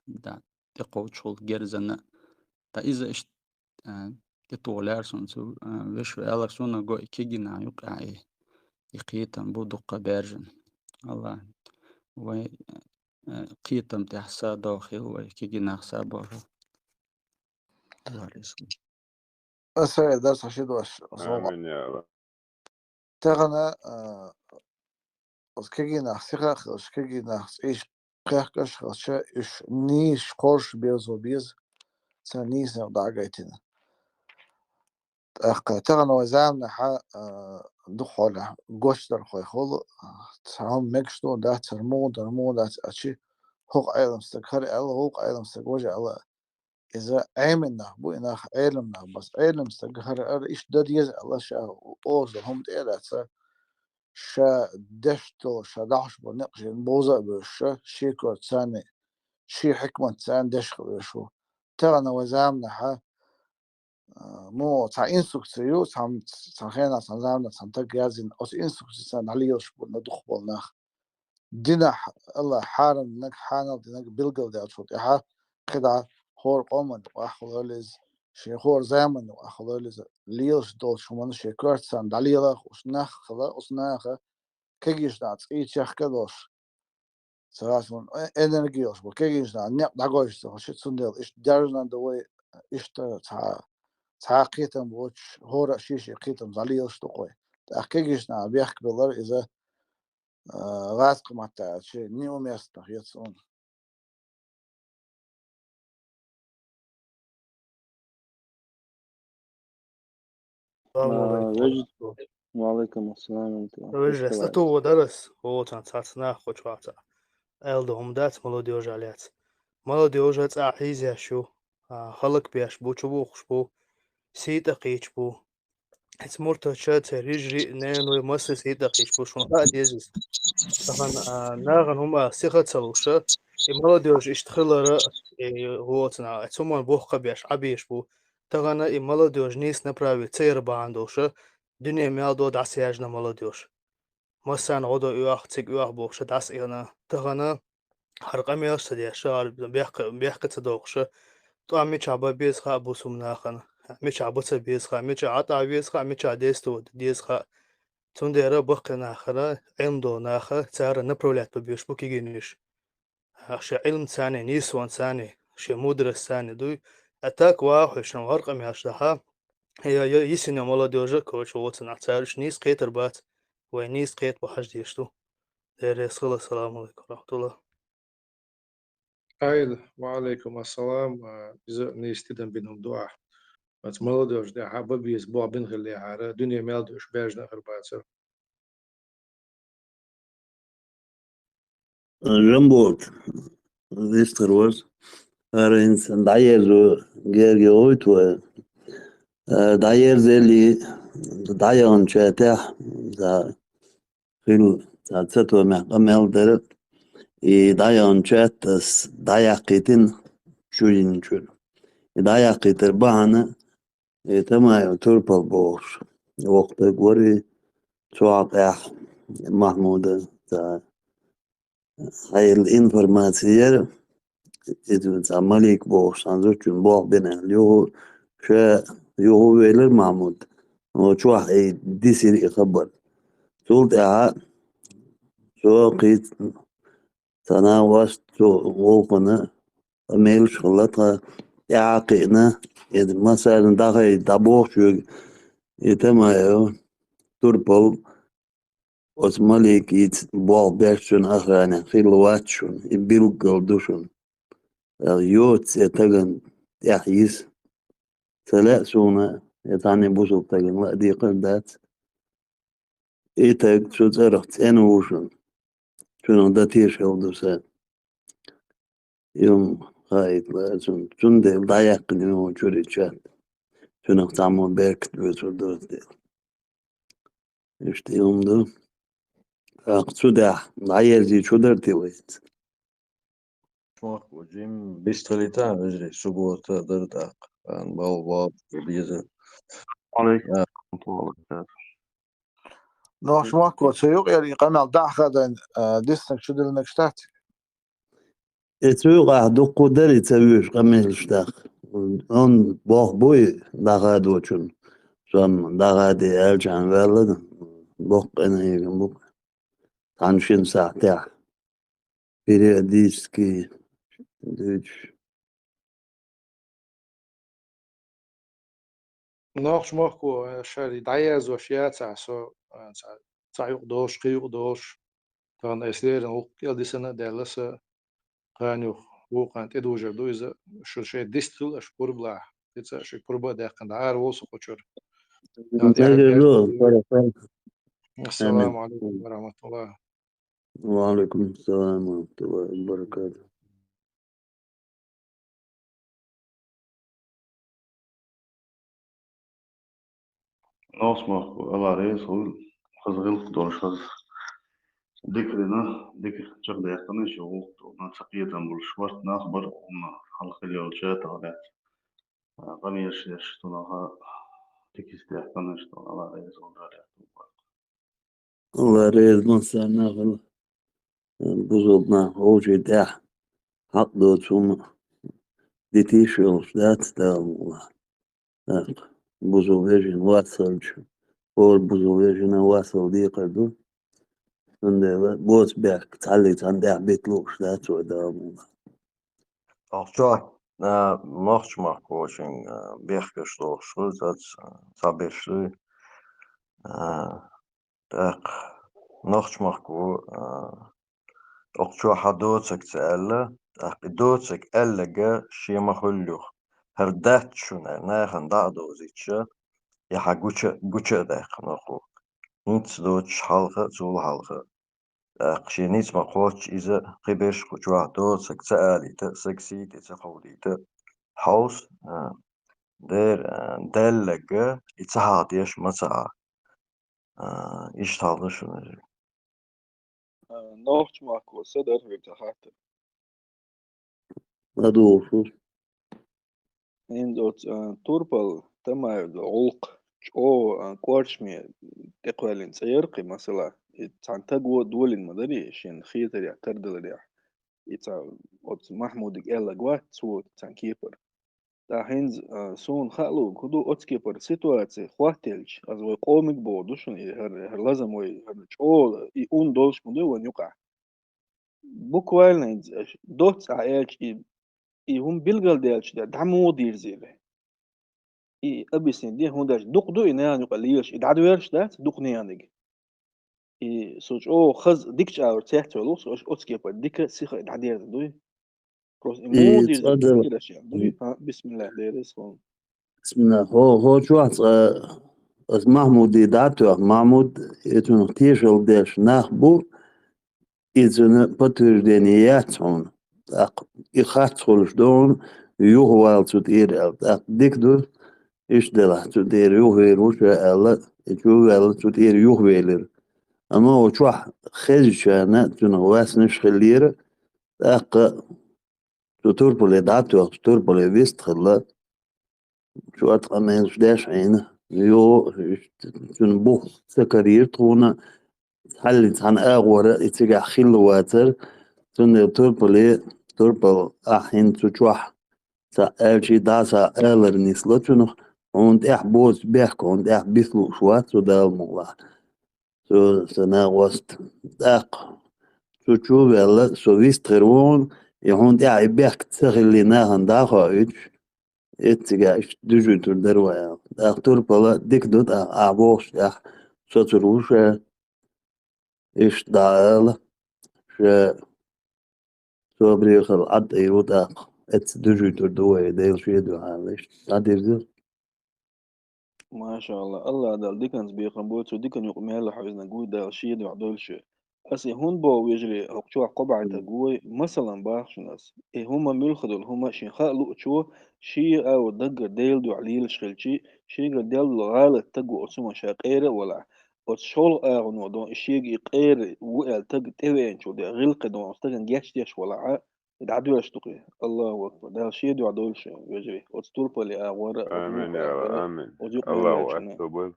دا تقوت شغل جرزنا تا إذا إش تطولار سونسو وشو ألك سونا جو كيجينا يقع يقيتم بودقة بارجن الله و قيتم تحسا داخل وكيجينا حسابه الله يسلم أسأل درس عشيد وش آمين يا رب. تغنى كيجينا خسيخة خش كيجينا إيش قيحكش خش إيش نيش قرش بيز وبيز سنيس نقدعجيتنا تغنى وزامنا حا دخولة قشتر خوي خلو تهم مكشتو ده ترمو ده أشي هوق عالم استكهر الله هوق عالم استكوجه الله إذا عملنا بوينا علمنا بس علم استكهر إيش ده ديز الله شا أوز هم تيرات شا دشتو شا دعش بنقش بوزا بشا شيكو تساني شي حكمة تسان دشخ بشو تغنى وزامنا حا مو تاع انسوكسيو تاع خينا تاع زامنا تاع تجازين أس انسوكسيو نعليوش بندخ بالناخ دينا الله حارم نك حانا دينك بلغل ده شو تها كده هور قومن وأخذلز شي هور زمن وأخذلز ليش دول شو من شي كرتسان دليلا وسناخ خلا وسناخ كيجيش دات إيش يحكدوش سراسون إنرجيوش وكيجيش دات نيق دعوش شو تسندل إيش درجنا دوي إيش تاع قيتم بوش هور شيشي قيتم زليش تقوي تأكيجيش نا بيحك بالله إذا غاسق متى شيء نيوم يستخ يتصون السلام عليكم وجد ورحمة وعليكم السلام ورحمة الله Veže, sta to danas ovo na hoćvata. Elde humdat молодежалец. молодежац ахизяшу. خلق بيش بو چبوخش بو. سيتا قيش بو. هت مرتا شات رجري نانو مس سيتا قيش بو شون قاعد يزيز. طبعا ناغن هما سيخة سلوشة. молодежь اشتخلرا هو تنا اتسومان بوخ بيش عبيش بو. طبعا молодежь نيس направи цейр баандоша. Dünya meldo das yajna молодежь. مثلا عضو يواخ تيك يواخ بوخشة داس إيانا تغانا حرقا ميوش تديشة بيحكي تدوخشة تو عمي شعبا بيزخا بوسو مناخنا عمي شعبا تبيزخا عمي شعبا بيزخا عمي شعديستو ديزخا تون ديرا بقى ناخرا علم دو ناخا تارا نبرولات ببيوش بوكي جينيش شي علم ثاني نيسوان ثاني شي مدرس ثاني دوي أتاك واحد شنو حرقا ميوش دها هي يسنى молодежи كوش ووتنا تارش نيس قيتر بات وينيس قيت بحج ديشتو السلام عليكم ورحمة الله. أيضا وعليكم السلام. إذا نيستدم بينهم دعاء بس молодежь ده حابب يسبوع بينهم اللي عارة دنيا مالدوش باجنا أربعة. جنبوت ويستروز أرينس دايرو جيرجيوت و داير زي دايرون شاتح دا خلو دا تسوى محقمل درت دايرون شاتس دايقيتين شوين شو دايقيتر بحنا تما تربل بوش وقت قوري شوعب محمود هاي الانفورماتية إذا عمليك بوش عندوشون بوح بنا اليوهو شا يوهو ويلر محمود وشوح اي ديسير يخبر سولت شو قيت سنة واشت شو ووقنا أميل شغلتها تعاقينا إذا مثلا داخل دابوخ شو يتما تربل osmalik it bol berçün ahrana khilwatçun ibilgol duşun yot setagan yahis sala suna yatani busul tagan la di qandat itag şu zaraht enuşun şunu da tişel dusa yum hayt lazım tunde dayak qını çürüçat şunu tamam berk düzüldü işte yumdu aqsuda dayerzi çudarti wait شماك وجيم بيستغليتان بجري سبوت درداق عن باب بيزا عليكم ورحمة الله وبركاته Nog smakko çayok yani kanal dahkadan disnek şu dilmek ştat. Etuga duqu dari tawish qamel shtaq on boh boy dagad ochun son dagad eljan velad boh ana yegin boh tanshin sa'ta periodiski düç Noch smakko shari dayaz wa shiatsa so tsayuq dosh qiyuq dosh tan esler o qildisana dalasa qanu وقعت ادوجا دويزا شو شيء ديستل اشكر بلا تيتسا شكر با داخل دار وسو قشر najero farafan السلام عليكم ورحمة الله وعليكم السلام ورحمة الله وبركاته Noosmach alla reis hol khazgil dorshaz dikrina dik chaqda yaqana shuq na taqiyatan bul shwart nakhbar umma halqil yolchat ala qamish yashtunaha tikist yaqana shtu alla reis hol الله ريز مصر ناخل بزودنا وجه ده حق دوتهم ديتيشل ذات ده الله بزوجين واصل فور بزوجين واصل دي قدو عند بوت بيك تعليت عند بيتلوش ذات وده الله Alçak nachtschmach coaching berggestoch schulzat sabeshli tak nachtschmach go Oqçu hadotsek tsella tak dotsek ellega shima hulluch herdat shuna nahan da'dozitcha ya gucha da qnoqu nits dots halqa zul halqa قشينيت ما قوتش إذا قبش قجوا دو سكسالي تا سكسي تا قولي تا حوس دير دلقة يتساعد يش مساعة إيش تعرض شو نجي Nog smakko sadar vitahat. أدوفو Indot turpal tamayd ulq o quarchmi تقوالين سيرقي مثلا تان تقوى دولين مدري شين خيتر يعتردل يا يتا محمود إلا قوات سو تان كيبر تا هينز سون خالو كدو اوتسكيبر سيتواتسي خواتلج از وي قومك بودوشن هر لازم وي هر چول اي اون دولش مدو ون يقع بوكوالنز دوت عيالج اي هم بيلغل ديالج دعمو دير زيله اي ابيسين دي هونداش دقدو انان يقليش ادعدو يرش دات دقنيانج اي سوچ او خز ديكش اور تحتولو سوچ اوتسكيبر ديك سيخ ادعدير دوي كروس مو دير زي يتصدر كده شيء دوي بسم الله ديرس هون بسم الله هو شو از محمود داتو محمود يتون تيشل ديش ناخبو إذن подтвержденият он так и хатсолш дон юхвал тут ир так дикду иштела тут ир юхвелуш ала юхвел тут ир юхвелер أما هو شو خزشنا تنغواس نشخلير так توربولي داتو توربولي ويست خلا شو أتقمن شداش عينه يو تنبوخ سكرير تونا حلت عن أغور إتجاه خلواتر تون توربل أحين تشوح تا ألشي داسا ألر نسلتونه und بوز بيحكو und بيثلو شوات سو دال مولا سو سنا وست داق سو تشو ولا سو ويسترون يهون بيحك تغلي ناهن داخا إيش اتجاه دجوتر دروايا اختور بلا ديك دوت اعبوش اخ ساتروشا ايش دعالة شا صبريخ العد ايروت اخ ات دجوتر دواي ديل شيدو عالش عدير دير ما شاء الله الله دال ديكنز بيخن بوتو ديكن يقوم يلا حوزنا قوي دال شيد وعدول شي أسي هون بو ويجري هقشوا قبعة قوي مثلا باخش ناس إيه هما ملخدول هما شين خالو شو شي أو دقر ديل دو عليل شخلشي شي قر ديل دو غالة تقو أسوما شاقيرة ولا وتشول آغن ودون شي قير وقال تق تبين شو دي غلق دون استغن جيش ديش ولا يدعدو يشتقي الله أكبر دال شي دو عدول شي ويجري وتطول بالي آغورا آمين وتموك يا رب آغورا آمين وجوك ميلا الله شنا أكبر.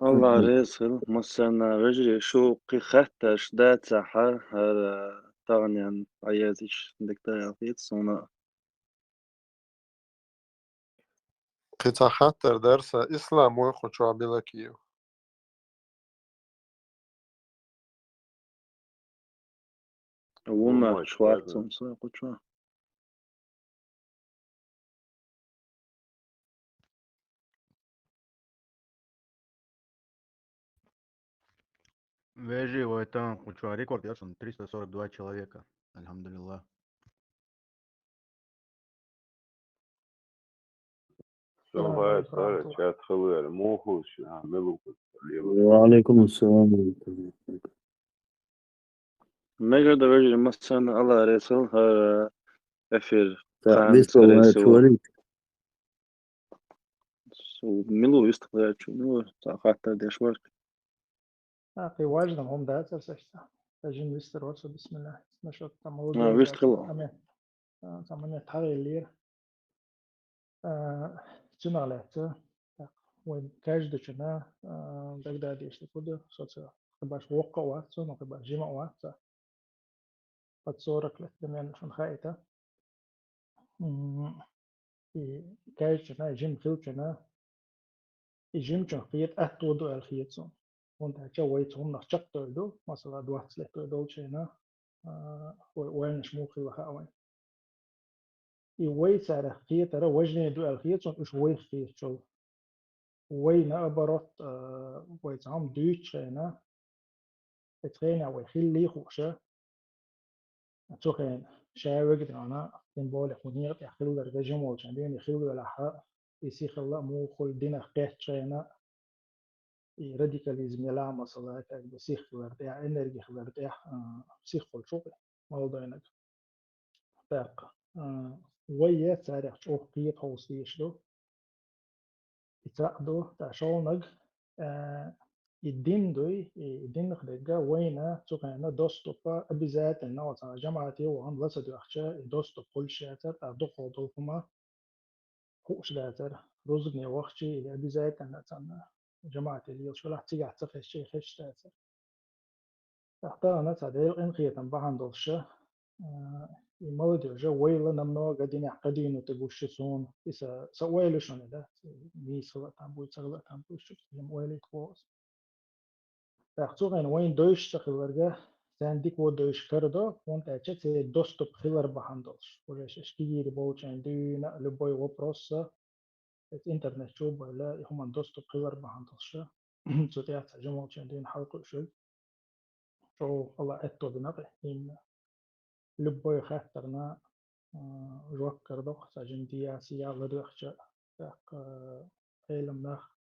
الله راسل مثلا رجلي شو قي خاتش دات سحر هذا طبعا عيازيش عندك تعرفيت صونا قطع حتر درس إسلام ويخو شو عبيلكيو وما والله شوارت كذا. صنصا قطشوا Вежи, это куча рекорд, я 342 человека. Альхамдулилlah. شوف السلام هاي عليكم ورحمة صارت الله. شات خلوة مو خوش عملوا اليوم وعليكم السلام ورحمة الله. ما قد رجلي مثلا الله راسل هذا أفير قان بيصل ما سري سوا تشوري ملو يستقبل شو ملو خاطر ديش ورك أخي واجد هم ده أساسا تجين ويستر ورسو بسم الله نشوط تمودي ويست وجاتو خلا أمين تمني تحري اللير تنا على وين كاش دشنا دقدا ديش تقول صوت قباش وقع وقت ما قباش جمع وقت قد صورك لثمان شن خايته في كاش جنا جيم خيوتنا جيم جن خيط أتودو الخيط وانت جويت هم نشقت دو مثلا دوات لك دو شينا وين شموخي وخاوين وي سعر خيط ترى وجني دو الخيط وش وي خيط شو وي نأبرت وي تعم دوتش هنا تخين أو خلي خوشة تخين شاوق أنا تنبول خنير يخلو الرجيم وشندين يخلو الأحاء يسيخ الله مو خل دين خيط شينا راديكاليزم يلا مثلا بسيخ ورداء إنرجي ورداء بسيخ خل شو موضوع إنك فرق ويا سعر شو خيط خوصيش له يتعقدوا تعشونك الدين دوي الدين خدجة وينا تقعنا دوستوبا أبيزات النوع جماعتي وهم لسه أخشى دوستوب كل شيء تر أدخل دوكما خوش داتر رزقني وقتي اللي أبيزات أن تنا جماعتي اللي شو لا تيجي أعتقد شيء خش داتر أختار أنا تعديل إن خيط بحن دوشة الموضوع جو ويلا نمنو قاعدين يعقدين وتقوش سون إذا سويلو شنو ده ميس ولا تنبوي تغلى تنبوي شو ويلي كوس تأخذين وين دوش تخلرجه سنديك ودوش كردو وانت أشيت دوستوب خلر بحندوش وليش أشكيري بوش عندنا لبوي وبروسا الإنترنت شو ولا هم دوستوب خلر بحندوش شو تيات جمعة عندنا حلقة شو الله أتو بنقي إن لبوي خاطرنا جوك كردو سجن ديا سيا لدوخش تاق علم نخ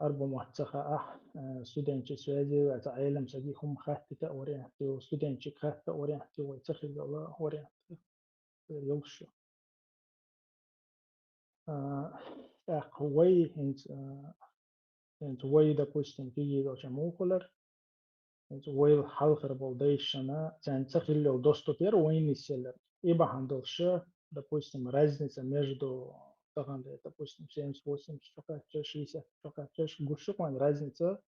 أربع محتخة ستودنت سوادي وتعلم سديهم خاطر تأورين تو ستودنت خاطر تأورين تو ويتخذ الله ورين يوش تاق وي انت وي دا كوستن تيجي دو شمو كولر انت وي الحلقة بولديشنا تنتخل لو دوستوبير وين السيلر يبقى عندوش допустим, разница между допустим, 78 штукача, 60 штукача, гушукман разница,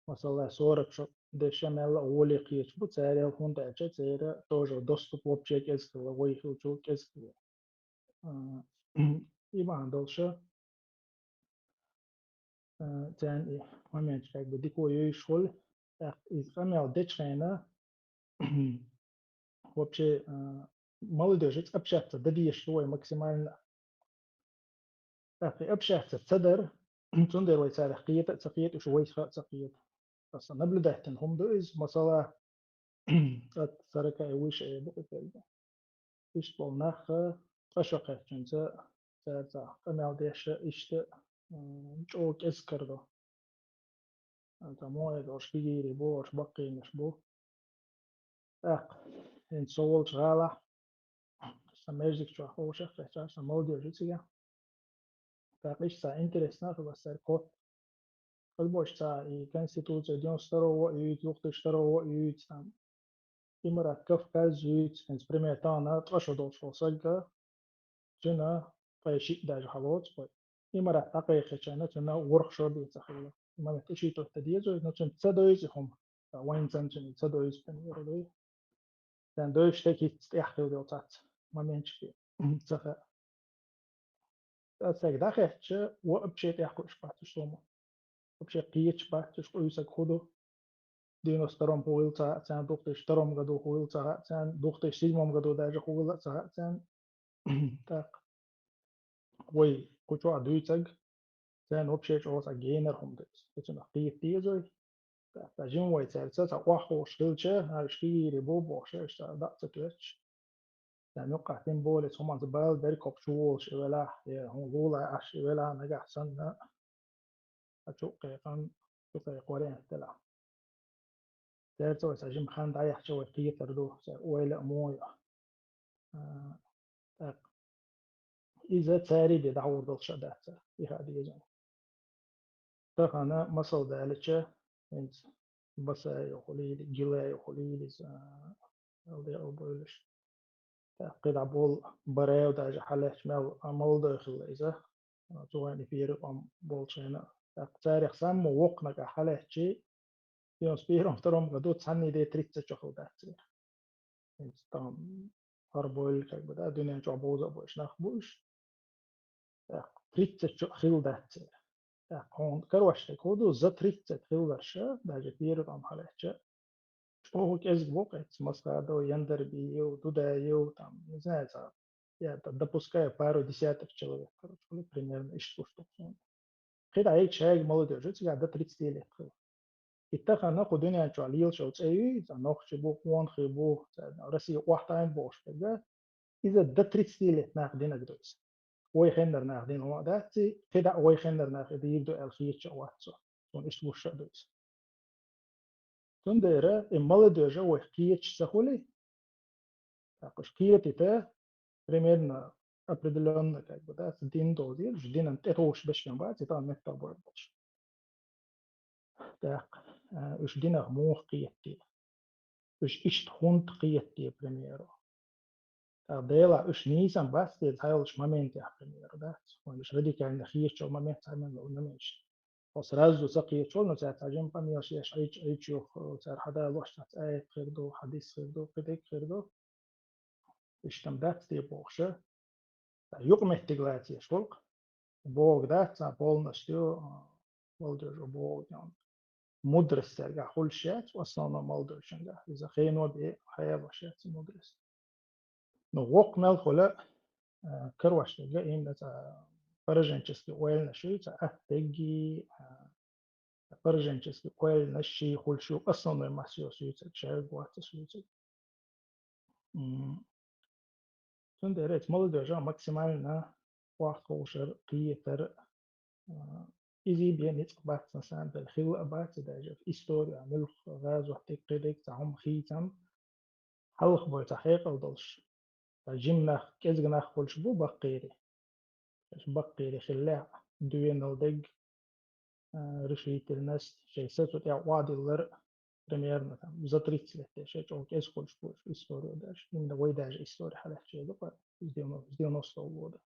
масала 40 штук, дешемела оли кич, бу царя хунда ча царя тоже доступ в общий кескила, выехал чу кескила. Иван дальше, тян момент как бы дико юшхол, из камел дечена, вообще молодежь общаться, дадишь свой максимально. أخي общаться تصدر تصدر ويسارح قيت تقيت وش ويس خا تقيت بس نبلده هم دوز مثلا سركة ويش بقول إيش بالنخ قشقة جنسة سرتا كمال ديش إيش جوك إسكردو أنت موعد وش كيري بو وش بقي مش بو إن سول شغالة سميزك شو خوشة فتا سمودي جيتيا تاقيش سا إنترس ناخد بس الكود البوش تا كونستيتوция 92 يوت يوقت اشتروا يوت إمارات كاز يوت إن سبريمير تانا ترشو دوش وصلك جنا فايشيك داج حلوت إمارات تقيق جنا جنا ورخ شو بيتخيل ما متشي تو تديزو نتشن تسدويز هم وين تنشن تسدويز بنيرو dan durch ich echt heel dat maar mensen zeggen dat zeg dat je wat op je echt goed spaart stomen op je kiet spaart dus hoe ze goed doen starom hoe het zijn dochter starom gado hoe het zijn dochter simom gado daar je hoe het zijn tak hoe goed wat doe je zijn op je als een gainer om dit het is een kiet die zo dat je moet zeggen dat wat hoe schildje haar schier bobo is dat het يعني وقع تيم بوليس هم زبال بركب شوش ولا هم غولا عش ولا نجح سنة أشوق كان شوق قوارين تلا ترتو سجم خان ضايح شوي كيتر دو ويلا مويا إذا تاري بدعور دل شدات في هذه الجنة تخنا مصل دالتش إنت بس يخليل جلا يخليل أو بولش قيد عبول براو داج حلش مال عمل داخل إذا تواني فير بولشينا تاريخ سام وقنا حلش يوم سبيرم ترم قدو تسني دي تريتس شخو داتسير تام هربول كاك بدا دنيا جو بوزا بوش نخبوش تريتس شخو داتسير هون كروش كودو ز تريتس خيل درشا داج فير تام حلش هو كيز بوقت مسكادو يندر بيو дудаю там не знаю я допускаю пару десяток человек короче примерно из штук كده أي شيء молодежь قاعدة 30 لك اتخذ ناخد دنيا شواليل شو تسوي ناخد شبوك وان خبوك رسي واحد عين بوش كده إذا ده 30 لك ناخدين أقدوس وي خندر ناخدين هو ده كده وي خندر ناخد يبدو الخير شو واحد صح شون إيش بوش أقدوس تندرة المмолодежь وحكيتش سهولة كيتي примерно определенно как бы да дин дозир ждин это уж бешкен бат это не так будет больше так уж дин мох киети уж ишт хунд киети примеру дела уж нисам бас это хайлш момент я примеру да он уж радикально хиечо момент самен на меньше сразу сaqiycho no ساعات عجم помнишь я ايش صار حدا وش اي خيردو حديث خيردو كده خيردو اشتمدات دي بوخشه يقوم احتياجات يشتغل بوق ده полностью молодежь بوق يعني مدرس ترجع كل شيء وأصلا молодежь ده إذا خينوا بحياة وشيء مدرس نوق ملخلا كروش ترجع إن فرجنشسكي ويل نشي تأتجي فرجنشسكي ويل نشي كل شيء أصلا ما سيوسيت شيء قوات سيوسيت تندرت молодежь максимально واحد قيتر إذا بينت بعد مثلا بالخيل بعد ده في إستوريا ملخ غاز وحتى قدك تعم خيتم حلق بتحقيق الضلش جمنا كذا نخبلش بو بقيري بقيري خلاع دوين الدق رشيت الناس شيء ستو تاع وادي اللر بريمير مثلا زطريت له شيء أو كيس كلش بو إستوريا داش من دوي داش إستوريا حلا شيء ده زديو نص وده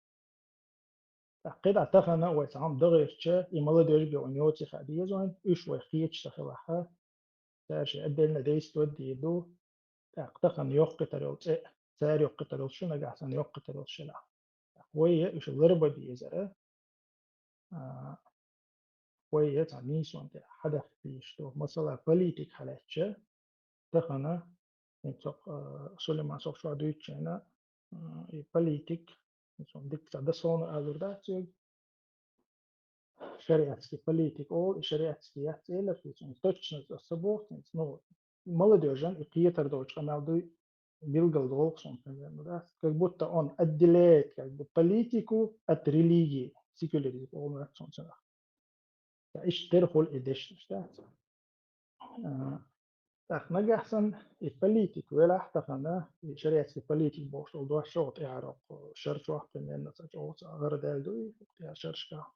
قد أتخنا ويتعام دغيرش يمالديش بيونيوتي خديزون إيش ويخيتش تخلها تاشي أدلنا ديس تودي دو أتخن يوقتلوش سار يوقتلوش شو نجحسن يوقتلوش لا ويا إيش الضربة بيزرع ويا تعنيس وانت حدث بيشتو مثلا بوليتيك حالاتش تخنا انتق سليمان سوق شو دوتشنا и политик, дик ده صون أدرداتيو شريعتski politik o šeriatski jacēla, točnost sabohtins, ну, молодежь и приятер дочка, молодой билгал долгсон, примерно, да, как будто он отделяет как бы политику от религии, секуляризм, он рационально. إيش تدخل إيش ده. Так, нагасан и политик, вела ахтахана, и шариатский политик бошел два шот, я рок, шерчу примерно, сачоца, гардельду, я шершка.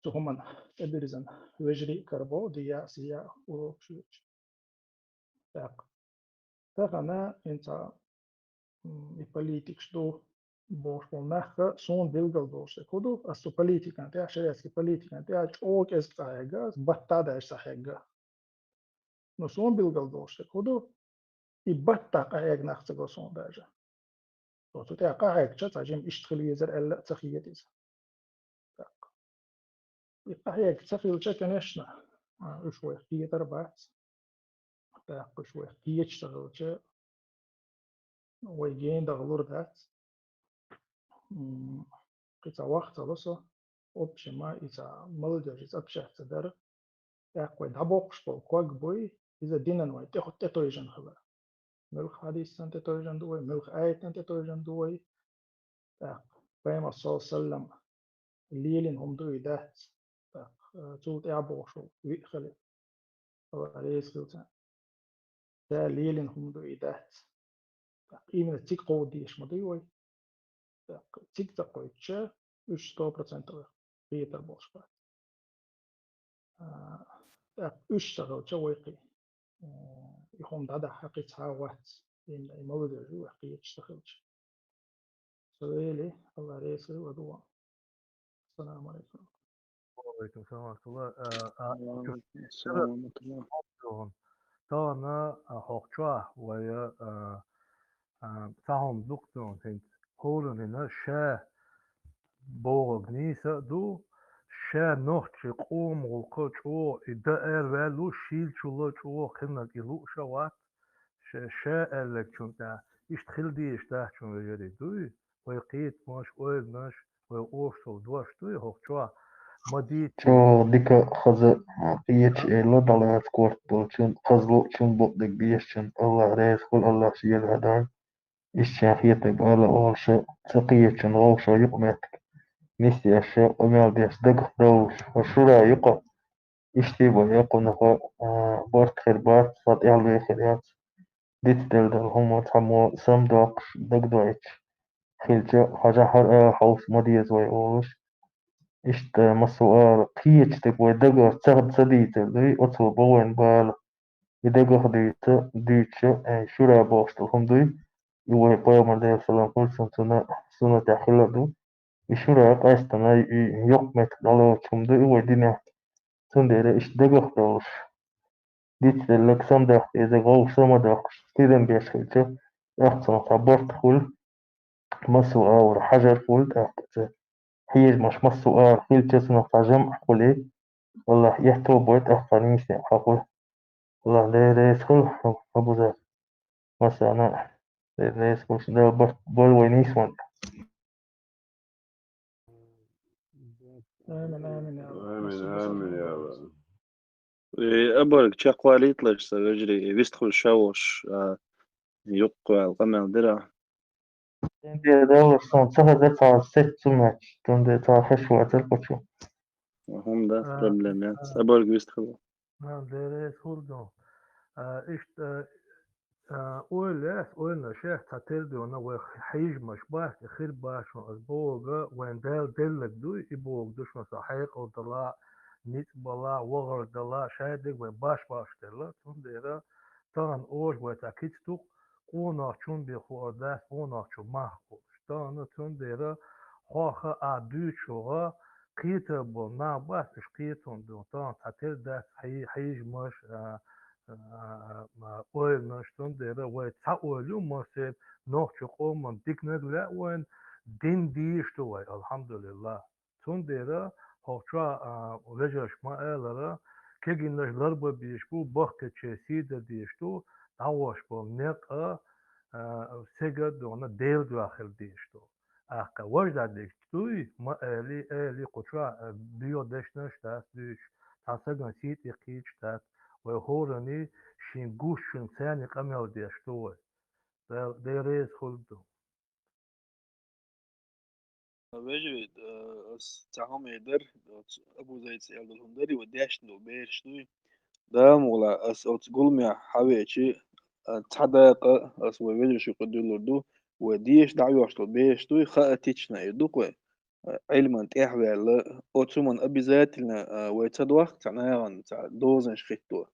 Tuhman ebirizan vejri karbo diya siya urokşuç. Так. Так она инца и политик что бош полнаха сон билгал бош. Куду асу политик анте ашеряски политик анте ач ок эстаега батта да эстаега. Но сон билгал бош. Куду и батта аег нахцего сон даже. То тут я каек чат ажим иштхил езер элла цахиетис. Так. И каек цахил чат конечно. شوي هي تربعت باقي شوي هي تشتغل جا ويجين دغلور ذات قطع وقت لسه أبش ما إذا ملدر إذا أبشة تدر باقي دبوقش بالقوق بوي إذا دينا نوي تأخذ تتويجن خبر ملك حديث سنت تتويجن دوي ملك آية سنت تتويجن دوي باقي بيما صلى الله عليه وسلم الليلين هم دوي ذات باقي توت أعبوشو ويخلي عليه الصلاة ده ليلين هم دوي ذات именно тик қоудиш модуй тик тақойча 300% Peter болшпа. 3 ويقي يخون دادا حقي تحاوات إن الموضوع جو حقي يشتغلش. سؤالي الله رئيسي ودوا. السلام عليكم. وعليكم السلام ورحمة الله. وعليكم السلام ورحمة الله. طانا حقشوا ويا فهم دكتور هند هولن هنا شا بوغ نيسا دو شا نوح قوم والقوش او إدائر والو شيل شلوش او خلنا إلو شوات شا الكتشون تا يشتخل دي يشتاح شون وجري دوي ويقيت ماش اويل ناش ويقوشتو دواش دوي حقشوا مديت شو ديك خز قيتش إلا دلات كورت بولشون خزلو شون بوقدك بيشون الله ريز كل الله شيل هدان إشاخيتك على أول شيء سقيتشون غوشو يقمتك نسي أشياء ومال ديش دق دوش وشورا يقع يشتيبو يقو نخو بارت خربات صاد يعلو خيرات ديت دل دل هم تحمو سم دوقش دق دويتش خيلجا حاجة حوس مديز ويقولش إشت مسؤال قيتشتك ويدقر تغد سديت دوي أطل بوين بال يدقر ديتش شورا بوشتل هم دوي يوي بيوم عليه السلام كل سنة تحيلا دو يشورا قاستنا يقمت دلو تشمدو يوي دينا سندير إش دقر دوش ديت لك سندق إذا غو سمدق تيدن بيشخيلش أحسن صبرت خل مسؤال حجر خل أحسن هي مش مسؤال خل جسنا جمع خلي والله يحتو بويت أحسن ميسي حقول والله لا يدخل أبو ذا مثلا لا يدخل ده بول وينيسون آمين آمين يا رب. آمين آمين يا رب. أبرك تشاقوالي يطلع سوجري بيستخل شاوش يقوى القمع درع. دي دولة صان سهل تاع 6 ماتش تون تاع خشوة تلقشو هم ده بروبلم يعني أبرك بيستخل. ده سولدو إيش أولنا شيخ تاتيل دو أنا وحيج مش باش خير باش أسبوع وين دلك دو يبوغ دوش مساحيق أو دلا نيت بلا وغر دلا شادق وين باش دلا تون ديرا تان أوش وتأكيد توق قونا چون بيخو أداس قونا چون محكو تان تون ديرا خواخ أدو شوغا قيتر بو نا باش قيتون دو تان تاتيل داس حيج مش oil naștundere ወይ ታኦሉ መስል noch chqom diknet la wen din di shto way alhamdulillah tundere hocha vejash ma elara keginler larba bishbu bakte cheside di shto tawash bo neqa سجد ونا ديل داخل ديشتو أحكا وجد ديشتوي ما لي قطرة بيو دشنا شتات ديش تاسجن سيت يقيت شتات وهورني شينجوش ثاني قميو ديشتوي ده ريز خلدو بجري تعهم يدر أبو زيد سأل الهندري وديش نو بيرش دوي ده مغلا تقول ميا حويتشي تحداق بجري شو قدو لردو وديش دعوة شلو بيش دوي خاطيتشنا يدوقوي علما تحوي على أوتومن أبي ذات لنا ويتدوخ تعناغن تع دوزن شخيتو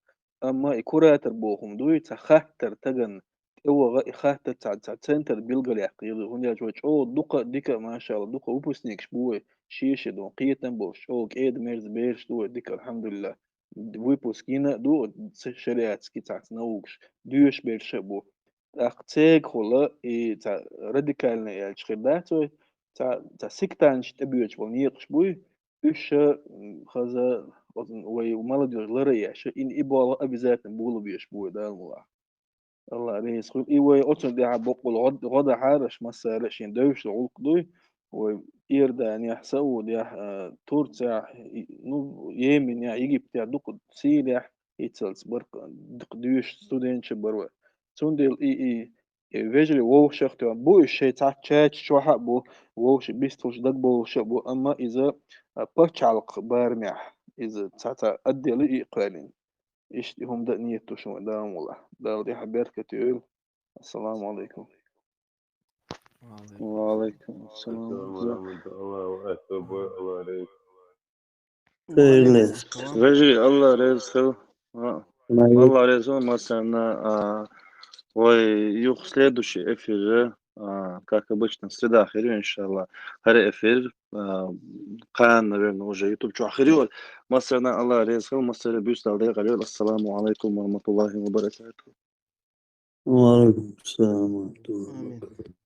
أما إكورات البوهم دوي تخاطر تجن هو خاطر تع سنتر بيلقى العقيل هون يا جوج أو دقة ديكا ما شاء الله دقة وبوسنيكش بوي شيشة دون قيتن بوش أو كيد ميرز بيرش دو ديكا الحمد لله ويبوسكينا دو شريعة سكي تع تنوكش دوش بيرش بو أختيك خلا تع راديكالنا يعني شخيداتو تع سكتانش تبيوش ونيقش بوي إيش خذا ومالد يغلري عشان إن إبوا أبي ذات بقول بيش بوي ده الموضوع الله عليه يسخل إيوه أصلا دي عبقول غدا حارش مسا رشين دوش العلق دوي ويردا يعني يحسو دي تورتع نو يمين يعني يجي بتاع دوك سيلح يتسلس برك دوك دوش ستودنتش بروا تون إي فيجري وو شخت بو الشيء تاتش شو حبو ووش بيستوش دق بو شبو أما إذا بتشعلق بارمح إذا تاتا أدي لي قالين إيش هم ده نيته شو دام والله ده دي حبيت كتير السلام عليكم وعليكم السلام السلام ورحمة الله وبركاته الله عليك خير رجلي الله رزقه الله رزقه مثلا ويوخ следующий эфир как обычно, среда ахирю, иншаллах. Харе эфир, кан, наверное, уже ютуб чу ахирю. Масана Аллах резхил, масана бюст алдей галю. Ассаламу алейкум ва рахматуллахи ва баракатуху. وعليكم السلام ورحمة الله آمين وبركاته.